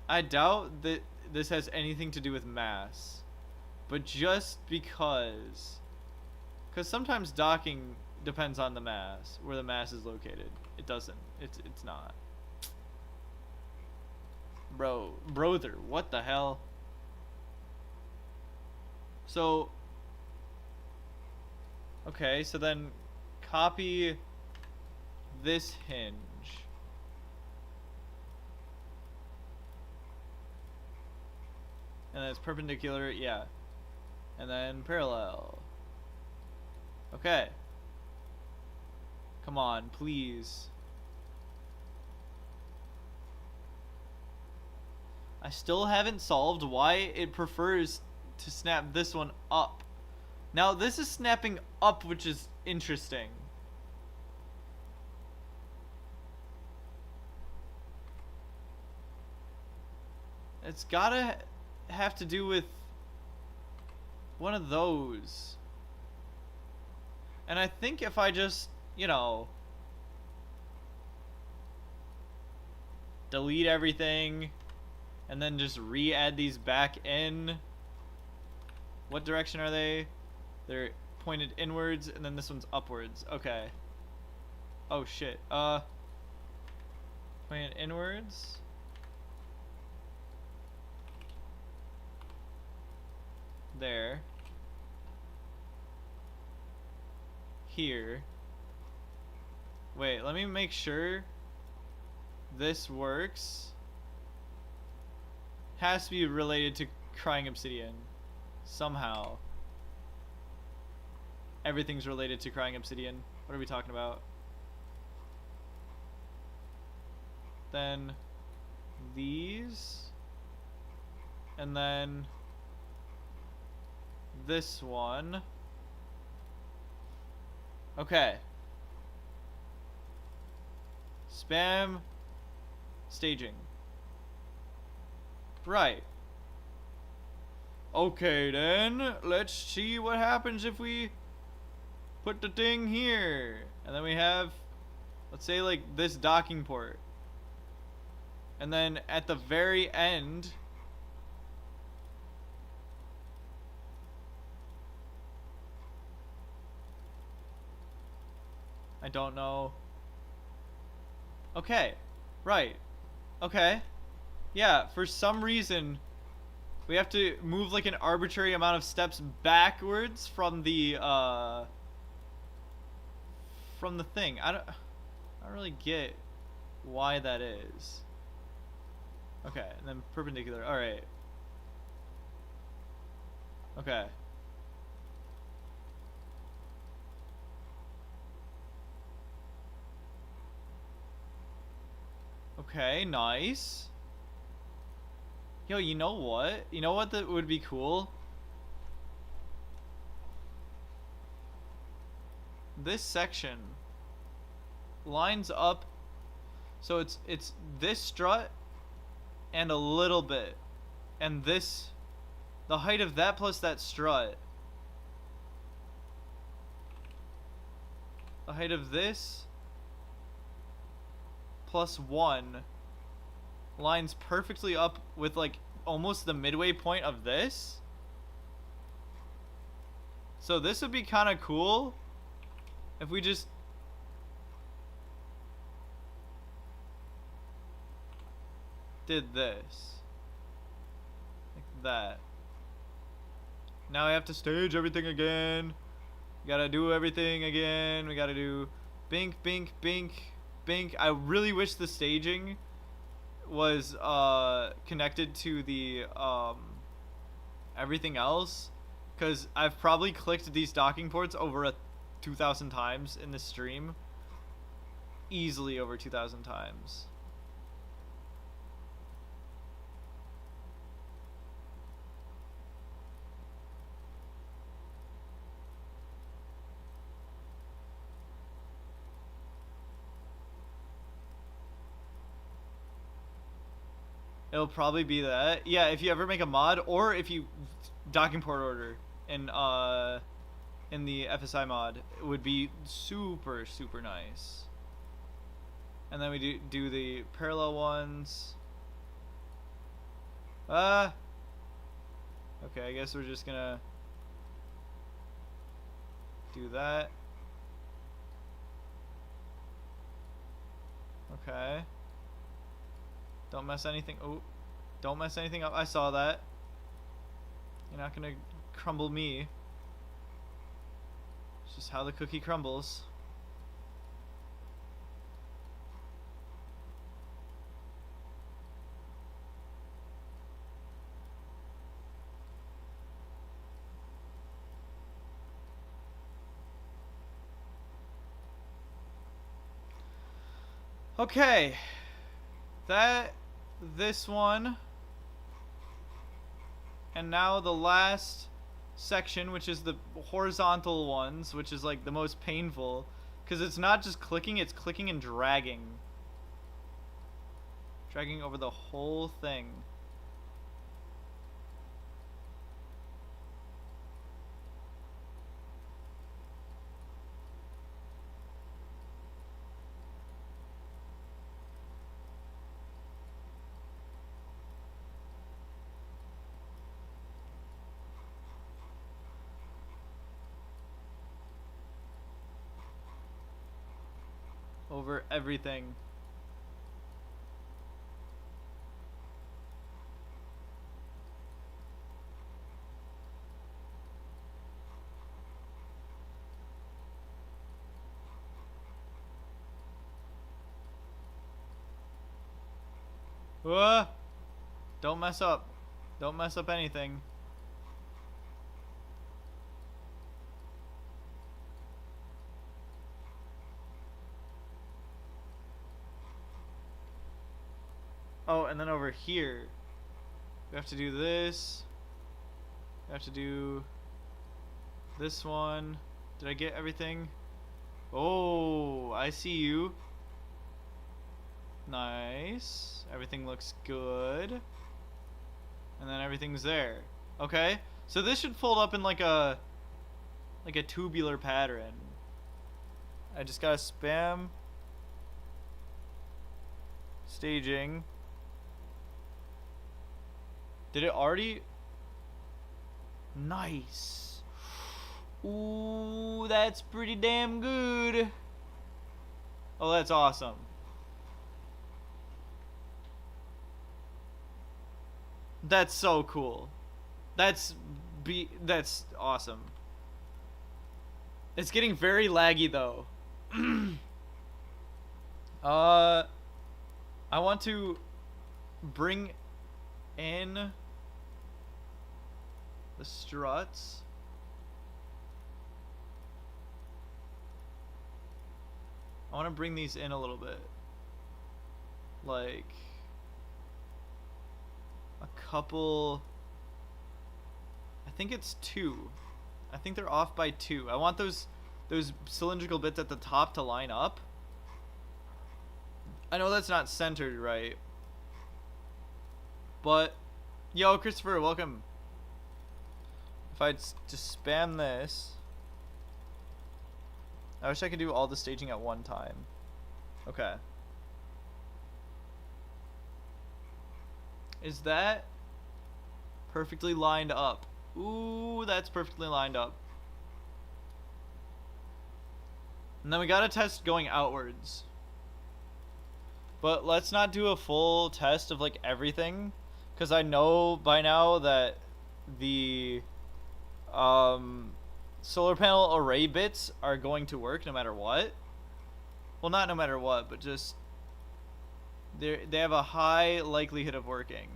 I doubt that this has anything to do with mass. But just because Because sometimes docking depends on the mass, where the mass is located. It doesn't. It's not. Brother, what the hell? So, okay, so then copy this hinge. And then it's perpendicular, yeah. And then parallel. Okay. Come on, please. I still haven't solved why it prefers to snap this one up. Now, this is snapping up, which is interesting. It's gotta have to do with one of those. And I think if I just, you know, delete everything and then just re-add these back in. What direction are they? They're pointed inwards and then this one's upwards. Okay. Oh shit. Pointed inwards. There. Here. Wait, let me make sure this works. Has to be related to crying obsidian. Somehow. Everything's related to crying obsidian. What are we talking about? Then these. And then this one. Okay. Spam staging. Right. Okay then, let's see what happens if we put the thing here. And then we have, let's say like this docking port. And then at the very end, I don't know. Okay, right. Okay. Yeah, for some reason, we have to move like an arbitrary amount of steps backwards from the thing. I don't really get why that is. Okay, and then perpendicular. All right. Okay. Okay, nice. Yo, you know what? You know what that would be cool? This section lines up, so it's this strut and a little bit, and this, the height of that plus that strut, the height of this plus 1 lines perfectly up with like almost the midway point of this. So this would be kind of cool if we just did this like that. Now I have to stage everything again. We gotta do everything again. We gotta do bink, bink, bink, bink. I really wish the staging was connected to the everything else, because I've probably clicked these docking ports over 2,000 times in this stream. Easily over 2,000 times. It'll probably be that. Yeah, if you ever make a mod, or if you docking port order in the FSI mod, it would be super, super nice. And then we do the parallel ones. Okay, I guess we're just gonna Do that. Okay. Don't mess anything. Oh, don't mess anything up. I saw that. You're not gonna crumble me. It's just how the cookie crumbles. Okay. This one. And now the last section, which is the horizontal ones, which is like the most painful. Because it's not just clicking, it's clicking and dragging. Dragging over the whole thing. Over everything. Don't mess up. Don't mess up anything. Oh, and then over here, we have to do this. We have to do this one. Did I get everything? Oh, I see you. Nice. Everything looks good. And then everything's there. Okay. So this should fold up in like a tubular pattern. I just gotta spam staging. Did it already? Nice. Ooh, that's pretty damn good. Oh, that's awesome. That's so cool. That's awesome. It's getting very laggy though. I want to bring in the struts. I want to bring these in a little bit. Like a couple. I think it's 2. I think they're off by 2. I want those cylindrical bits at the top to line up. I know that's not centered right. But yo, Christopher, welcome. If I just spam this. I wish I could do all the staging at one time. Okay. Is that perfectly lined up? Ooh, that's perfectly lined up. And then we gotta test going outwards. But let's not do a full test of like everything, because I know by now that the solar panel array bits are going to work no matter what. Well, not no matter what, but just they have a high likelihood of working.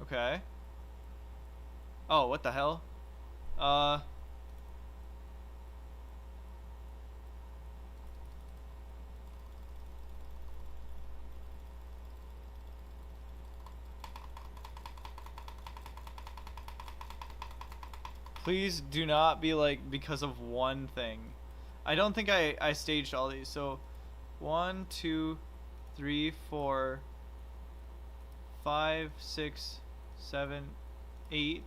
Okay. Oh, what the hell? Please do not be like because of one thing. I don't think I staged all these. So 1, 2, 3, 4, 5, 6, 7, 8.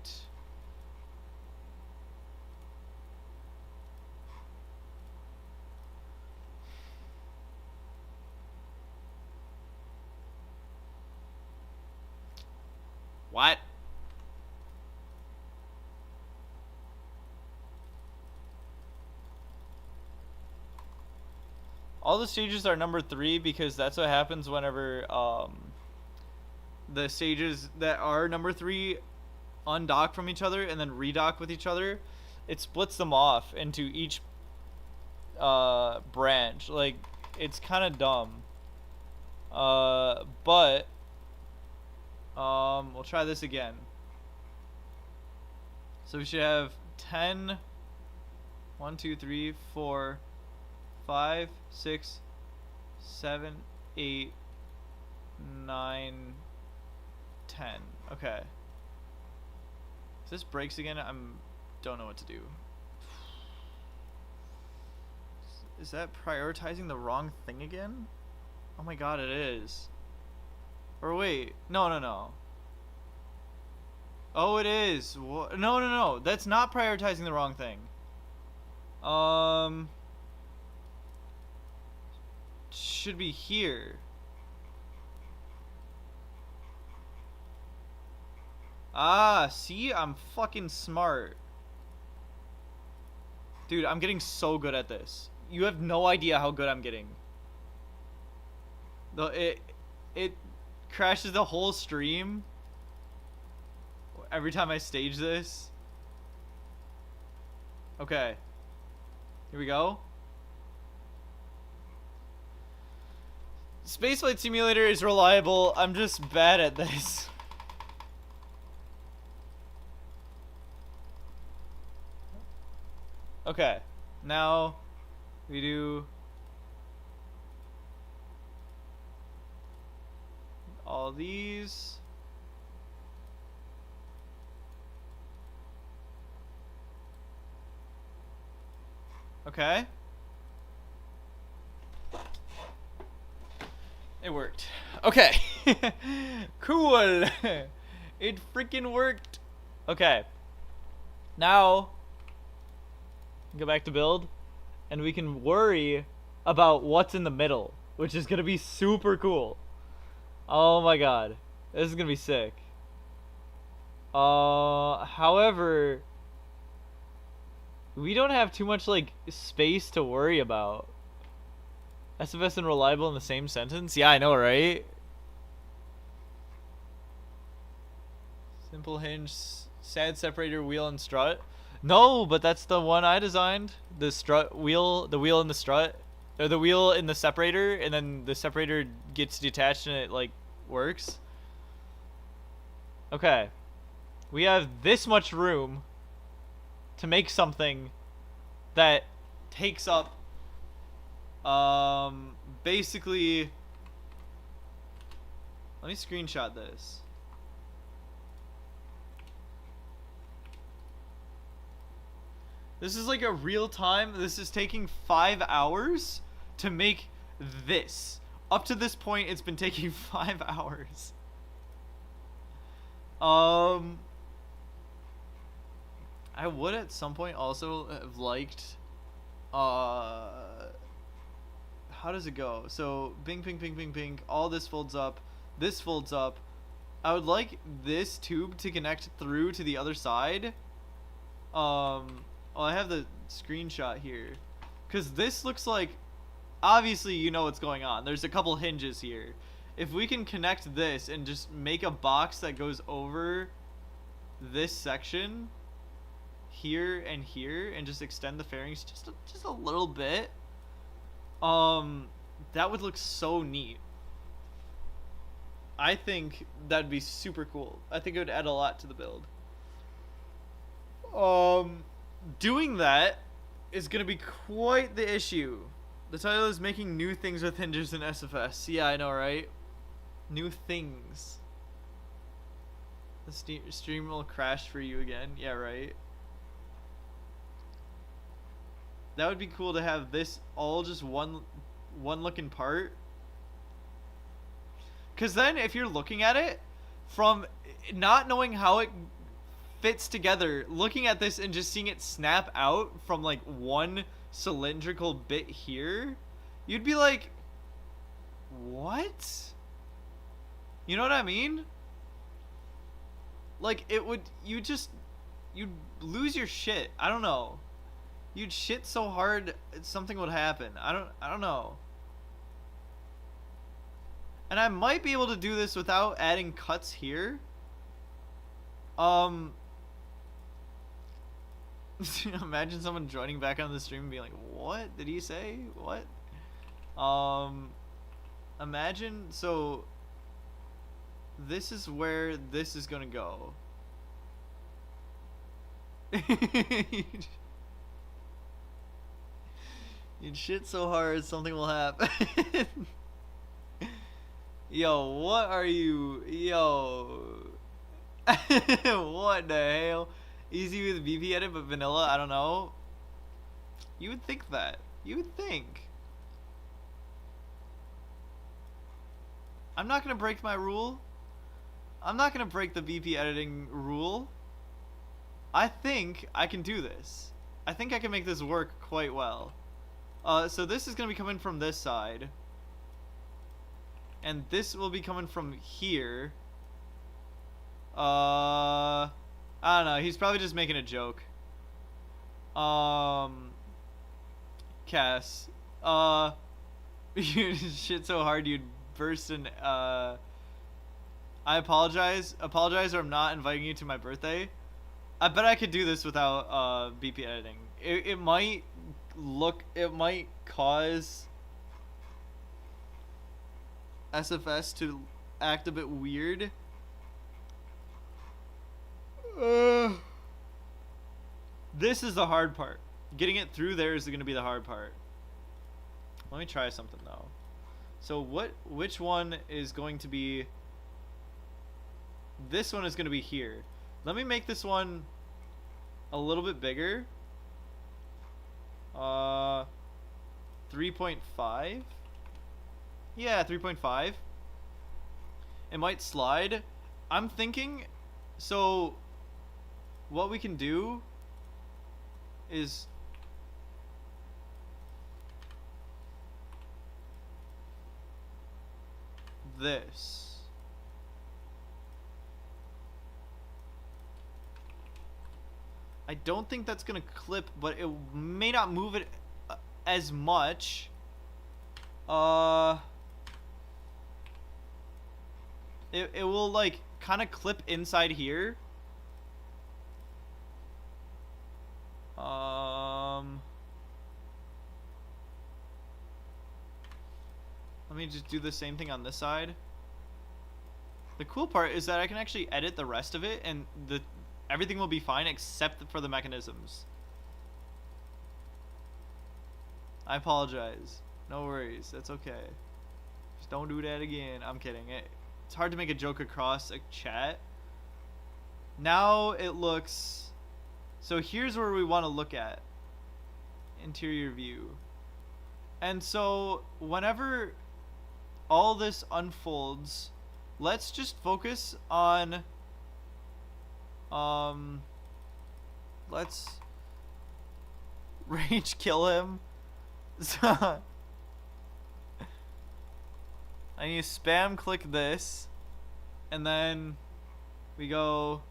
What? All the stages are number 3 because that's what happens whenever the stages that are number 3 undock from each other and then redock with each other. It splits them off into each branch. Like, it's kind of dumb. But we'll try this again. So we should have 10, 1, 2, 3, 4, 5, 6, 7, 8, 9, 10. Okay. If this breaks again, don't know what to do. Is that prioritizing the wrong thing again? Oh my god, it is. Or wait, no. Oh, it is. No. That's not prioritizing the wrong thing. Should be here. Ah, see? I'm fucking smart. Dude, I'm getting so good at this. You have no idea how good I'm getting. It crashes the whole stream every time I stage this. Okay. Here we go. Spaceflight Simulator is reliable. I'm just bad at this. Okay. Now we do all these. Okay. It worked. Okay. Cool. It freaking worked. Okay. Now, go back to build, and we can worry about what's in the middle, which is going to be super cool. Oh my god. This is going to be sick. However, we don't have too much, like, space to worry about. SFS and reliable in the same sentence? Yeah, I know, right? Simple hinge, sad separator, wheel, and strut. No, but that's the one I designed. The strut wheel, the wheel in the strut, or the wheel in the separator, and then the separator gets detached and it, like, works. Okay. We have this much room to make something that takes up basically, let me screenshot this. This is like a real time. This is taking 5 hours to make this. Up to this point, it's been taking 5 hours. I would at some point also have liked, how does it go? So, bing, ping, ping, ping, ping, all this folds up, this folds up. I would like this tube to connect through to the other side. Well, I have the screenshot here. Because this looks like, obviously you know what's going on. There's a couple hinges here. If we can connect this and just make a box that goes over this section here and here and just extend the fairings just a little bit, that would look so neat. I think that'd be super cool. I think it would add a lot to the build. Doing that is gonna be quite the issue. The title is making new things with hinges in SFS. Yeah, I know, right? New things. The stream will crash for you again. Yeah, right. That would be cool to have this all just one looking part. Because then if you're looking at it from not knowing how it fits together, looking at this and just seeing it snap out from like one cylindrical bit here, you'd be like, what? You know what I mean? like it would, you'd lose your shit. I don't know. You'd shit so hard something would happen. I don't know. And I might be able to do this without adding cuts here. Imagine someone joining back on the stream and being like, "What did he say? What?" Imagine, so this is where this is gonna go. You'd shit so hard something will happen. Yo, what are you? Yo. What the hell? Easy with VP edit, but vanilla, I don't know. You would think that. You would think. I'm not gonna break my rule. I'm not gonna break the VP editing rule. I think I can do this. I think I can make this work quite well. So this is gonna be coming from this side. And this will be coming from here. I don't know. He's probably just making a joke. Cass. You shit so hard you'd burst in. I apologize. Apologize, or I'm not inviting you to my birthday. I bet I could do this without BP editing. It might look. It might cause SFS to act a bit weird. This is the hard part. Getting it through there is going to be the hard part. Let me try something though. So which one is going to be? This one is going to be here. Let me make this one a little bit bigger. 3.5. Yeah, 3.5. It might slide. I'm thinking, so what we can do is this. I don't think that's gonna clip, but it may not move it as much. It will like kind of clip inside here. Let me just do the same thing on this side. The cool part is that I can actually edit the rest of it, and everything will be fine except for the mechanisms. I apologize. No worries. That's okay. Just don't do that again. I'm kidding. It's hard to make a joke across a chat. Now it looks... So here's where we want to look at. Interior view. And so whenever all this unfolds, let's just focus on... Let's rage kill him. So I need to spam click this, and then we go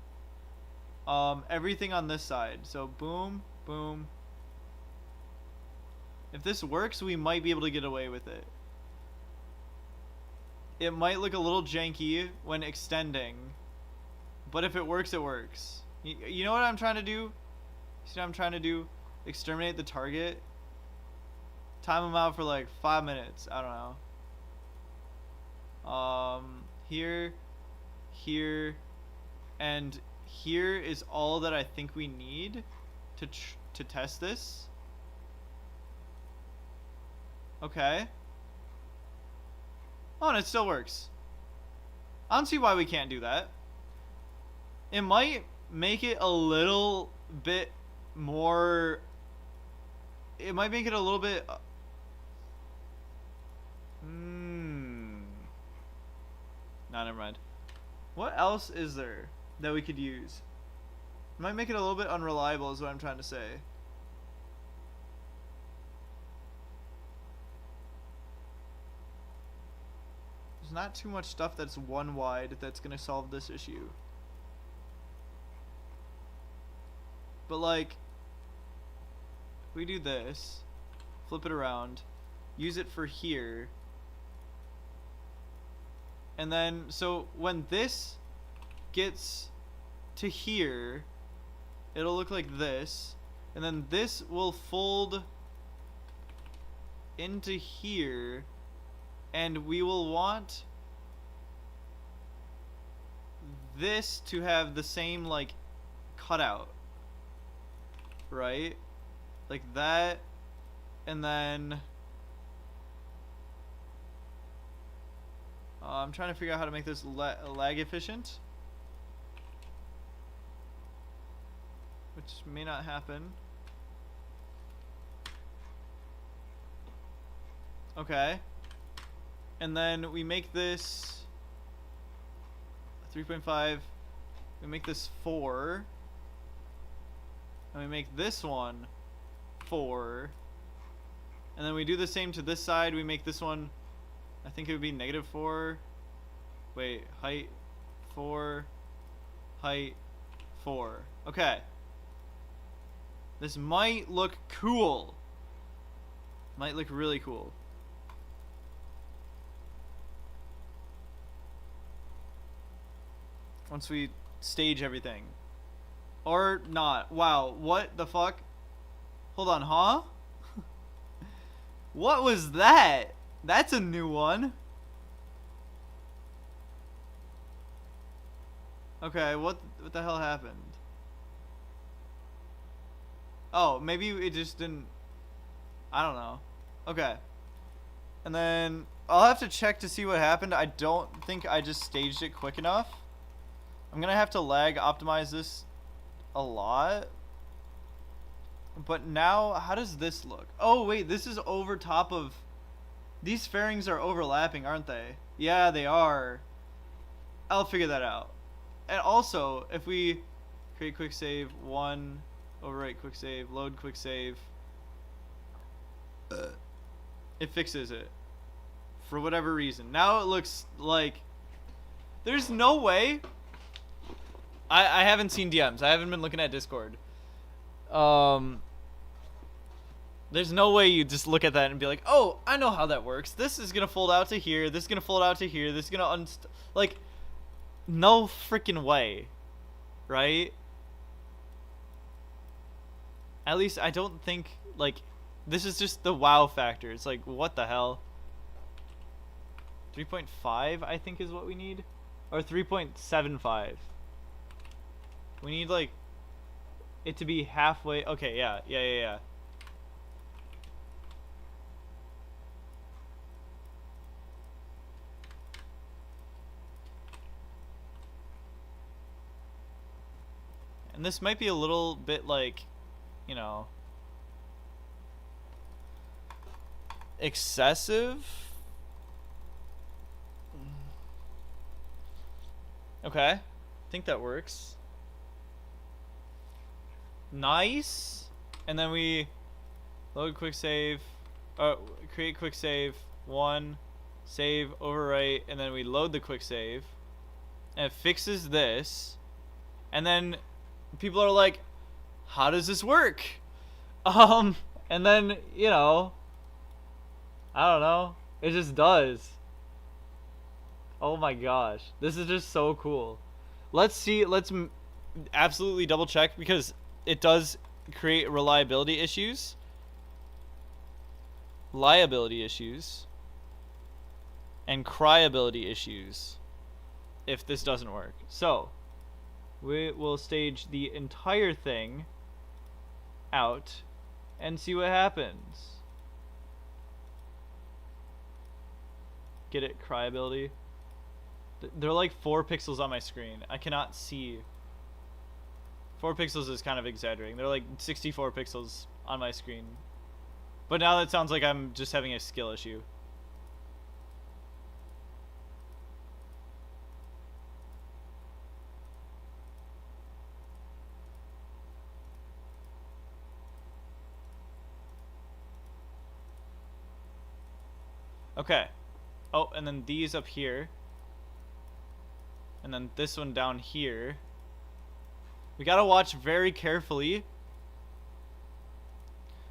everything on this side. So boom, boom. If this works, we might be able to get away with it. It might look a little janky when extending, but if it works, it works. You know what I'm trying to do? See what I'm trying to do? Exterminate the target. Time them out for like 5 minutes. I don't know. Here, here, and here is all that I think we need to test this. Okay. Oh, and it still works. I don't see why we can't do that. It might make it a little bit more... It might make it a little bit... Nah, never mind. What else is there that we could use? It might make it a little bit unreliable is what I'm trying to say. There's not too much stuff that's one wide that's going to solve this issue. But like, we do this, flip it around, use it for here, and then so when this gets to here, it'll look like this, and then this will fold into here, and we will want this to have the same like cutout, right? Like that, and then I'm trying to figure out how to make this lag efficient, which may not happen. Okay, and then we make this 3.5, we make this 4, and we make this one 4, and then we do the same to this side. We make this one, I think it would be -4, wait, height 4, height 4. Okay, this might look cool, might look really cool. Once we stage everything. Or not. Wow, what the fuck? Hold on, huh? What was that? That's a new one. Okay, what the hell happened? Oh, maybe it just didn't, I don't know. Okay. And then I'll have to check to see what happened. I don't think I just staged it quick enough. I'm gonna have to lag optimize this a lot. But now, how does this look? Oh wait, this is over top of, these fairings are overlapping, aren't they? Yeah, they are. I'll figure that out. And also, if we create quick save, 1, overwrite quick save, load quick save, it fixes it for whatever reason. Now it looks like, there's no way. I haven't seen DMs. I haven't been looking at Discord. There's no way you just look at that and be like, oh, I know how that works. This is gonna fold out to here. This is gonna fold out to here. This is gonna like, no freaking way, right? At least I don't think, like, this is just the wow factor. It's like, what the hell? 3.5 I think is what we need, or 3.75. We need like it to be halfway. Okay, yeah. And this might be a little bit like, you know, excessive. Okay, I think that works. Nice. And then we load quick save, create quick save, 1, save, overwrite, and then we load the quick save, and it fixes this. And then people are like, how does this work? And then, you know, I don't know, it just does. Oh my gosh, this is just so cool. Let's see, let's absolutely double check, because it does create reliability issues, liability issues, and cryability issues if this doesn't work. So we will stage the entire thing out and see what happens. Get it? Cryability. They're like 4 pixels on my screen. I cannot see. 4 pixels is kind of exaggerating. They're like 64 pixels on my screen. But now that sounds like I'm just having a skill issue. Okay. Oh, and then these up here. And then this one down here. We gotta watch very carefully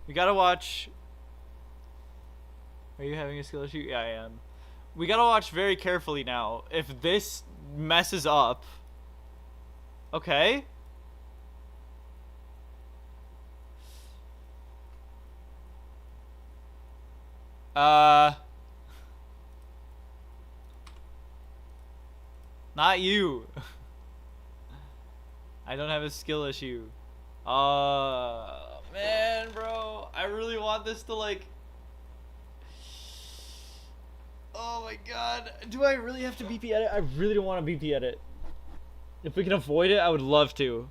We gotta watch. Are you having a skill issue? Yeah, I am. We gotta watch very carefully now. If this messes up. Okay. Not you. I don't have a skill issue. Man, bro. I really want this to, like... Oh my god. Do I really have to BP edit? I really don't want to BP edit. If we can avoid it, I would love to.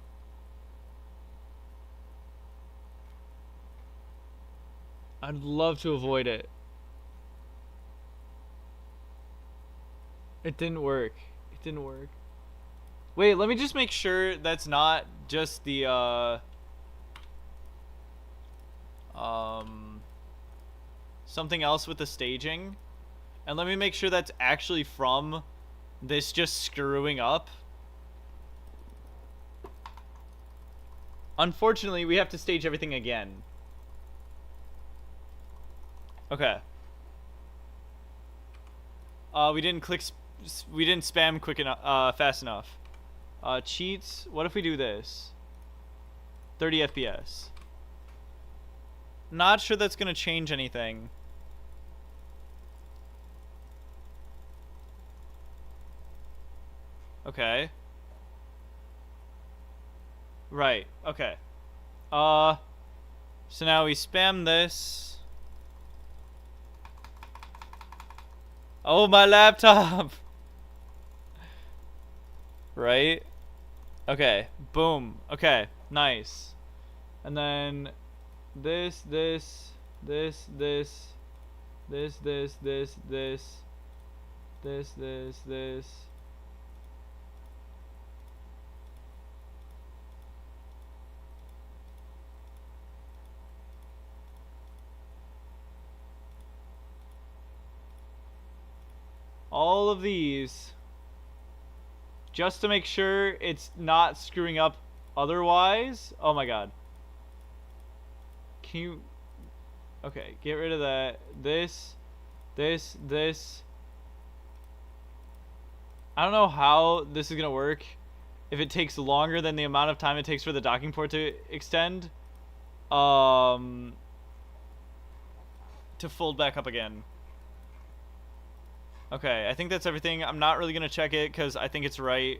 I'd love to avoid it. It didn't work. It didn't work. Wait, let me just make sure that's not just the, something else with the staging. And let me make sure that's actually from this just screwing up. Unfortunately, we have to stage everything again. Okay. We didn't spam quick enough, fast enough. Cheats. What if we do this? 30 FPS. Not sure that's gonna change anything. Okay. Right. Okay. So now we spam this. Oh, my laptop. Right? Okay. Boom. Okay. Nice. And then this. All of these. Just to make sure it's not screwing up otherwise. Oh my god. Can you... Okay, get rid of that. This. I don't know how this is gonna work. If it takes longer than the amount of time it takes for the docking port to extend. To fold back up again. Okay, I think that's everything. I'm not really going to check it because I think it's right.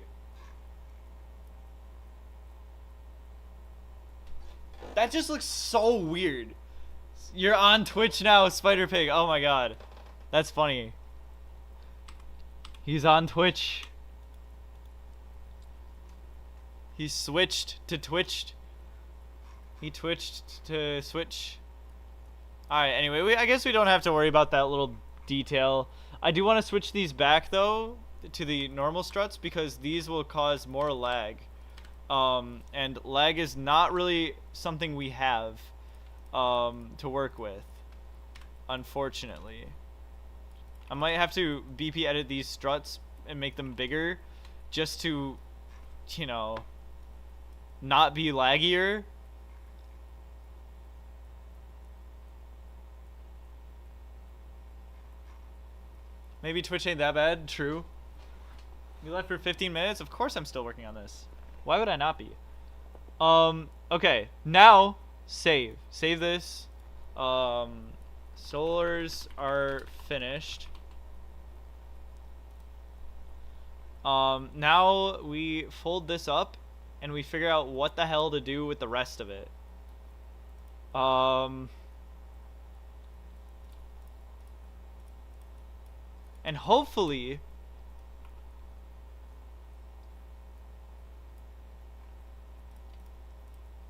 That just looks so weird. You're on Twitch now, Spider Pig. Oh my god. That's funny. He's on Twitch. He switched to Twitched. He twitched to switch. Alright, anyway, I guess we don't have to worry about that little detail. I do want to switch these back, though, to the normal struts, because these will cause more lag. And lag is not really something we have to work with, unfortunately. I might have to BP edit these struts and make them bigger, just to, you know, not be laggier. Maybe Twitch ain't that bad. True. We left for 15 minutes. Of course I'm still working on this. Why would I not be? Okay. Now, save. Save this. Solars are finished. Now we fold this up and we figure out what the hell to do with the rest of it. And hopefully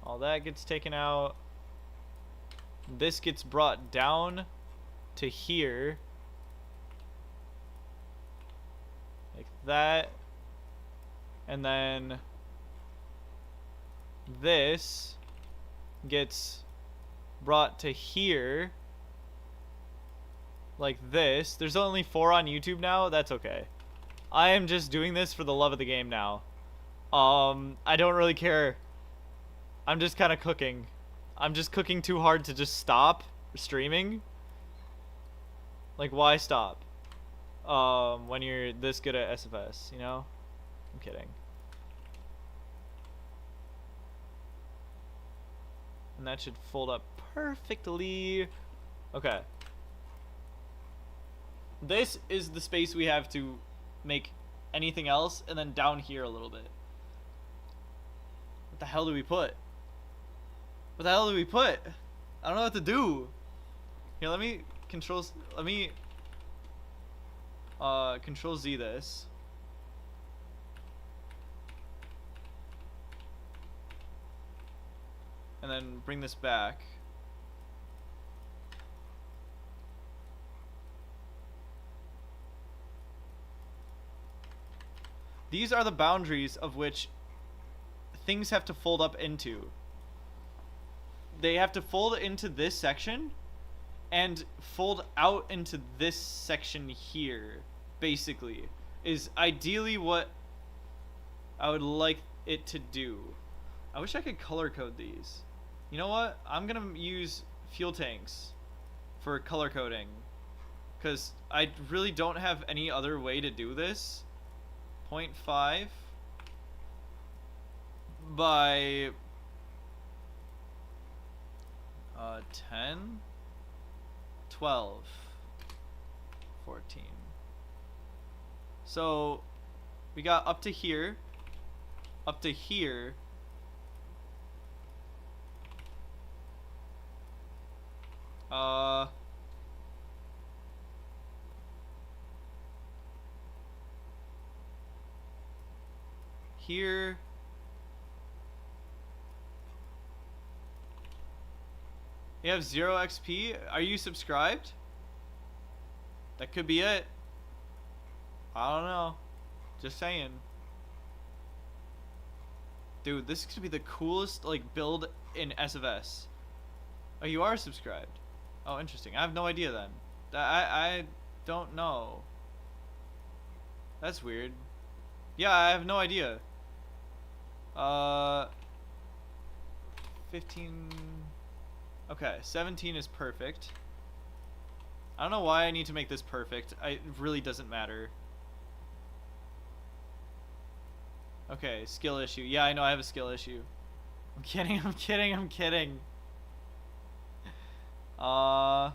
all that gets taken out. This gets brought down to here. Like that. And then this gets brought to here. Like this. There's only 4 on YouTube now. That's okay. I am just doing this for the love of the game now. I don't really care. I'm just kind of cooking. I'm just cooking too hard to just stop streaming. Like, why stop? When you're this good at SFS, you know? I'm kidding. And that should fold up perfectly. Okay. This is the space we have to make anything else, and then down here a little bit. What the hell do we put? What the hell do we put? I don't know what to do. Here, let me control Z this. And then bring this back. These are the boundaries of which things have to fold up into. They have to fold into this section and fold out into this section here, basically, is ideally what I would like it to do. I wish I could color code these. You know what? I'm gonna use fuel tanks for color coding, because I really don't have any other way to do this. 0.5 by 10, 12, 14. So we got up to here, up to here. Here. You have 0 XP? Are you subscribed? That could be it. I don't know. Just saying. Dude, this could be the coolest like build in SFS. Oh, you are subscribed. Oh, interesting. I have no idea then. I don't know. That's weird. Yeah, I have no idea. 15. Okay, 17 is perfect. I don't know why I need to make this perfect. It really doesn't matter. Okay, skill issue. Yeah, I know I have a skill issue. I'm kidding, I'm kidding, I'm kidding. I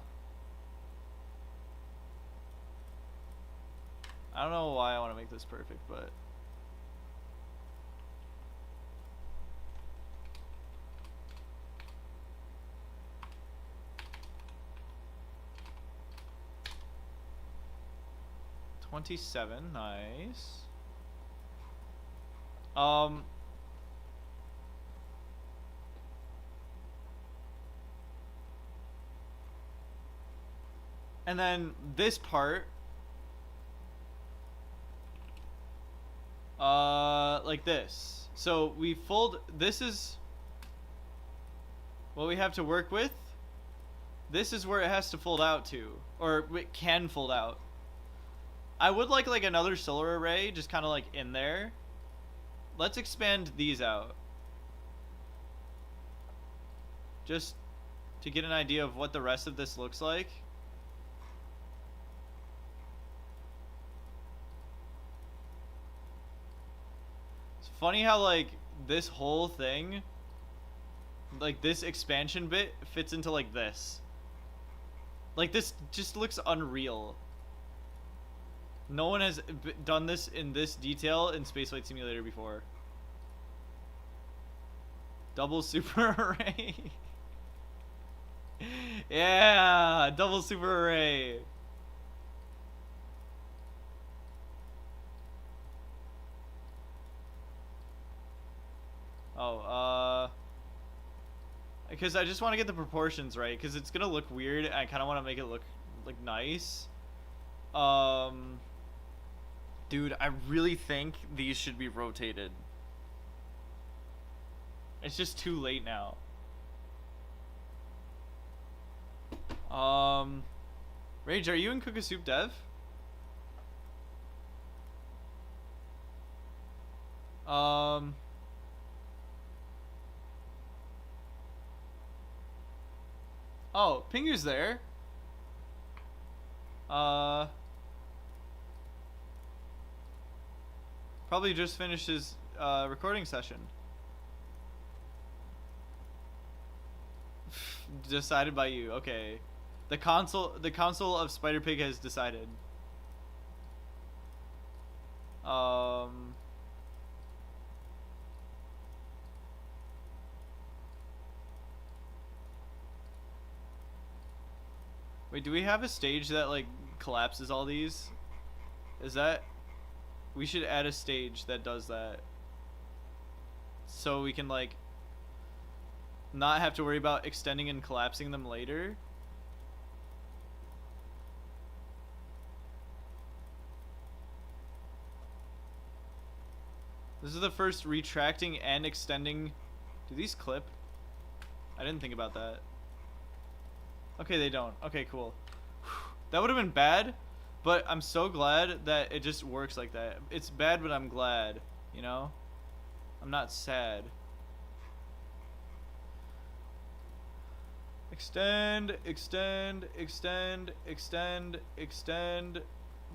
don't know why I want to make this perfect, but $27, nice. And then this part, like this. So we fold, this is what we have to work with. This is where it has to fold out to, or it can fold out. I would like another solar array just kind of like in there. Let's expand these out. Just to get an idea of what the rest of this looks like. It's funny how like this whole thing, like this expansion bit fits into like this. Like this just looks unreal. No one has done this in this detail in Spaceflight Simulator before. Double super array. Yeah, double super array. Oh, because I just want to get the proportions right, because it's gonna look weird, and I kind of want to make it look like nice. Dude, I really think these should be rotated. It's just too late now. Rage, are you in Cook a Soup Dev? Oh, Pingu's there. Probably just finished his recording session. Decided by you. Okay. The council of Spider Pig has decided. Wait, do we have a stage that like collapses all these? Is that... We should add a stage that does that. So we can like not have to worry about extending and collapsing them later. This is the first retracting and extending. Do these clip? I didn't think about that. Okay, they don't. Okay, cool. That would have been bad, but I'm so glad that it just works like that. It's bad, but I'm glad, you know? I'm not sad. Extend, extend, extend, extend, extend.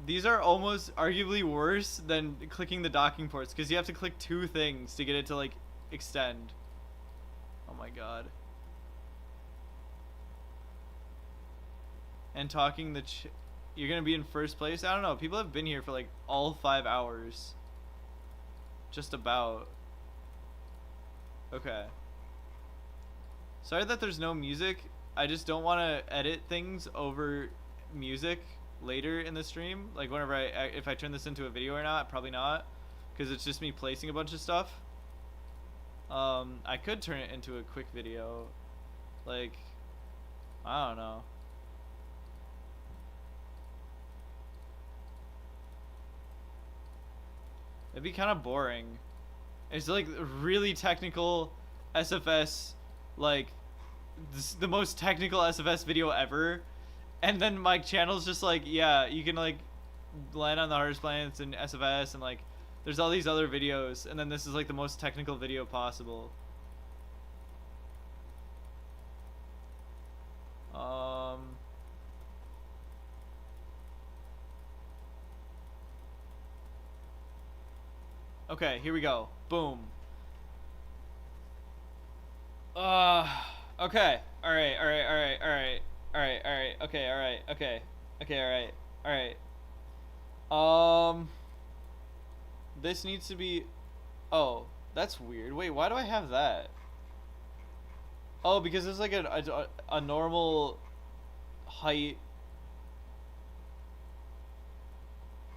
These are almost arguably worse than clicking the docking ports, because you have to click 2 things to get it to like extend. Oh my god. And talking the you're gonna be in first place? I don't know. People have been here for like all 5 hours. Just about. Okay. Sorry that there's no music. I just don't want to edit things over music later in the stream. Like whenever if I turn this into a video or not, probably not, because it's just me placing a bunch of stuff. I could turn it into a quick video. Like, I don't know. It'd be kind of boring. It's like really technical SFS, like the most technical SFS video ever, and then my channel's just like, yeah, you can like land on the hardest planets in SFS, and like there's all these other videos, and then this is like the most technical video possible. Okay, here we go. Boom. Okay. Alright, alright, alright, alright. Alright, alright, okay, alright, okay. Okay, alright, alright. This needs to be... Oh, that's weird. Wait, why do I have that? Oh, because it's like a normal height.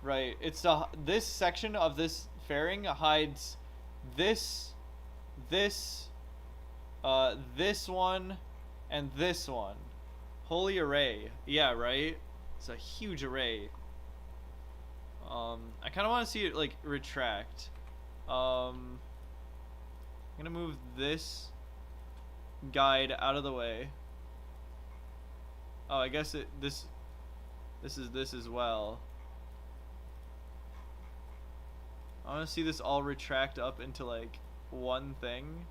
Right, it's this section of this fairing hides this one and this one. Holy array. Yeah, right? It's a huge array. I kind of want to see it like retract. I'm gonna move this guide out of the way. Oh, I guess this is this as well. I want to see this all retract up into like one thing.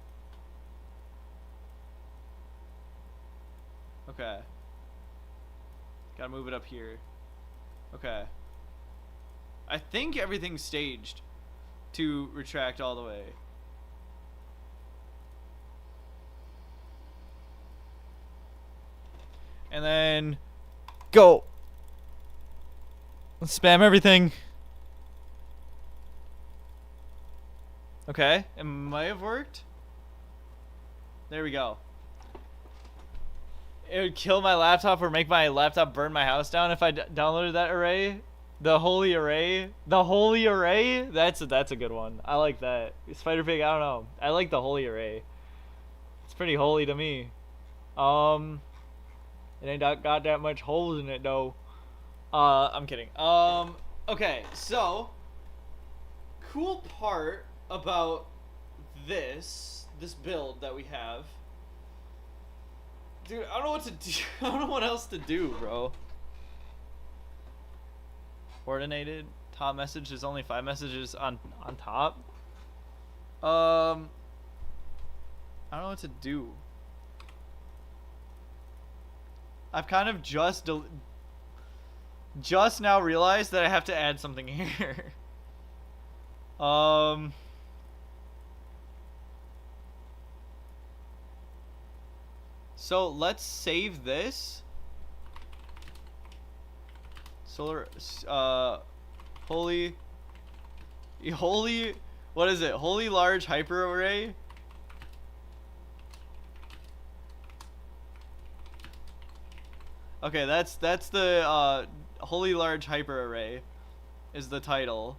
Okay. Gotta move it up here. Okay. I think everything's staged to retract all the way. And then go. Let's spam everything. Okay, it might have worked. There we go. It would kill my laptop or make my laptop burn my house down if I downloaded that array. The holy array. The holy array? That's a good one. I like that. Spider Pig, I don't know. I like the holy array. It's pretty holy to me. It ain't got that much holes in it though. I'm kidding. Okay, so cool part about this build that we have, dude. I don't know what to do. I don't know what else to do, bro. Coordinated top message. There's only 5 messages on top. I don't know what to do. I've kind of just now realized that I have to add something here. So let's save this. Solar, holy, what is it? Holy large hyperarray. Okay, that's the holy large hyperarray is the title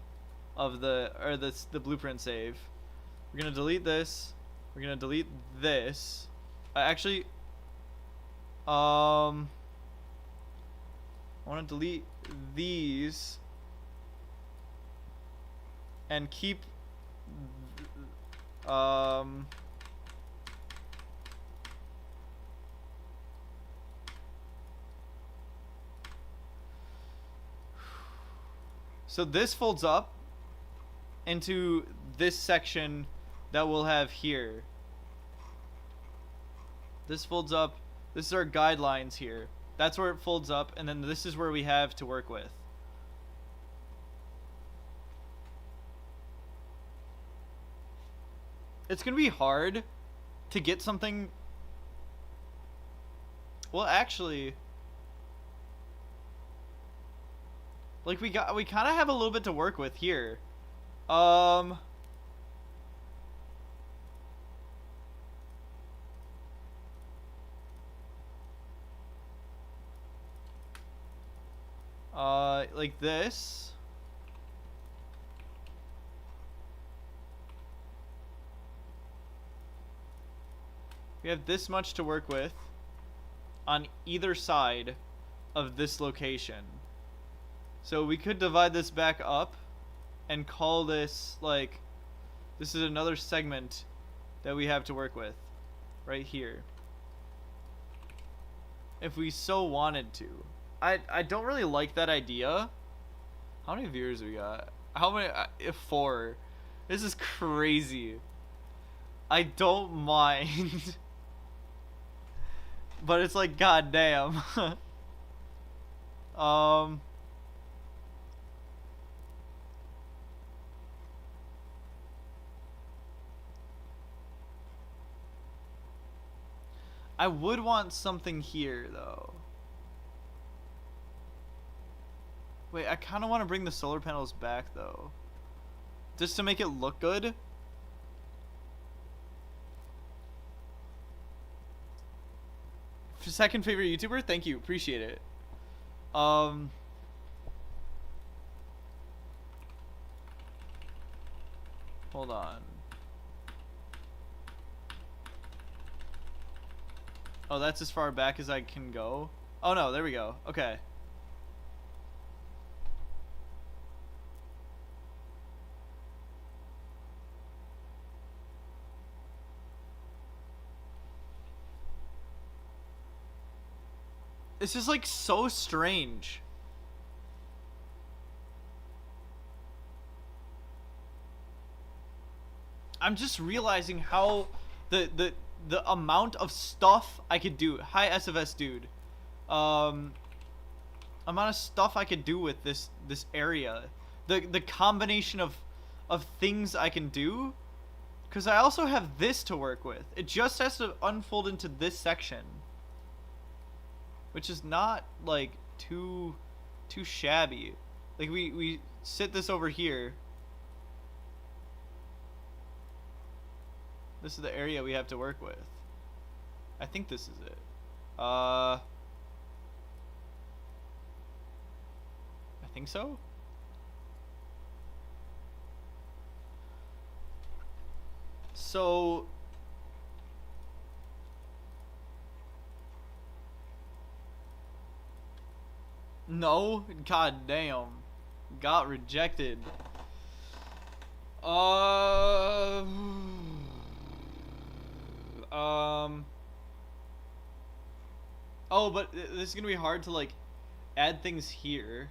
of the blueprint save. We're gonna delete this. We're gonna delete this. Actually, I want to delete these and keep so this folds up into this section that we'll have here. This folds up. This is our guidelines here. That's where it folds up, and then this is where we have to work with. It's gonna be hard to get something. Well, actually, like we kind of have a little bit to work with here. Like this. We have this much to work with on either side of this location. So we could divide this back up and call this, like, this is another segment that we have to work with right here, if we so wanted to. I don't really like that idea. How many viewers we got? How many? 4. This is crazy. I don't mind. But it's like, goddamn. I would want something here, though. Wait, I kind of want to bring the solar panels back, though. Just to make it look good. Second favorite YouTuber? Thank you. Appreciate it. Hold on. Oh, that's as far back as I can go? Oh, no. There we go. Okay. This is like so strange. I'm just realizing how the amount of stuff I could do. Hi SFS dude. Amount of stuff I could do with this area. The combination of things I can do. Cause I also have this to work with. It just has to unfold into this section. Which is not, like, too shabby. Like, we sit this over here. This is the area we have to work with. I think this is it. I think so? So... No, god damn, got rejected. Oh, but this is gonna be hard to like add things here.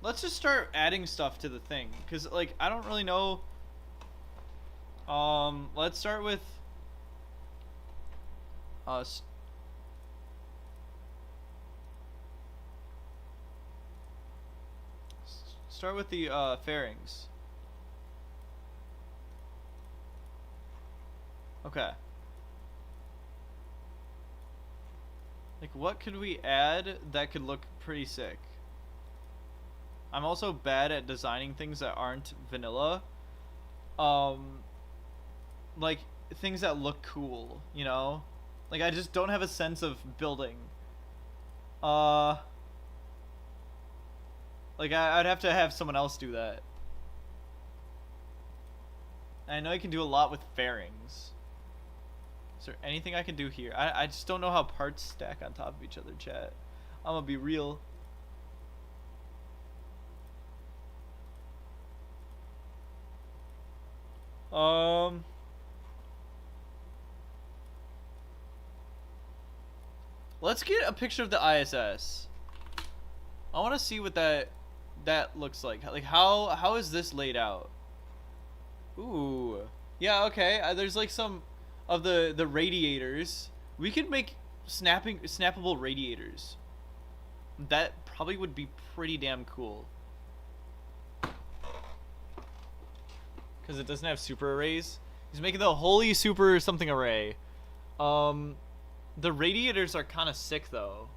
Let's just start adding stuff to the thing, cause like I don't really know Let's start with us. Start with the fairings. Okay. Like, what could we add that could look pretty sick? I'm also bad at designing things that aren't vanilla. Like, things that look cool, you know? Like, I just don't have a sense of building. Like, I'd have to have someone else do that. And I know you can do a lot with fairings. Is there anything I can do here? I just don't know how parts stack on top of each other, chat. I'm gonna be real. Let's get a picture of the ISS. I want to see what that looks like. Like, how is this laid out? Ooh. Yeah, okay. There's like some of the radiators. We could make snappable radiators. That probably would be pretty damn cool. Because it doesn't have super arrays. He's making the holy super something array. The radiators are kind of sick though.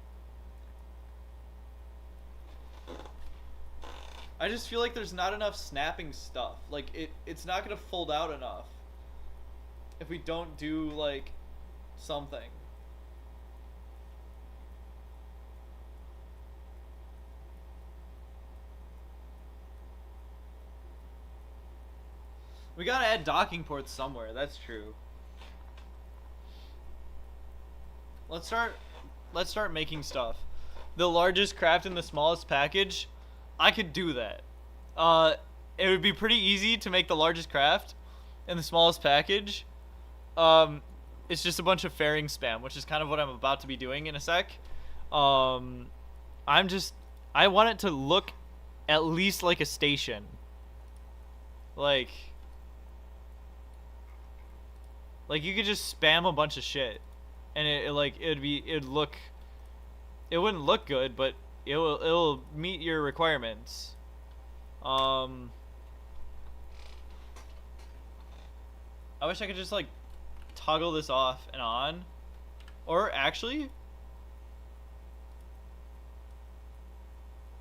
I just feel like there's not enough snapping stuff. Like, it's not gonna fold out enough if we don't do like something. We gotta add docking ports somewhere, that's true. Let's start making stuff. The largest craft in the smallest package, I could do that. It would be pretty easy to make the largest craft in the smallest package. It's just a bunch of fairing spam, which is kind of what I'm about to be doing in a sec. I want it to look at least like a station. Like you could just spam a bunch of shit, and it wouldn't look good, but it'll meet your requirements. I wish I could just like toggle this off and on, or actually,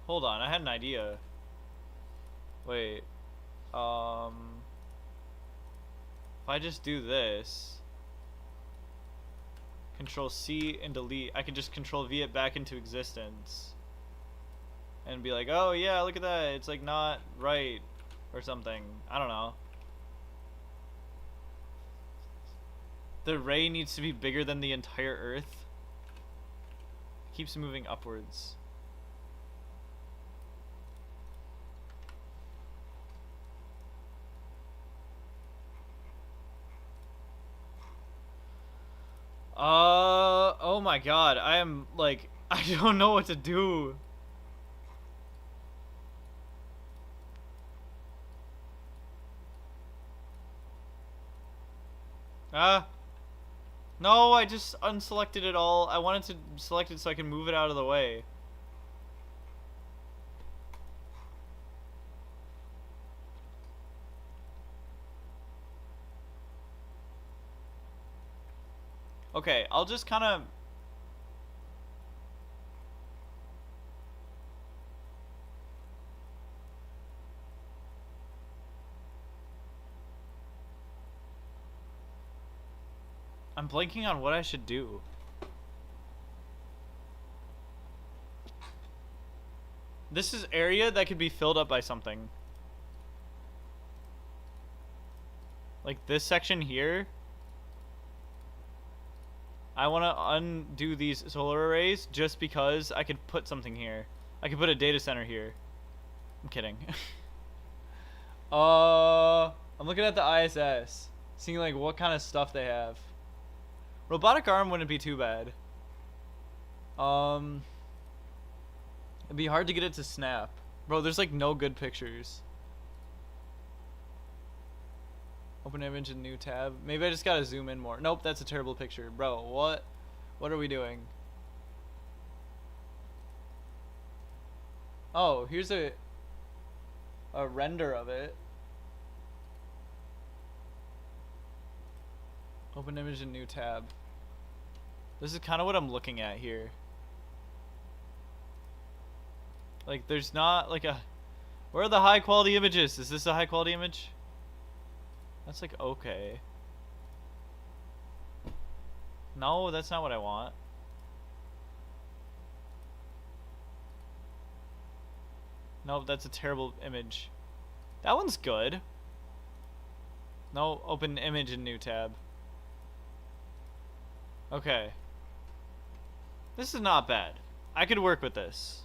hold on, I had an idea. Wait, if I just do this, Control C and delete, I can just Control V it back into existence. And be like, oh yeah, look at that, it's like not right, or something. I don't know. The ray needs to be bigger than the entire Earth. It keeps moving upwards. Oh my god, I am like, I don't know what to do. No, I just unselected it all. I wanted to select it so I can move it out of the way. Okay, I'll just kind of... I'm blanking on what I should do. This is area that could be filled up by something. Like this section here. I want to undo these solar arrays just because I could put something here. I could put a data center here. I'm kidding. I'm looking at the ISS, seeing like what kind of stuff they have. Robotic arm wouldn't be too bad. It'd be hard to get it to snap. Bro, there's like no good pictures. Open image in new tab. Maybe I just gotta zoom in more. Nope, that's a terrible picture. Bro, what? What are we doing? Oh, here's a render of it. Open image in new tab. This is kind of what I'm looking at here. Like, there's not like a... Where are the high quality images? Is this a high quality image? That's like okay. No, that's not what I want. Nope, that's a terrible image. That one's good. No, open image in new tab. Okay. This is not bad. I could work with this.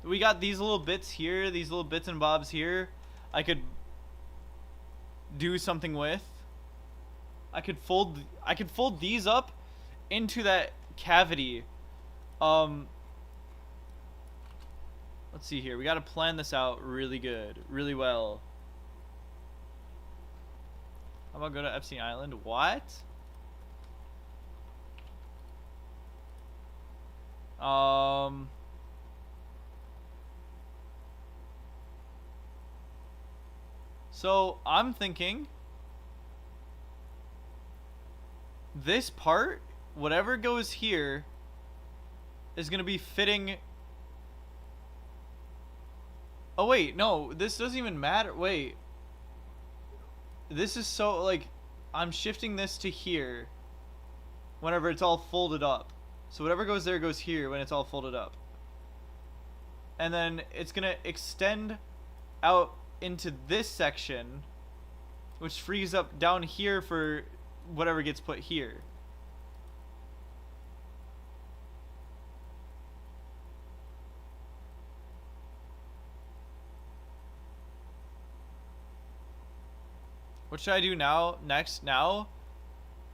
We got these little bits here, these little bits and bobs here. I could do something with. I could fold these up into that cavity. Let's see here. We got to plan this out really good, really well. How about go to Epstein Island? What? So I'm thinking this part, whatever goes here, is gonna be fitting. Oh wait, no, this doesn't even matter. Wait, this is so like, I'm shifting this to here whenever it's all folded up. So whatever goes there goes here when it's all folded up. And then it's gonna extend out into this section, which frees up down here for whatever gets put here. What should I do now? Next? Now?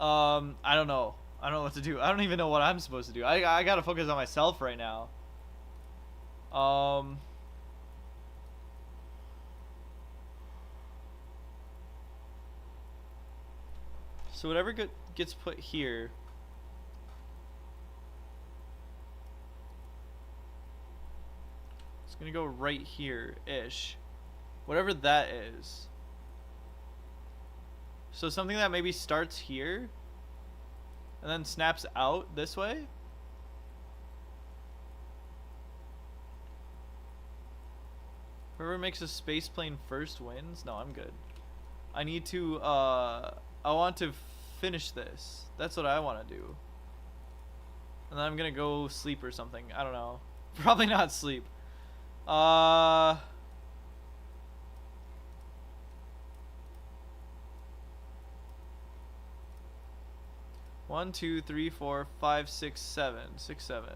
I don't know. I don't know what to do. I don't even know what I'm supposed to do. I gotta focus on myself right now. So whatever gets put here, it's gonna go right here-ish. Whatever that is. So something that maybe starts here and then snaps out this way. Whoever makes a space plane first wins. No, I'm good. I need to, I want to finish this. That's what I want to do. And then I'm gonna go sleep or something. I don't know. Probably not sleep. 1, 2, 3, 4, 5, 6, 7. 6, 7.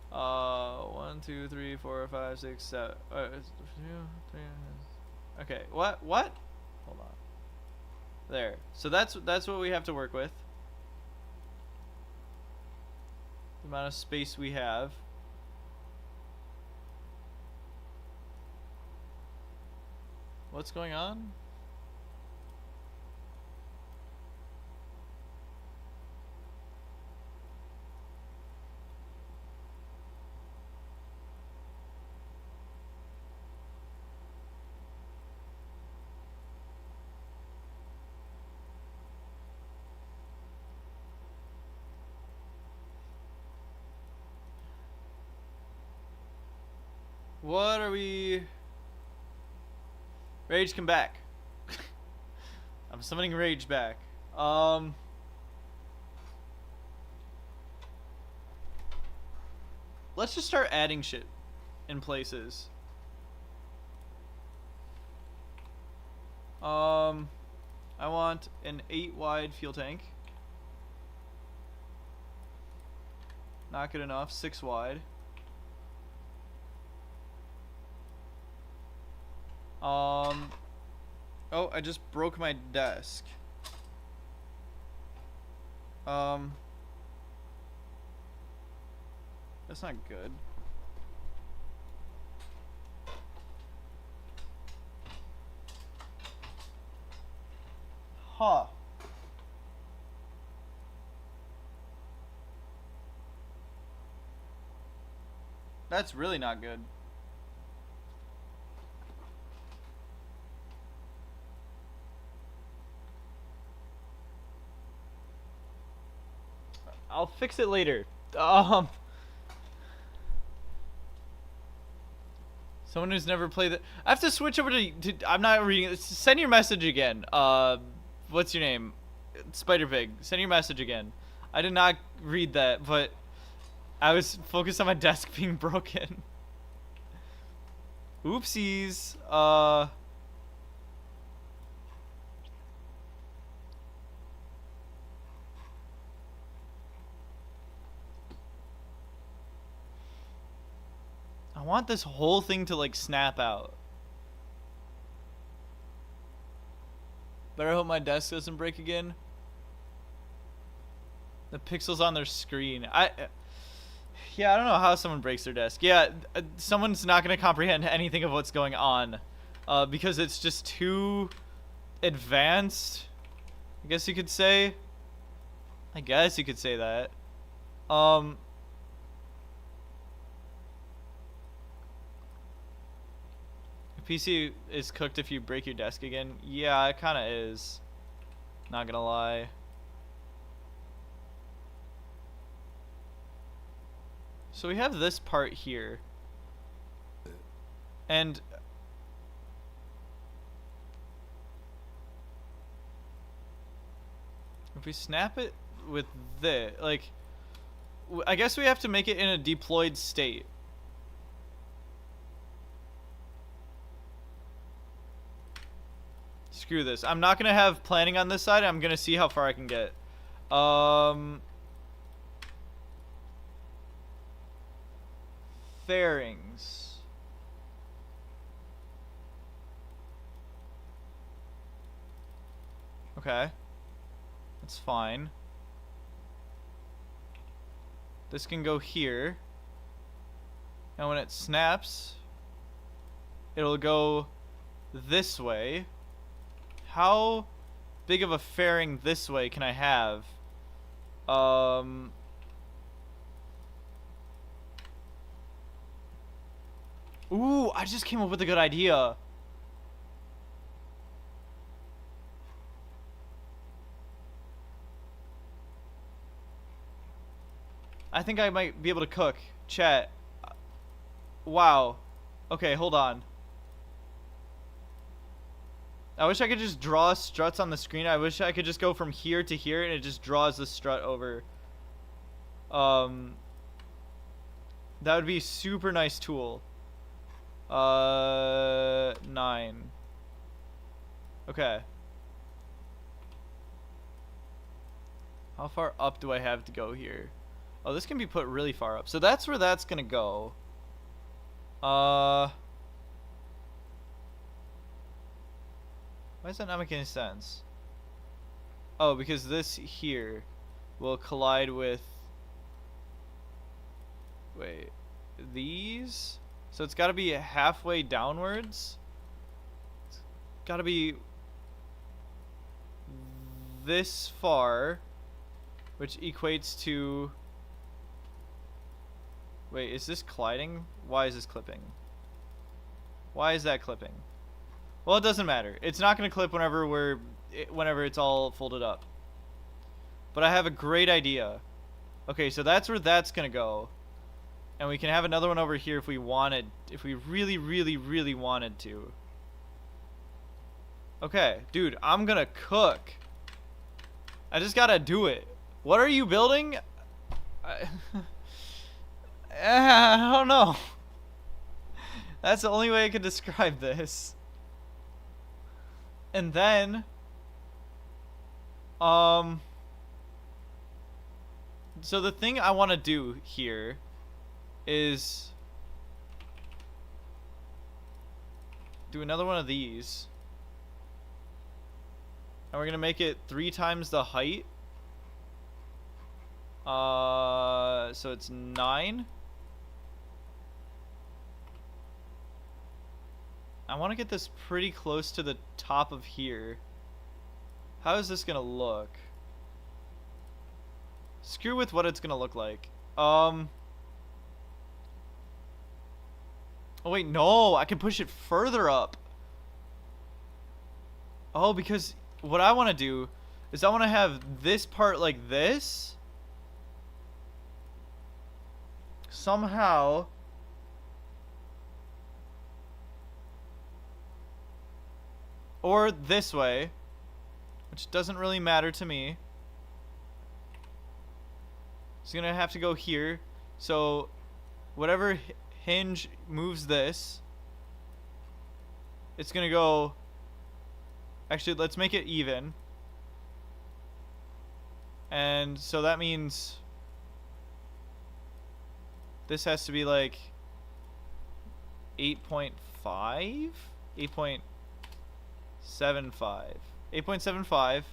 1, 2, 3, 4, 5, 6, 7. Okay, what? Hold on. There. So that's what we have to work with. The amount of space we have. What's going on? What are we... Rage, come back. I'm summoning Rage back. Let's just start adding shit in places. I want an 8 wide fuel tank. Not good enough. 6 wide. Oh, I just broke my desk. That's not good. Huh. That's really not good. I'll fix it later. Someone who's never played it. I have to switch over to I'm not reading it. Send your message again. What's your name? Spider Pig. Send your message again. I did not read that, but I was focused on my desk being broken. Oopsies. I want this whole thing to like snap out. Better hope my desk doesn't break again. The pixels on their screen. Yeah, I don't know how someone breaks their desk. Yeah, someone's not going to comprehend anything of what's going on. Because it's just too advanced. I guess you could say. I guess you could say that. PC is cooked if you break your desk again. Yeah, it kind of is. Not gonna lie. So we have this part here. And if we snap it with this, like, I guess we have to make it in a deployed state. Screw this. I'm not gonna have planning on this side. I'm gonna see how far I can get. Fairings. Okay. That's fine. This can go here. And when it snaps, it'll go this way. How big of a fairing this way can I have? Ooh, I just came up with a good idea. I think I might be able to cook. Chat. Wow. Okay, hold on. I wish I could just draw struts on the screen. I wish I could just go from here to here and it just draws the strut over. That would be a super nice tool. 9. Okay. How far up do I have to go here? Oh, this can be put really far up. So that's where that's gonna go. Why does that not make any sense? Oh, because this here will collide with... Wait. These? So it's gotta be halfway downwards? It's gotta be... this far. Which equates to... Wait, is this colliding? Why is this clipping? Why is that clipping? Well, it doesn't matter. It's not going to clip whenever whenever it's all folded up. But I have a great idea. Okay, so that's where that's going to go. And we can have another one over here if we wanted, if we really, really, really wanted to. Okay, dude, I'm going to cook. I just got to do it. What are you building? I don't know. That's the only way I could describe this. And then, so the thing I want to do here is do another one of these. And we're going to make it 3 times the height. So it's 9. I want to get this pretty close to the top of here. How is this gonna look? Screw with what it's gonna look like. Oh wait, no, I can push it further up. Oh, because what I want to do is I want to have this part like this. Somehow. Or this way, which doesn't really matter to me. It's gonna have to go here. So whatever hinge moves this, it's gonna go. Actually, let's make it even. And so that means this has to be like 8.5? 8.75. 8.75.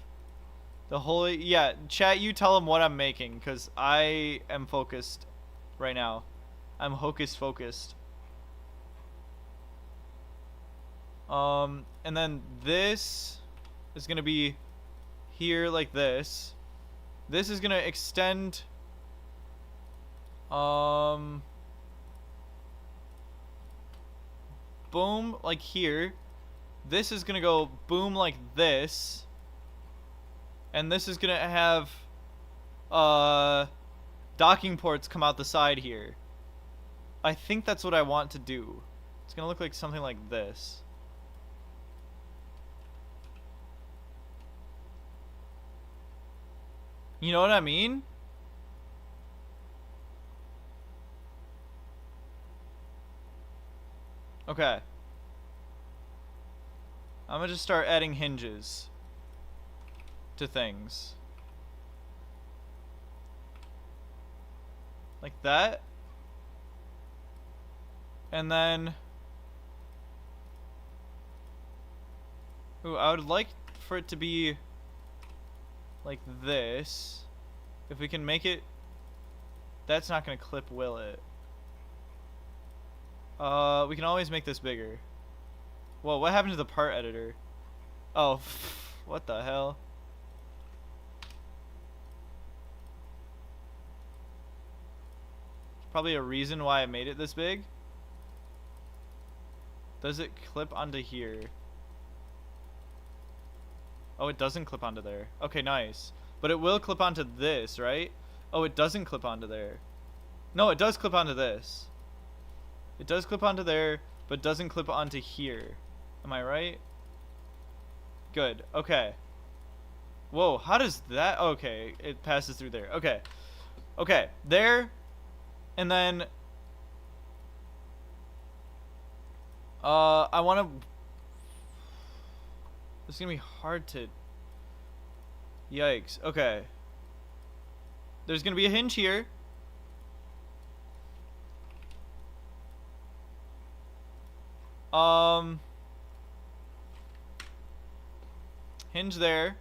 The whole, yeah, chat, you tell them what I'm making, because I am focused right now. I'm hocus focused. And then this is gonna be here like this. This is gonna extend boom, like here. This is gonna go boom like this. And this is gonna have docking ports come out the side here. I think that's what I want to do. It's gonna look like something like this. You know what I mean? Okay. I'm gonna just start adding hinges to things. Like that. And then... Ooh, I would like for it to be like this. If we can make it... That's not gonna clip, will it? We can always make this bigger. Whoa, what happened to the part editor? Oh, what the hell? There's probably a reason why I made it this big. Does it clip onto here? Oh, it doesn't clip onto there. Okay, nice. But it will clip onto this, right? Oh, it doesn't clip onto there. No, it does clip onto this. It does clip onto there, but doesn't clip onto here. Am I right? Good. Okay. Whoa, how does that... Okay, it passes through there. Okay. Okay, there. And then... I want to... It's gonna be hard to... Yikes. Okay. There's gonna be a hinge here. Hinge there.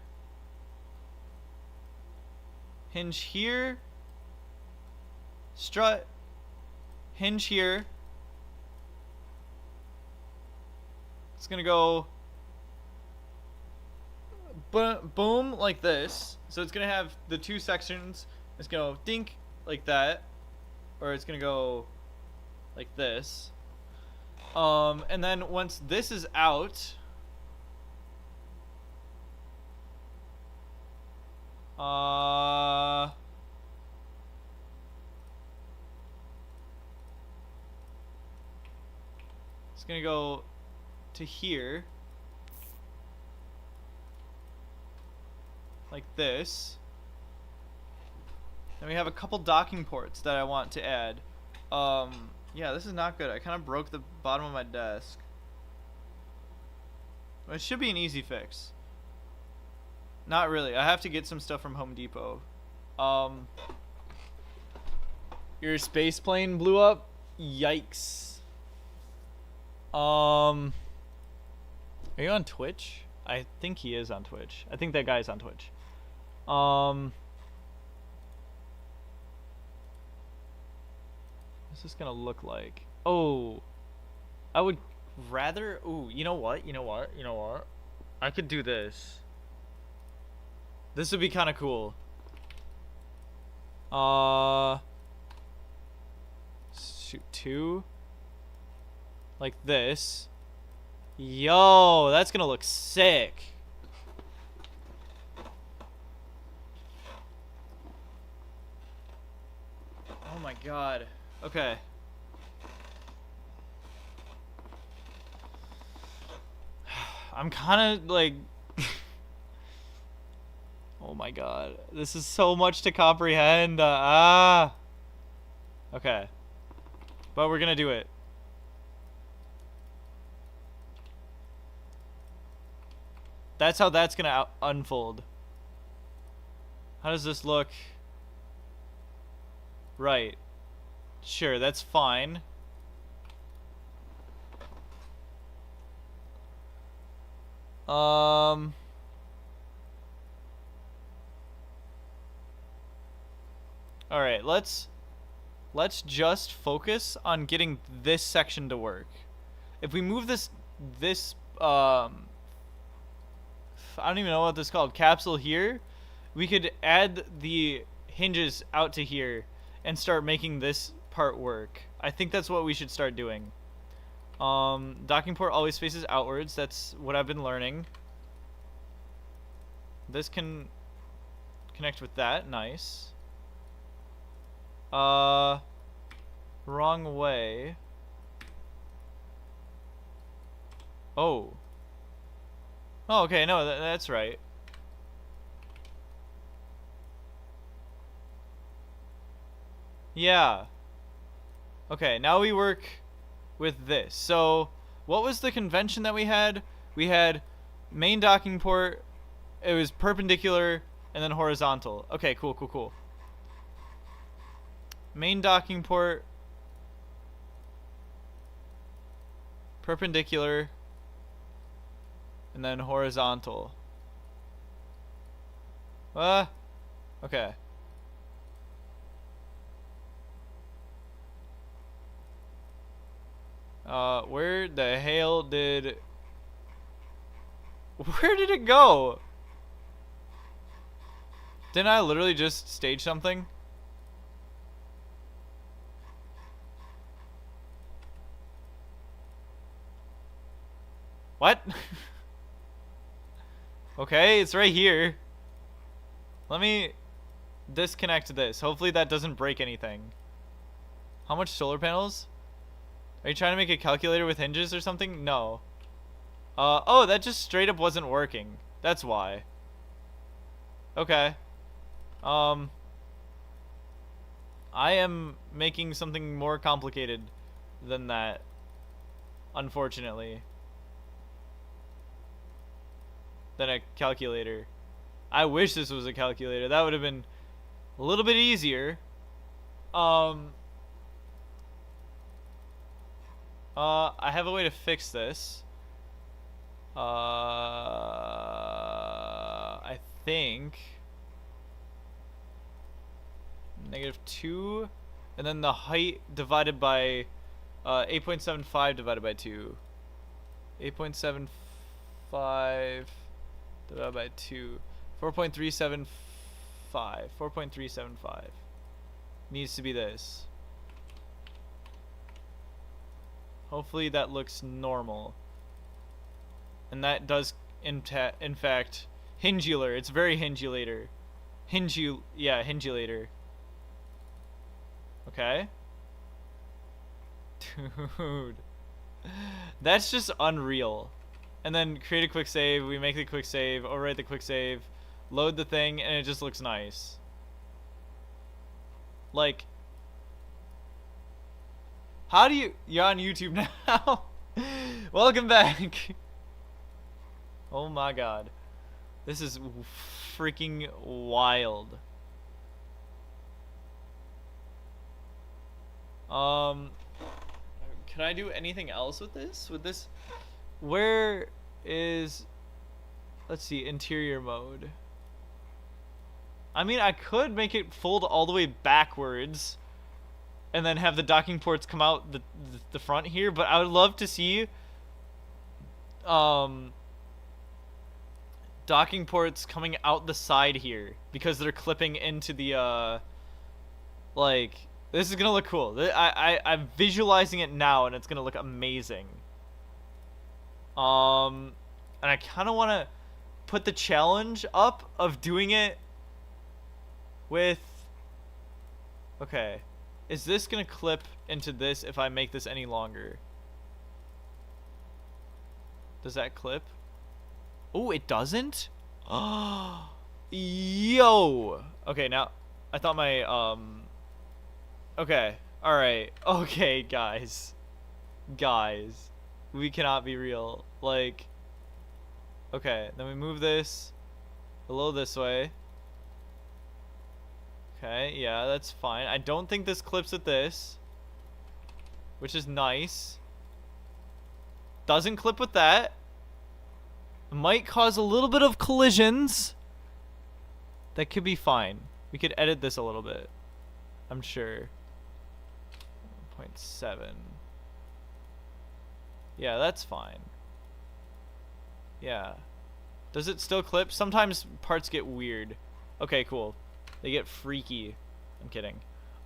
Hinge here. Strut. Hinge here. It's gonna go boom like this. So it's gonna have the two sections. It's gonna go dink like that, or it's gonna go like this. And then once this is out, it's gonna go to here, like this. And we have a couple docking ports that I want to add. Yeah, this is not good. I kind of broke the bottom of my desk. It should be an easy fix. Not really. I have to get some stuff from Home Depot. Your space plane blew up? Yikes. Are you on Twitch? I think he is on Twitch. I think that guy's on Twitch. What's this gonna look like? Oh, I would rather... Ooh, you know what? I could do this. This would be kind of cool. Shoot, 2. Like this. Yo, that's gonna look sick. Oh my god. Okay. I'm kind of like oh my god. This is so much to comprehend. Okay. But we're going to do it. That's how that's going to unfold. How does this look? Right. Sure, that's fine. All right, let's just focus on getting this section to work. If we move this I don't even know what this is called, capsule here, we could add the hinges out to here and start making this part work. I think that's what we should start doing. Docking port always faces outwards. That's what I've been learning. This can connect with that. Nice. Wrong way. Oh. Oh, okay. No, that's right. Yeah. Okay, now we work with this. So, what was the convention that we had? We had main docking port, it was perpendicular, and then horizontal. Okay, cool, cool, cool. Main docking port, perpendicular, and then horizontal. Okay. Where the hell did... Where did it go? Didn't I literally just stage something? What? Okay, it's right here. Let me disconnect this. Hopefully that doesn't break anything. How much solar panels? Are you trying to make a calculator with hinges or something? No. Oh, that just straight up wasn't working. That's why. Okay. I am making something more complicated than that, unfortunately. Than a calculator. I wish this was a calculator. That would have been a little bit easier. I have a way to fix this. I think -2, and then the height divided by 8.75 divided by 2. 8.75 divided by 2. 4.375. 4.375 needs to be this. Hopefully that looks normal. And that does, in fact, hingulator. It's very hingulator. Yeah, hingulator. Okay. Dude. That's just unreal. And then create a quick save. We make the quick save. Overwrite the quick save. Load the thing, and it just looks nice. Like... How do you... You're on YouTube now. Welcome back. Oh my god. This is freaking wild. Can I do anything else with this? With this... Where is... Let's see, interior mode. I mean, I could make it fold all the way backwards and then have the docking ports come out the front here, but I would love to see docking ports coming out the side here because they're clipping into the like, this is gonna look cool. I'm visualizing it now and it's gonna look amazing. And I kind of want to put the challenge up of doing it with, okay, is this gonna clip into this if I make this any longer? Does that clip? Oh, it doesn't? Oh, yo. Okay, now I thought my okay. All right. Okay, guys. Guys, we cannot be real. Like, okay, then we move this a little this way. Okay, yeah, that's fine. I don't think this clips with this, which is nice. Doesn't clip with that. Might cause a little bit of collisions. That could be fine. We could edit this a little bit, I'm sure. 0.7. Yeah, that's fine. Yeah. Does it still clip? Sometimes parts get weird. Okay, cool. They get freaky. I'm kidding.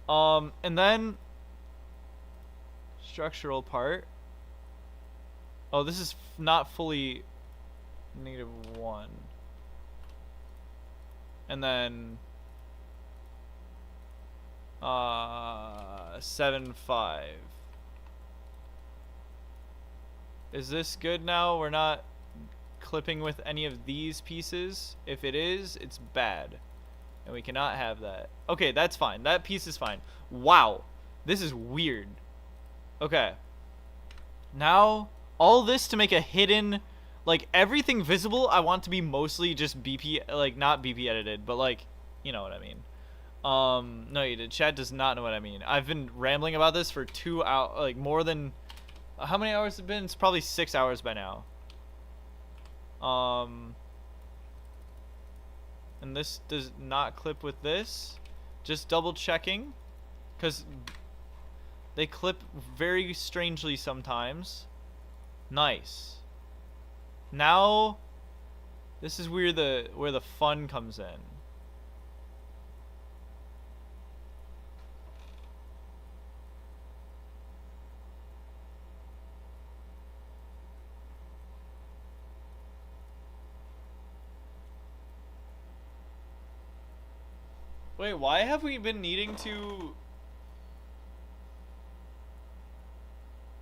And then structural part. Oh, this is not fully -1. And then 7.5. Is this good now? We're not clipping with any of these pieces. If it is, it's bad. And we cannot have that. Okay, that's fine. That piece is fine. Wow. This is weird. Okay. Now, all this to make a hidden, like, everything visible, I want to be mostly just BP, like, not BP edited, but, like, you know what I mean. No, you did. Chad does not know what I mean. I've been rambling about this for 2 hours, like, more than, how many hours has it been? It's probably 6 hours by now. And this does not clip with this. Just double checking, because they clip very strangely sometimes. Nice. Now, this is where the fun comes in. Wait, why have we been needing to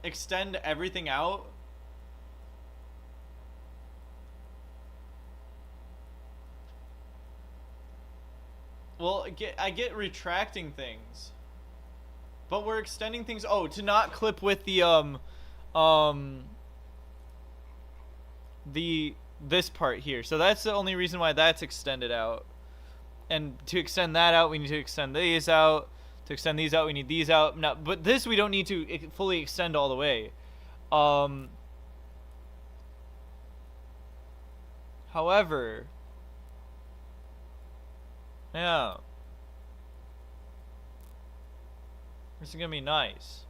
extend everything out? Well, I get retracting things, but we're extending things. Oh, to not clip with the this part here. So that's the only reason why that's extended out. And to extend that out, we need to extend these out. To extend these out, we need these out. Now, but this we don't need to fully extend all the way. However, yeah, this is gonna be nice.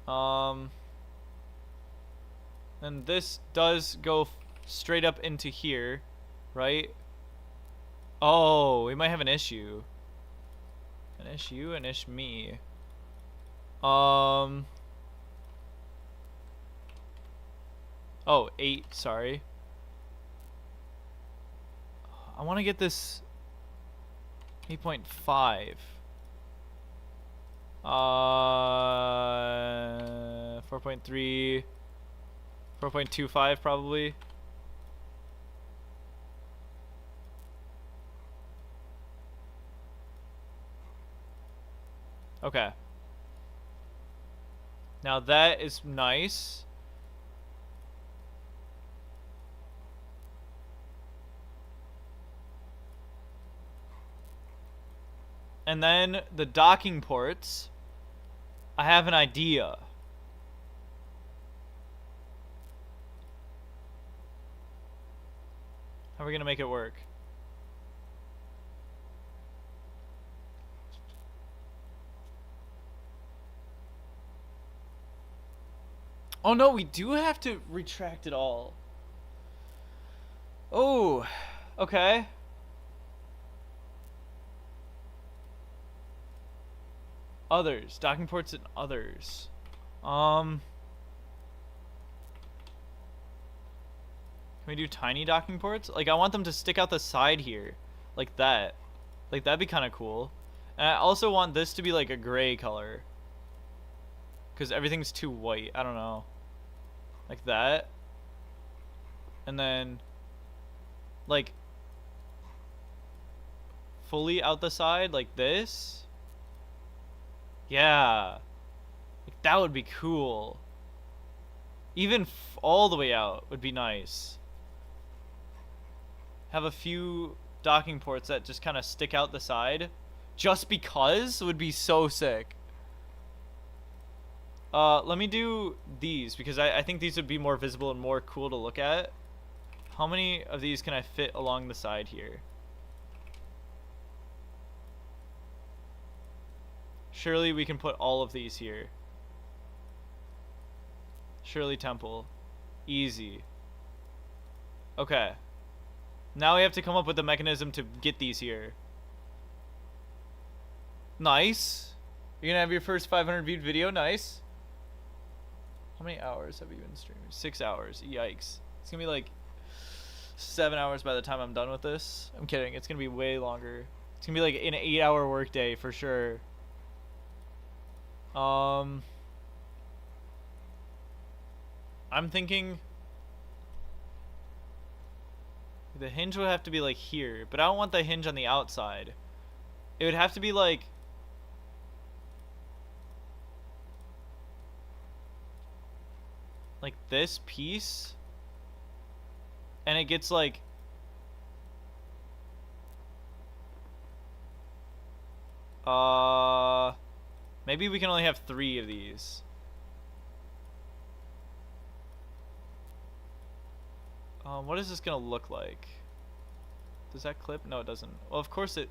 And this does go straight up into here, right? Oh, we might have an issue. An issue, an ish me. Oh, 8, sorry. I want to get this 8.5. 4.3, 4.25 probably. Okay. Now that is nice. And then the docking ports, I have an idea. How are we gonna make it work? Oh no, we do have to retract it all. Oh, okay. Others, docking ports and others. Can we do tiny docking ports? Like, I want them to stick out the side here, like that. Like, that'd be kind of cool. And I also want this to be like a gray color, because everything's too white. I don't know. Like that. And then, like, fully out the side, like this. Yeah. Like, that would be cool. Even all the way out would be nice. Have a few docking ports that just kind of stick out the side. Just because would be so sick. Let me do these, because I think these would be more visible and more cool to look at. How many of these can I fit along the side here? Surely we can put all of these here. Shirley Temple. Easy. Okay. Now we have to come up with a mechanism to get these here. Nice. You're gonna have your first 500 viewed video. Nice. How many hours have you been streaming? 6 hours. Yikes. It's gonna be like 7 hours by the time I'm done with this. I'm kidding. It's gonna be way longer. It's gonna be like an 8-hour workday for sure. I'm thinking the hinge would have to be like here, but I don't want the hinge on the outside. It would have to be like this piece, and it gets like maybe we can only have 3 of these. What is this gonna look like? Does that clip? No, it doesn't. Well, of course it.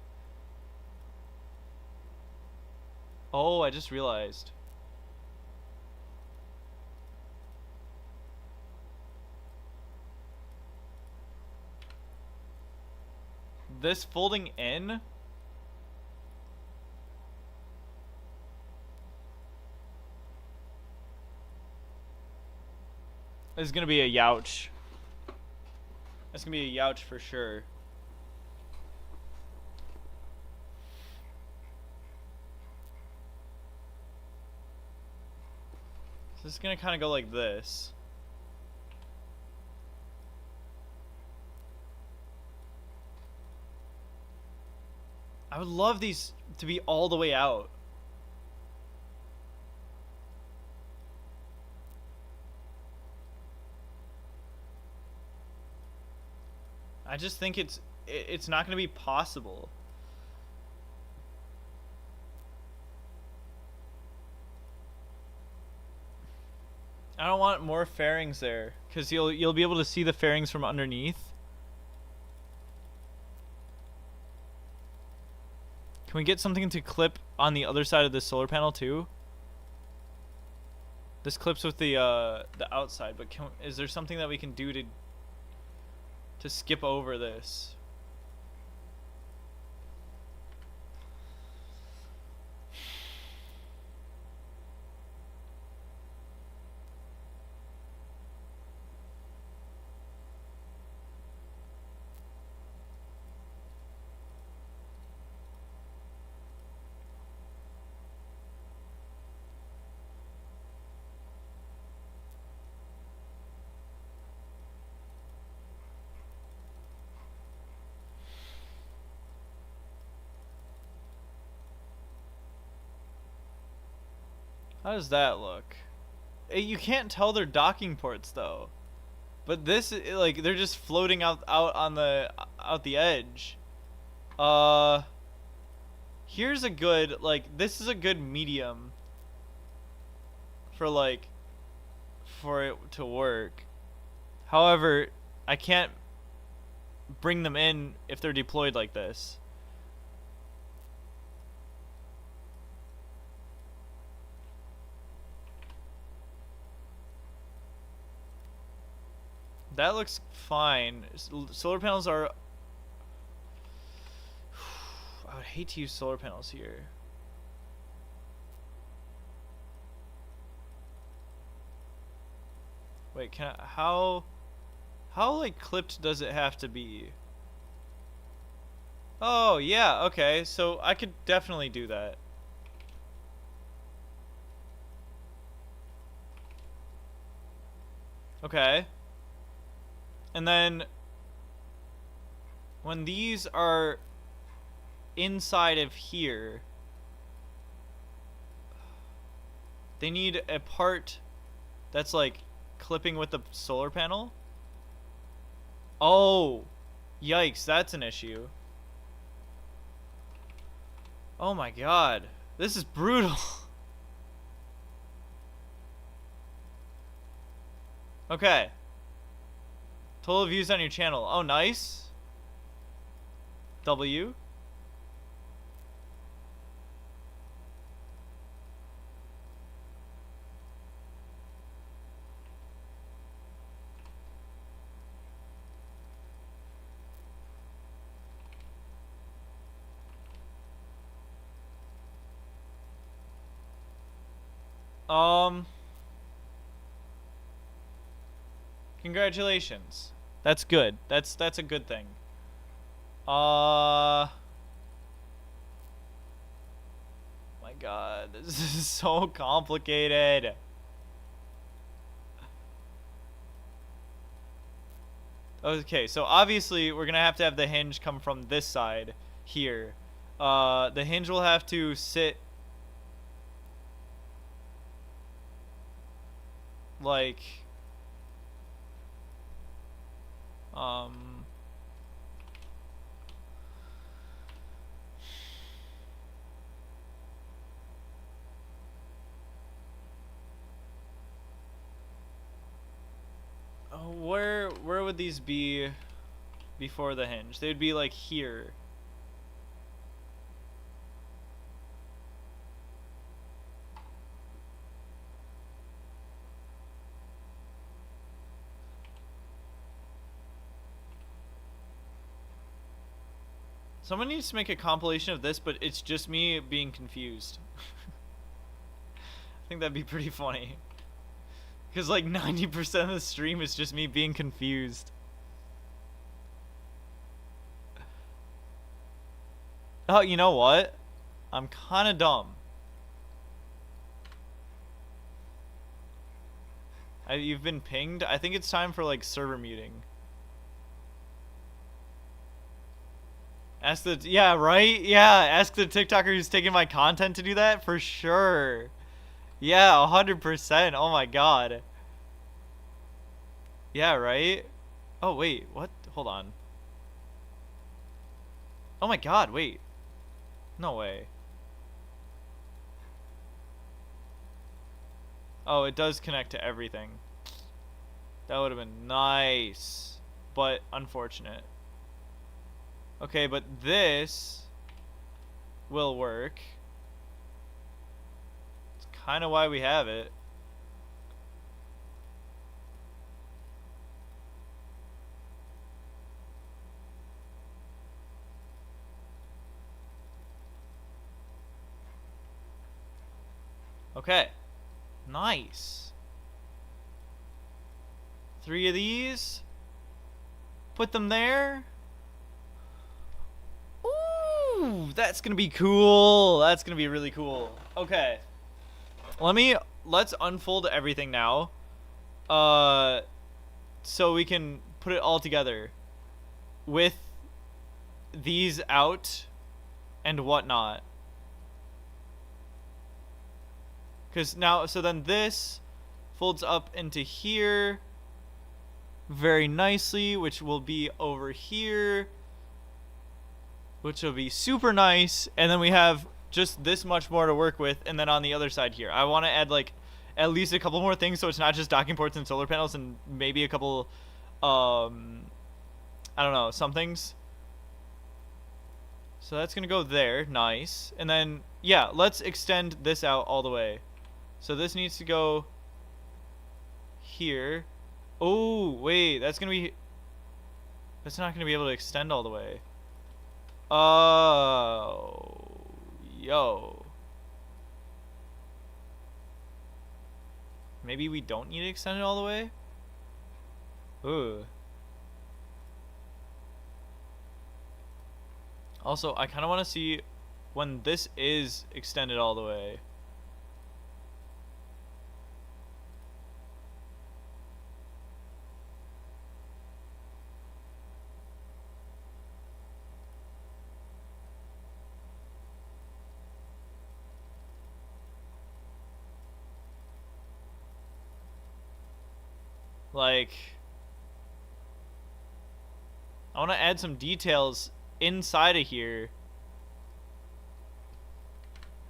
Oh, I just realized. This folding in is gonna be a youch. It's gonna be a youch for sure. So this is gonna kind of go like this. I would love these to be all the way out. I just think it's not going to be possible. I don't want more fairings there, cuz you'll be able to see the fairings from underneath. Can we get something to clip on the other side of this solar panel too? This clips with the outside, but is there something that we can do to skip over this? How does that look? You can't tell they're docking ports though. But this, like, they're just floating out on the edge. Here's a good, like, this is a good medium for it to work. However, I can't bring them in if they're deployed like this. That looks fine. Solar panels are... I would hate to use solar panels here. Wait, can I... How, like, clipped does it have to be? Oh, yeah, okay. So I could definitely do that. Okay. And then when these are inside of here, they need a part that's like clipping with the solar panel. Oh, yikes, that's an issue. Oh my god, this is brutal. Okay. Total views on your channel. Oh, nice. W. Congratulations. That's good. That's a good thing. My god, this is so complicated. Okay, so obviously we're gonna have to have the hinge come from this side here. The hinge will have to sit like oh, where would these be before the hinge? They'd be like here. Someone needs to make a compilation of this, but it's just me being confused. I think that'd be pretty funny. Because like 90% of the stream is just me being confused. Oh, you know what? I'm kind of dumb. You've been pinged? I think it's time for like server muting. Ask the, yeah, right? Yeah, ask the TikToker who's taking my content to do that for sure. Yeah, 100%. Oh my god. Yeah, right? Oh, wait, what? Hold on. Oh my god, wait. No way. Oh, it does connect to everything. That would have been nice, but unfortunate. Okay, but this will work. It's kind of why we have it. Okay. Nice. 3 of these. Put them there. Ooh, that's gonna be cool. That's gonna be really cool. Okay. Let's unfold everything now. So we can put it all together with these out and whatnot. Because now, so then this folds up into here very nicely, which will be over here, which will be super nice. And then we have just this much more to work with. And then on the other side here, I want to add like at least a couple more things, so it's not just docking ports and solar panels, and maybe a couple, I don't know, some things. So that's gonna go there, nice. And then, yeah, let's extend this out all the way. So this needs to go here, Oh, wait, that's gonna be... That's not gonna be able to extend all the way. Oh, yo. Maybe we don't need to extend it all the way? Ooh. Also, I kind of want to see when this is extended all the way. Like, I want to add some details inside of here.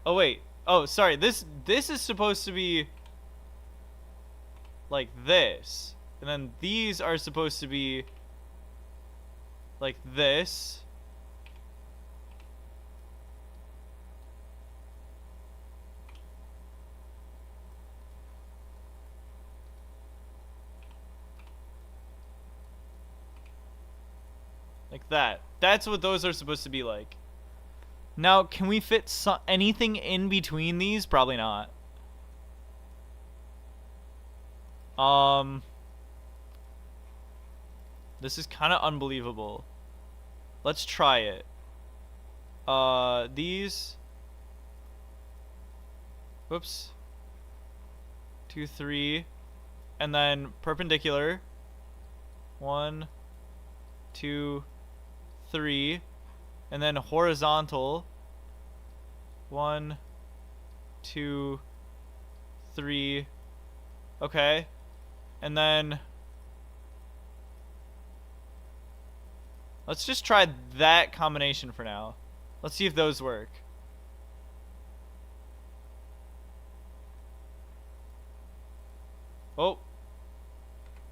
Oh wait. Oh, sorry. This is supposed to be like this. And then these are supposed to be like this. Like that. That's what those are supposed to be like. Now, can we fit anything in between these? Probably not. This is kind of unbelievable. Let's try it. These. Whoops. 2, 3. And then perpendicular. 1, 2, 3. And then horizontal. 1, 2, 3. Okay. And then let's just try that combination for now. Let's see if those work. Oh.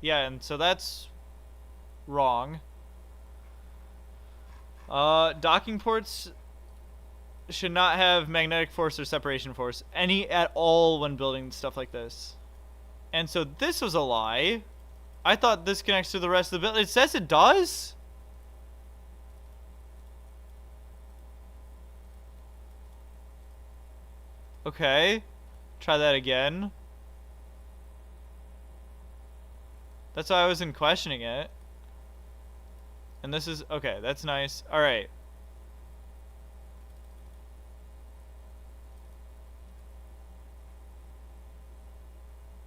Yeah, and so that's wrong. Docking ports should not have magnetic force or separation force any at all when building stuff like this. And so this was a lie. I thought this connects to the rest of the building. It says it does? Okay. Try that again. That's why I wasn't questioning it. And this is... Okay, that's nice. Alright.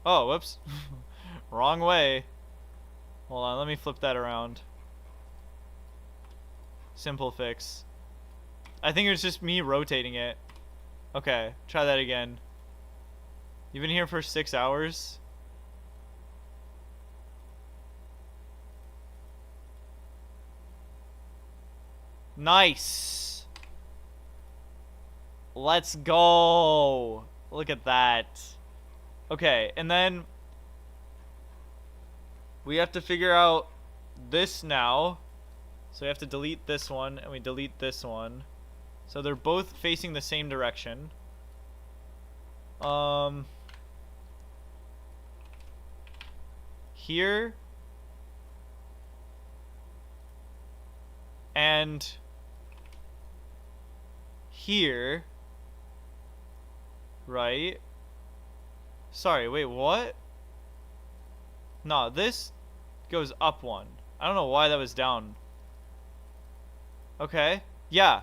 Oh, whoops. Wrong way. Hold on, let me flip that around. Simple fix. I think it was just me rotating it. Okay, try that again. You've been here for 6 hours? Nice. Let's go. Look at that. Okay, and then we have to figure out this now. So we have to delete this one and we delete this one. So they're both facing the same direction. Here and here, right? Sorry, wait, what? No, this goes up one. I don't know why that was down. Okay, yeah.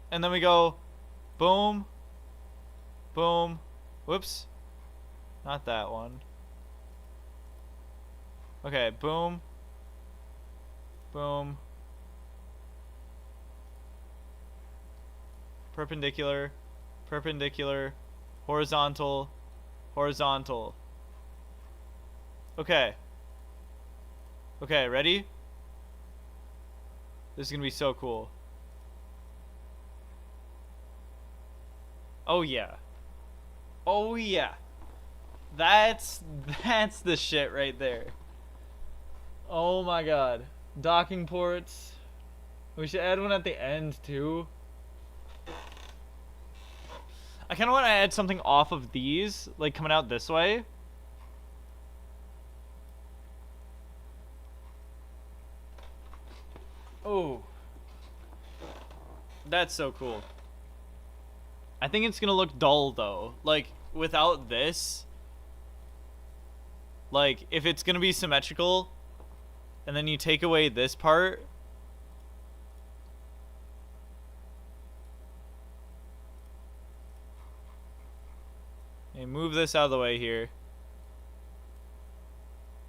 And then we go boom, boom, whoops. Not that one. Okay, boom, boom. Perpendicular, perpendicular, horizontal, horizontal. Okay. Okay, ready? This is gonna be so cool. Oh yeah. Oh yeah. That's the shit right there. Oh my god. Docking ports. We should add one at the end too. I kind of want to add something off of these, like coming out this way. Oh, that's so cool. I think it's gonna look dull though. Like without this, like if it's gonna be symmetrical, and then you take away this part. And move this out of the way here.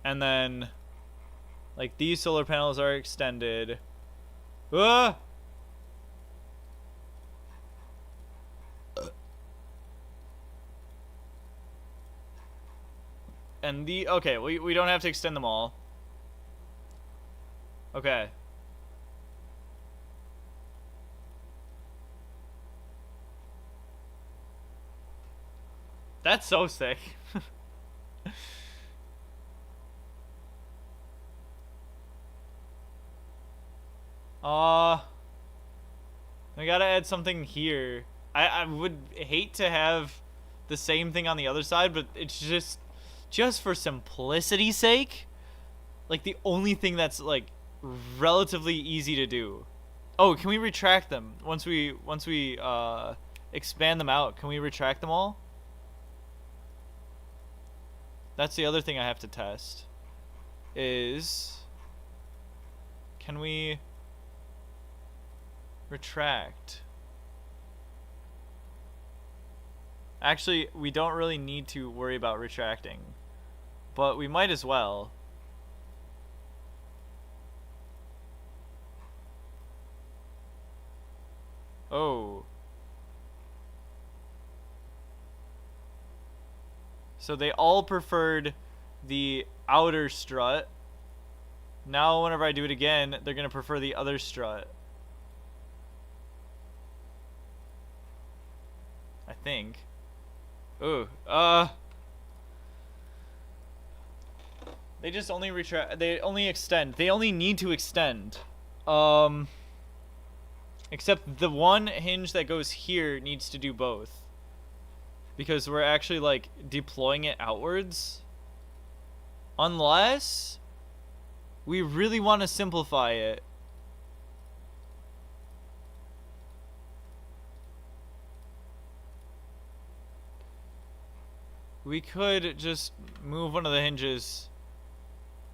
And then, like, these solar panels are extended. Ah! And okay, we don't have to extend them all. Okay. That's so sick. I gotta add something here. I would hate to have the same thing on the other side, but it's just for simplicity's sake, like the only thing that's like relatively easy to do. Oh, can we retract them once we expand them out? Can we retract them all? That's the other thing I have to test. Can we retract? Actually, we don't really need to worry about retracting, but we might as well. Oh. So they all preferred the outer strut. Now whenever I do it again, they're going to prefer the other strut. I think. Ooh. They just only retract. They only extend. They only need to extend. Except the one hinge that goes here needs to do both. Because we're actually, like, deploying it outwards. Unless we really want to simplify it. We could just move one of the hinges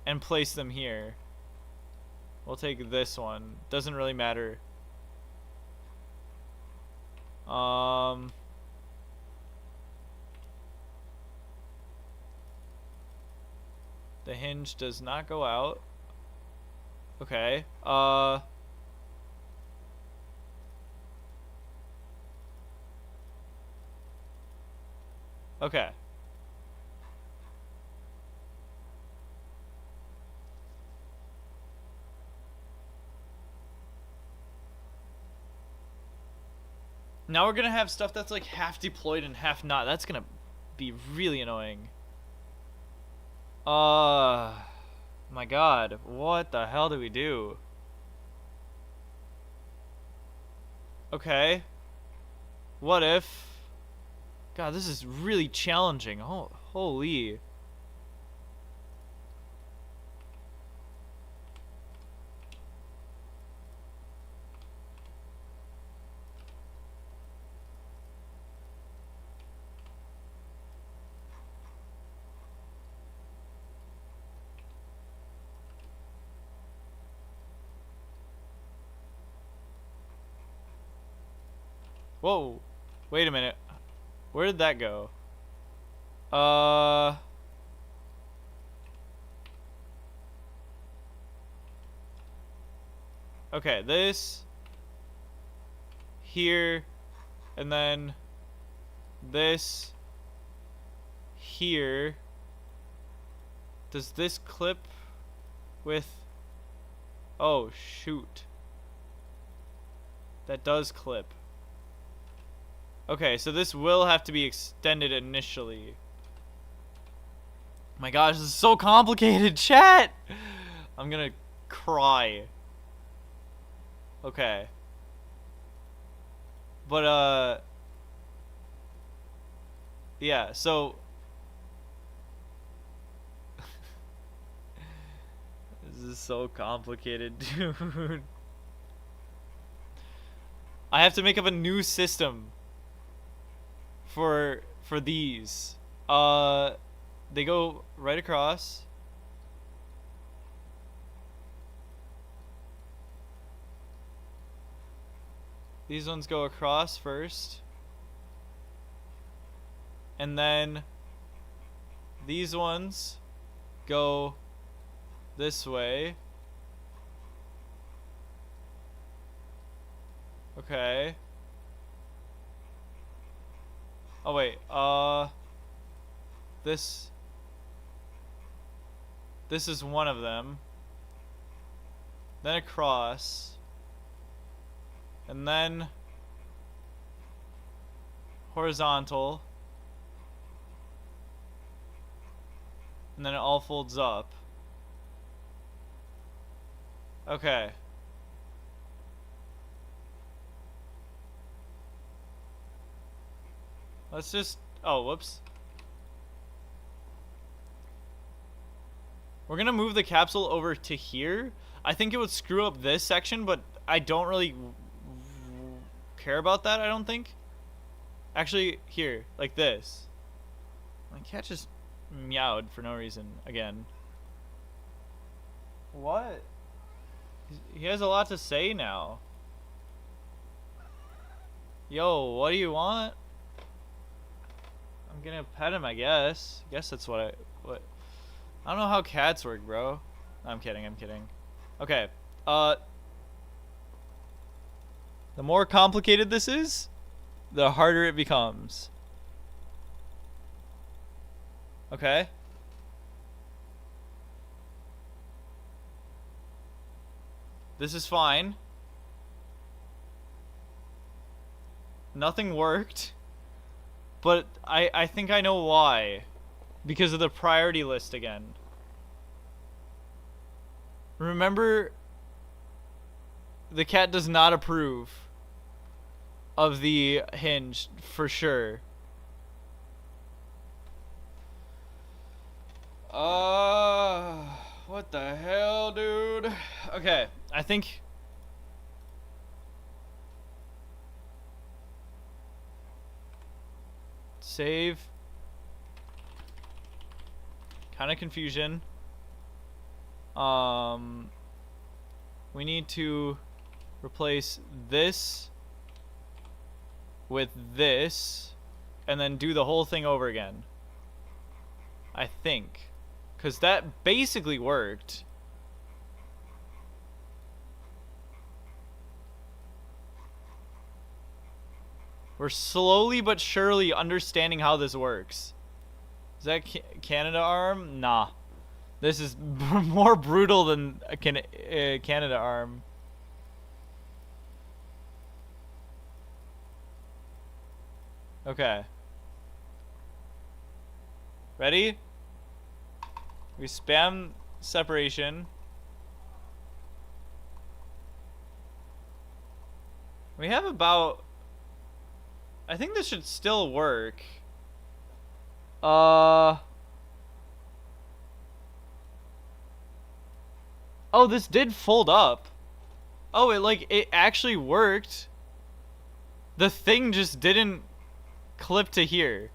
and place them here. We'll take this one. Doesn't really matter. The hinge does not go out. Okay. Okay. Now we're gonna have stuff that's like half deployed and half not. That's gonna be really annoying. My God, what the hell do we do? Okay. What if? God, this is really challenging. Oh, holy. Whoa. Wait a minute. Where did that go? Okay, this here, and then this here. Does this clip with... Oh, shoot. That does clip. Okay, so this will have to be extended initially. My gosh, this is so complicated, chat! I'm gonna cry. Okay. But, yeah, so... This is so complicated, dude. I have to make up a new system for these. They go right across. These ones go across first. And then these ones go this way. Okay. Oh wait, this is one of them. Then across. And then horizontal. And then it all folds up. Okay. Let's just, oh, whoops. We're gonna move the capsule over to here. I think it would screw up this section, but I don't really care about that, I don't think. Actually, here, like this. My cat just meowed for no reason, again. What? He has a lot to say now. Yo, what do you want? I'm gonna pet him, I guess. I guess that's what I don't know how cats work, bro. I'm kidding, I'm kidding. Okay. The more complicated this is, the harder it becomes. Okay. This is fine. Nothing worked. But I think I know why. Because of the priority list again. Remember, the cat does not approve of the hinge for sure. What the hell, dude? Okay, I think save. Kind of confusion. We need to replace this with this and then do the whole thing over again. I think. 'Cause that basically worked. We're slowly but surely understanding how this works. Is that Canada arm? Nah. This is more brutal than a Canada arm. Okay. Ready? We spam separation. We have about... I think this should still work. Oh, this did fold up. Oh, it actually worked. The thing just didn't clip to here.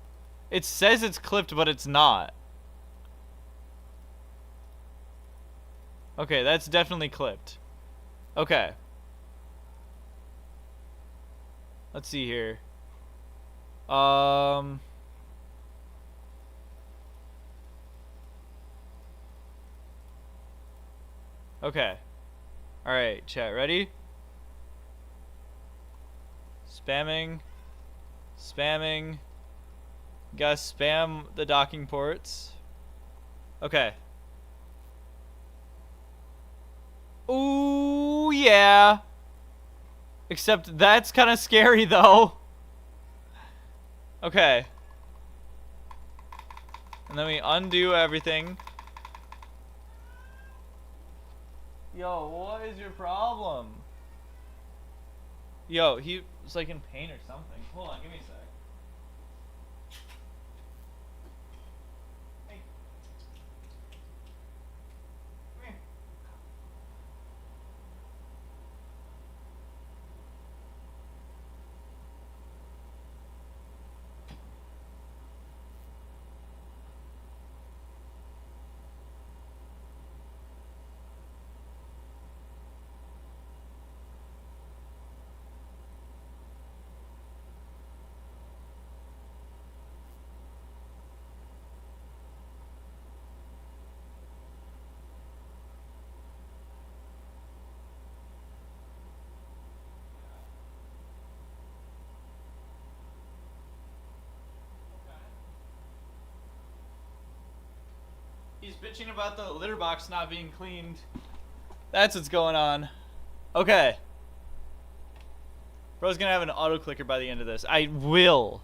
It says it's clipped, but it's not. Okay, that's definitely clipped. Okay. Let's see here. Okay. Alright, chat, ready? Spamming. Spamming. Gotta spam the docking ports. Okay. Ooh, yeah. Except that's kind of scary, though. Okay. And then we undo everything. Yo, what is your problem? Yo, he was like in pain or something. Hold on, give me a sec. Hey. Come here. She's bitching about the litter box not being cleaned. That's what's going on. Okay. Bro's gonna have an auto clicker by the end of this. I will.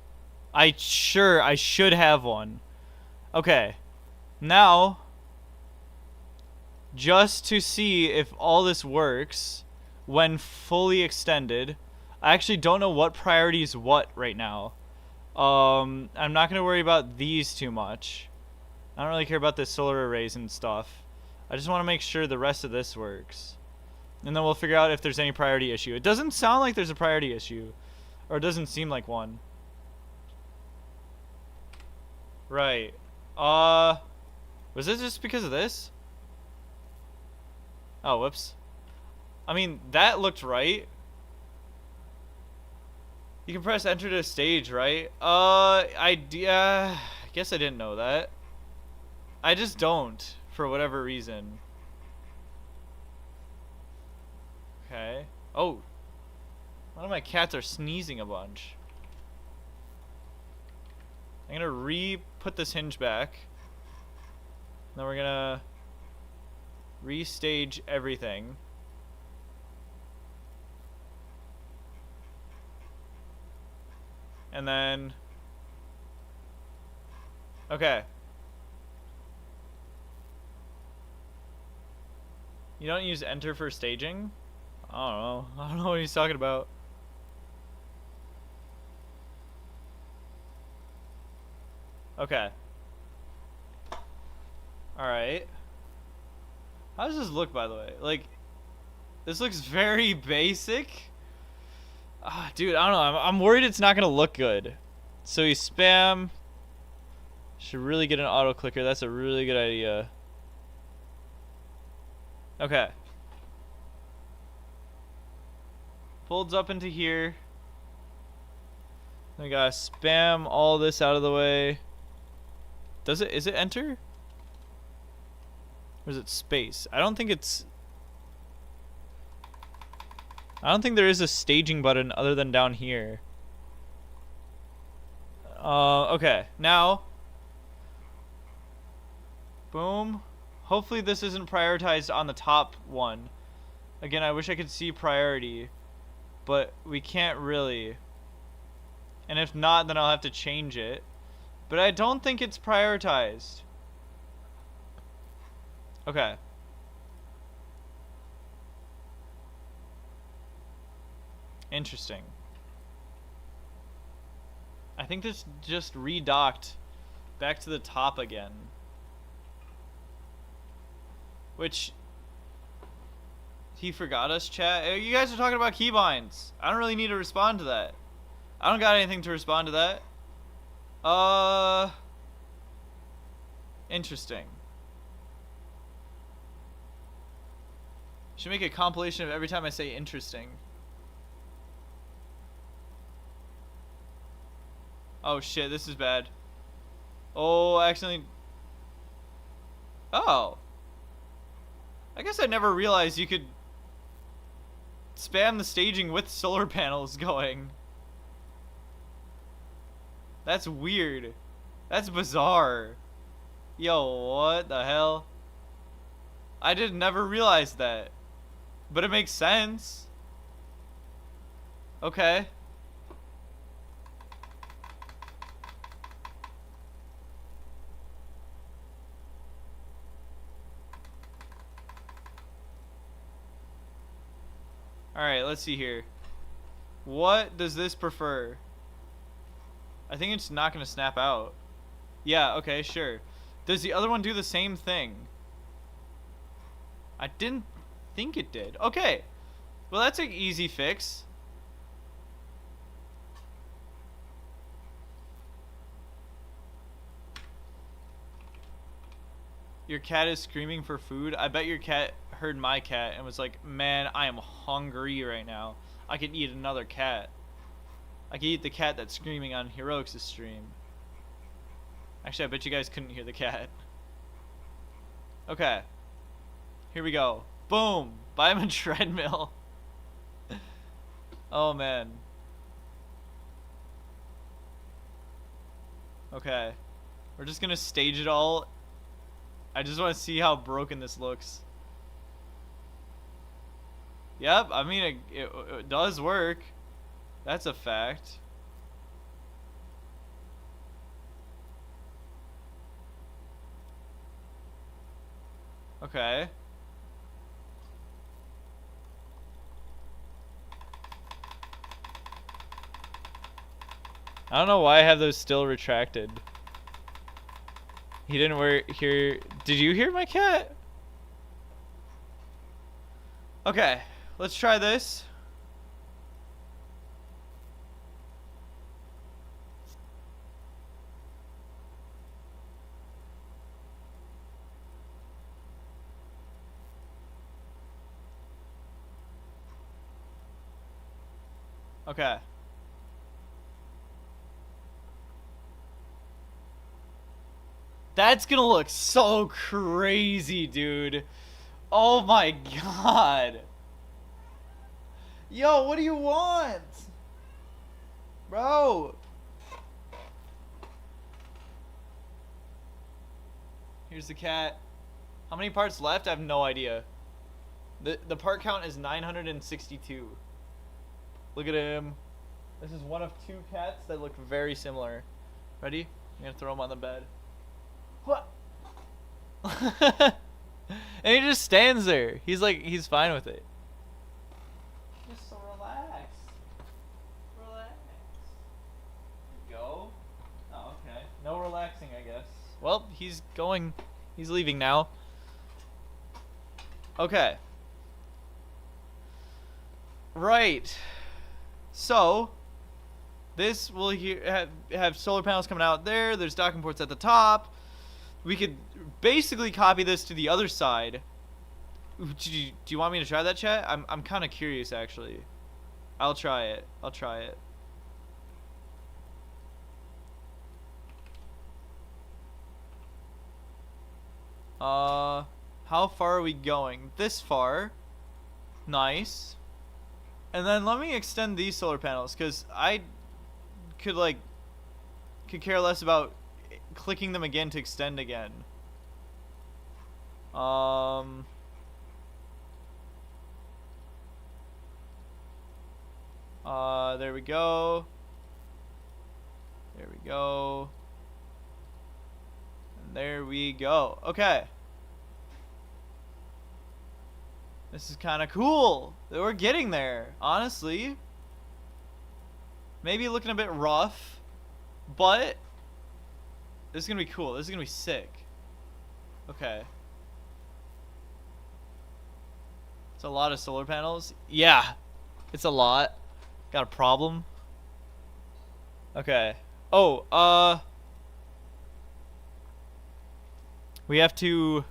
I should have one. Okay. Now, just to see if all this works when fully extended, I actually don't know what priority is what right now. I'm not gonna worry about these too much. I don't really care about the solar arrays and stuff. I just want to make sure the rest of this works. And then we'll figure out if there's any priority issue. It doesn't sound like there's a priority issue. Or it doesn't seem like one. Right. Was it just because of this? Oh, whoops. I mean, that looked right. You can press enter to stage, right? I guess I didn't know that. I just don't, for whatever reason. Okay. Oh. One of my cats are sneezing a bunch. I'm gonna re-put this hinge back. Then we're gonna restage everything. And then... Okay. You don't use enter for staging? I don't know. I don't know what he's talking about. Okay. Alright. How does this look, by the way? Like, this looks very basic. Dude, I don't know. I'm worried it's not going to look good. So you spam. Should really get an auto clicker. That's a really good idea. Okay. Folds up into here. We gotta spam all this out of the way. Is it enter? Or is it space? I don't think there is a staging button other than down here. Okay. Now. Boom. Hopefully this isn't prioritized on the top one. Again, I wish I could see priority. But we can't really. And if not, then I'll have to change it. But I don't think it's prioritized. Okay. Interesting. I think this just redocked back to the top again. Which... He forgot us, chat? You guys are talking about keybinds. I don't really need to respond to that. I don't got anything to respond to that. Interesting. Should make a compilation of every time I say interesting. Oh shit, this is bad. Oh, I accidentally... Oh. I guess I never realized you could spam the staging with solar panels going. That's weird. That's bizarre. Yo, what the hell? I did never realize that. But it makes sense. Okay. Alright, let's see here. What does this prefer? I think it's not going to snap out. Yeah, okay, sure. Does the other one do the same thing? I didn't think it did. Okay. Well, that's an easy fix. Your cat is screaming for food. I bet your cat heard my cat and was like, man, I am hungry right now. I could eat another cat. I could eat the cat that's screaming on Heroics' stream. Actually, I bet you guys couldn't hear the cat. Okay. Here we go. Boom! Buy him a treadmill. Oh, man. Okay. We're just gonna stage it all. I just want to see how broken this looks. Yep, I mean, it does work. That's a fact. Okay. I don't know why I have those still retracted. He didn't hear. Did you hear my cat? Okay, let's try this. Okay. That's gonna look so crazy, dude. Oh my god. Yo, what do you want? Bro. Here's the cat. How many parts left? I have no idea. The part count is 962. Look at him. This is one of 2 cats that look very similar. Ready? I'm gonna throw him on the bed. What? And he just stands there. He's like, he's fine with it. Just so relaxed. Relax. There you go. Oh, okay. No relaxing, I guess. Well, he's going. He's leaving now. Okay. Right. So, this will have solar panels coming out there. There's docking ports at the top. We could basically copy this to the other side. Do you want me to try that, chat? I'm kind of curious, actually. I'll try it. I'll try it. How far are we going? This far. Nice. And then let me extend these solar panels, because I could care less about clicking them again to extend again. There we go. There we go. And there we go. Okay. This is kind of cool. We're getting there, honestly. Maybe looking a bit rough, but this is gonna be cool. This is gonna be sick. Okay. It's a lot of solar panels. Yeah, it's a lot. Got a problem. Okay. Oh, we have to.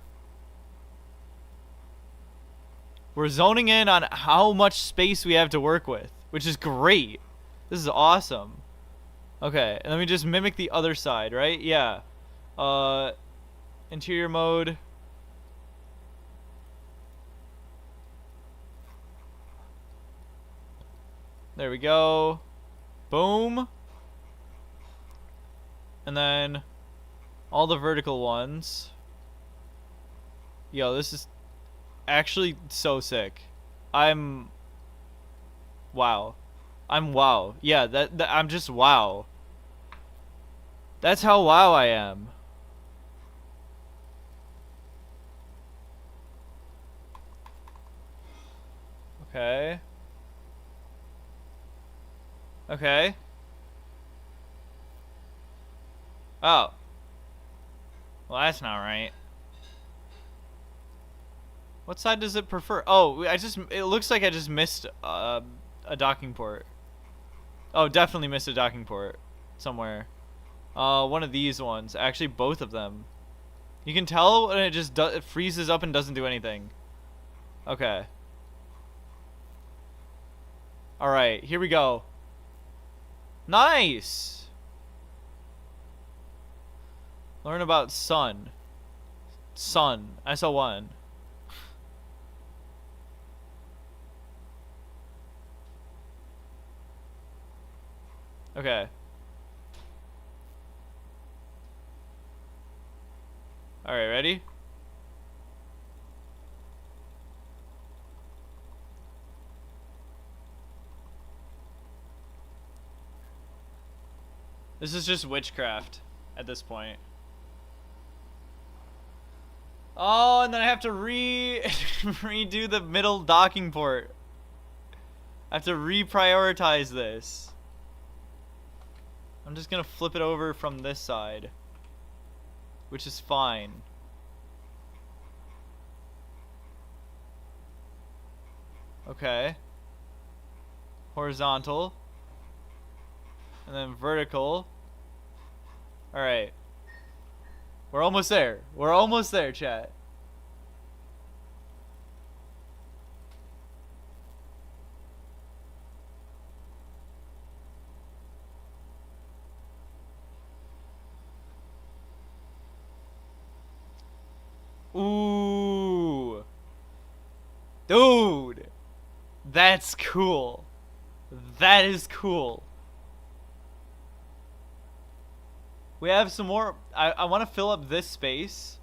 We're zoning in on how much space we have to work with, which is great. This is awesome. Okay, and let me just mimic the other side, right? Yeah. Interior mode. There we go. Boom. And then all the vertical ones. Yo, this is actually so sick. Wow. I'm wow. Yeah, that I'm just wow. That's how wow I am. Okay. Okay. Oh. Well, that's not right. What side does it prefer? Oh, it looks like I just missed a docking port. Oh, definitely missed a docking port somewhere. One of these ones. Actually, both of them. You can tell when it just it freezes up and doesn't do anything. Okay. Alright, here we go. Nice! Learn about sun. Sun. SO1. Okay. Alright, ready? This is just witchcraft at this point. Oh, and then I have to redo the middle docking port. I have to reprioritize this. I'm just gonna flip it over from this side, which is fine. Okay. Horizontal. And then vertical. Alright. We're almost there. We're almost there, chat. Ooh. Dude. That's cool. That is cool. We have some more. I want to fill up this space.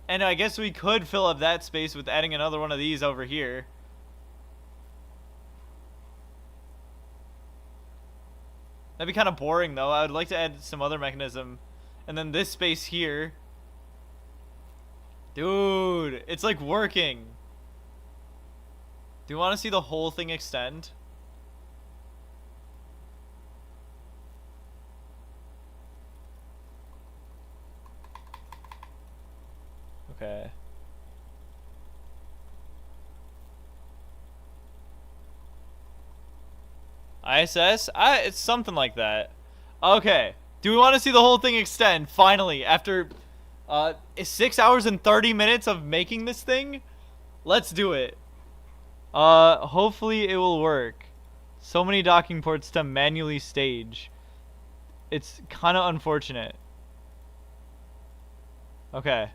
And I guess we could fill up that space with adding another one of these over here. That'd be kind of boring though. I would like to add some other mechanism. And then this space here. Dude, it's like working. Do you want to see the whole thing extend? Okay. ISS? It's something like that. Okay. Do we want to see the whole thing extend, finally, after 6 hours and 30 minutes of making this thing? Let's do it. Hopefully it will work. So many docking ports to manually stage. It's kind of unfortunate. Okay.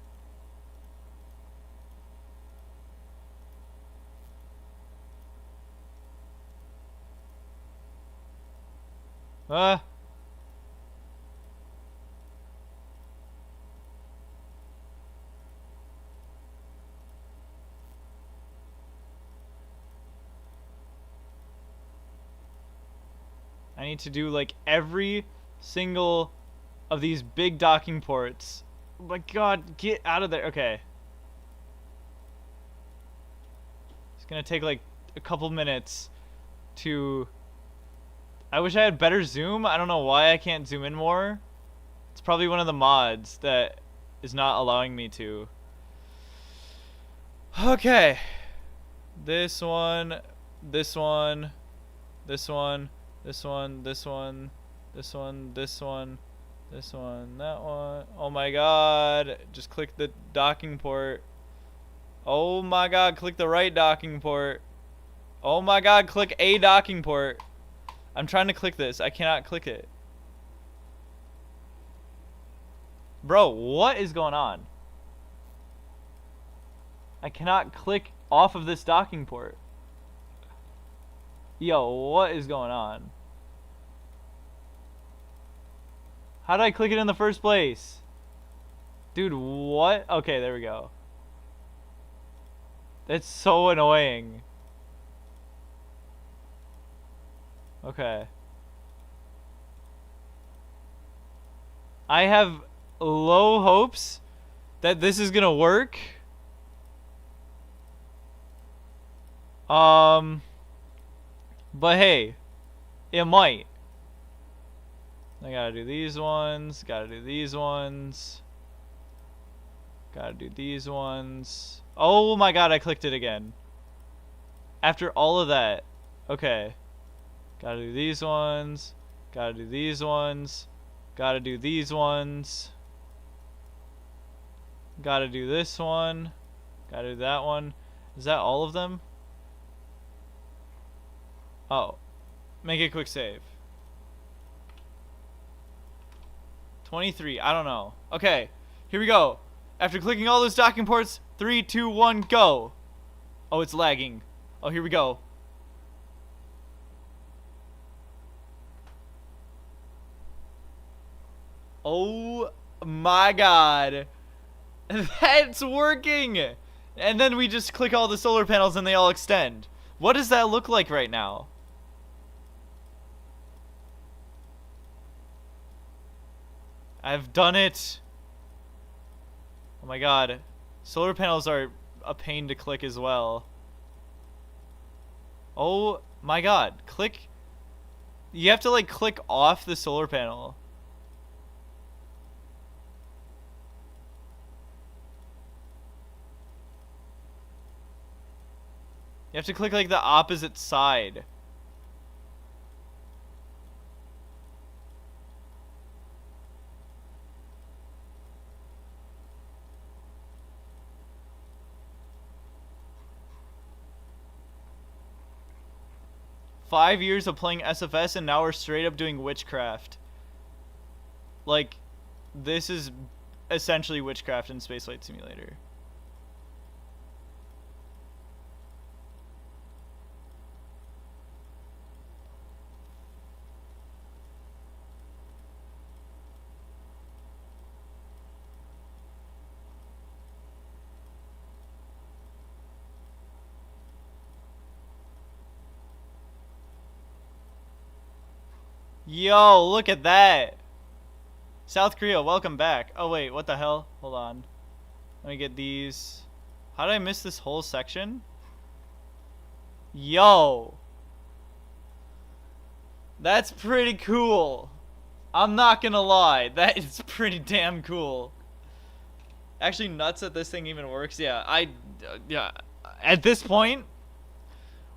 I need to do like every single of these big docking ports. Oh my god, get out of there. Okay. It's gonna take like a couple minutes to... I wish I had better zoom. I don't know why I can't zoom in more. It's probably one of the mods that is not allowing me to. Okay. This one, this one, this one, this one, this one, this one, this one, this one, that one. Oh my god. Just click the docking port. Oh my god, click the right docking port. Oh my god, click a docking port. I'm trying to click this. I cannot click it. Bro, what is going on? I cannot click off of this docking port. Yo, what is going on? How did I click it in the first place? Dude, what? Okay, there we go. That's so annoying. Okay. I have low hopes that this is gonna work. But hey, it might. I gotta do these ones, gotta do these ones, gotta do these ones. Oh my god, I clicked it again. After all of that. Okay. Gotta do these ones, gotta do these ones, gotta do these ones, gotta do this one, gotta do that one. Is that all of them? Oh. Make a quick save. 23, I don't know. Okay, here we go. After clicking all those docking ports, 3, 2, 1, go. Oh, it's lagging. Oh, here we go. Oh my god. That's working! And then we just click all the solar panels and they all extend. What does that look like right now? I've done it. Oh my god. Solar panels are a pain to click as well. Oh my god. Click. You have to like click off the solar panel. You have to click like the opposite side. Five years of playing SFS and now we're straight up doing witchcraft. Like, this is essentially witchcraft in Spaceflight Simulator. Yo, look at that. South Korea, welcome back. Oh wait, what the hell? Hold on. Let me get these. How did I miss this whole section? Yo. That's pretty cool. I'm not gonna lie. That is pretty damn cool. Actually nuts that this thing even works. Yeah, yeah. At this point,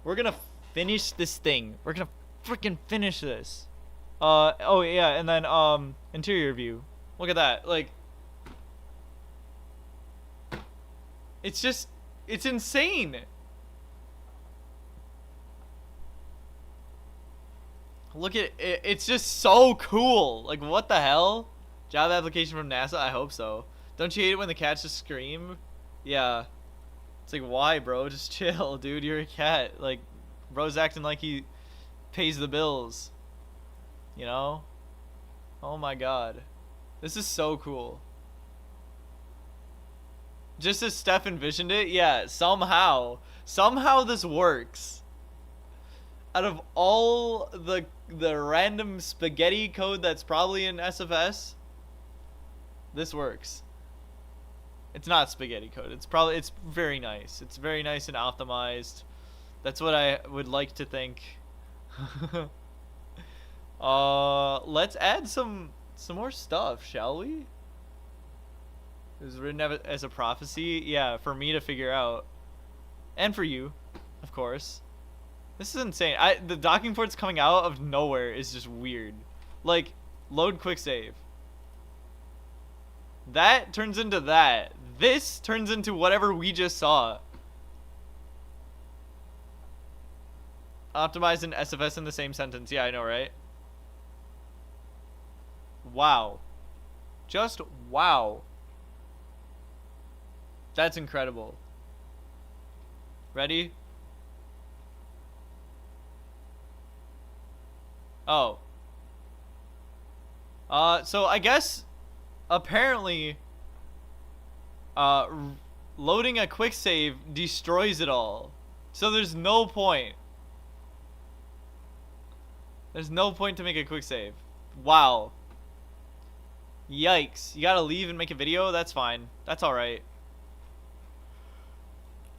we're gonna finish this thing. We're gonna freaking finish this. Oh yeah, and then interior view. Look at that. Like, it's insane. Look at it. It's just so cool. Like, what the hell? Job application from NASA? I hope so. Don't you hate it when the cats just scream? Yeah. It's like, why, bro? Just chill, dude. You're a cat. Like, bro's acting like he pays the bills. You know? Oh my god. This is so cool. Just as Steph envisioned it, yeah, somehow this works. Out of all the random spaghetti code that's probably in SFS, this works. It's not spaghetti code. It's very nice. It's very nice and optimized. That's what I would like to think. Let's add some more stuff, shall we? It was written as a prophecy. Yeah, for me to figure out. And for you, of course. This is insane. The docking ports coming out of nowhere is just weird. Like, load quick save. That turns into that. This turns into whatever we just saw. Optimized and SFS in the same sentence. Yeah, I know, right? Wow. Just wow. That's incredible. Ready? Oh. So I guess apparently loading a quick save destroys it all. So there's no point. There's no point to make a quick save. Wow. Yikes. You gotta leave and make a video? That's fine. That's alright.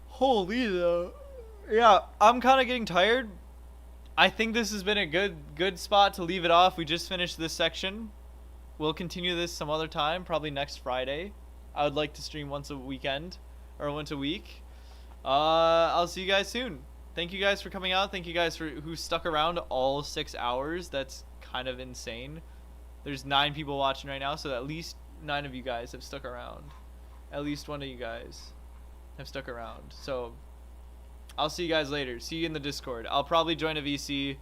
Holy though. Yeah, I'm kind of getting tired. I think this has been a good spot to leave it off. We just finished this section. We'll continue this some other time, probably next Friday. I would like to stream once a weekend or once a week. I'll see you guys soon. Thank you guys for coming out. Thank you guys who stuck around all 6 hours. That's kind of insane. There's 9 people watching right now, so at least 9 of you guys have stuck around. At least one of you guys have stuck around. So I'll see you guys later. See you in the Discord. I'll probably join a VC.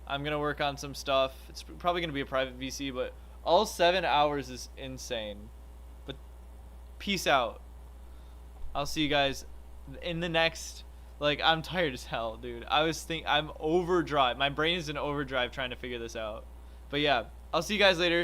I'm gonna work on some stuff. It's probably gonna be a private VC, but all 7 hours is insane. But peace out. I'll see you guys in the next. Like, I'm tired as hell, dude. I'm overdrive. My brain is in overdrive trying to figure this out. But yeah, I'll see you guys later.